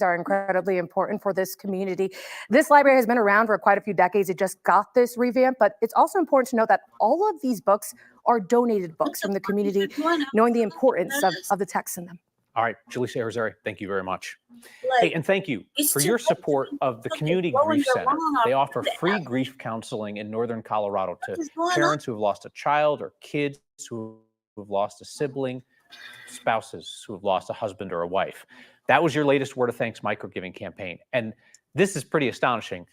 Are incredibly important for this community. This library has been around for quite a few decades. It just got this revamp, but it's also important to note that all of these books are donated books from the community, knowing the importance of the text in them. All right, Julie Rosari, thank you very much. Hey, and thank you for your support of the Community Grief Center. They offer free grief counseling in Northern Colorado to parents who have lost a child or kids who have lost a sibling, spouses who have lost a husband or a wife. That was your latest Word of Thanks microgiving campaign. And this is pretty astonishing,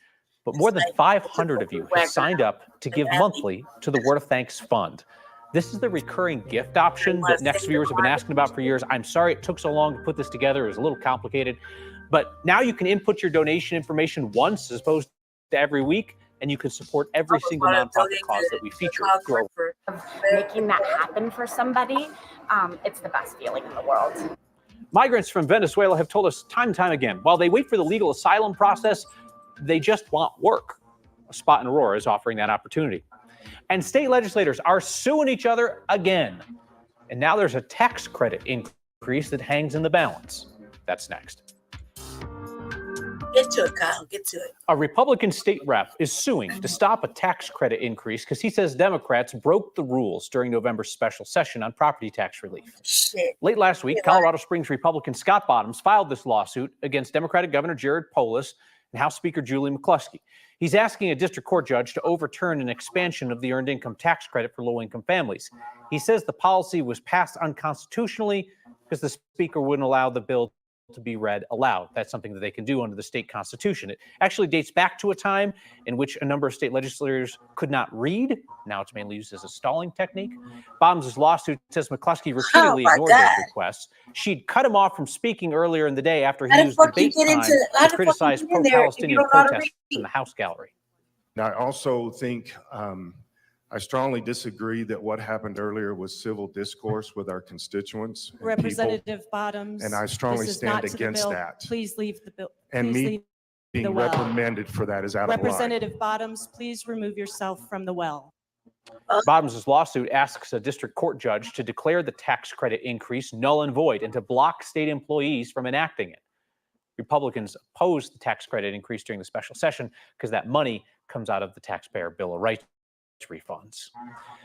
but more than 500 of you have signed up to give monthly to the Word of Thanks Fund. This is the recurring gift option that Next viewers have been asking about for years. I'm sorry it took so long to put this together. It was a little complicated, but now you can input your donation information once as opposed to every week, and you can support every single nonprofit cause that we feature. Making that happen for somebody, it's the best feeling in the world. Migrants from Venezuela have told us time and time again, while they wait for the legal asylum process, they just want work. A spot in Aurora is offering that opportunity. And state legislators are suing each other again. And now there's a tax credit increase that hangs in the balance. That's next. Get to it, Kyle. Get to it. A Republican state rep is suing to stop a tax credit increase because he says Democrats broke the rules during November's special session on property tax relief. Shit. Late last week, Colorado Springs Republican Scott Bottoms filed this lawsuit against Democratic Governor Jared Polis and House Speaker Julie McCluskey. He's asking a district court judge to overturn an expansion of the earned income tax credit for low-income families. He says the policy was passed unconstitutionally because the speaker wouldn't allow the bill to be read aloud. That's something that they can do under the state constitution. It actually dates back to a time in which a number of state legislators could not read. Now it's mainly used as a stalling technique. Bottoms' lawsuit says McCluskey repeatedly ignored those requests. She'd cut him off from speaking earlier in the day after he used debate time to criticize pro-Palestinian protests in the House gallery. I also think I strongly disagree that what happened earlier was civil discourse with our constituents. And Representative people, Bottoms. and I strongly stand against that. Please leave the bill. And me being reprimanded for that is out of line. Representative Bottoms, please remove yourself from the well. Bottoms' lawsuit asks a district court judge to declare the tax credit increase null and void and to block state employees from enacting it. Republicans opposed the tax credit increase during the special session because that money comes out of the taxpayer Bill of Rights refunds.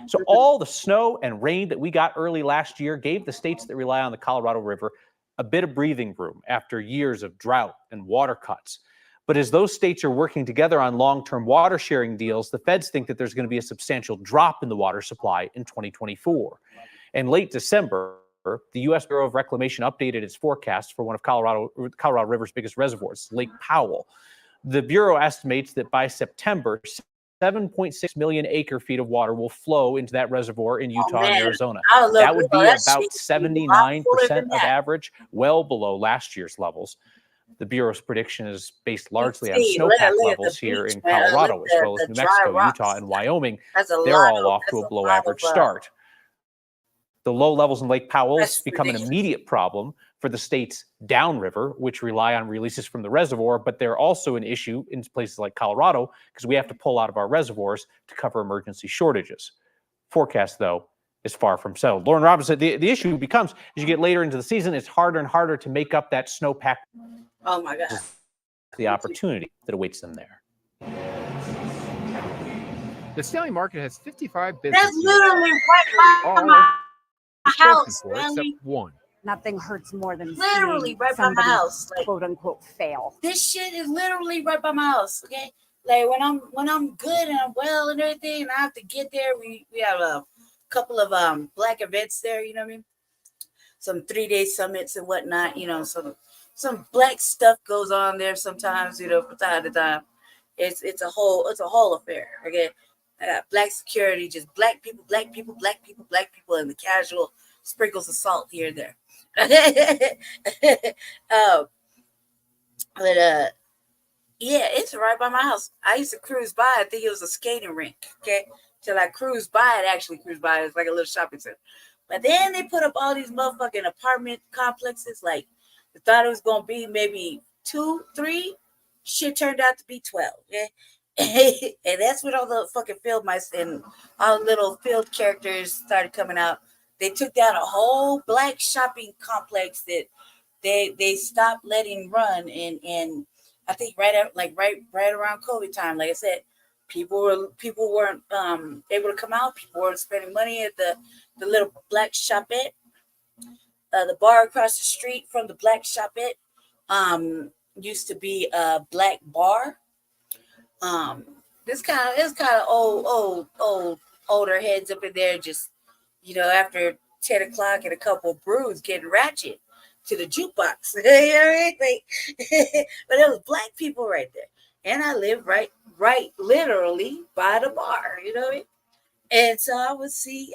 So all the snow and rain that we got early last year gave the states that rely on the Colorado River a bit of breathing room after years of drought and water cuts. But as those states are working together on long-term water sharing deals, the feds think that there's going to be a substantial drop in the water supply in 2024. In late December, the U.S. Bureau of Reclamation updated its forecast for one of Colorado River's biggest reservoirs, Lake Powell. The Bureau estimates that by September, 7.6 million acre feet of water will flow into that reservoir in Utah and Arizona. That would be about 79% of average, well below last year's levels. The Bureau's prediction is based largely on snowpack levels here in Colorado, as well as New Mexico, Utah, and Wyoming. They're all off to a below average start. The low levels in Lake Powell has become an immediate problem for the states downriver, which rely on releases from the reservoir, but they're also an issue in places like Colorado because we have to pull out of our reservoirs to cover emergency shortages. Forecast, though, is far from settled. Lauren Robinson, the issue becomes, as you get later into the season, it's harder and harder to make up that snowpack. Oh my God. The opportunity that awaits them there. The Stanley Market has 55 businesses. That's literally right by my house, except one. Nothing hurts more than literally seeing right by my somebody, house, like, quote unquote, fail. This shit is literally right by my house. Okay, like when I'm good and I'm well and everything, and I have to get there. We have a couple of Black events there. You know what I mean? Some 3-day summits and whatnot. You know, some Black stuff goes on there sometimes. You know, from time to time. It's a whole affair. Okay, I got Black security, just Black people, and the casual sprinkles of salt here and there. Yeah, it's right by my house. I used to cruise by. I think it was a skating rink. Okay, till I cruised by it. Actually, cruised by it. It's like a little shopping center. But then they put up all these motherfucking apartment complexes. Like, they thought it was gonna be maybe 2, 3. Shit turned out to be 12. Okay, and that's when all the fucking field mice and all the little field characters started coming out. They took down a whole Black shopping complex that they stopped letting run, and I think right around COVID time, like I said, people weren't able to come out. People weren't spending money at the little Black shopette, the bar across the street from the Black shopette. Used to be a Black bar. It's kind of older heads up in there, just, you know, after 10 o'clock and a couple of brews getting ratchet to the jukebox. You know what I mean? But it was Black people right there. And I lived right literally by the bar, you know what I mean? And so I would see,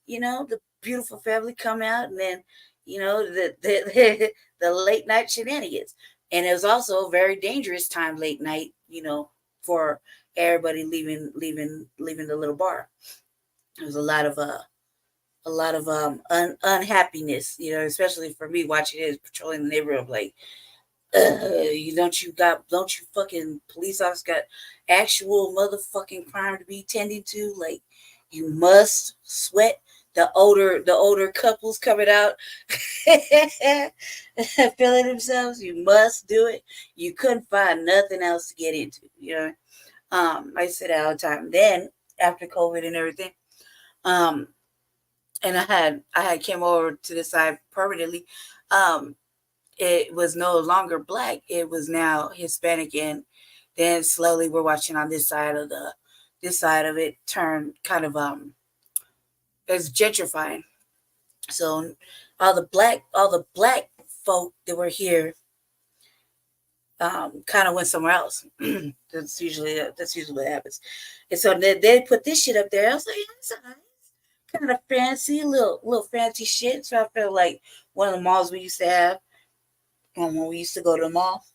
you know, the beautiful family come out, and then, you know, the late night shenanigans. And it was also a very dangerous time late night, you know, for everybody leaving the little bar. There was a lot of unhappiness, you know, especially for me watching it, patrolling the neighborhood. Like, don't you fucking police officers got actual motherfucking crime to be tending to? Like, you must sweat the older couples coming out feeling themselves. You must do it. You couldn't find nothing else to get into, you know. I say that all the time. Then after COVID and everything, and I had came over to this side permanently. it was no longer Black. It was now Hispanic, and then slowly we're watching on this side of it turn kind of it's gentrifying. So all the black folk that were here kind of went somewhere else. That's usually what happens. And so they put this shit up there. I was like, that's nice. Kind of fancy, little fancy shit. So I felt like one of the malls we used to have when we used to go to the mall.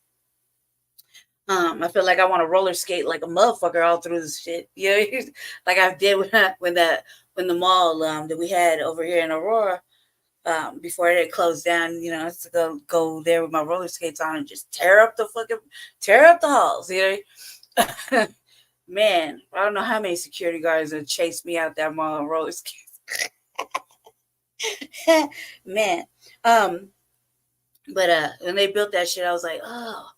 I feel like I want to roller skate like a motherfucker all through this shit. You know, like I did when the mall that we had over here in Aurora, before it closed down, you know, I used to go there with my roller skates on and just tear up the halls, you know. Man, I don't know how many security guards have chased me out that mall on roller skates. Man. But when they built that shit, I was like, oh.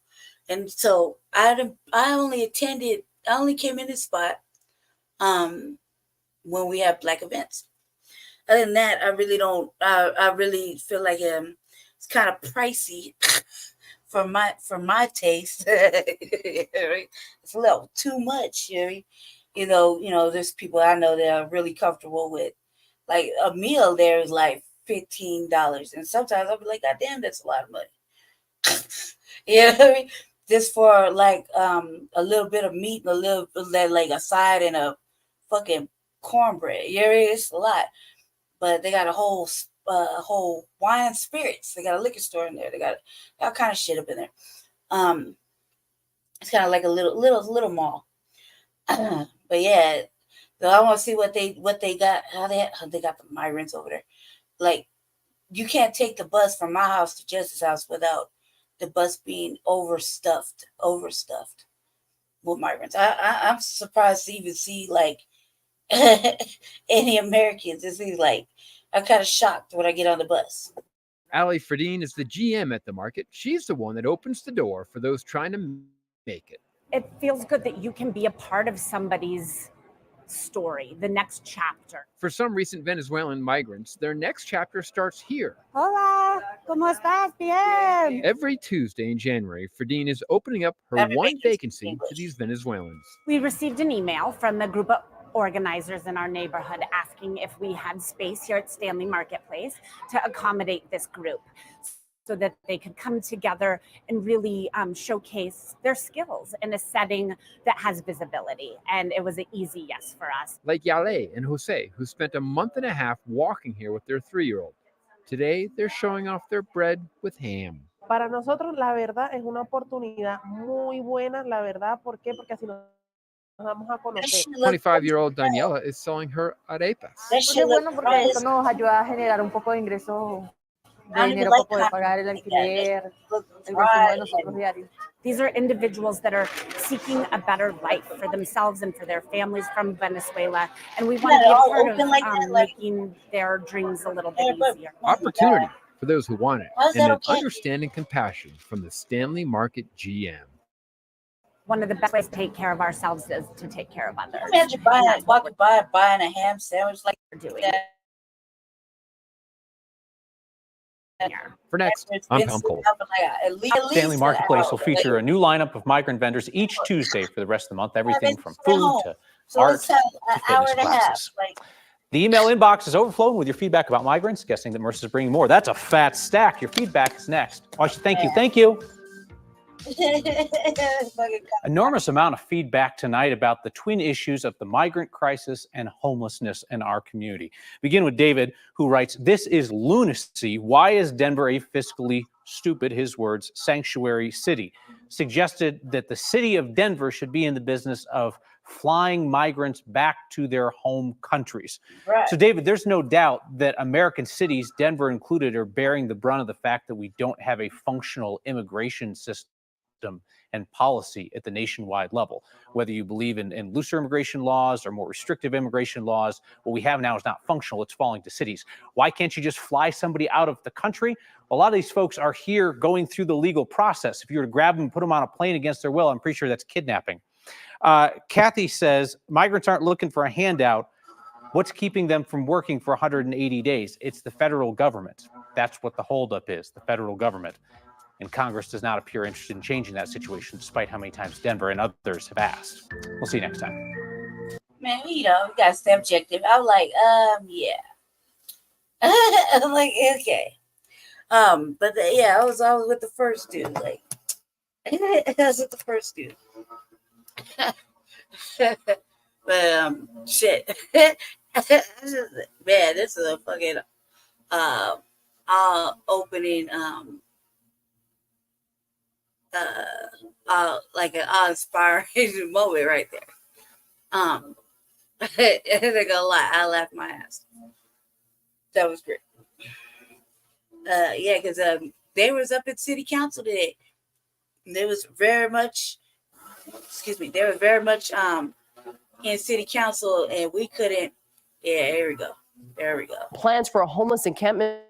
And so I only came in this spot when we have Black events. Other than that, I really feel like it's kind of pricey for my taste. It's a little too much, you know, there's people I know that are really comfortable with, like, a meal there is like $15, and sometimes I'll be like, God damn, that's a lot of money. You know what I mean? Just for like a little bit of meat and a little like a side and a fucking cornbread. You know, it's a lot. But they got a whole wine and spirits. They got a liquor store in there. They got all kind of shit up in there. It's kind of like a little mall. But yeah, so I want to see what they got. How they got the migrants over there. Like, you can't take the bus from my house to Justice House without the bus being overstuffed with migrants. I'm surprised to even see like any Americans. It seems like I'm kind of shocked when I get on the bus. Ali Fredine is the GM at the market. She's the one that opens the door for those trying to make it. It feels good that you can be a part of somebody's story, the next chapter. For some recent Venezuelan migrants, their next chapter starts here. Hola, ¿cómo estás? Bien. Every Tuesday in January, Fredine is opening up her one vacancy to these Venezuelans. We received an email from a group of organizers in our neighborhood asking if we had space here at Stanley Marketplace to accommodate this group so that they could come together and really showcase their skills in a setting that has visibility. And it was an easy yes for us. Like Yale and Jose, who spent a month and a half walking here with their 3-year-old. Today, they're showing off their bread with ham. Para nosotros, la verdad, es una oportunidad muy buena, la verdad. ¿Por qué? Porque así nos vamos a conocer. 25-year-old Daniela is selling her arepas. Es bueno porque esto nos ayuda a generar un poco de ingresos, de dinero para poder pagar el alquiler, el consumo de nosotros diario. These are individuals that are seeking a better life for themselves and for their families from Venezuela. And we want to be a part of making their dreams a little bit easier. Opportunity for those who want it, and an understanding compassion from the Stanley Market GM. One of the best ways to take care of ourselves is to take care of others. Imagine walking by buying a ham sandwich like you're doing. For next, I'm Tom Cole. Stanley Marketplace will feature a new lineup of migrant vendors each Tuesday for the rest of the month, everything from food to art to fitness classes. The email inbox is overflowing with your feedback about migrants. Guessing that Marissa's bringing more. That's a fat stack. Your feedback is next. Thank you. Thank you. Enormous amount of feedback tonight about the twin issues of the migrant crisis and homelessness in our community. Begin with David, who writes, "This is lunacy. Why is Denver a fiscally stupid," his words, sanctuary city? Suggested that the city of Denver should be in the business of flying migrants back to their home countries. Right. So, David, there's no doubt that American cities, Denver included, are bearing the brunt of the fact that we don't have a functional immigration system and policy at the nationwide level. Whether you believe in looser immigration laws or more restrictive immigration laws, what we have now is not functional. It's falling to cities. Why can't you just fly somebody out of the country? A lot of these folks are here going through the legal process. If you were to grab them and put them on a plane against their will, I'm pretty sure that's kidnapping. Kathy says, migrants aren't looking for a handout. What's keeping them from working for 180 days? It's the federal government. That's what the holdup is, the federal government. And Congress does not appear interested in changing that situation, despite how many times Denver and others have asked. We'll see you next time. Man, you know, we got subjective. I was like, yeah. I'm like, okay. But yeah, I was with the first dude. Like, I was with the first dude. But shit. Man, this is a fucking opening like an awe-inspiring moment right there. I'm not gonna lie, I laughed my ass. That was great. Yeah, because they was up at city council today. They was very much, they were very much in city council, and we couldn't. Yeah, here we go. There we go. Plans for a homeless encampment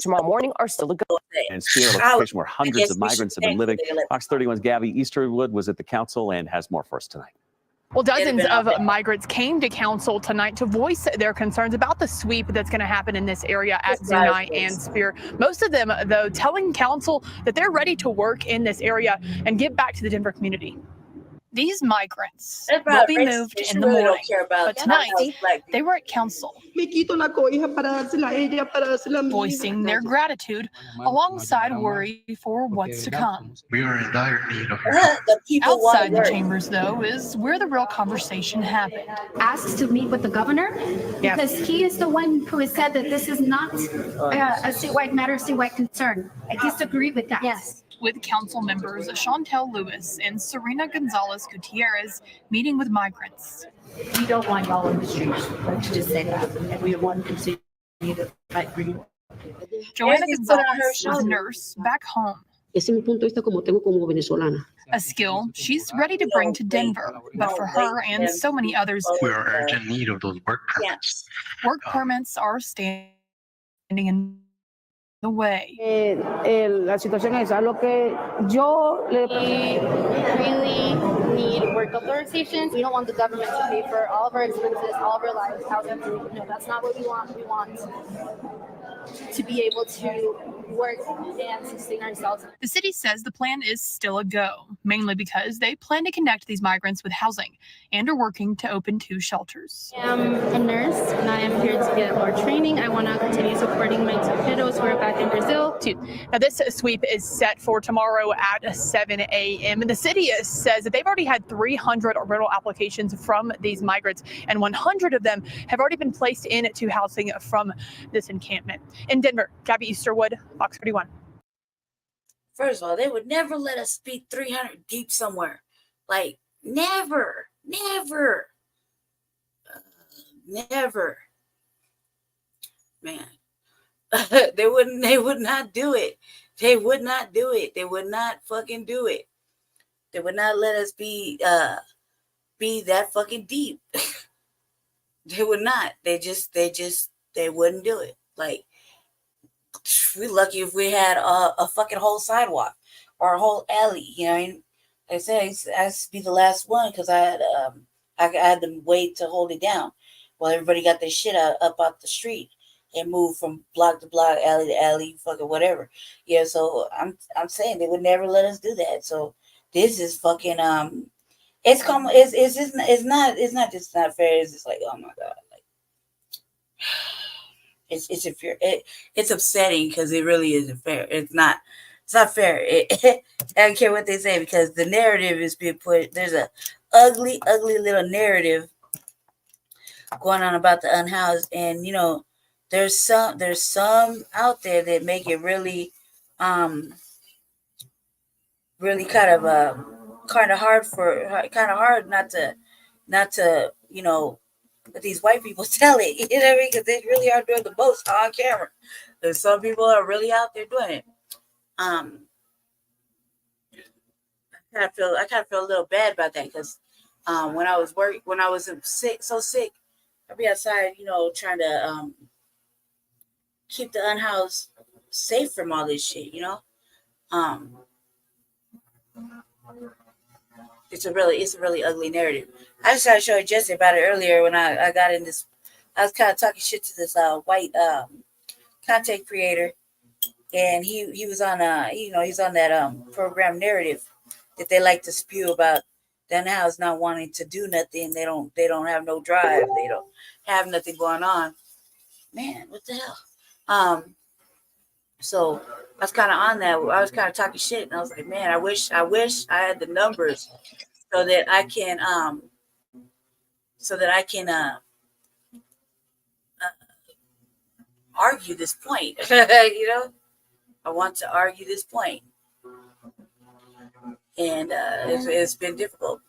tomorrow morning are still a go. And Spear, a location where hundreds of migrants have been living. Fox 31's Gabby Easterwood was at the council and has more for us tonight. Well, dozens of migrants came to council tonight to voice their concerns about the sweep that's going to happen in this area at Zuni and Spear. Most of them, though, telling council that they're ready to work in this area and give back to the Denver community. These migrants will be moved in the morning, but tonight they were at council, voicing their gratitude alongside worry for what's to come. We are in dire need of Outside the chambers, though, is where the real conversation happened. Asked to meet with the governor because he is the one who has said that this is not a statewide matter, statewide concern. I disagree with that. Yes. With council members Chantel Lewis and Serena Gonzalez Gutierrez meeting with migrants. We don't want y'all in the streets. Let's just say that. And we want to continue to fight for you. Joanna Gonzalez is a nurse back home. A skill she's ready to bring to Denver, but for her and so many others, we are urgent need of those work permits. Work permits are standing in the way. La situación es a lo que yo le really need work authorizations. We don't want the government to pay for all of our expenses, all of our lives, housing. No, that's not what we want. We want to be able to work and sustain ourselves. The city says the plan is still a go, mainly because they plan to connect these migrants with housing and are working to open 2 shelters. I am a nurse and I am here to get more training. I want to continue supporting my 2 kiddos who are back in Brazil. Now, this sweep is set for tomorrow at 7 a.m. And the city says that they've already had 300 rental applications from these migrants, and 100 of them have already been placed into housing from this encampment. In Denver, Gabby Easterwood, Fox 31. First of all, they would never let us be 300 deep somewhere. Like, never. Man. They would not do it. They would not do it. They would not fucking do it. They would not let us be that fucking deep. They would not. They wouldn't do it. Like, we're lucky if we had a fucking whole sidewalk or a whole alley. You know what I mean? Like I said, I used to be the last one because I had to wait to hold it down while everybody got their shit up out the street and moved from block to block, alley to alley, fucking whatever. Yeah, so I'm saying they would never let us do that. So this is fucking it's not just not fair. It's just like, oh my god, like it's upsetting because it really isn't fair. It's not fair. I don't care what they say because the narrative is being put. There's a ugly little narrative going on about the unhoused, and you know, there's some out there that make it really really kind of hard not to you know, but these white people tell it, you know what I mean? Because they really are doing the most on camera. There's some people are really out there doing it. I kind of feel a little bad about that because when I was sick, I'd be outside, you know, trying to keep the unhoused safe from all this shit, you know. it's a really ugly narrative. I just tried to show Jesse about it earlier when I got in this. I was kind of talking shit to this white content creator, and he was on he's on that program narrative that they like to spew about them house not wanting to do nothing. They don't have no drive. They don't have nothing going on. Man, what the hell? So I was kind of on that. I was kind of talking shit, and I was like, man, I wish I had the numbers so that I can argue this point. You know, I want to argue this point, and it's been difficult.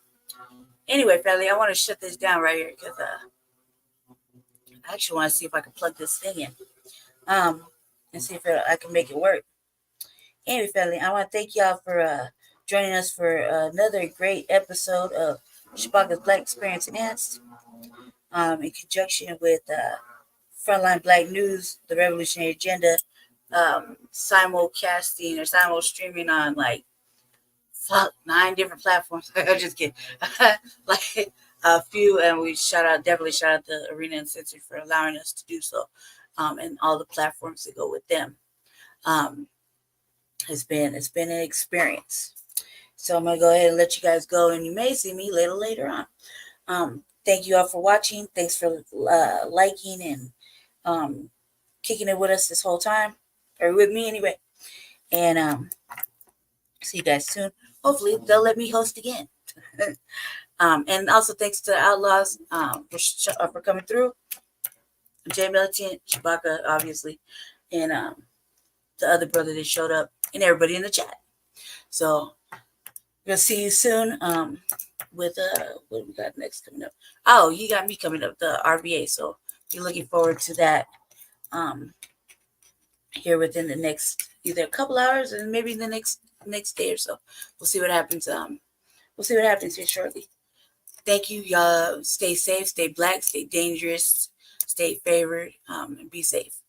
Anyway, family, I want to shut this down right here because I actually want to see if I can plug this thing in, and see if I can make it work. Anyway, family, I want to thank y'all for joining us for another great episode of Shabaka'S Blacc Experience Enhanced, in conjunction with Front Line Blacc News, the Revolutionary Agenda, simulcasting or simul streaming on like 9 different platforms. I'm just kidding. Like a few, and we definitely shout out the Arena Uncensored for allowing us to do so, and all the platforms that go with them. It's been an experience. So I'm gonna go ahead and let you guys go, and you may see me later on. Thank you all for watching. Thanks for liking and kicking it with us this whole time, or with me anyway. And see you guys soon. Hopefully they'll let me host again. And also thanks to the Outlaws for coming through. Jay Militant, Shabaka, obviously, and the other brother that showed up, and everybody in the chat. So we'll see you soon. With what we got next coming up? Oh, you got me coming up, the RBA. So you're looking forward to that. Here within the next either a couple hours and maybe the next day or so. We'll see what happens. We'll see what happens here shortly. Thank you, y'all. Stay safe, stay black, stay dangerous, stay favored, and be safe.